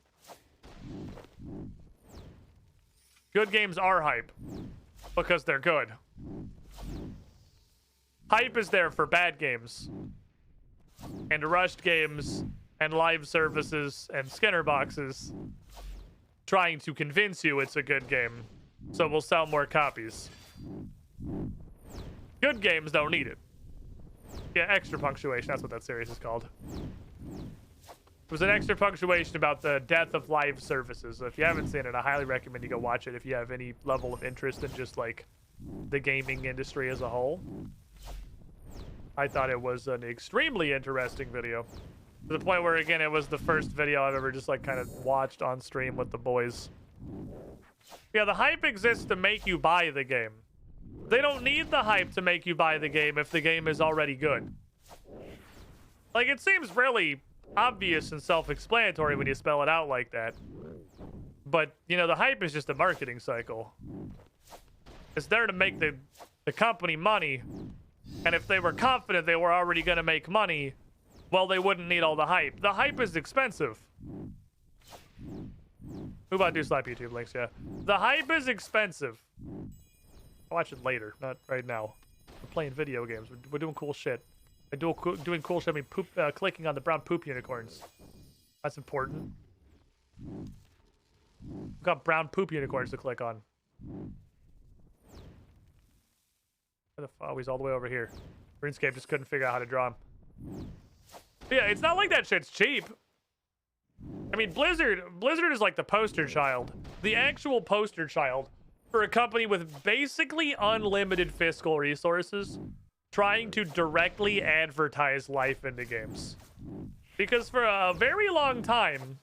Good games are hype because they're good. Hype is there for bad games and rushed games and live services and Skinner boxes trying to convince you it's a good game, so we'll sell more copies. Good games don't need it. Yeah, extra punctuation, that's what that series is called. It was an extra punctuation about the death of live services. So if you haven't seen it, I highly recommend you go watch it if you have any level of interest in just, like, the gaming industry as a whole. I thought it was an extremely interesting video. To the point where, again, it was the first video I've ever just, like, kind of watched on stream with the boys. Yeah, the hype exists to make you buy the game. They don't need the hype to make you buy the game if the game is already good. Like, it seems really obvious and self-explanatory when you spell it out like that. But, you know, the hype is just a marketing cycle. It's there to make the company money. And if they were confident they were already going to make money, well, they wouldn't need all the hype. The hype is expensive. Who about to do slap YouTube links? Yeah. The hype is expensive. I'll watch it later, not right now. We're playing video games. We're doing cool shit. By doing cool shit, I mean clicking on the brown poop unicorns. That's important. We've got brown poop unicorns to click on. Where the fuck? Oh, he's all the way over here. RuneScape just couldn't figure out how to draw him. But yeah, it's not like that shit's cheap. I mean, Blizzard is like the poster child. The actual poster child for a company with basically unlimited fiscal resources trying to directly advertise life into games. Because for a very long time,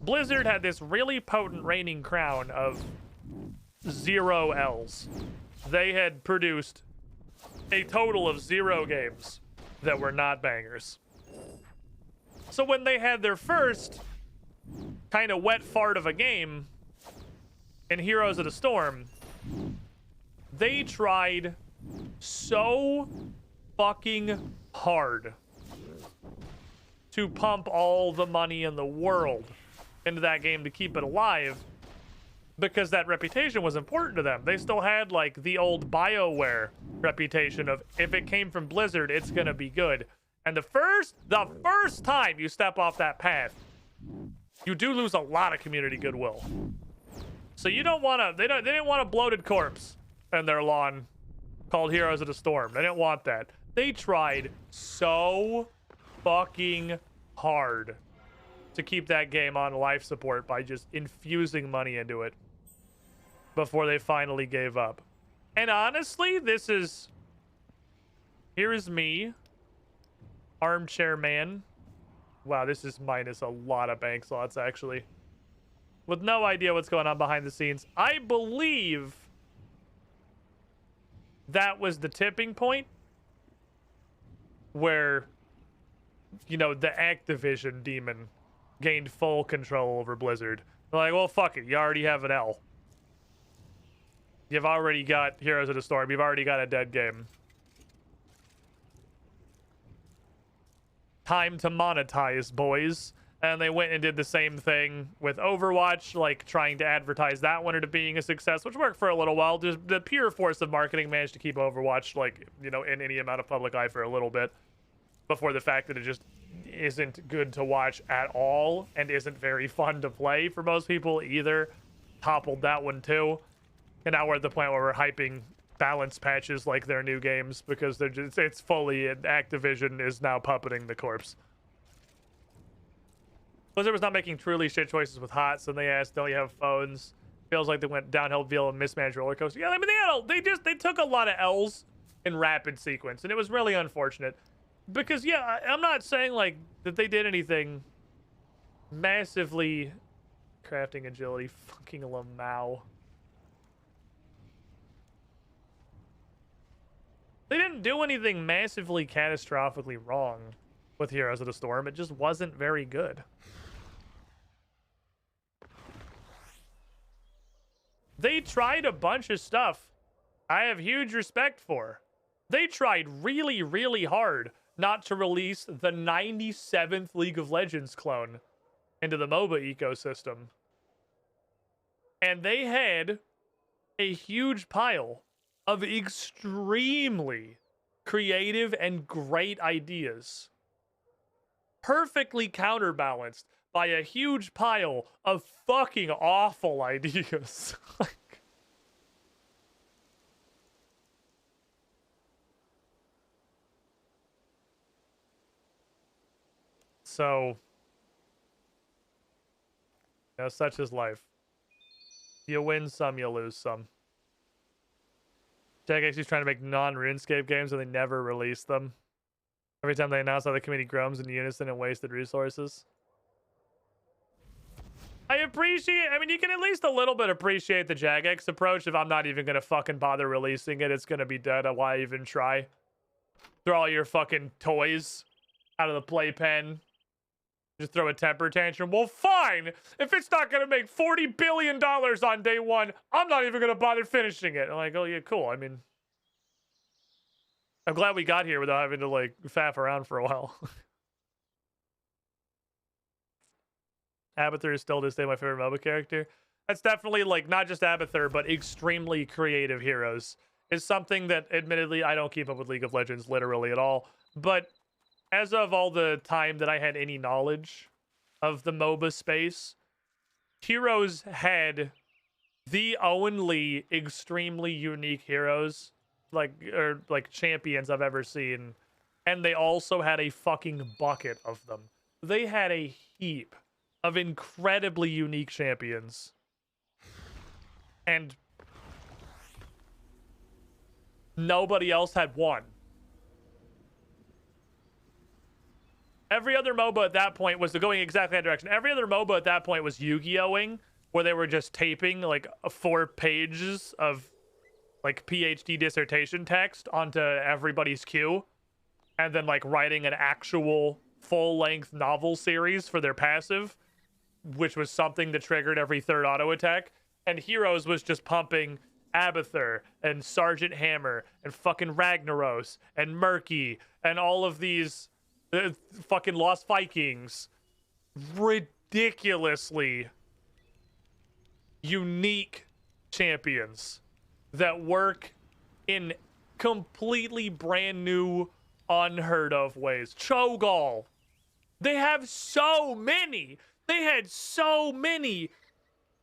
Blizzard had this really potent reigning crown of 0 L's. They had produced a total of 0 games that were not bangers. So when they had their first kind of wet fart of a game in Heroes of the Storm, they tried so fucking hard to pump all the money in the world into that game to keep it alive, because that reputation was important to them. They still had like the old BioWare reputation of, if it came from Blizzard, it's gonna be good. And the first time you step off that path, you do lose a lot of community goodwill. So you don't want to, they didn't want a bloated corpse in their lawn called Heroes of the Storm. They didn't want that. They tried so fucking hard to keep that game on life support by just infusing money into it before they finally gave up. And honestly, here's me, armchair man. Wow, this is minus a lot of bank slots, actually. With no idea what's going on behind the scenes. I believe that was the tipping point where, you know, the Activision demon gained full control over Blizzard. They're like, well, fuck it. You already have an L. You've already got Heroes of the Storm. You've already got a dead game. Time to monetize, boys. And they went and did the same thing with Overwatch, like trying to advertise that one into being a success, which worked for a little while. Just the pure force of marketing managed to keep Overwatch, like, you know, in any amount of public eye for a little bit, before the fact that it just isn't good to watch at all and isn't very fun to play for most people either. Toppled that one too. And now we're at the point where we're hyping balance patches like they're new games, because they're just, it's fully, Activision is now puppeting the corpse. Blizzard was not making truly shit choices with HOTS, and they asked, don't you have phones? Feels like they went downhill via a mismanaged roller coaster. Yeah, I mean, they took a lot of L's in rapid sequence, and it was really unfortunate. Because, yeah, I'm not saying, like, that they did anything massively... Crafting agility, fucking Lamau. They didn't do anything massively catastrophically wrong with Heroes of the Storm. It just wasn't very good. They tried a bunch of stuff I have huge respect for. They tried really, really hard not to release the 97th League of Legends clone into the MOBA ecosystem. And they had a huge pile of extremely creative and great ideas, perfectly counterbalanced by a huge pile of fucking awful ideas. So, you know, such is life. You win some, you lose some. Jagex is trying to make non-RuneScape games and they never release them. Every time they announce how the community groans in unison and wasted resources. I appreciate, I mean, you can at least a little bit appreciate the Jagex approach. If I'm not even going to fucking bother releasing it, it's going to be dead. Why even try? Throw all your fucking toys out of the playpen. Just throw a temper tantrum. Well, fine. If it's not going to make $40 billion on day one, I'm not even going to bother finishing it. I'm like, oh, yeah, cool. I mean, I'm glad we got here without having to, like, faff around for a while. Abathur is still to this day my favorite MOBA character. That's definitely, like, not just Abathur, but extremely creative heroes. Is something that, admittedly, I don't keep up with League of Legends literally at all. But as of all the time that I had any knowledge of the MOBA space, Heroes had the only extremely unique heroes, like champions I've ever seen. And they also had a fucking bucket of them. They had a heap of incredibly unique champions. And nobody else had one. Every other MOBA at that point was going exactly that direction. Every other MOBA at that point was Yu-Gi-Oh-ing, where they were just taping like 4 pages of like PhD dissertation text onto everybody's queue, and then like writing an actual full-length novel series for their passive, which was something that triggered every 3rd auto attack. And Heroes was just pumping Abathur and Sergeant Hammer and fucking Ragnaros and Murky and all of these fucking Lost Vikings. Ridiculously unique champions that work in completely brand new, unheard of ways. Cho'Gall. They have so many. They had so many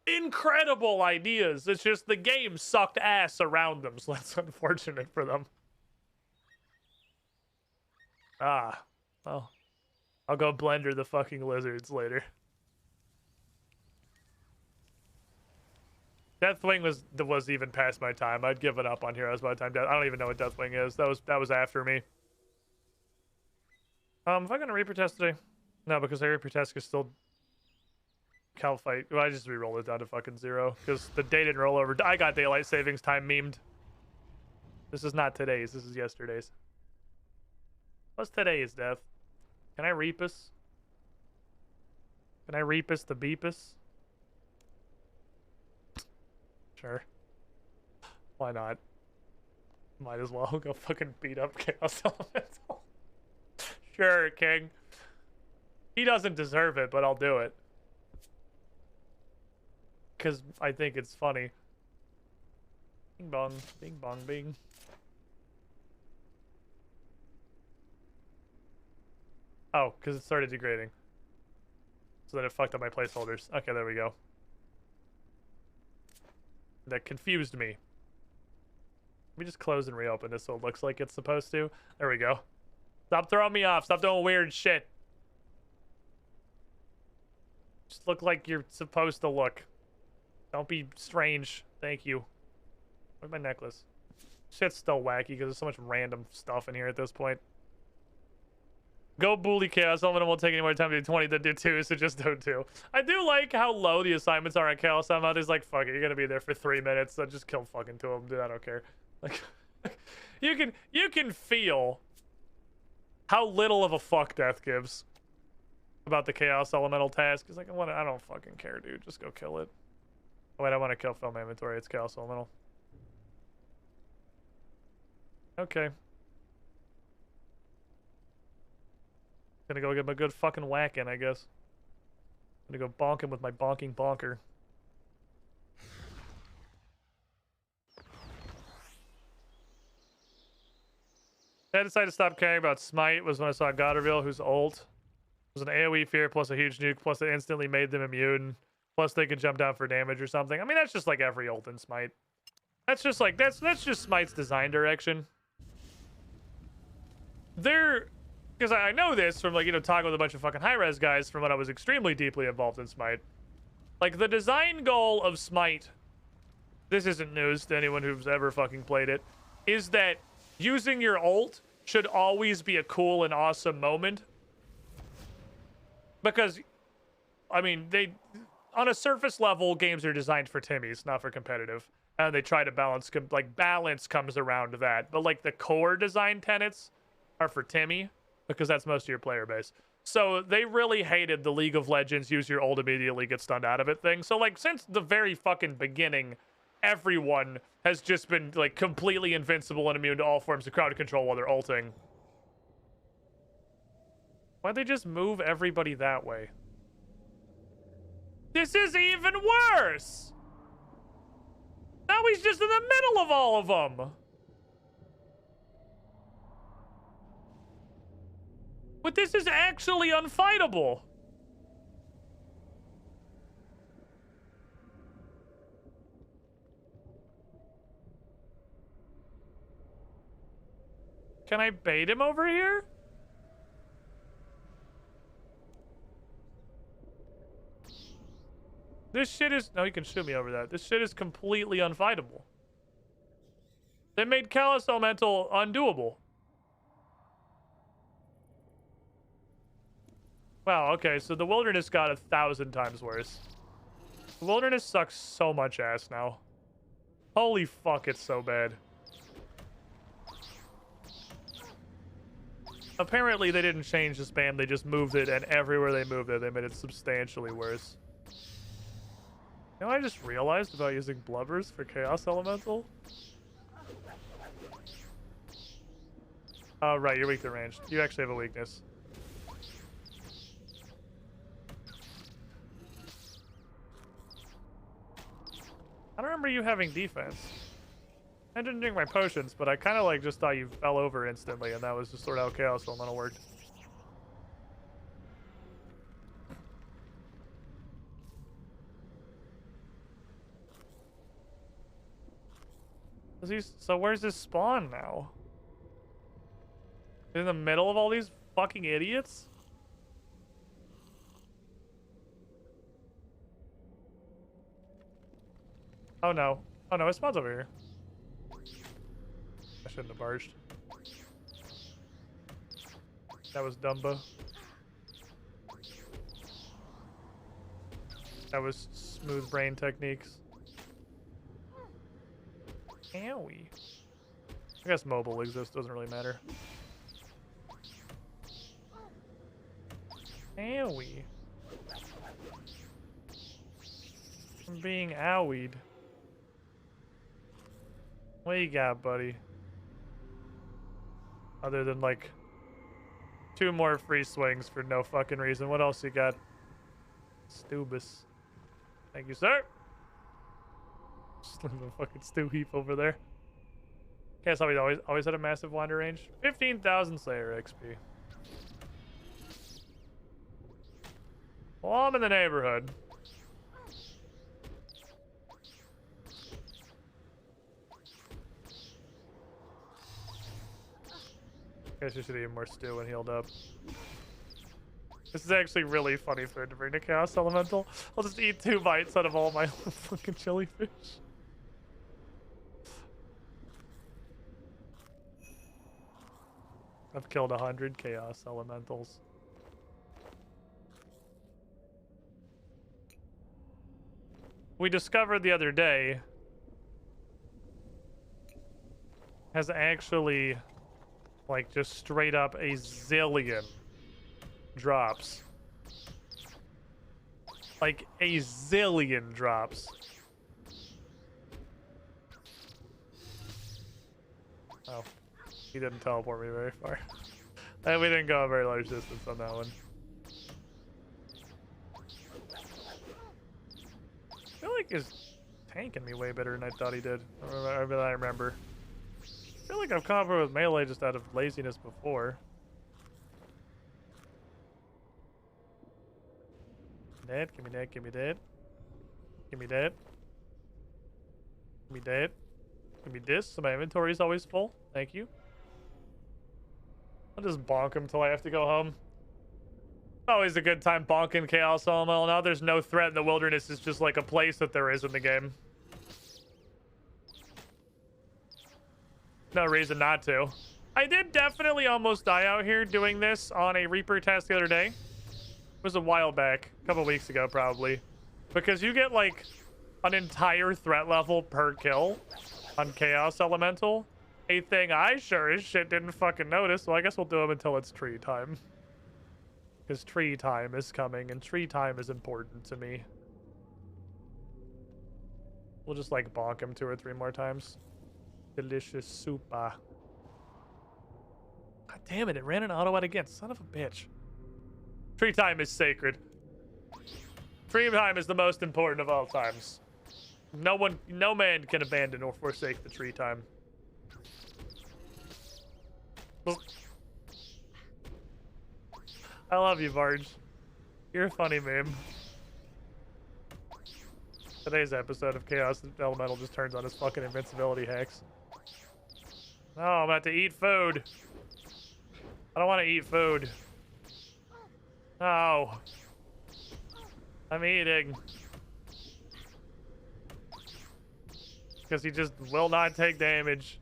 incredible ideas. It's just the game sucked ass around them, so that's unfortunate for them. Ah, well, I'll go blender the fucking lizards later. Deathwing was even past my time. I'd given up on Heroes by the time I don't even know what Deathwing is. That was after me. If I gonna Reaper test today? No, because the Reaper test is still Cal fight. Well, I just re-rolled it down to fucking 0 because the day didn't roll over. I got daylight savings time memed. This is not today's. This is yesterday's. What's today's, Death? Can I Reapus? Can I Reapus the Beepus? Sure. Why not? Might as well go fucking beat up Chaos Elemental. Sure, King. He doesn't deserve it, but I'll do it. Because I think it's funny. Bing bong, bing bong, bing. Oh, because it started degrading. So then it fucked up my placeholders. Okay, there we go. That confused me. Let me just close and reopen this so it looks like it's supposed to. There we go. Stop throwing me off. Stop doing weird shit. Just look like you're supposed to look. Don't be strange. Thank you. Where's my necklace? Shit's still wacky because there's so much random stuff in here at this point. Go bully Chaos Element. It won't take any more time to do 20 than do 2, so just do 2. I do like how low the assignments are at Chaos Element. It's like, fuck it, you're gonna be there for 3 minutes, so just kill fucking 2 of them, dude. I don't care. Like, you can feel how little of a fuck Death gives about the Chaos Elemental task. It's like, I don't fucking care, dude. Just go kill it. Oh, wait, I want to kill Film Inventory. It's Chaos Elemental. Okay. Gonna go get my good fucking whack in, I guess. Gonna go bonking with my bonking bonker. I decided to stop caring about Smite was when I saw God Reveal, whose ult was an AoE fear plus a huge nuke, plus it instantly made them immune, plus they could jump down for damage or something. I mean, that's just like every ult in Smite. That's just like, that's just Smite's design direction. Because I know this from, like, you know, talking with a bunch of fucking high-res guys from when I was extremely deeply involved in Smite. Like, the design goal of Smite, this isn't news to anyone who's ever fucking played it, is that using your ult should always be a cool and awesome moment. Because, I mean, on a surface level, games are designed for Timmies, not for competitive. And they try to balance, like, balance comes around to that. But, like, the core design tenets are for Timmy, because that's most of your player base. So they really hated the League of Legends use your ult immediately get stunned out of it thing. So, like, since the very fucking beginning, everyone has just been, like, completely invincible and immune to all forms of crowd control while they're ulting. Why'd they just move everybody that way? This is even worse! Now he's just in the middle of all of them! But this is actually unfightable. Can I bait him over here? This shit is... No, you can shoot me over that. This shit is completely unfightable. They made Callous Elemental undoable. Wow, okay, so the wilderness got 1,000 times worse. The wilderness sucks so much ass now. Holy fuck, it's so bad. Apparently they didn't change the spam, they just moved it, and everywhere they moved it, they made it substantially worse. You know what I just realized about using blubbers for Chaos Elemental? Oh, right, you're weak to ranged. You actually have a weakness. I don't remember you having defense. I didn't drink my potions, but I kind of like just thought you fell over instantly, and that was just sort of how Chaos Elemental worked. So where's this spawn now? In the middle of all these fucking idiots? Oh no. Oh no, it spawns over here. I shouldn't have barged. That was Dumbo. That was smooth brain techniques. Owie. I guess mobile exists, doesn't really matter. Owie. I'm being owied. What you got, buddy? Other than like 2 more free swings for no fucking reason. What else you got? Stubus. Thank you, sir. Just leave a fucking stew heap over there. Can't tell me always had a massive wander range. 15,000 Slayer XP. Well, I'm in the neighborhood. Guess you should eat more stew and healed up. This is actually really funny food to bring to Chaos Elemental. I'll just eat 2 bites out of all my fucking jellyfish. I've killed 100 Chaos Elementals. We discovered the other day has actually like just straight up a zillion drops. Like a zillion drops. Oh, he didn't teleport me very far. And we didn't go a very large distance on that one. I feel like he's tanking me way better than I thought he did. I remember. I feel like I've caught her with melee just out of laziness before. That, give me that, give me that. Give me that. Give me that. Give me this, so my inventory is always full. Thank you. I'll just bonk him till I have to go home. Always a good time bonking Chaos Elemental. Now there's no threat in the wilderness. It's just like a place that there is in the game. No reason not to. I did definitely almost die out here doing this on a Reaper test the other day. It was a while back, a couple weeks ago probably. Because you get like an entire threat level per kill on Chaos Elemental. A thing I sure as shit didn't fucking notice, so I guess we'll do them until it's tree time. Because tree time is coming, and tree time is important to me. We'll just like bonk him 2 or 3 more times. Delicious soupa. God damn it, it ran an auto out again. Son of a bitch. Tree time is sacred. Tree time is the most important of all times. No man can abandon or forsake the tree time. I love you, Varge. You're a funny meme. Today's episode of Chaos Elemental just turns on his fucking invincibility hacks. No, I'm about to eat food. I don't want to eat food. No. I'm eating. Because he just will not take damage.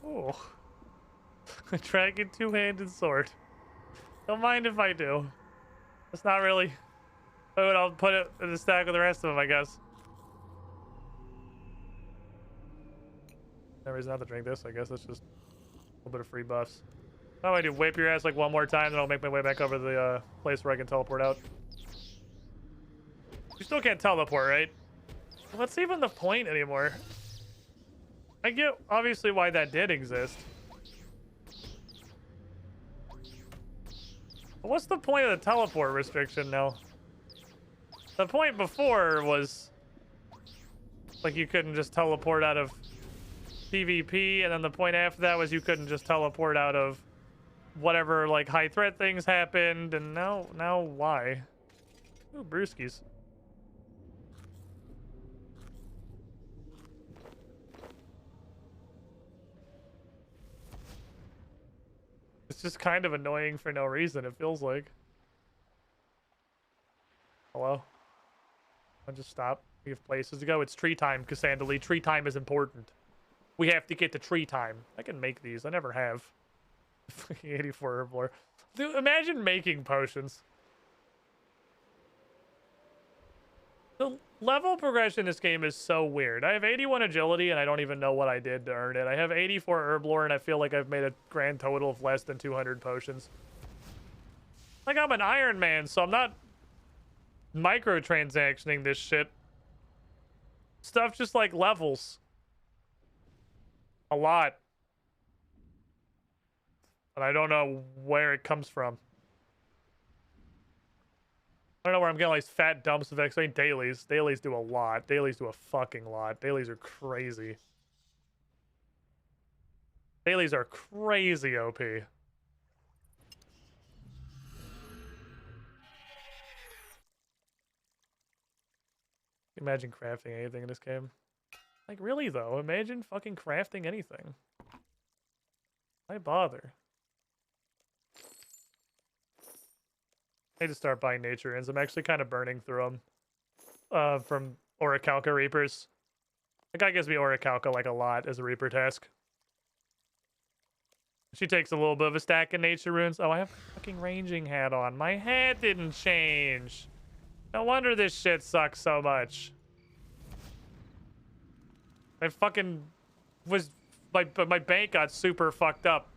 Oh. A dragon two-handed sword. Don't mind if I do. It's not really food. I'll put it in the stack with the rest of them, I guess. No reason not to drink this, I guess. That's just a little bit of free buffs. How do I do? Whip your ass like one more time, then I'll make my way back over to the place where I can teleport out. You still can't teleport, right? What's even the point anymore? I get, obviously, why that did exist. But what's the point of the teleport restriction now? The point before was... like, you couldn't just teleport out of PvP, and then the point after that was you couldn't just teleport out of whatever, like, high threat things happened, and now why? Ooh, brewskis. It's just kind of annoying for no reason, it feels like. Hello? I'll just stop. We have places to go. It's tree time, Cassandra. Tree time is important. We have to get to tree time. I can make these. I never have. 84 herb lore. Dude, imagine making potions. The level progression in this game is so weird. I have 81 agility, and I don't even know what I did to earn it. I have 84 herb lore, and I feel like I've made a grand total of less than 200 potions. Like, I'm an Iron Man, so I'm not microtransactioning this shit. Stuff just like levels. A lot. But I don't know where it comes from. I don't know where I'm getting like fat dumps of XP. Dailies. Dailies do a lot. Dailies do a fucking lot. Dailies are crazy. Dailies are crazy OP. Imagine crafting anything in this game. Like, really, though? Imagine fucking crafting anything. Why bother? I need to start buying nature ins. I'm actually kind of burning through them. From Orichalca Reapers. The guy gives me Orichalca, like, a lot as a Reaper task. She takes a little bit of a stack of nature runes. Oh, I have a fucking ranging hat on. My hat didn't change. No wonder this shit sucks so much. I fucking was... my bank got super fucked up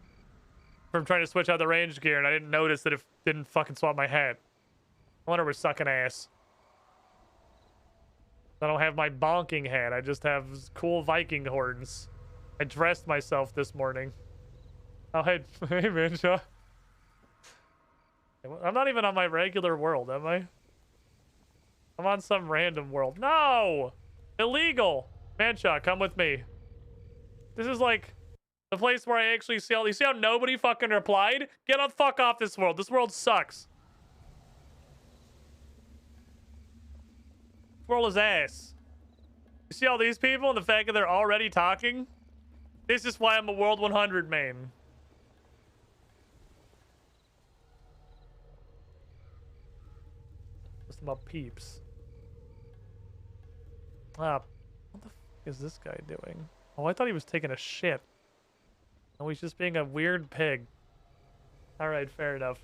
from trying to switch out the range gear, and I didn't notice that it didn't fucking swap my hat. I wonder we're sucking ass. I don't have my bonking hat. I just have cool Viking horns. I dressed myself this morning. Oh, hey, hey, Mancha. I'm not even on my regular world, am I? I'm on some random world. No! Illegal! Mancha, come with me. This is like the place where I actually see all these. See how nobody fucking replied? Get the fuck off this world. This world sucks. This world is ass. You see all these people and the fact that they're already talking? This is why I'm a World 100 main. What's about peeps? Ah, what the f is this guy doing? Oh, I thought he was taking a shit. Oh, he's just being a weird pig. Alright, fair enough.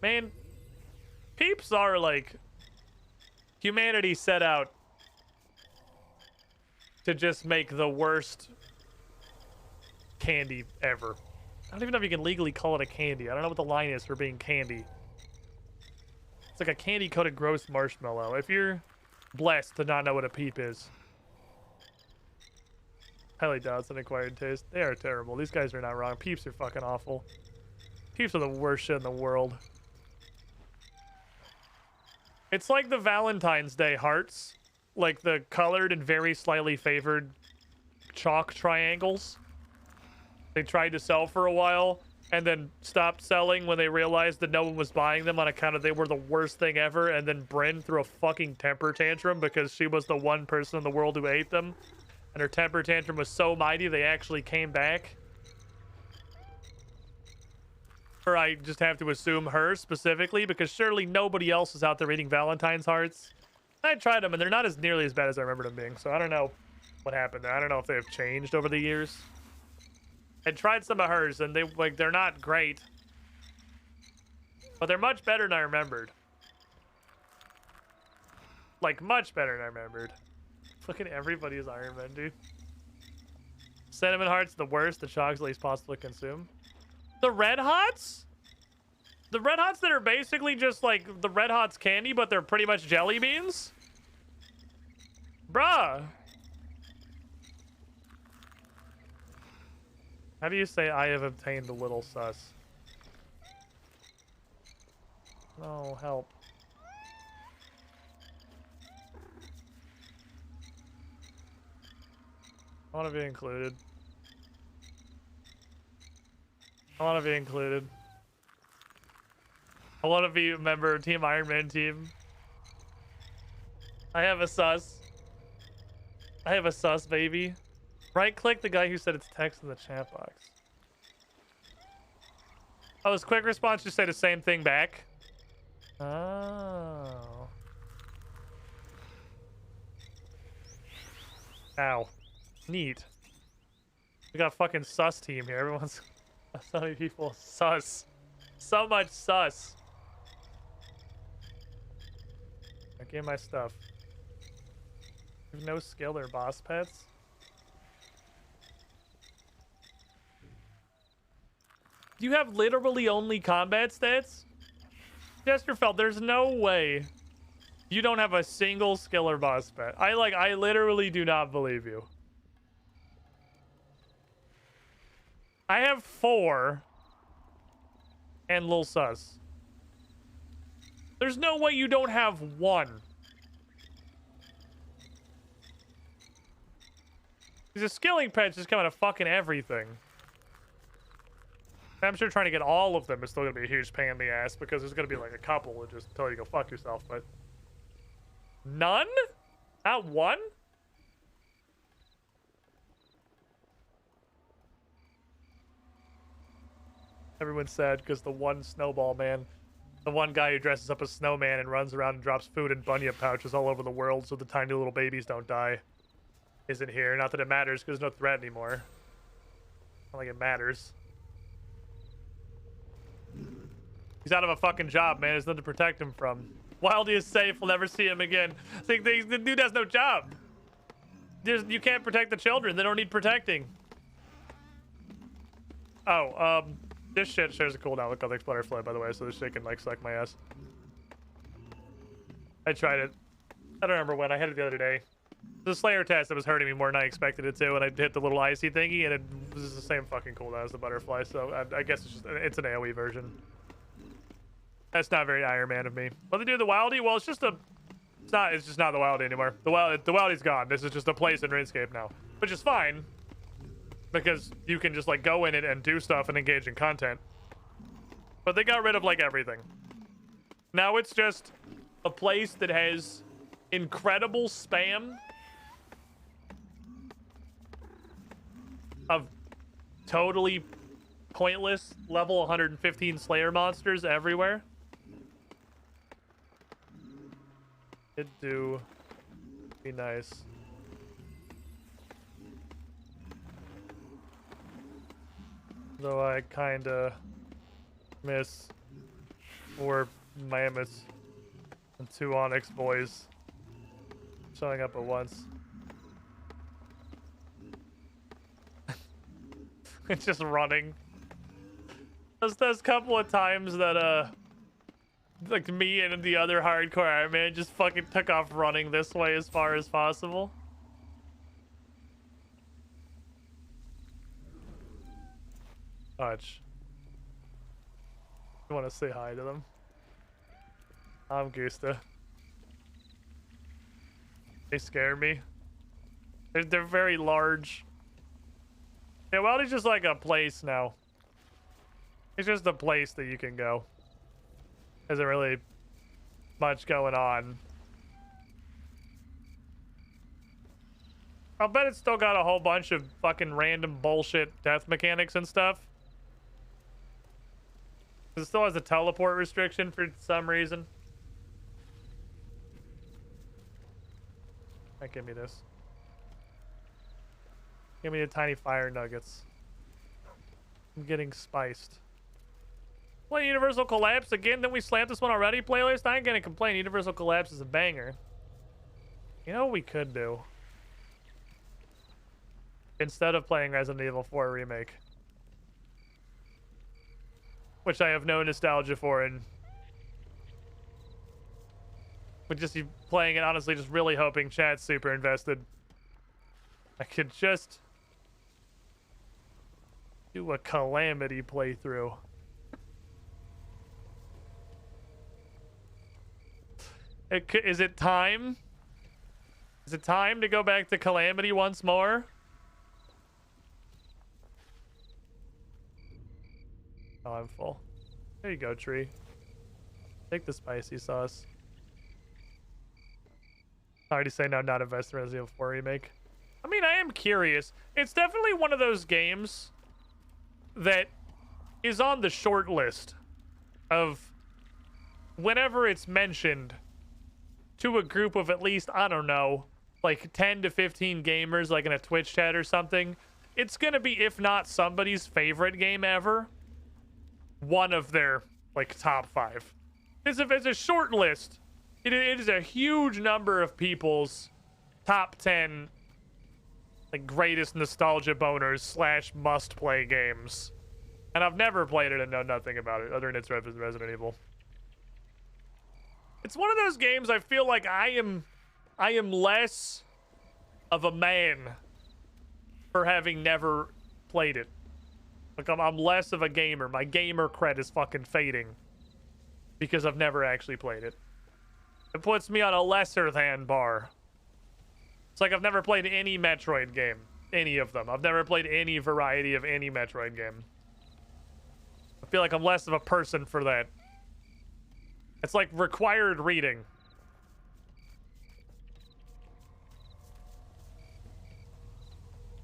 Man, peeps are like... humanity set out to just make the worst candy ever. I don't even know if you can legally call it a candy. I don't know what the line is for being candy. It's like a candy-coated gross marshmallow. If you're blessed to not know what a peep is. Highly doubt it's an acquired taste. They are terrible. These guys are not wrong. Peeps are fucking awful. Peeps are the worst shit in the world. It's like the Valentine's Day hearts. Like the colored and very slightly favored chalk triangles. They tried to sell for a while and then stopped selling when they realized that no one was buying them on account of they were the worst thing ever. And then Bryn threw a fucking temper tantrum because she was the one person in the world who ate them. And her temper tantrum was so mighty they actually came back. Or I just have to assume her specifically because surely nobody else is out there eating Valentine's hearts. I tried them and they're not as nearly as bad as I remember them being. So I don't know what happened there. I don't know if they've changed over the years. I tried some of hers, and they're not great, but they're much better than I remembered. Like, much better than I remembered. Look at everybody's Iron Man, dude. Cinnamon Heart's the worst. The choc's least possible to consume. The Red Hots? The Red Hots that are basically just like the Red Hots candy, but they're pretty much jelly beans? Bruh. How do you say I have obtained a little sus? Oh, help. I want to be included. I want to be included. I want to be a member of Team Iron Man team. I have a sus. I have a sus, baby. Right-click the guy who said it's text in the chat box. Oh, his quick response just say the same thing back? Oh. Ow. Neat. We got a fucking sus team here. Everyone's... So many people. Sus. So much sus. I gave my stuff. There's no skill or boss pets. You have literally only combat stats? Chesterfeld, there's no way you don't have a single skill or boss pet. I literally do not believe you. I have 4 and Lil Sus. There's no way you don't have 1. Because the skilling pet's just coming to fucking everything. I'm sure trying to get all of them is still going to be a huge pain in the ass because there's going to be like a couple that just tell you to go fuck yourself, but... None? Not 1? Everyone's sad because the one snowball man, the one guy who dresses up as snowman and runs around and drops food in bunyip pouches all over the world so the tiny little babies don't die, isn't here. Not that it matters because there's no threat anymore. Not like it matters. He's out of a fucking job, man. There's nothing to protect him from. Wildy is safe. We'll never see him again. The dude has no job. You can't protect the children. They don't need protecting. Oh, this shit shares a cooldown with Gothic Butterfly, by the way, so this shit can, like, suck my ass. I tried it. I don't remember when. I had it the other day. The Slayer test that was hurting me more than I expected it to, and I hit the little icy thingy, and it was the same fucking cooldown as the Butterfly, so I guess it's an AoE version. That's not very Iron Man of me. What they do with the Wildy? Well, it's just not the Wildy anymore. The Wildy's gone. This is just a place in RuneScape now, which is fine because you can just like go in it and do stuff and engage in content. But they got rid of like everything. Now it's just a place that has incredible spam of totally pointless level 115 Slayer monsters everywhere. It'd do be nice. Though I kinda miss 4 mammoths and 2 Onyx boys showing up at once. It's just running. Those couple of times that like me and the other hardcore Iron Man just fucking took off running this way as far as possible. Hutch. You want to say hi to them? I'm Gusta. They scare me. They're very large. Yeah, well, it's just like a place now. It's just a place that you can go. Isn't really much going on. I'll bet it's still got a whole bunch of fucking random bullshit death mechanics and stuff. It still has a teleport restriction for some reason. Give me this. Give me the tiny fire nuggets. I'm getting spiced. Play Universal Collapse again. Then we slapped this one already. Playlist. I ain't gonna complain. Universal Collapse is a banger. You know what we could do? Instead of playing Resident Evil 4 Remake. Which I have no nostalgia for, and but just playing it, honestly, just really hoping chat's super invested. I could just do a Calamity playthrough. Is it time? Is it time to go back to Calamity once more? Oh, I'm full. There you go, tree. Take the spicy sauce. I already say no, not invest in Resident Evil 4 Remake. I mean, I am curious. It's definitely one of those games that is on the short list of whenever it's mentioned to a group of at least, I don't know, like 10 to 15 gamers, like in a Twitch chat or something. It's gonna be, if not somebody's favorite game ever, one of their like top 5. It's a short list. It is a huge number of people's top 10 like greatest nostalgia boners / must play games, and I've never played it and know nothing about it other than it's Resident Evil. It's one of those games I feel like I am less of a man for having never played it. Like, I'm less of a gamer. My gamer cred is fucking fading because I've never actually played it. It puts me on a lesser than bar. It's like I've never played any Metroid game. Any of them. I've never played any variety of any Metroid game. I feel like I'm less of a person for that. It's like required reading.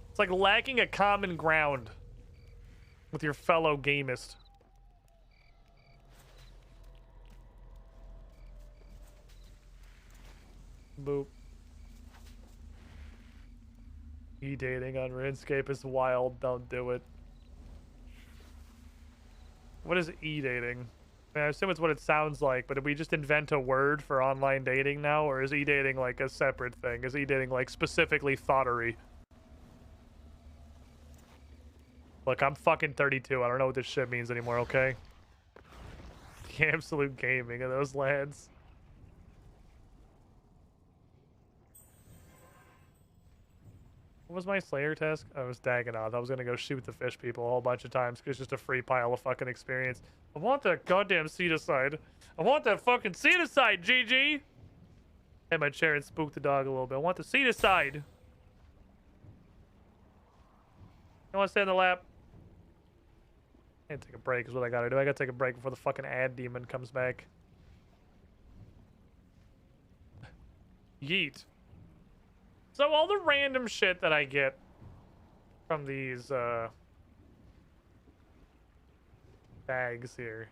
It's like lacking a common ground with your fellow gamist. Boop. E-dating on Runescape is wild. Don't do it. What is e-dating? I mean, I assume it's what it sounds like, but did we just invent a word for online dating now? Or is e-dating like a separate thing? Is e-dating like specifically thoughterly? Look, I'm fucking 32. I don't know what this shit means anymore, okay? The absolute gaming of those lads. What was my Slayer task? I was Dagonoth. I was gonna go shoot the fish people a whole bunch of times because it's just a free pile of fucking experience. I want that goddamn seed-aside. I want that fucking seed-aside, GG! Hit my chair and spook the dog a little bit. I want the seed-aside! You want to stay in the lap? I can't take a break is what I gotta do. I gotta take a break before the fucking ad demon comes back. Yeet. So all the random shit that I get from these bags here.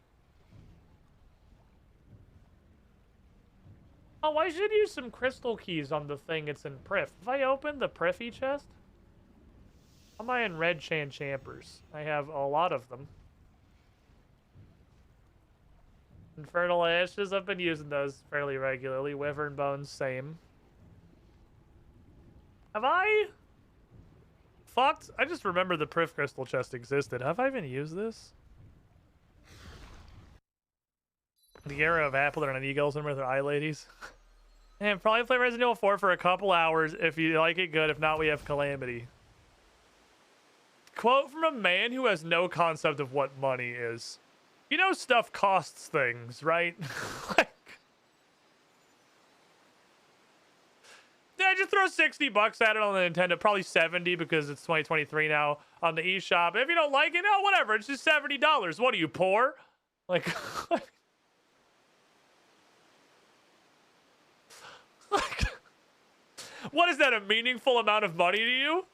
Oh, I should use some crystal keys on the thing it's in Prif. If I open the Priffy chest, am I in red champers? I have a lot of them. Infernal Ashes, I've been using those fairly regularly. Wyvern Bones, same. Have I fucked? I just remember the Priff crystal chest existed. Have I even used this? The era of Apple and Eagles and with their eye ladies. And probably play Resident Evil 4 for a couple hours. If you like it, good. If not, we have Calamity. Quote from a man who has no concept of what money is. You know stuff costs things, right? Like, yeah, just throw 60 bucks at it on the Nintendo. Probably 70 because it's 2023 now on the eShop. If you don't like it, no, whatever. It's just $70. What are you, poor? Like, like, what is that, a meaningful amount of money to you?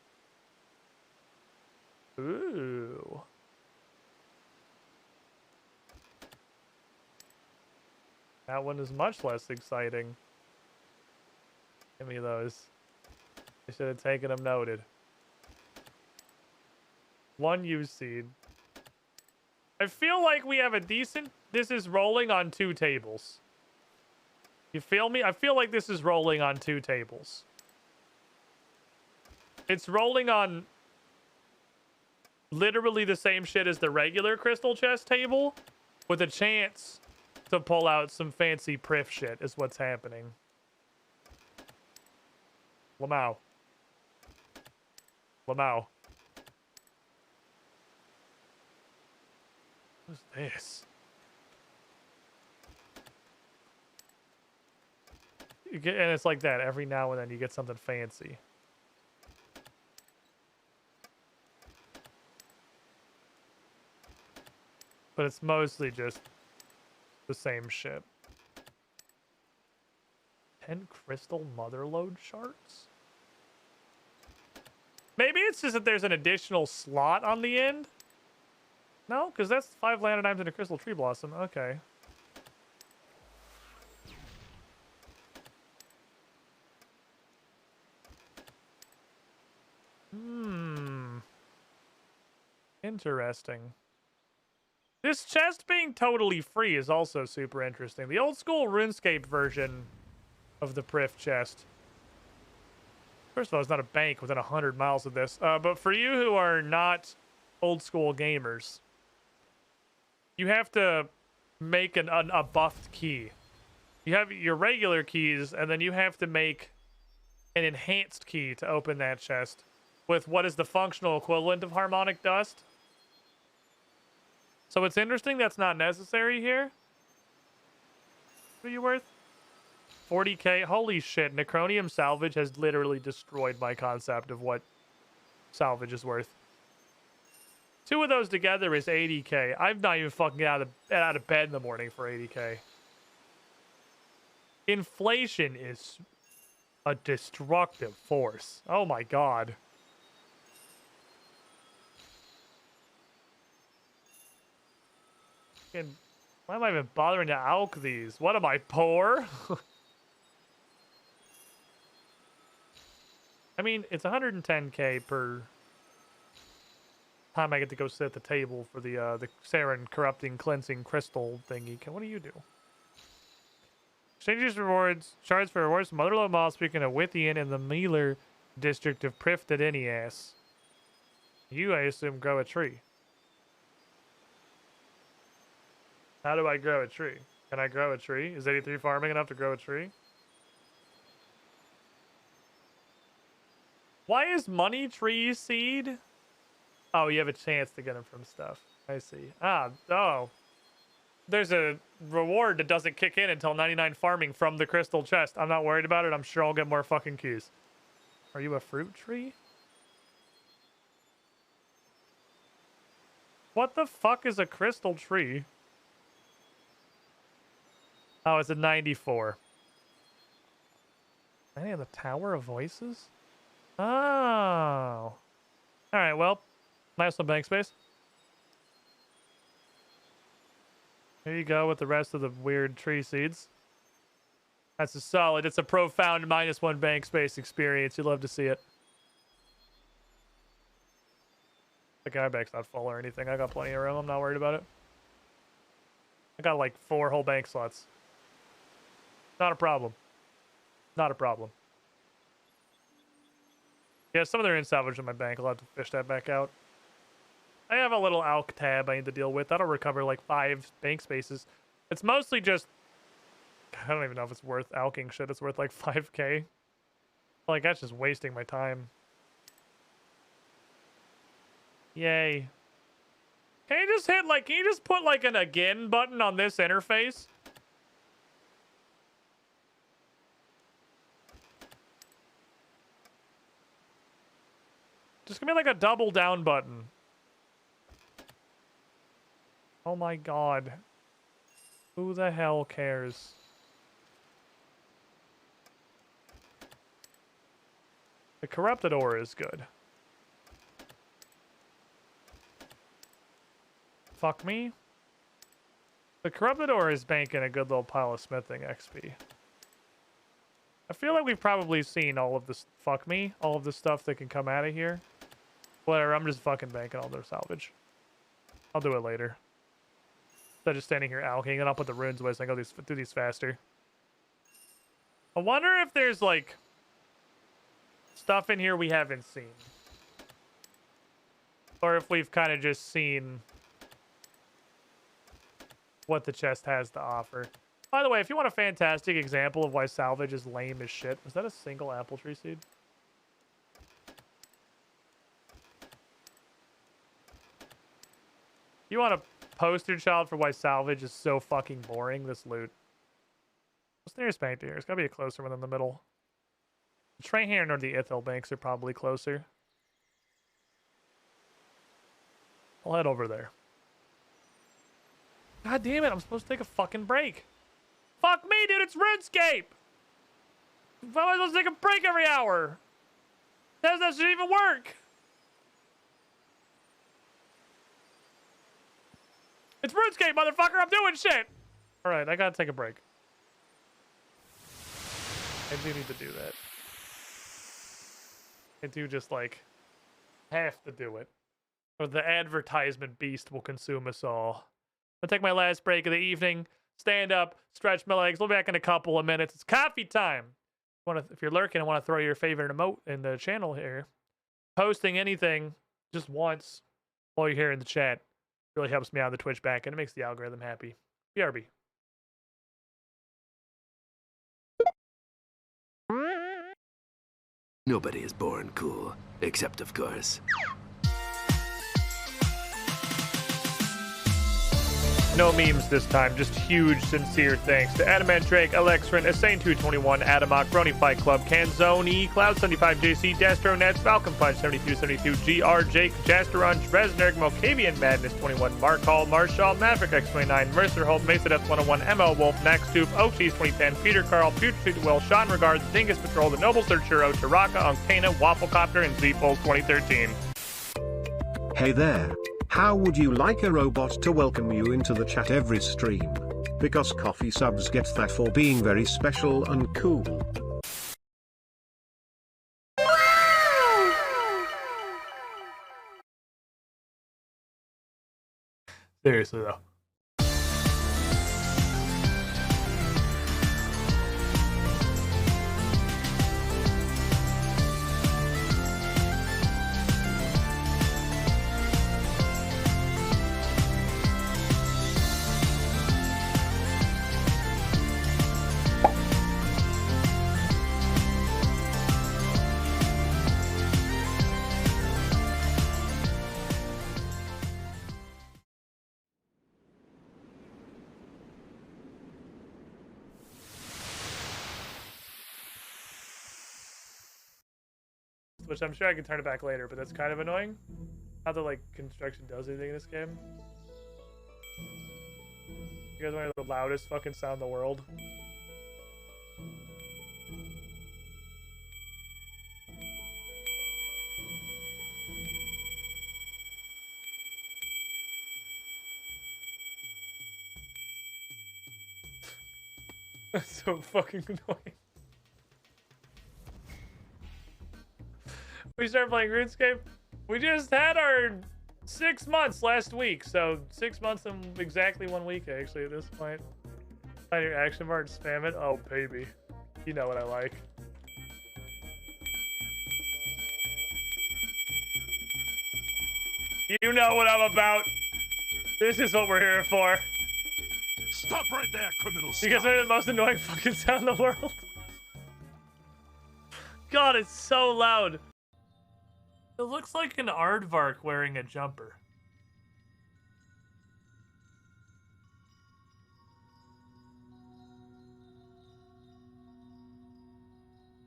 Ooh. That one is much less exciting. Give me those. I should have taken them noted. 1 use seed. I feel like we have a decent... This is rolling on 2 tables. You feel me? I feel like this is rolling on 2 tables. It's rolling on literally the same shit as the regular crystal chest table, with a chance to pull out some fancy priff shit is what's happening. Lamau. Lamau. What is this? You get, and it's like that every now and then you get something fancy. But it's mostly just the same shit. 10 crystal motherlode shards? Maybe it's just that there's an additional slot on the end? No, because that's 5 landodimes and a crystal tree blossom. Okay. Interesting. This chest being totally free is also super interesting. The old school RuneScape version of the Priff chest. First of all, it's not a bank within 100 miles of this. But for you who are not old school gamers, you have to make a buffed key. You have your regular keys, and then you have to make an enhanced key to open that chest with what is the functional equivalent of harmonic dust. So it's interesting that's not necessary here. What are you worth? 40k. Holy shit. Necronium salvage has literally destroyed my concept of what salvage is worth. 2 of those together is 80k. I'm not even fucking out of bed in the morning for 80k. Inflation is a destructive force. Oh my god. Why am I even bothering to alch these? What am I, poor? I mean, it's 110k per time I get to go sit at the table for the Saren corrupting cleansing crystal thingy. What do you do? Exchanges rewards, shards for rewards from Motherlode Mall, speaking of Withian in the Mealer district of Priftadinias. You, I assume, grow a tree. How do I grow a tree? Can I grow a tree? Is 83 farming enough to grow a tree? Why is money tree seed? Oh, you have a chance to get them from stuff. I see. Oh. There's a reward that doesn't kick in until 99 farming from the crystal chest. I'm not worried about it. I'm sure I'll get more fucking keys. Are you a fruit tree? What the fuck is a crystal tree? Oh, it's a 94. Any of the Tower of Voices? Oh. Alright, well. Nice little bank space. Here you go with the rest of the weird tree seeds. That's a solid. It's a profound -1 bank space experience. You'd love to see it. The guy bank's not full or anything. I got plenty of room. I'm not worried about it. I got like 4 whole bank slots. Not a problem. Not a problem. Yeah, some of them are in salvage in my bank. I'll have to fish that back out. I have a little alch tab I need to deal with. That'll recover like 5 bank spaces. It's mostly just... I don't even know if it's worth alching shit. It's worth like 5k. Like, that's just wasting my time. Yay. Can you just hit like... Can you just put like an again button on this interface? Just give me like a double down button. Oh my god. Who the hell cares? The corrupted ore is good. Fuck me. The corrupted ore is banking a good little pile of smithing XP. I feel like we've probably seen all of this. Fuck me. All of the stuff that can come out of here. Whatever, I'm just fucking banking all their salvage. I'll do it later. Instead of just standing here alching, and I'll put the runes away so I can go through these faster. I wonder if there's, like, stuff in here we haven't seen. Or if we've kind of just seen what the chest has to offer. By the way, if you want a fantastic example of why salvage is lame as shit, was that a single apple tree seed? You want a poster child for why salvage is so fucking boring, this loot. What's the nearest bank to here? It's gotta be a closer one in the middle. The train here or the Ithil banks are probably closer. I'll head over there. God damn it, I'm supposed to take a fucking break. Fuck me, dude, it's RuneScape! Why am I supposed to take a break every hour? How does that shit even work? It's RuneScape, motherfucker, I'm doing shit! Alright, I gotta take a break. I do need to do that. I do just, like, have to do it. Or the advertisement beast will consume us all. I'll take my last break of the evening, stand up, stretch my legs. We'll be back in a couple of minutes. It's coffee time. If you're lurking and want to throw your favorite emote in the channel here, posting anything just once while you're here in the chat really helps me out on the Twitch back, and it makes the algorithm happy. BRB. Nobody is born cool, except of course. No memes this time, just huge, sincere thanks to Adamant Drake, Alexrin, Asane221, Adamok, Brony Fight Club, Canzoni, Cloud75JC, Dastronets, Falcon Punch 7272, GR, Jake, Jasterun, Resnerg, Mokavian Madness 21, Mark Hall, Marshall, Maverick X29, Mercer Holt, Mesa Death 101, ML Wolf, Nax Tube, Oaksies 2010, Peter Carl, Future Street Will, Sean Regards, Dingus Patrol, The Noble Searchero, Taraka, Unctana, Wafflecopter, and Z-Fold 2013. Hey there. How would you like a robot to welcome you into the chat every stream? Because coffee subs get that for being very special and cool. Seriously though. Which I'm sure I can turn it back later, but that's kind of annoying. Not that, like, construction does anything in this game. You guys want to hear the loudest fucking sound in the world? That's so fucking annoying. We started playing RuneScape. We just had our 6 months last week, so 6 months and exactly 1 week actually at this point. Find your action bar and spam it. Oh baby, you know what I like. You know what I'm about. This is what we're here for. Stop right there, criminal. You guys are the most annoying fucking sound in the world. God, it's so loud. It looks like an aardvark wearing a jumper.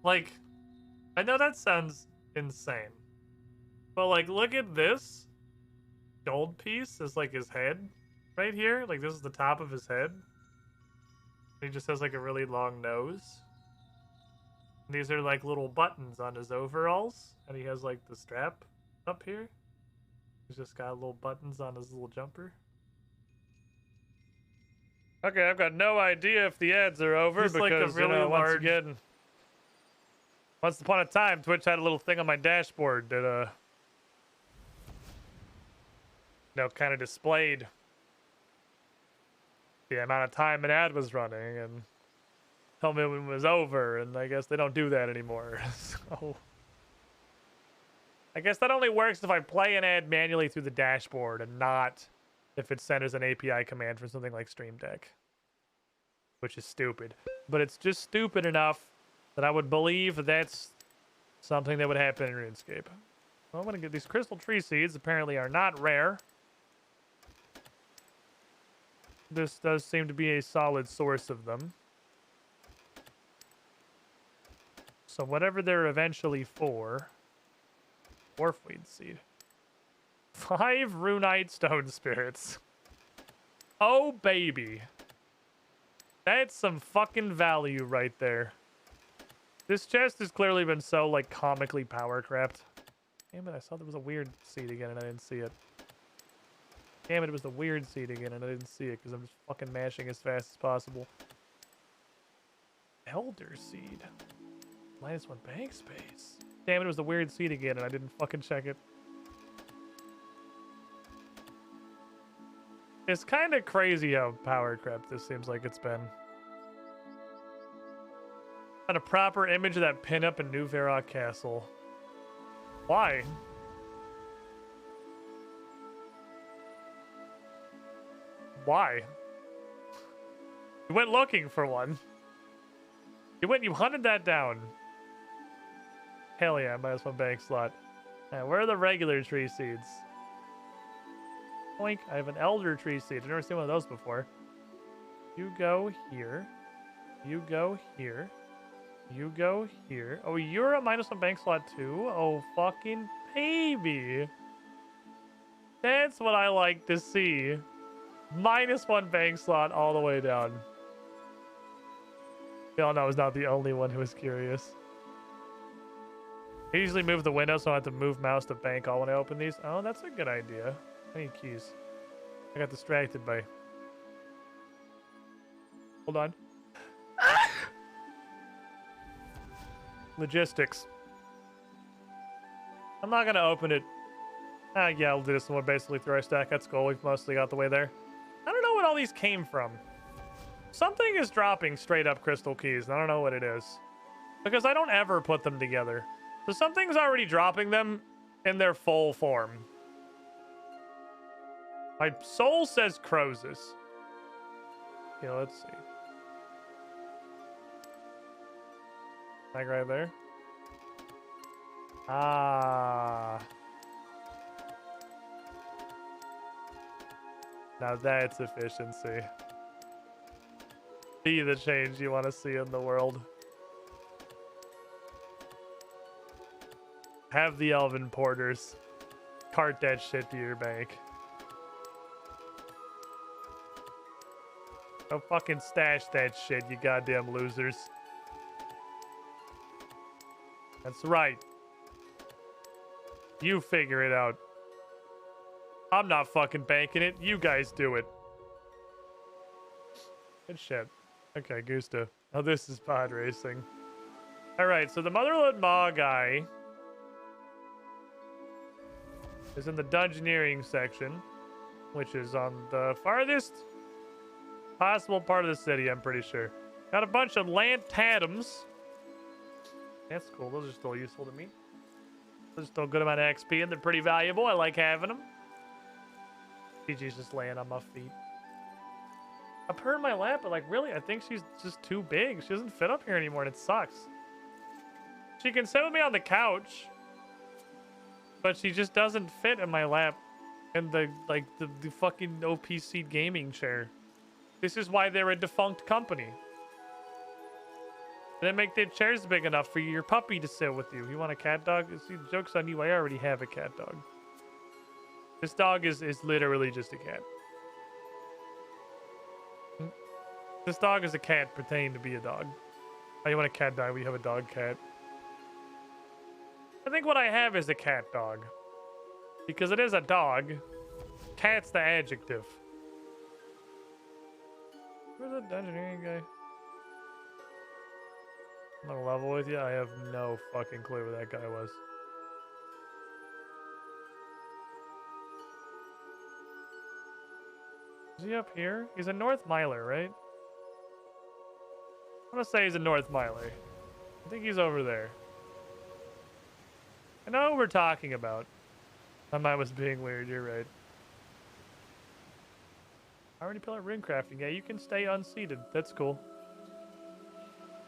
Like, I know that sounds insane, but like, look at this gold piece is like his head right here. Like, this is the top of his head. He just has like a really long nose. These are like little buttons on his overalls, and he has like the strap up here. He's just got little buttons on his little jumper. Okay, I've got no idea if the ads are over. He's because, like a really large... once again, once upon a time, Twitch had a little thing on my dashboard that kind of displayed the amount of time an ad was running and told me when it was over, and I guess they don't do that anymore. So I guess that only works if I play an ad manually through the dashboard and not if it's sent as an API command for something like Stream Deck, which is stupid. But it's just stupid enough that I would believe that's something that would happen in RuneScape. Well, I'm gonna get these crystal tree seeds. Apparently are not rare. This does seem to be a solid source of them. So whatever they're eventually for. Dwarfweed seed. 5 runite stone spirits. Oh, baby. That's some fucking value right there. This chest has clearly been so, like, comically power crapped. Damn it, I saw there was a weird seed again and I didn't see it. Damn it, it was the weird seed again and I didn't see it because I'm just fucking mashing as fast as possible. Elder seed. -1 bank space. Damn it, it was the weird seed again and I didn't fucking check it. It's kind of crazy how power crept this seems like it's been. On a proper image of that pinup in New Varrock Castle. Why? Why? You went looking for one. You hunted that down. Hell yeah, -1 bank slot. Now, where are the regular tree seeds? Oink, I have an elder tree seed. I've never seen one of those before. You go here. You go here. You go here. Oh, you're a -1 bank slot too? Oh, fucking baby. That's what I like to see. -1 bank slot all the way down. Y'all know I was not the only one who was curious. I usually move the window so I don't have to move mouse to bank all when I open these. Oh, that's a good idea. I need keys. I got distracted by... Hold on. Logistics. I'm not gonna open it. Yeah, I'll do this one basically through our stack. That's cool. We've mostly got the way there. I don't know what all these came from. Something is dropping straight up crystal keys, and I don't know what it is. Because I don't ever put them together. So something's already dropping them in their full form. My soul says Croesus. Okay, let's see. Like right there. Ah. Now that's efficiency. Be the change you want to see in the world. Have the elven porters cart that shit to your bank. Don't fucking stash that shit, you goddamn losers. That's right. You figure it out. I'm not fucking banking it. You guys do it. Good shit. Okay, Gusta. Oh, this is pod racing. Alright, so the Motherlode Maw guy is in the dungeoneering section, which is on the farthest possible part of the city, I'm pretty sure. Got a bunch of lantatums. That's cool. Those are still useful to me. Those are still a good amount of XP, and they're pretty valuable. I like having them. GG's just laying on my feet. I put her in my lap, but like, really, I think she's just too big. She doesn't fit up here anymore, and it sucks. She can sit with me on the couch, but she just doesn't fit in my lap in the fucking OP Seed gaming chair. This is why they're a defunct company. They make their chairs big enough for your puppy to sit with you. You want a cat dog? See, the joke's on you. I already have a cat dog. This dog is literally just a cat. This dog is a cat pretending to be a dog. Oh, you want a cat dog? We have a dog cat. I think what I have is a cat dog. Because it is a dog. Cat's the adjective. Where's that dungeoneering guy? I'm gonna level with you. I have no fucking clue who that guy was. Is he up here? He's a North Miler, right? I'm gonna say he's a North Miler. I think he's over there. I know what we're talking about. My mind was being weird, you're right. I already pillar rune crafting. Yeah, you can stay unseated. That's cool.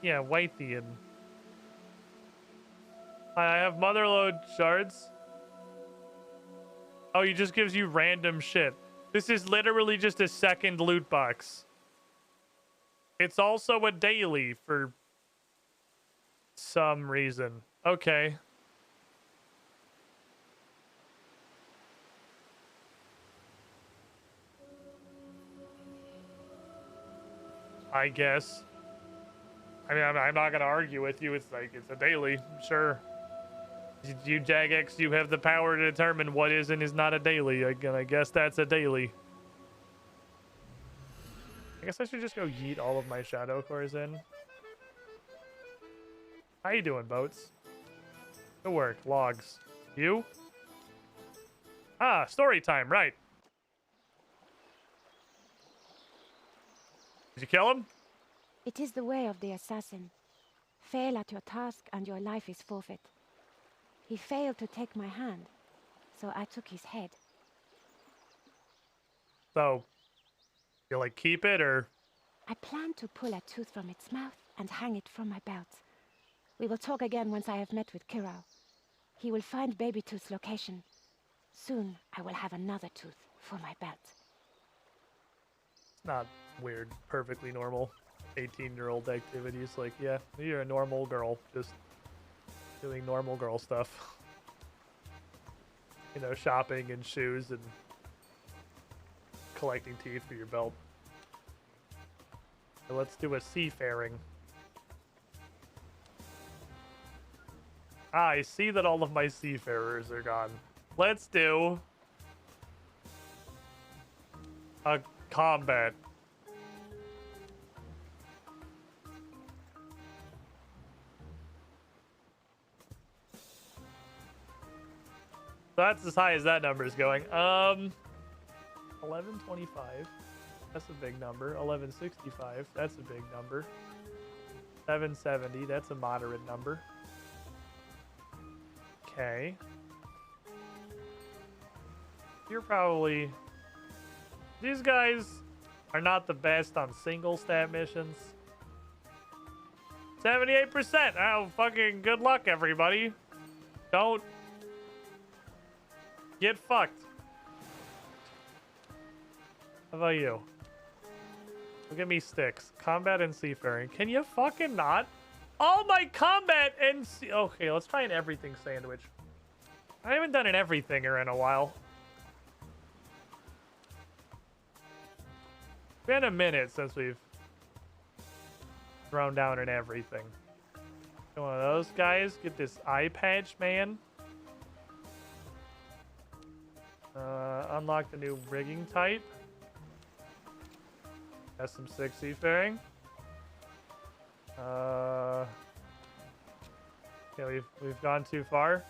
Yeah, Wythian. I have Motherlode shards. Oh, he just gives you random shit. This is literally just a second loot box. It's also a daily for some reason. Okay. I guess. I mean, I'm not gonna argue with you. It's like, it's a daily, sure. You, Jagex, you have the power to determine what is and is not a daily. I guess that's a daily. I guess I should just go yeet all of my shadow cores in. How you doing, boats? Good work. Logs. You? Ah, story time, right. Did you kill him? It is the way of the assassin. Fail at your task and your life is forfeit. He failed to take my hand, so I took his head. So, you like keep it or? I plan to pull a tooth from its mouth and hang it from my belt. We will talk again once I have met with Kirau. He will find Baby Tooth's location. Soon I will have another tooth for my belt. It's not weird, perfectly normal 18-year-old activities. Like, yeah, you're a normal girl, just doing normal girl stuff. You know, shopping and shoes and collecting teeth for your belt. So let's do a seafaring. Ah, I see that all of my seafarers are gone. Let's do a combat. That's as high as that number is going. 1125. That's a big number. 1165. That's a big number. 770. That's a moderate number. Okay. You're probably... These guys are not the best on single stat missions. 78%. Oh, fucking good luck, everybody. Don't get fucked. How about you? Look at me sticks. Combat and seafaring. Can you fucking not? All my combat and okay, let's try an everything sandwich. I haven't done an everythinger in a while. Been a minute since we've thrown down an everything. Get one of those guys. Get this eye patch, man. Unlock the new rigging type. Has some sick seafaring. Yeah, we've gone too far.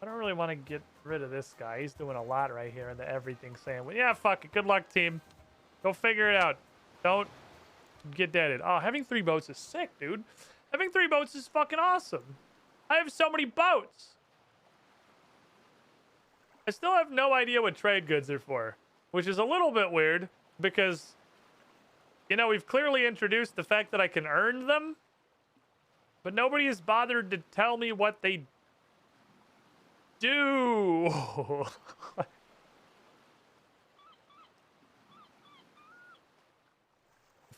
I don't really want to get rid of this guy. He's doing a lot right here in the everything sandwich. Yeah, fuck it. Good luck, team. Go figure it out. Don't get deaded. Oh, having 3 boats is sick, dude. Having 3 boats is fucking awesome. I have so many boats. I still have no idea what trade goods are for, which is a little bit weird because, you know, we've clearly introduced the fact that I can earn them, but nobody has bothered to tell me what they do. I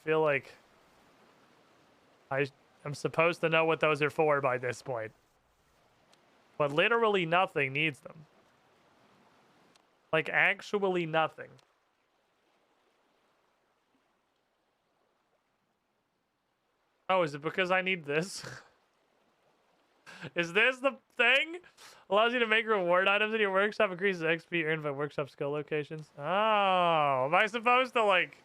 feel like I'm supposed to know what those are for by this point. But literally nothing needs them. Like, actually nothing. Oh, is it because I need this? Is this the thing? Allows you to make reward items in your workshop, increases XP earned by workshop skill locations. Oh, am I supposed to, like...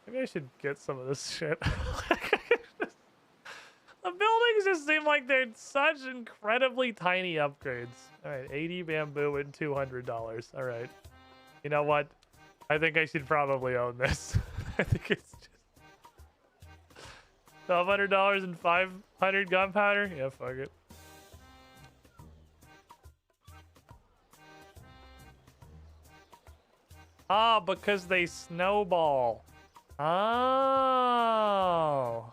Maybe I should get some of this shit. The buildings just seem like they're such incredibly tiny upgrades. All right, 80 bamboo and $200. All right. You know what? I think I should probably own this. I think it's just $1,200 and 500 gunpowder. Yeah, fuck it. Ah, because they snowball. Oh.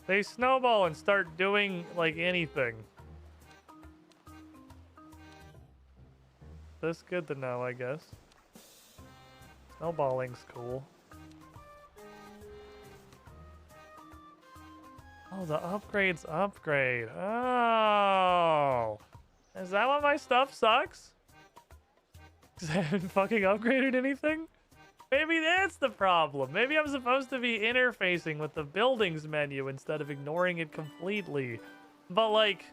They snowball and start doing, like, anything. That's good to know, I guess. Snowballing's cool. Oh, the upgrades upgrade. Oh. Is that why my stuff sucks? Because I haven't fucking upgraded anything? Maybe that's the problem. Maybe I'm supposed to be interfacing with the buildings menu instead of ignoring it completely. But, like,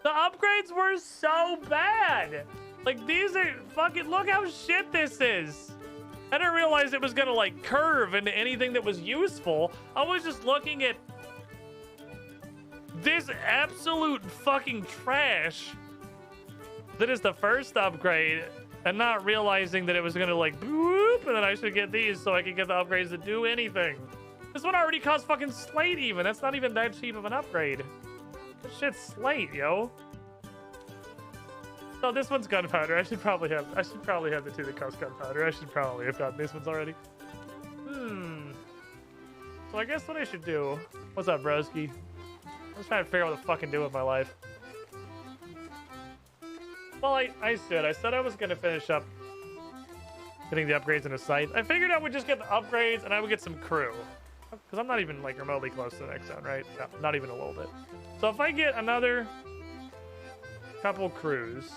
the upgrades were so bad. Like, these are fucking... Look how shit this is. I didn't realize it was gonna, like, curve into anything that was useful. I was just looking at this absolute fucking trash that is the first upgrade, and not realizing that it was gonna, like, boop, and then I should get these so I can get the upgrades that do anything. This one already costs fucking slate even. That's not even that cheap of an upgrade. This shit's slate, yo. Oh, this one's gunpowder. I should probably have the two that cost gunpowder. I should probably have gotten these ones already. So I guess what I should do... What's up, broski? I'm just trying to figure out what the fuck I do with my life. Well, I said I was gonna finish up getting the upgrades in a site. I figured I would just get the upgrades and I would get some crew. Because I'm not even, like, remotely close to the next zone, right? No, not even a little bit. So if I get another couple crews...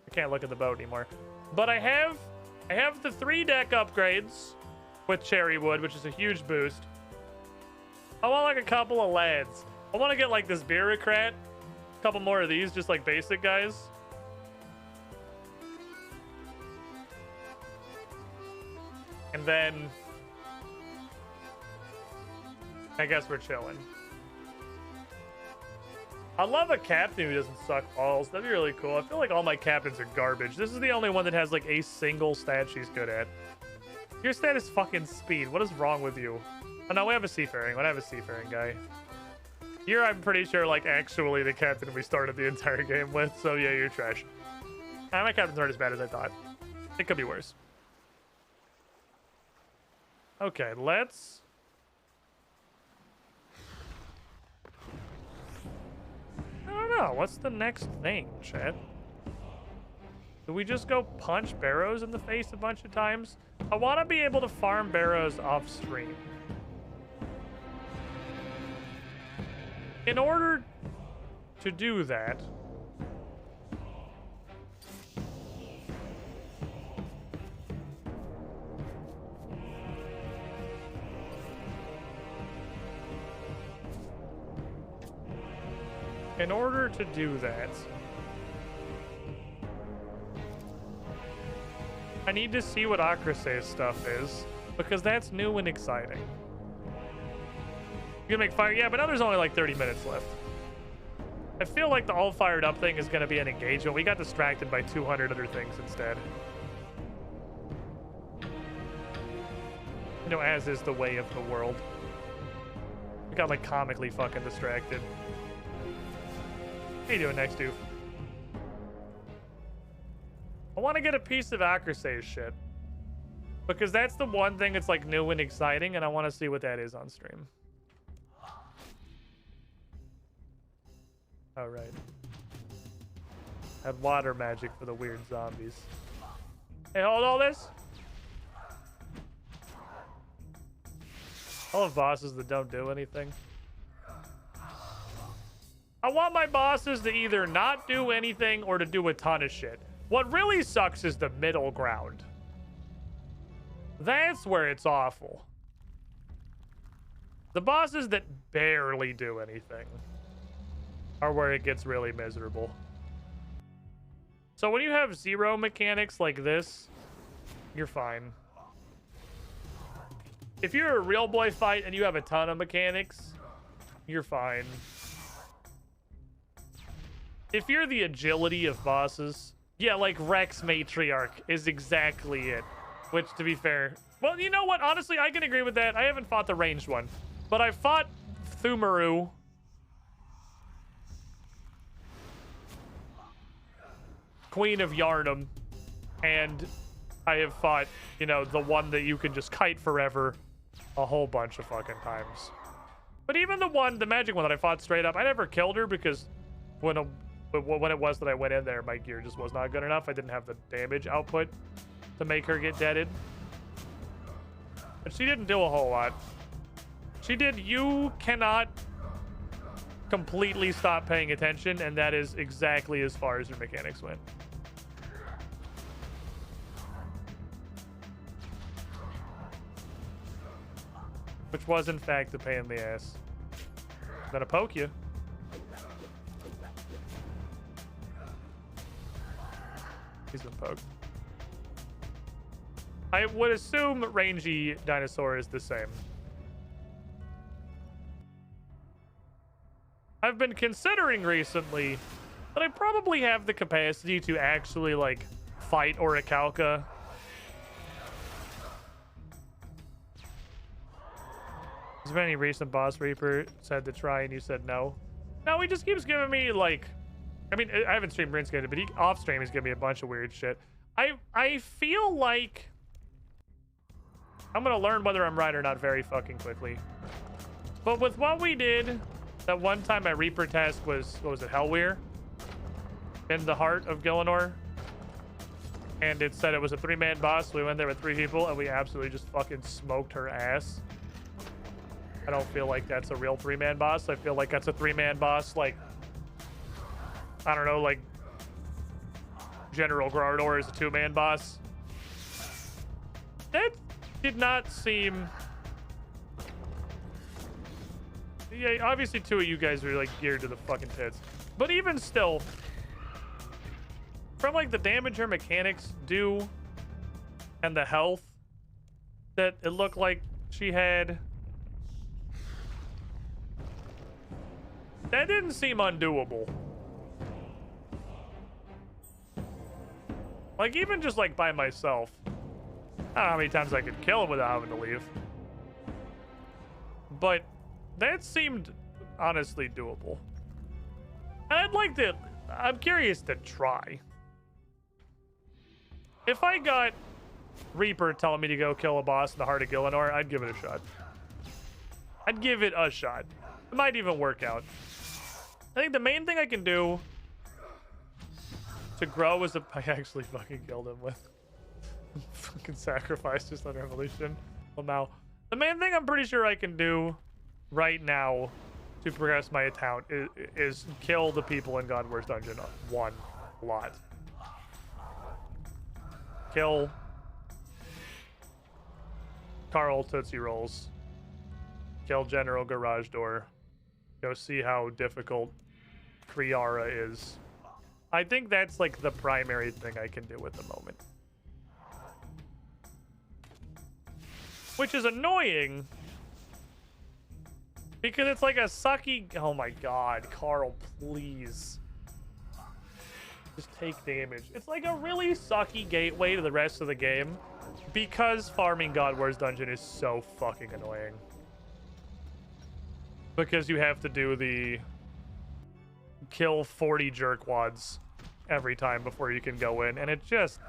I can't look at the boat anymore. But I have the 3-deck upgrades with cherry wood, which is a huge boost. I want, like, a couple of lads. I want to get, like, this bureaucrat. A couple more of these, just, like, basic guys. And then I guess we're chilling. I love a captain who doesn't suck balls. That'd be really cool. I feel like all my captains are garbage. This is the only one that has, like, a single stat she's good at. Your stat is fucking speed. What is wrong with you? Oh, no, we have a seafaring. We have a seafaring guy. You're, I'm pretty sure, like, actually the captain we started the entire game with. So, yeah, you're trash. My captains aren't as bad as I thought. It could be worse. Okay, let's... I don't know. What's the next thing, chat? Do we just go punch barrows in the face a bunch of times? I want to be able to farm barrows off stream. In order to do that... In order to do that, I need to see what Acrase's stuff is, because that's new and exciting. You can make fire, yeah, but now there's only like 30 minutes left. I feel like the all fired up thing is going to be an engagement. We got distracted by 200 other things instead. You know, as is the way of the world. We got like comically fucking distracted. How you doing next, dude? I want to get a piece of Acrase's shit. Because that's the one thing that's like new and exciting, and I want to see what that is on stream. Oh, right. Had water magic for the weird zombies. Hey, hold all this. I love bosses that don't do anything. I want my bosses to either not do anything or to do a ton of shit. What really sucks is the middle ground. That's where it's awful. The bosses that barely do anything are where it gets really miserable. So when you have zero mechanics like this, you're fine. If you're a real boy fight and you have a ton of mechanics, you're fine. If you're the agility of bosses, yeah, like Rex Matriarch is exactly it. Which, to be fair, well, you know what? Honestly, I can agree with that. I haven't fought the ranged one, but I fought Thumaru. Queen of Yarnum, and I have fought, you know, the one that you can just kite forever a whole bunch of fucking times. But even the magic one that I fought straight up, I never killed her because when it was that I went in there, my gear just was not good enough. I didn't have the damage output to make her get deaded. But she didn't do a whole lot. She did, you cannot completely stop paying attention, and that is exactly as far as your mechanics went. Which was, in fact, a pain in the ass. Gonna poke you. He's been poked. I would assume rangy dinosaur is the same. I've been considering recently that I probably have the capacity to actually, like, fight Orichalca. Has been any recent boss Reaper said to try and you said no? No, he just keeps giving me, like, I mean, I haven't streamed Runescape, but off stream he's giving me a bunch of weird shit. I feel like I'm gonna learn whether I'm right or not very fucking quickly. But with what we did, that one time my Reaper task was, what was it, Hellweir? In the heart of Gillinor. And it said it was a 3-man boss. We went there with 3 people and we absolutely just fucking smoked her ass. I don't feel like that's a real 3-man boss. I feel like that's a 3-man boss, like, I don't know, like General Grardor is a 2-man boss. That did not seem... Yeah, obviously 2 of you guys are, like, geared to the fucking tits. But even still, from, like, the damage her mechanics do and the health that it looked like she had, that didn't seem undoable. Like, even just, like, by myself. I don't know how many times I could kill him without having to leave. But that seemed honestly doable. And I'd like to... I'm curious to try. If I got Reaper telling me to go kill a boss in the heart of Gillinor, I'd give it a shot. I'd give it a shot. It might even work out. I think the main thing I can do to grow is I actually fucking killed him with fucking sacrifice just on Revolution. Well, now, the main thing I'm pretty sure I can do right now to progress my account is kill the people in God Worst Dungeon one lot. Kill Carl Tootsie Rolls. Kill General Garage Door. Go see how difficult Kriara is. I think that's like the primary thing I can do at the moment. Which is annoying. Because it's like a sucky... Oh my god, Carl, please. Just take damage. It's like a really sucky gateway to the rest of the game. Because farming God Wars Dungeon is so fucking annoying. Because you have to do the... kill 40 jerkwads every time before you can go in. And it just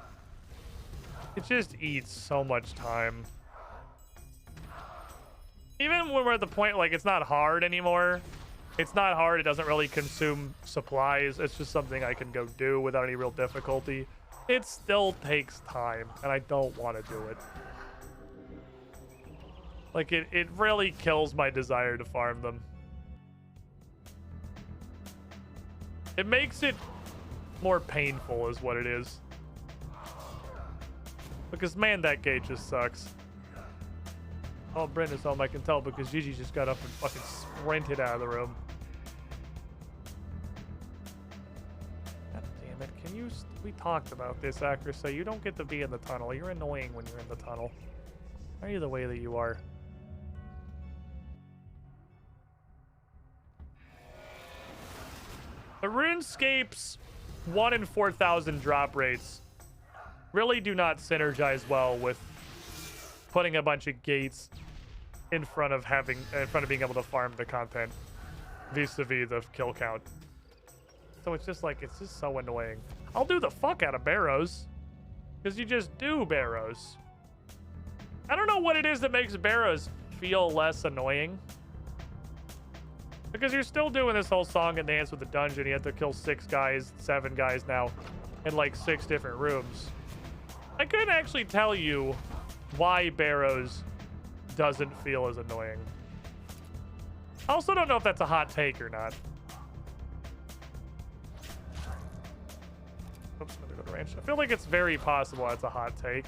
eats so much time. Even when we're at the point, like, it's not hard anymore. It's not hard. It doesn't really consume supplies. It's just something I can go do without any real difficulty. It still takes time, and I don't want to do it. Like, it really kills my desire to farm them. It makes it more painful is what it is. Because, man, that gate just sucks. Oh, Brenda's home, I can tell, because Gigi just got up and fucking sprinted out of the room. God damn it, can you... We talked about this, Akrasa. You don't get to be in the tunnel. You're annoying when you're in the tunnel. Why are you the way that you are? The RuneScape's 1 in 4,000 drop rates really do not synergize well with putting a bunch of gates in front of being able to farm the content vis-a-vis the kill count. So it's just like, it's just so annoying. I'll do the fuck out of barrows, because you just do barrows. I don't know what it is that makes barrows feel less annoying, because you're still doing this whole song and dance with the dungeon. You have to kill 6 guys, 7 guys now, in like 6 different rooms. I couldn't actually tell you why barrows doesn't feel as annoying. I also don't know if that's a hot take or not. Oops, I'm gonna go to range. I feel like it's very possible that's a hot take.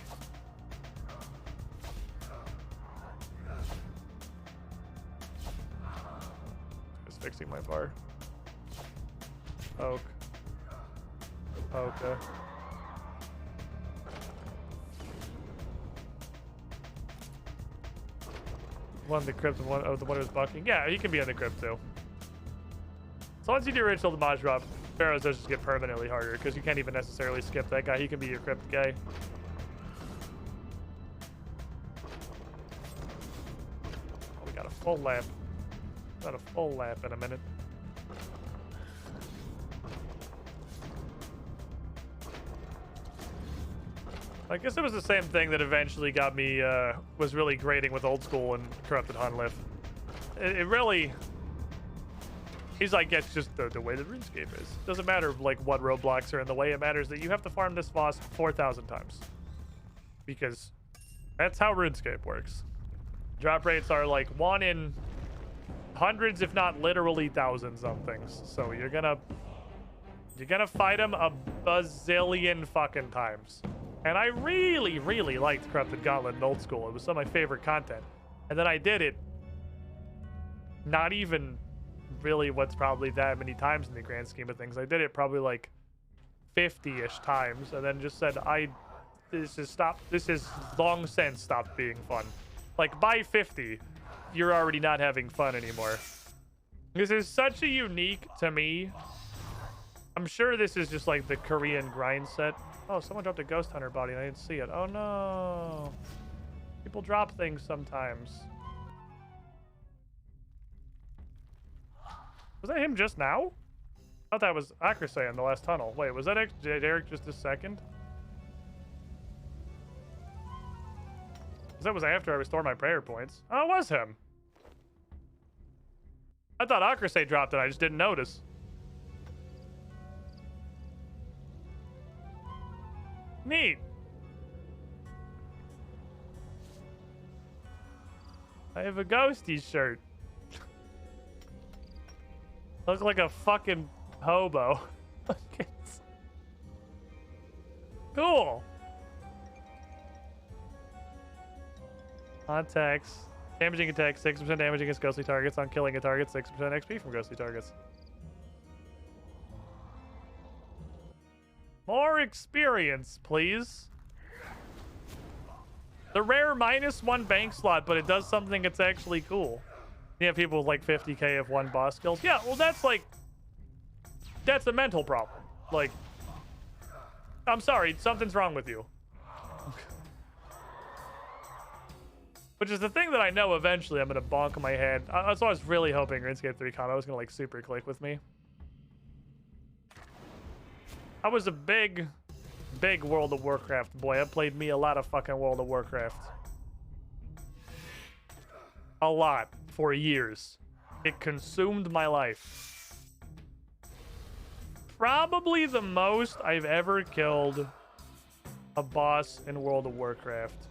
Just fixing my bar. Oak. Okay. One in the crypt and one, oh, the one who's bucking. Yeah, he can be in the crypt too. So once you do ritual the mod drop, barrows does just get permanently harder because you can't even necessarily skip that guy. He can be your crypt guy. Oh, we got a full lap. Got a full lap in a minute. I guess it was the same thing that eventually got me, was really grating with old school and corrupted Hunlif. It really, he's like, it's just the way that RuneScape is. Doesn't matter like what roadblocks are in the way. It matters that you have to farm this boss 4,000 times. Because that's how RuneScape works. Drop rates are like 1 in hundreds, if not literally thousands of things. So you're gonna fight them a bazillion fucking times. And I really, really liked Corrupted Gauntlet in old school. It was some of my favorite content. And then I did it not even really what's probably that many times in the grand scheme of things. I did it probably like 50-ish times and then just said, this is long since stopped being fun. Like by 50, you're already not having fun anymore. This is such a unique to me. I'm sure this is just like the Korean grind set. Oh, someone dropped a ghost hunter body and I didn't see it. Oh no. People drop things sometimes. Was that him just now? I thought that was Akrasay in the last tunnel. Wait, was that Derek just a second? That was after I restored my prayer points. Oh, it was him. I thought Akrasay dropped it. I just didn't notice. Neat. I have a ghosty shirt. Look like a fucking hobo. Cool. Attacks. Damaging attacks, 6% damage against ghostly targets. On killing a target, 6% XP from ghostly targets. More experience, please. The rare -1 bank slot, but it does something that's actually cool. You have people with like 50k of 1 boss kills. Yeah, well, that's like... That's a mental problem. Like... I'm sorry, something's wrong with you. Which is the thing that I know eventually I'm going to bonk my head. That's why I was really hoping RuneScape 3 combo was going to like super click with me. I was a big World of Warcraft boy. I played me a lot of fucking World of Warcraft. A lot. For years. It consumed my life. Probably the most I've ever killed a boss in World of Warcraft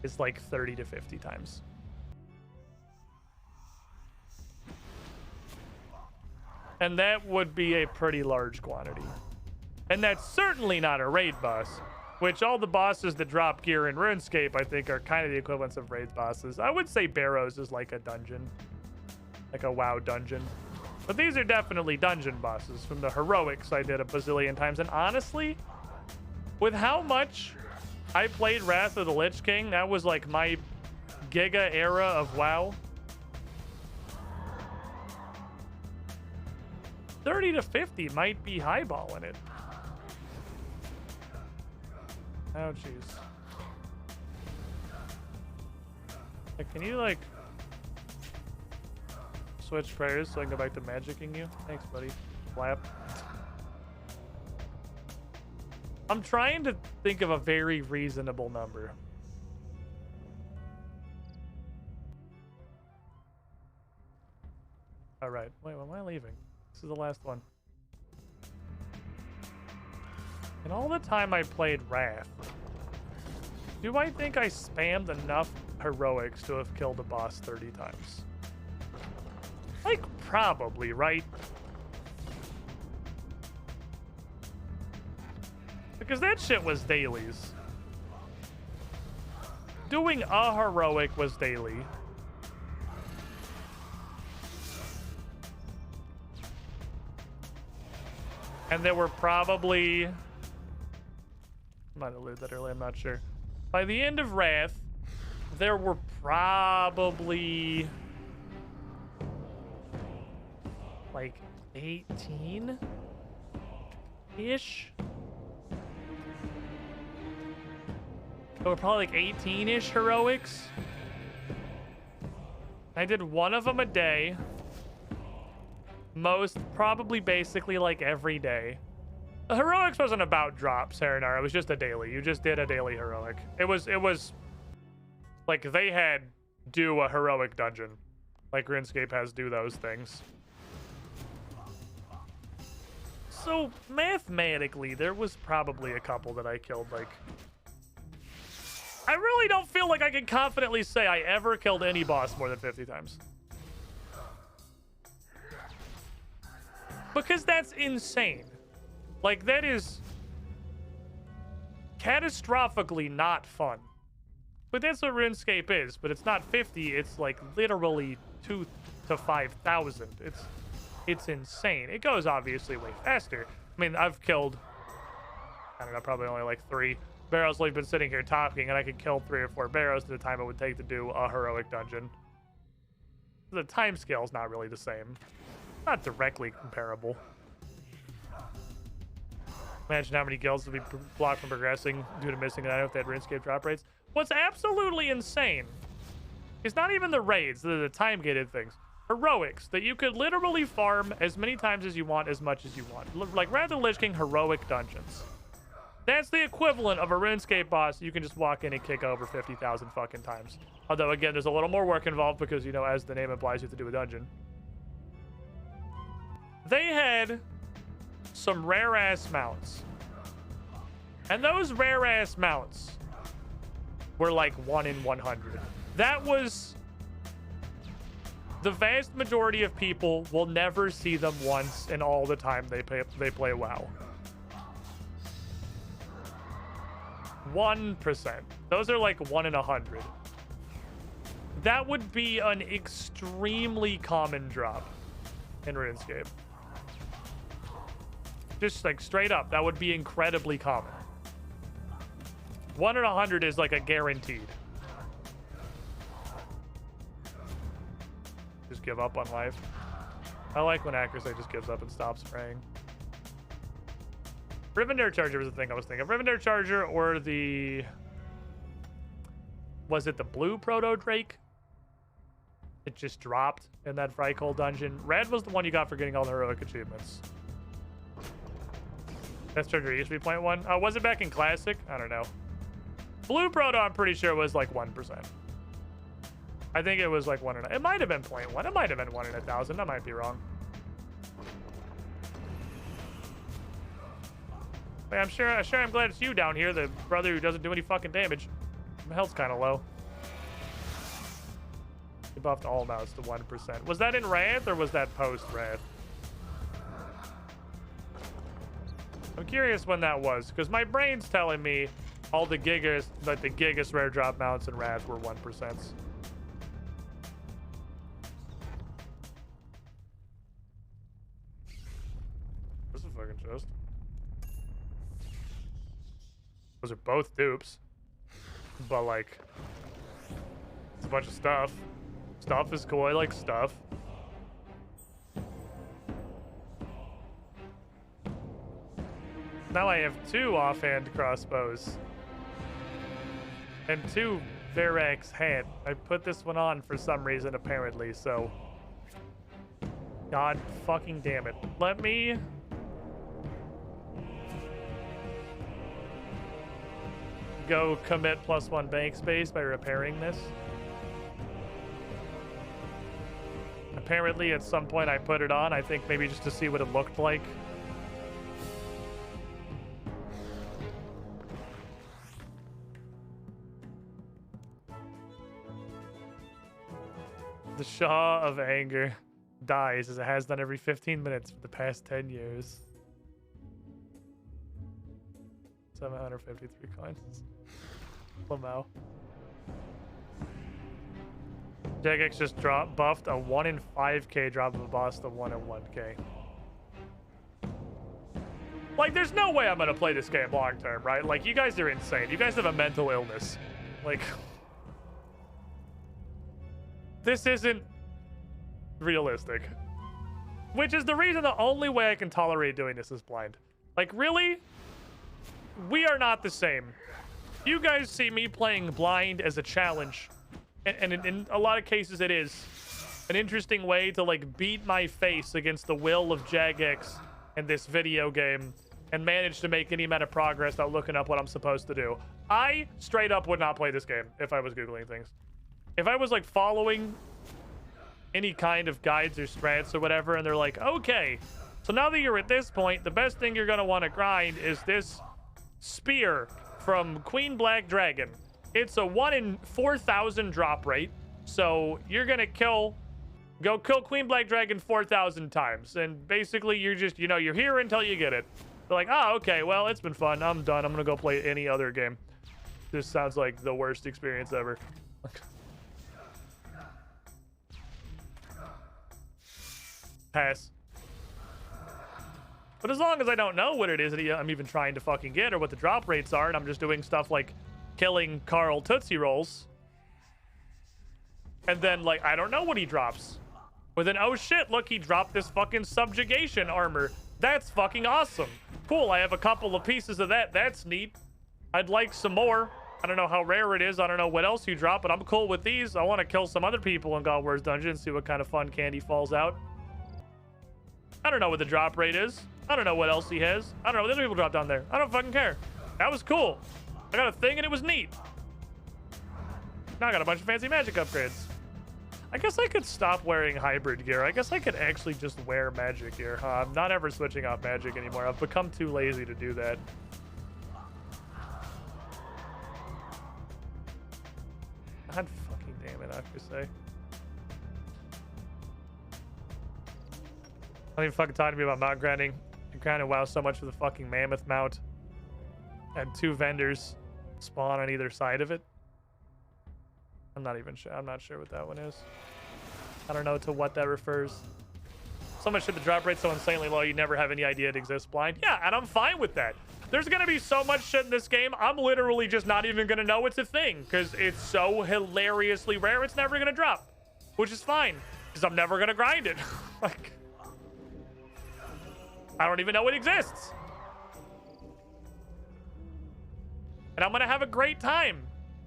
is like 30 to 50 times. And that would be a pretty large quantity. And that's certainly not a raid boss, which all the bosses that drop gear in RuneScape, I think, are kind of the equivalents of raid bosses. I would say Barrows is like a dungeon, like a WoW dungeon. But these are definitely dungeon bosses from the heroics I did a bazillion times. And honestly, with how much I played Wrath of the Lich King, that was like my Giga era of WoW. 30 to 50 might be highballing it. Oh, jeez. Like, can you, like, switch prayers so I can go back to magicking you? Thanks, buddy. Flap. I'm trying to think of a very reasonable number. All right. Wait, when am I leaving? This is the last one. And all the time I played Wrath, do I think I spammed enough heroics to have killed a boss 30 times? Like, probably, right? Because that shit was dailies. Doing a heroic was daily. And there were probably... I might have alluded that earlier, I'm not sure. By the end of Wrath, there were probably... like 18-ish? There were probably like 18-ish heroics. I did one of them a day. Most, probably basically like every day. The heroics wasn't about drops, Harinar. It was just a daily. You just did a daily heroic. It was like they had do a heroic dungeon. Like RuneScape has do those things. So mathematically, there was probably a couple that I killed like... I really don't feel like I can confidently say I ever killed any boss more than 50 times. Because that's insane. Like, that is catastrophically not fun. But that's what RuneScape is. But it's not 50, it's like literally 2 to 5,000. It's insane. It goes obviously way faster. I mean, I've killed, I don't know, probably only like 3 barrows. We've been sitting here talking, and I could kill 3 or 4 barrows at the time it would take to do a heroic dungeon. The time scale is not really the same. Not directly comparable. Imagine how many guilds would be blocked from progressing due to missing an item if they had RuneScape drop rates. What's absolutely insane is not even the raids, the time-gated things. Heroics, that you could literally farm as many times as you want, as much as you want. Like, rather than Lich King, heroic dungeons. That's the equivalent of a RuneScape boss you can just walk in and kick over 50,000 fucking times. Although, again, there's a little more work involved because, you know, as the name implies, you have to do a dungeon. They had some rare-ass mounts. And those rare-ass mounts were like 1 in 100. That was... The vast majority of people will never see them once in all the time they play WoW. 1%. Those are like 1 in 100. That would be an extremely common drop in RuneScape. Just like straight up, that would be incredibly common. 1 in 100 is like a guaranteed. Just give up on life. I like when accuracy just gives up and stops praying. Rivendare Charger was the thing I was thinking of. Rivendare Charger or the... Was it the blue Proto Drake? It just dropped in that Frykole dungeon. Red was the one you got for getting all the heroic achievements. Best Charger used to be 0.1. Was it back in Classic? I don't know. Blue Proto, I'm pretty sure, was like 1%. I think it was like 1 in a... It might have been 0.1. It might have been 1 in 1,000. I might be wrong. But I'm sure I'm glad it's you down here, the brother who doesn't do any fucking damage. My health's kind of low. They buffed all mounts to 1%. Was that in Wrath or was that post-Wrath? I'm curious when that was, because my brain's telling me all the Gigas, like the Gigas rare drop mounts in Wrath were 1%. This is a fucking chest. Those are both dupes. But like, it's a bunch of stuff. Stuff is cool. I like stuff. now I have 2 offhand crossbows. And 2 Verax hand. I put this one on for some reason, apparently, so... God fucking damn it. Let me... go commit +1 bank space by repairing this. Apparently, at some point I put it on, I think maybe just to see what it looked like. The Shaw of Anger dies as it has done every 15 minutes for the past 10 years. 753 coins. Lamau. Jagex just buffed a 1 in 5k drop of a boss to 1 in 1k. Like, there's no way I'm gonna play this game long term, right? Like, you guys are insane. You guys have a mental illness. Like, this isn't realistic. Which is the reason the only way I can tolerate doing this is blind. Like, really? We are not the same. You guys see me playing blind as a challenge. And in a lot of cases, it is an interesting way to, like, beat my face against the will of Jagex in this video game and manage to make any amount of progress without looking up what I'm supposed to do. I straight up would not play this game if I was Googling things. If I was, like, following any kind of guides or strats or whatever, and they're like, okay, so now that you're at this point, the best thing you're going to want to grind is this spear from Queen Black Dragon. It's a 1 in 4,000 drop rate, so you're going to go kill Queen Black Dragon 4,000 times, and basically you're just, you know, you're here until you get it. They're like, oh, okay, well, it's been fun. I'm done. I'm going to go play any other game. This sounds like the worst experience ever. Pass. But as long as I don't know what it is that I'm even trying to fucking get or what the drop rates are, and I'm just doing stuff like killing Carl Tootsie Rolls, and then, like, I don't know what he drops. But then, oh shit, look, he dropped this fucking subjugation armor. That's fucking awesome. Cool, I have a couple of pieces of that. That's neat. I'd like some more. I don't know how rare it is. I don't know what else you drop, but I'm cool with these. I want to kill some other people in God Wars Dungeon and see what kind of fun candy falls out. I don't know what the drop rate is. I don't know what else he has. I don't know what other people drop down there. I don't fucking care. That was cool. I got a thing and it was neat. Now I got a bunch of fancy magic upgrades. I guess I could stop wearing hybrid gear. I guess I could actually just wear magic gear. I'm not ever switching off magic anymore. I've become too lazy to do that. God fucking damn it, I have to say. Don't even fucking talk to me about mount grinding. I grinded WoW so much for the fucking mammoth mount. And 2 vendors spawn on either side of it. I'm not even sure. I'm not sure what that one is. I don't know to what that refers. So much shit, the drop rate's so insanely low, you never have any idea it exists blind. Yeah, and I'm fine with that. There's gonna be so much shit in this game, I'm literally just not even gonna know it's a thing, because it's so hilariously rare, it's never gonna drop. Which is fine, because I'm never gonna grind it. Like, I don't even know it exists. And I'm gonna have a great time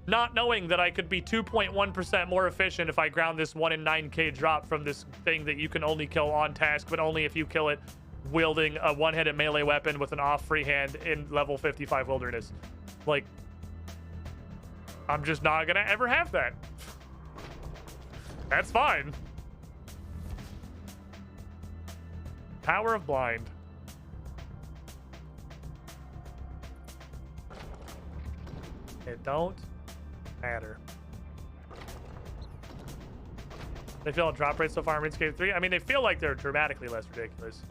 not knowing that I could be 2.1% more efficient if I ground this 1 in 9k drop from this thing that you can only kill on task, but only if you kill it wielding a one-handed melee weapon with an off free hand in level 55 wilderness. Like, I'm just not gonna ever have that. That's fine. Power of Blind. It don't matter. They feel a drop rate so far in Runescape 3. I mean, they feel like they're dramatically less ridiculous.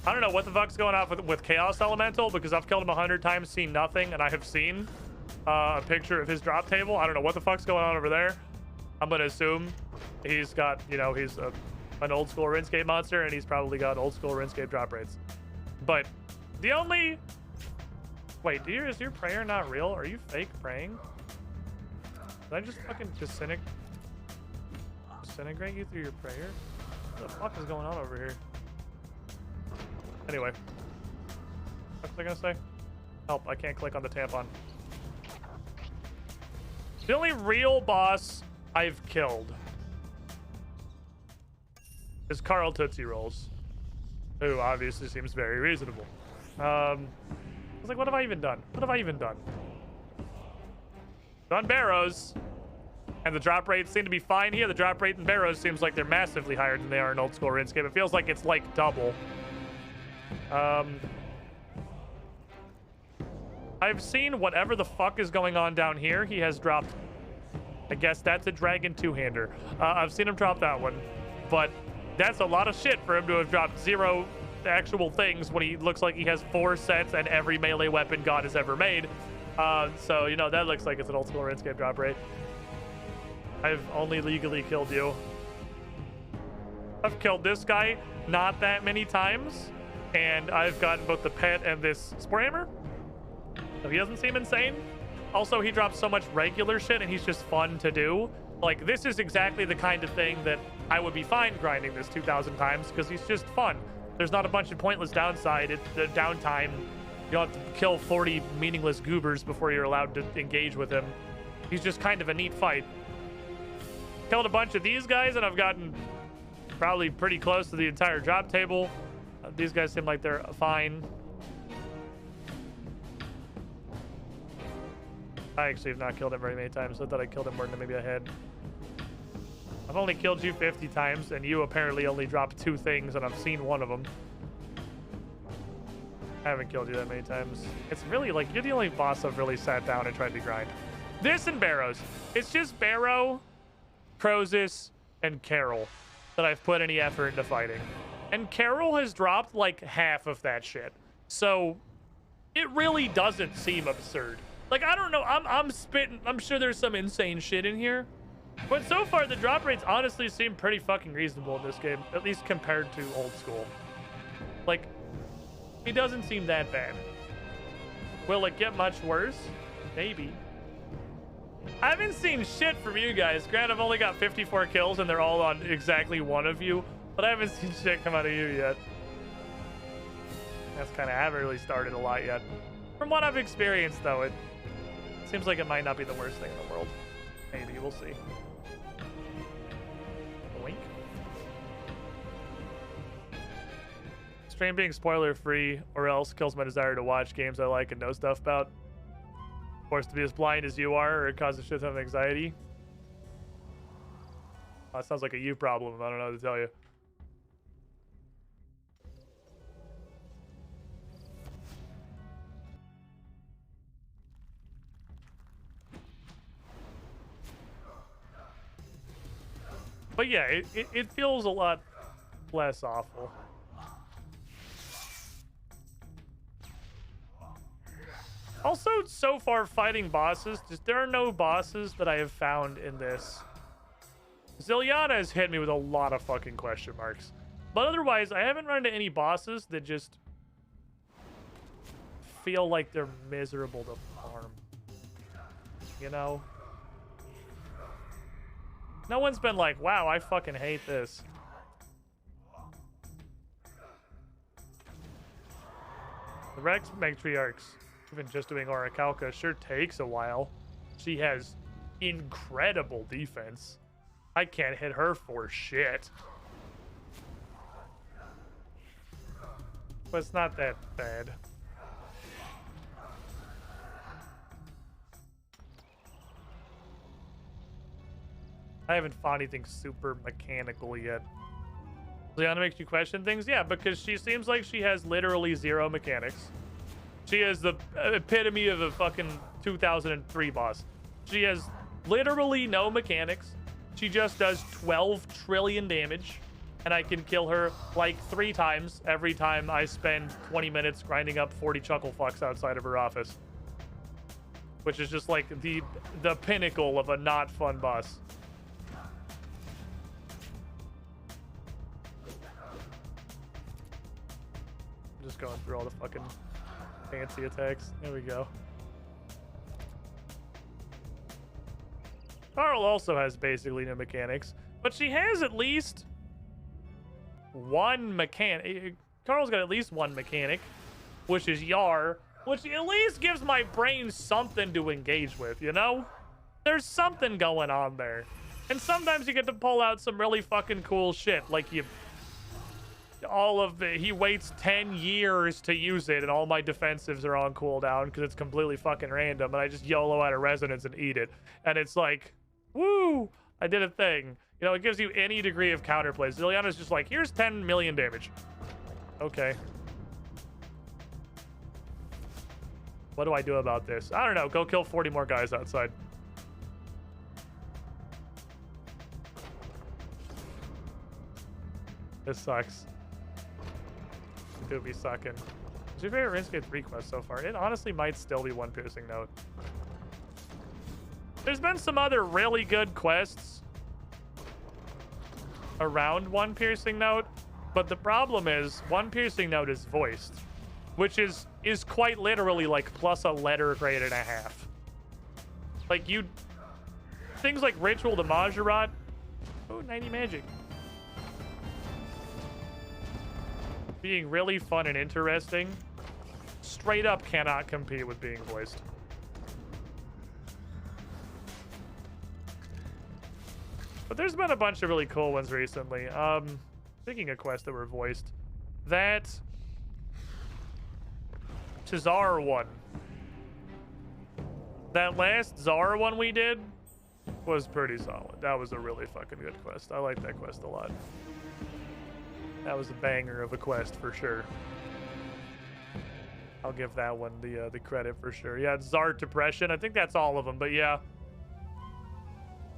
I don't know what the fuck's going on with Chaos Elemental, because I've killed him 100 times, seen nothing, and I have seen a picture of his drop table. I don't know what the fuck's going on over there. I'm gonna assume he's got, you know, he's an old school RuneScape monster, and he's probably got old school RuneScape drop rates. But the only... Wait, is your prayer not real? Are you fake praying? Did I just fucking disintegrate you through your prayer? What the fuck is going on over here? Anyway. What's I gonna say? Help, I can't click on the tampon. The only real boss I've killed is Carl Tootsie Rolls, who obviously seems very reasonable. I was like, what have I even done? What have I even done? Done Barrows, and the drop rates seem to be fine here. The drop rate in Barrows seems like they're massively higher than they are in old school RuneScape. It feels like it's like double. I've seen whatever the fuck is going on down here. He has dropped, I guess that's a dragon two-hander. I've seen him drop that one, but that's a lot of shit for him to have dropped 0 actual things when he looks like he has 4 sets and every melee weapon God has ever made. So, you know, that looks like it's an old school RuneScape drop rate. I've only legally killed you. I've killed this guy not that many times, and I've gotten both the pet and this spore hammer. So he doesn't seem insane. Also, he drops so much regular shit, and he's just fun to do. Like, this is exactly the kind of thing that I would be fine grinding this 2,000 times, because he's just fun. There's not a bunch of pointless downside. The downtime, you don't have to kill 40 meaningless goobers before you're allowed to engage with him. He's just kind of a neat fight. Killed a bunch of these guys, and I've gotten probably pretty close to the entire drop table. These guys seem like they're fine. I actually have not killed him very many times, so I thought I killed him more than maybe I had. I've only killed you 50 times, and you apparently only dropped 2 things, and I've seen 1 of them. I haven't killed you that many times. It's really like, you're the only boss I've really sat down and tried to grind. This and Barrows. It's just Barrow, Crozus, and Carol that I've put any effort into fighting. And Carol has dropped like half of that shit. So it really doesn't seem absurd. Like, I don't know, I'm spitting, I'm sure there's some insane shit in here. But so far, the drop rates honestly seem pretty fucking reasonable in this game, at least compared to old school. Like, it doesn't seem that bad. Will it get much worse? Maybe. I haven't seen shit from you guys. Granted, I've only got 54 kills, and they're all on exactly 1 of you, but I haven't seen shit come out of you yet. That's kind of, I haven't really started a lot yet. From what I've experienced, though, it seems like it might not be the worst thing in the world. Maybe, we'll see. Wink. Stream being spoiler free or else kills my desire to watch games I like and know stuff about. Forced to be as blind as you are, or it causes a shit ton of anxiety. That sounds like a you problem. I don't know what to tell you. But yeah, it feels a lot less awful. Also, so far fighting bosses, just there are no bosses that I have found in this. Ziliana has hit me with a lot of fucking question marks. But otherwise, I haven't run into any bosses that just feel like they're miserable to farm. You know? No one's been like, wow, I fucking hate this. The Rex Matriarchs, even just doing Orichalca, sure takes a while. She has incredible defense. I can't hit her for shit. But it's not that bad. I haven't found anything super mechanical yet. Liana makes you question things? Yeah, because she seems like she has literally 0 mechanics. She is the epitome of a fucking 2003 boss. She has literally no mechanics. She just does 12 trillion damage, and I can kill her like 3 times every time I spend 20 minutes grinding up 40 chuckle fucks outside of her office. Which is just like the pinnacle of a not fun boss. I'm just going through all the fucking fancy attacks. There we go. Carl also has basically no mechanics, but she has at least 1 mechanic. Carl's got at least 1 mechanic. which is Yar, which at least gives my brain something to engage with, you know? There's something going on there. And sometimes you get to pull out some really fucking cool shit. Like he waits 10 years to use it, and all my defensives are on cooldown because it's completely fucking random, and I just YOLO out of resonance and eat it. And it's like, woo, I did a thing. You know, it gives you any degree of counterplay. Zilliana's just like, here's 10 million damage. Okay. What do I do about this? I don't know. Go kill 40 more guys outside. This sucks. Do be sucking. What's your favorite Runescape 3 quest so far? It honestly might still be One Piercing Note. There's been some other really good quests around One Piercing Note, but the problem is One Piercing Note is voiced, which is quite literally like plus a letter grade and a half. Like things like Ritual to Majorat. Oh, 90 magic. Being really fun and interesting, straight up cannot compete with being voiced. But there's been a bunch of really cool ones recently. Thinking of quests that were voiced. That Zara one. That last Zara one we did was pretty solid. That was a really fucking good quest. I like that quest a lot. That was a banger of a quest for sure. I'll give that one the credit for sure. Yeah, it's Zard Depression. I think that's all of them, but yeah.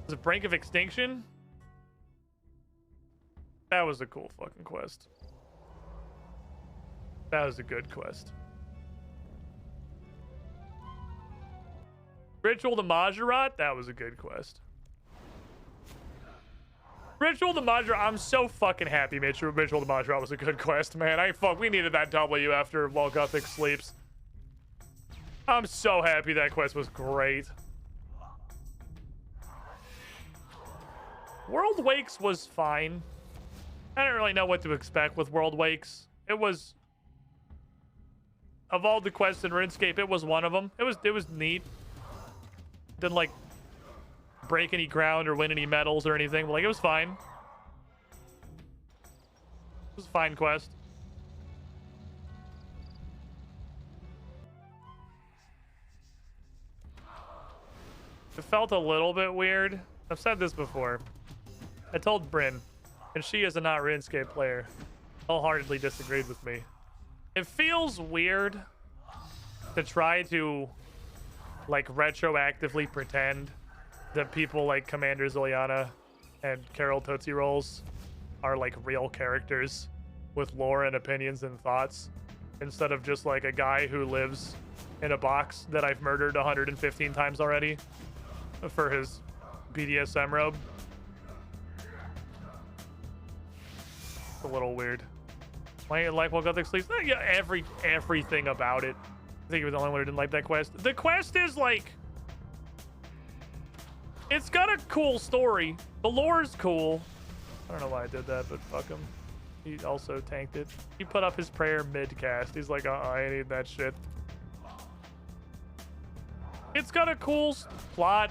Was it Brink of Extinction? That was a cool fucking quest. That was a good quest. Ritual to Majorat? That was a good quest. Ritual to Majorat, I'm so fucking happy Ritual to Majorat was a good quest, man. We needed that W after while Gothic sleeps. I'm so happy that quest was great. World Wakes was fine. I didn't really know what to expect with World Wakes. It was, of all the quests in RuneScape, it was one of them. It was neat. Didn't like break any ground or win any medals or anything, but like it was fine. It was a fine quest. It felt a little bit weird. I've said this before. I told Bryn, and she is a not RuneScape player, wholeheartedly disagreed with me. It feels weird to try to like retroactively pretend that people like Commander Ziliana and Carol Tootsie Rolls are like real characters with lore and opinions and thoughts, instead of just like a guy who lives in a box that I've murdered 115 times already for his BDSM robe. It's a little weird. Why like while Gothic sleeps? Yeah, everything about it. I think he was the only one who didn't like that quest. The quest is like, it's got a cool story. The lore's cool. I don't know why I did that, but fuck him. He also tanked it. He put up his prayer mid-cast. He's like, I need that shit. It's got a cool plot.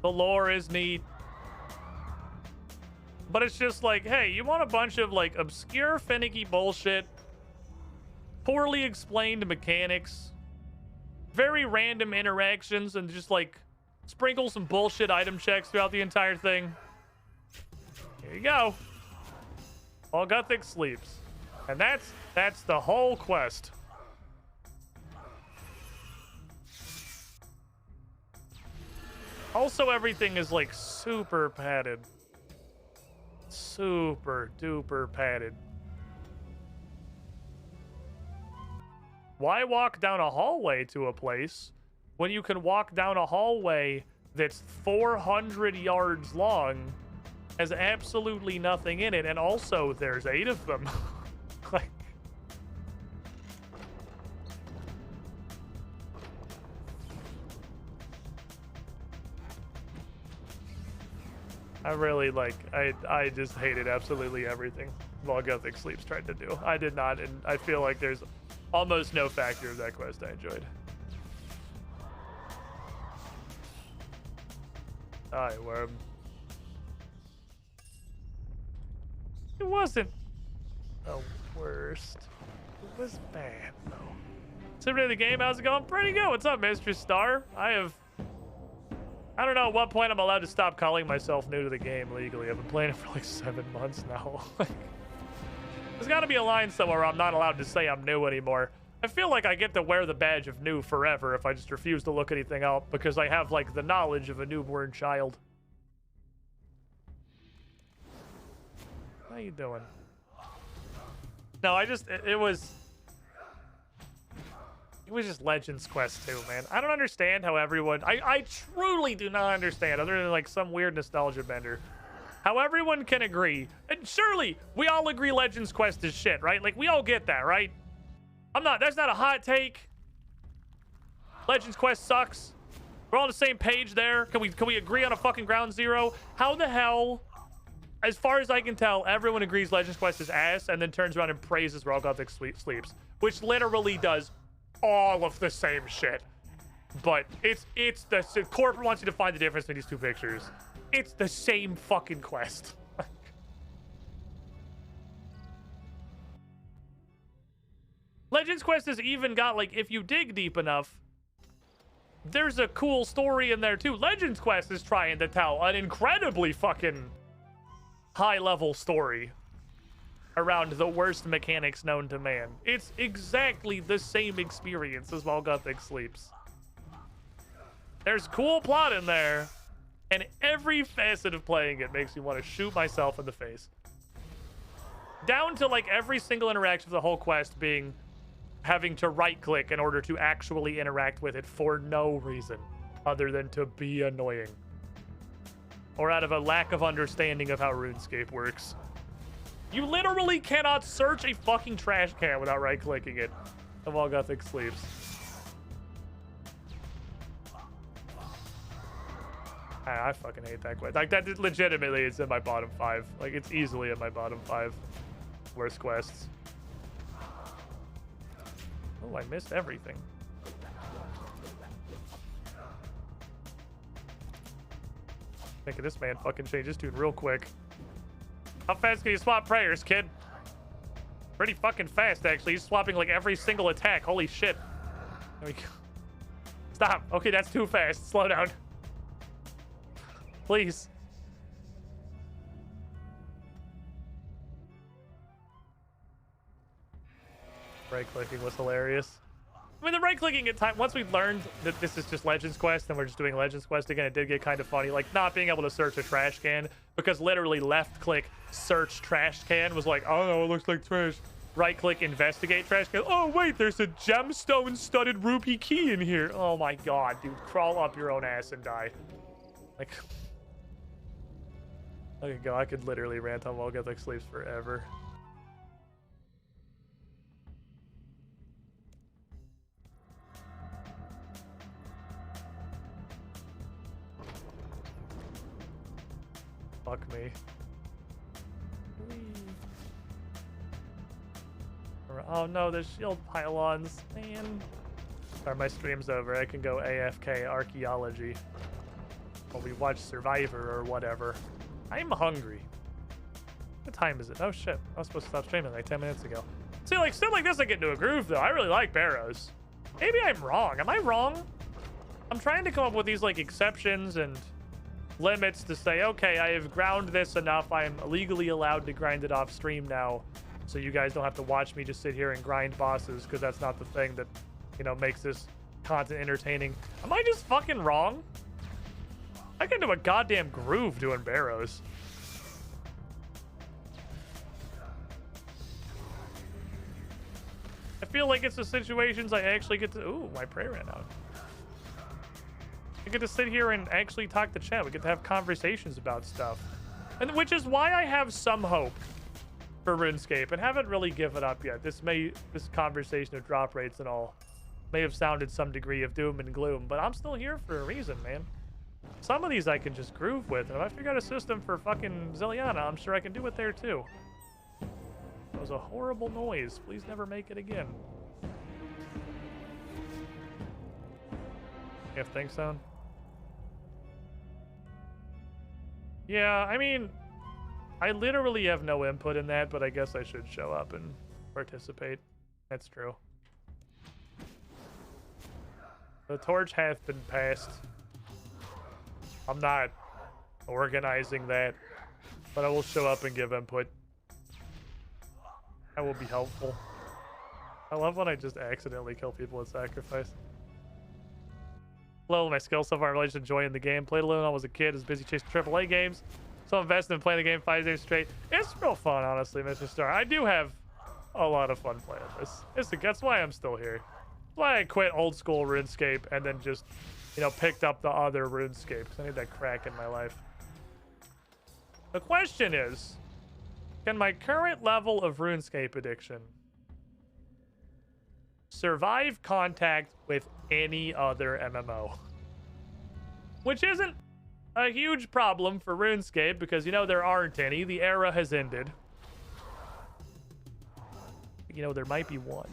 The lore is neat. But it's just like, hey, you want a bunch of like obscure, finicky bullshit, poorly explained mechanics, very random interactions, and just like sprinkle some bullshit item checks throughout the entire thing. Here you go. While Gothic sleeps. And that's the whole quest. Also, everything is like super padded. Super duper padded. Why walk down a hallway to a place when you can walk down a hallway that's 400 yards long, has absolutely nothing in it, and also there's 8 of them? Like, I really like, I just hated absolutely everything while Gothic Sleeps tried to do. I did not, and I feel like there's almost no factor of that quest I enjoyed. Alright, worm. It wasn't the worst. It was bad, though. So, really, the game, how's it going? Pretty good. What's up, Mistress Star? I don't know at what point I'm allowed to stop calling myself new to the game legally. I've been playing it for like 7 months now. There's got to be a line somewhere where I'm not allowed to say I'm new anymore. I feel like I get to wear the badge of new forever if I just refuse to look anything up because I have like the knowledge of a newborn child. How you doing? No, it was just Legends Quest 2, man. I don't understand how everyone... I truly do not understand, other than like some weird nostalgia bender, how everyone can agree. And surely, we all agree Legends Quest is shit, right? Like, we all get that, right? That's not a hot take. Legends Quest sucks. We're all on the same page there. Can we agree on a fucking ground zero? How the hell... As far as I can tell, everyone agrees Legends Quest is ass and then turns around and praises Where All Gothic Sleeps, which literally does all of the same shit. But it's the corporate wants you to find the difference between these two pictures. It's the same fucking quest. Legends Quest has even got, like, if you dig deep enough, there's a cool story in there too. Legends Quest is trying to tell an incredibly fucking high-level story around the worst mechanics known to man. It's exactly the same experience as While Gothic Sleeps. There's cool plot in there, and every facet of playing it makes me want to shoot myself in the face. Down to, like, every single interaction of the whole quest being having to right-click in order to actually interact with it for no reason other than to be annoying. Or out of a lack of understanding of how RuneScape works. You literally cannot search a fucking trash can without right-clicking it. While Gothic Sleeps. I fucking hate that quest. Like, that legitimately is in my bottom 5. Like, it's easily in my bottom 5 worst quests. Oh, I missed everything. Think of this man fucking change this dude real quick. How fast can you swap prayers, kid? Pretty fucking fast, actually. He's swapping like every single attack. Holy shit. There we go. Stop. Okay, that's too fast. Slow down. Please. Right-clicking was hilarious. I mean, the right-clicking at time, once we learned that this is just Legends Quest and we're just doing Legends Quest again, it did get kind of funny. Like, not being able to search a trash can, because literally left-click search trash can was like, oh no, it looks like trash. Right-click investigate trash can. Oh wait, there's a gemstone-studded rupee key in here. Oh my god, dude. Crawl up your own ass and die. Like, okay, go. I could literally rant on While Gothic Sleeps forever. Fuck me. Oh no, there's shield pylons, man. Sorry, my stream's over. I can go AFK archaeology while we watch Survivor or whatever. I'm hungry. What time is it? Oh shit, I was supposed to stop streaming like 10 minutes ago. See, like, stuff like this I get into a groove though. I really like Barrows. Maybe I'm wrong. Am I wrong? I'm trying to come up with these like exceptions and limits to say, okay, I have ground this enough. I am legally allowed to grind it off stream now, so you guys don't have to watch me just sit here and grind bosses, because that's not the thing that, you know, makes this content entertaining. Am I just fucking wrong? I get into a goddamn groove doing Barrows. I feel like it's the situations I actually get to... Ooh, my prayer ran out. I get to sit here and actually talk to chat. We get to have conversations about stuff. And which is why I have some hope for RuneScape and haven't really given up yet. This conversation of drop rates and all may have sounded some degree of doom and gloom, but I'm still here for a reason, man. Some of these I can just groove with. And if I figure out a system for fucking Zilliana, I'm sure I can do it there too. That was a horrible noise. Please never make it again. You have think sound? Yeah, I mean, I literally have no input in that, but I guess I should show up and participate. That's true. The torch hath been passed. I'm not organizing that, but I will show up and give input. That will be helpful. I love when I just accidentally kill people with sacrifice. Low my skill so far. I'm really just enjoying the game. Played alone when I was a kid. Was busy chasing AAA games. So invested in playing the game 5 days straight. It's real fun, honestly, Mr. Star. I do have a lot of fun playing this. That's why I'm still here. That's why I quit old school RuneScape and then just, you know, picked up the other RuneScape. Because I need that crack in my life. The question is, can my current level of RuneScape addiction survive contact with any other MMO? Which isn't a huge problem for RuneScape because, you know, there aren't any. The era has ended. You know, there might be one.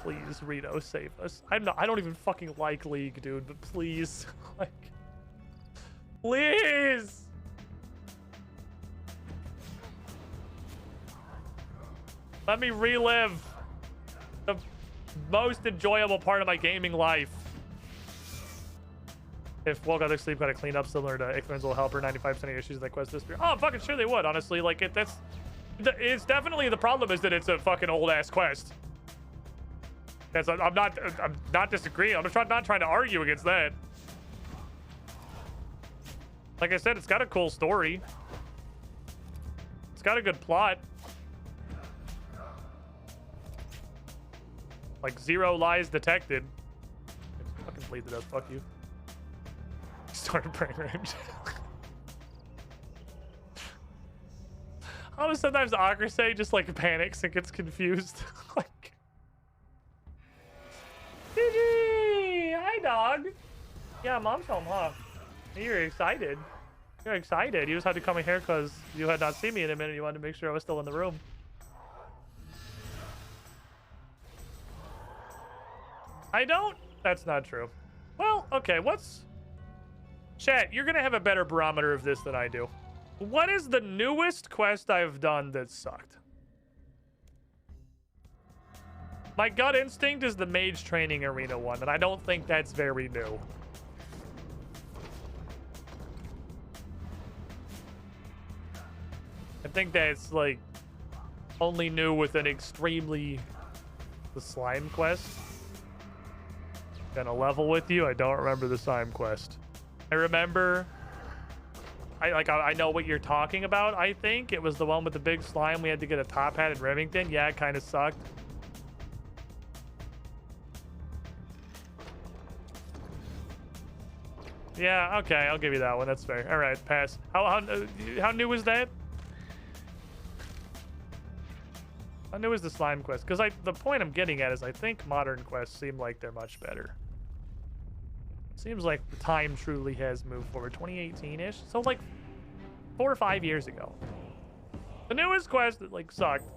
Please, Rito, save us. I don't even fucking like League, dude, but please. Like, please! Let me relive the most enjoyable part of my gaming life. If Woke Other Sleep got a clean up similar to Ickman's will help her 95% of issues in that quest this year. Oh, I'm fucking sure they would, honestly. Like, it's definitely the problem is that it's a fucking old ass quest. I'm not disagreeing. I'm not trying to argue against that. Like I said, it's got a cool story. It's got a good plot. Like, 0 lies detected. Fucking bleed to death. Fuck you. Started praying range. How sometimes Akrase just like panics and gets confused. Like, GG! Hi, dog. Yeah, mom's home, huh? You're excited. You're excited. You just had to come in here because you had not seen me in a minute. You wanted to make sure I was still in the room. I don't? That's not true. Well, okay, Chat, you're gonna have a better barometer of this than I do. What is the newest quest I've done that sucked? My gut instinct is the Mage Training Arena one, and I don't think that's very new. I think that's, like, only new with an extremely... The slime quest. Gonna level with you? I don't remember the slime quest. I remember... I know what you're talking about, I think. It was the one with the big slime. We had to get a top hat in Remington. Yeah, it kind of sucked. Yeah, okay, I'll give you that one. That's fair. All right, pass. How new is that? How new is the slime quest? Because the point I'm getting at is I think modern quests seem like they're much better. Seems like the time truly has moved forward. 2018-ish? So, like, 4 or 5 years ago. The newest quest that, like, sucked.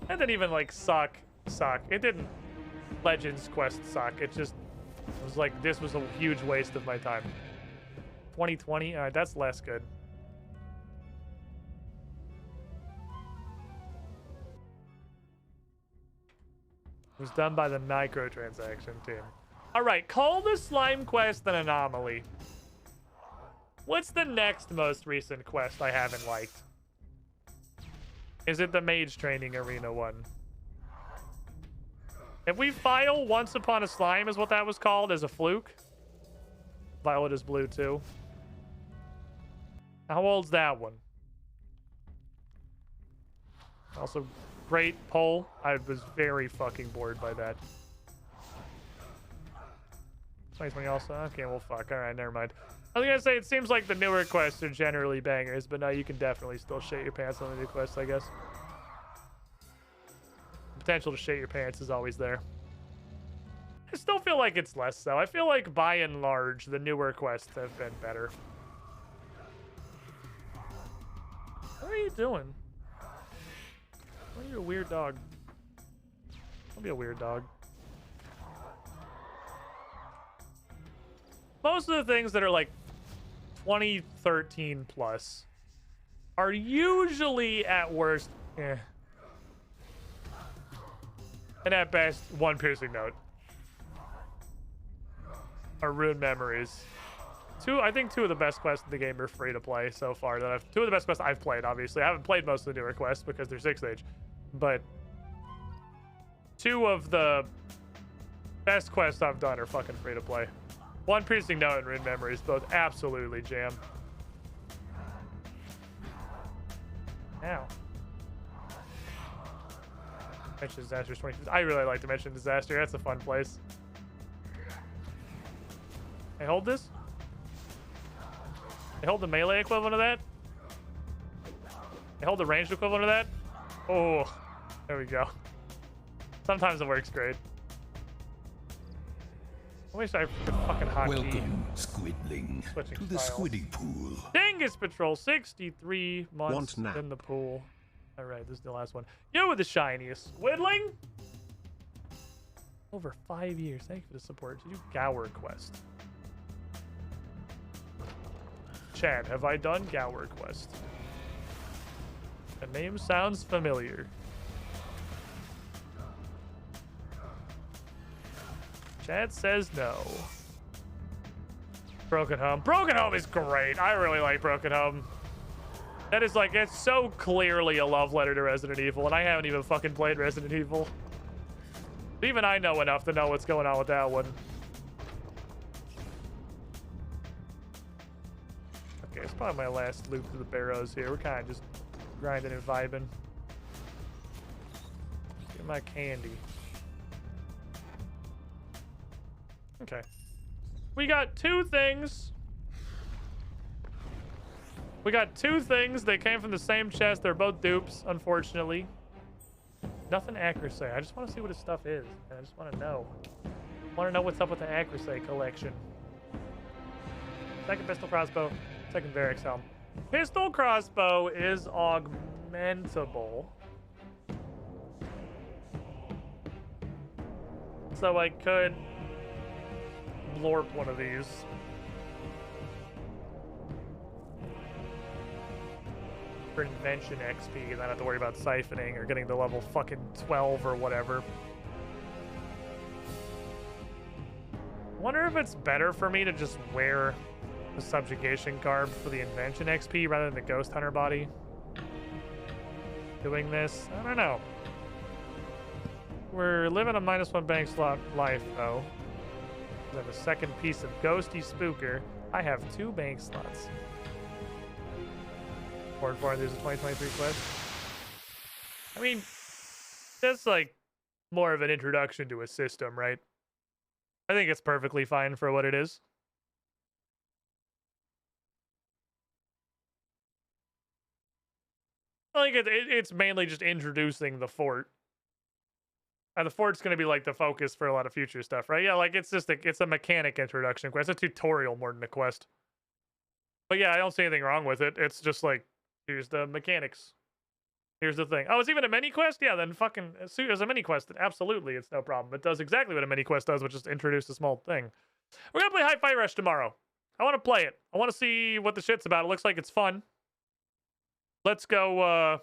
It didn't even, like, suck. It didn't Legends quest suck. It just was like, this was a huge waste of my time. 2020? Alright, that's less good. It was done by the microtransaction team. Alright, call the slime quest an anomaly. What's the next most recent quest I haven't liked? Is it the Mage Training Arena one? If we file Once Upon a Slime is what that was called as a fluke. Violet is blue too. How old's that one? Also, great poll. I was very fucking bored by that. 2020 also? Okay, well, fuck. Alright, never mind. I was gonna say, it seems like the newer quests are generally bangers, but no, you can definitely still shit your pants on the new quests, I guess. The potential to shit your pants is always there. I still feel like it's less so. I feel like by and large, the newer quests have been better. What are you doing? Why are you a weird dog? Don't be a weird dog. Most of the things that are like 2013 plus are usually at worst, eh. And at best, one piercing note. Or ruined memories. I think two of the best quests in the game are free to play so far. Two of the best quests I've played, obviously. I haven't played most of the newer quests because they're 6th age. But two of the best quests I've done are fucking free to play. One piercing note and ruined memories, both absolutely jam. Ow. Dimension Disaster 20. I really like Dimension Disaster. That's a fun place. Hey, hold this. They hold the melee equivalent of that. They hold the ranged equivalent of that. Oh, there we go. Sometimes it works great. I wish I could fucking hotkey. Welcome, Squidling, to the Squiddy Pool. Dingus Patrol, 63 months in the pool. All right, this is the last one. You with the shiniest Squidling. Over 5 years. Thank you for the support. To do Gower quest. Chad, have I done Gower quest? The name sounds familiar. Chad says no. Broken Home. Broken Home is great. I really like Broken Home. That is like, it's so clearly a love letter to Resident Evil, and I haven't even fucking played Resident Evil. But even I know enough to know what's going on with that one. Okay, it's probably my last loop through the barrows here. We're kind of just grinding and vibing. Get my candy. Okay. We got two things. We got two things. They came from the same chest. They're both dupes, unfortunately. Nothing accuracy. I just want to see what his stuff is. I just want to know. I want to know what's up with the accuracy collection. Second pistol crossbow. Second Varix helm. Pistol crossbow is augmentable. So I could blorp one of these. For invention XP, and I don't have to worry about siphoning or getting to level fucking 12 or whatever. Wonder if it's better for me to just wear the subjugation garb for the invention XP rather than the ghost hunter body. Doing this, I don't know. We're living a -1 bank slot life though. I have a second piece of ghosty spooker. I have 2 bank slots. Forward for there's a 2023 quest. I mean, that's like more of an introduction to a system, right? I think it's perfectly fine for what it is. I think it's mainly just introducing the fort. And the fort's going to be like the focus for a lot of future stuff, right? Yeah, like it's just it's a mechanic introduction quest. It's a tutorial more than a quest. But yeah, I don't see anything wrong with it. It's just like, here's the mechanics. Here's the thing. Oh, it's even a mini quest? Yeah, then fucking as a mini quest, then absolutely, it's no problem. It does exactly what a mini quest does, which is introduce a small thing. We're gonna play Hi-Fi Rush tomorrow. I want to play it. I want to see what the shit's about. It looks like it's fun. Let's go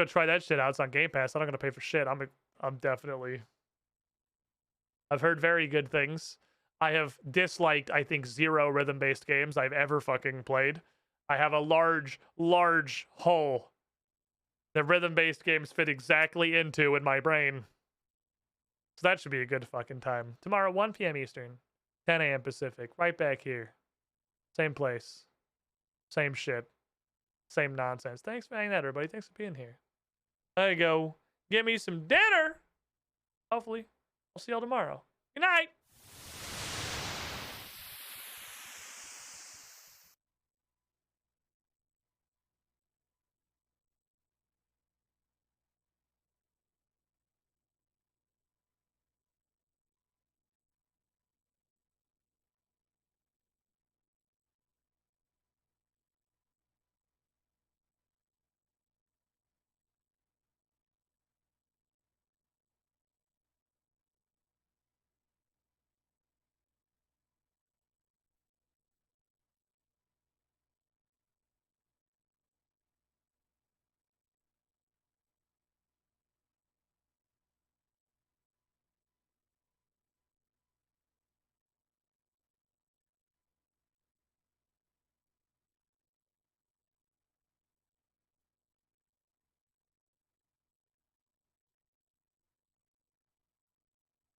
try that shit out. It's on Game Pass. I'm not gonna pay for shit. I'm definitely. I've heard very good things. I have disliked, I think, 0 rhythm-based games I've ever fucking played. I have a large, large hole that rhythm-based games fit exactly into in my brain. So that should be a good fucking time. Tomorrow, 1 p.m. Eastern, 10 a.m. Pacific, right back here. Same place. Same shit. Same nonsense. Thanks for hanging out, everybody. Thanks for being here. I go get me some dinner. Hopefully, I'll see y'all tomorrow. Good night.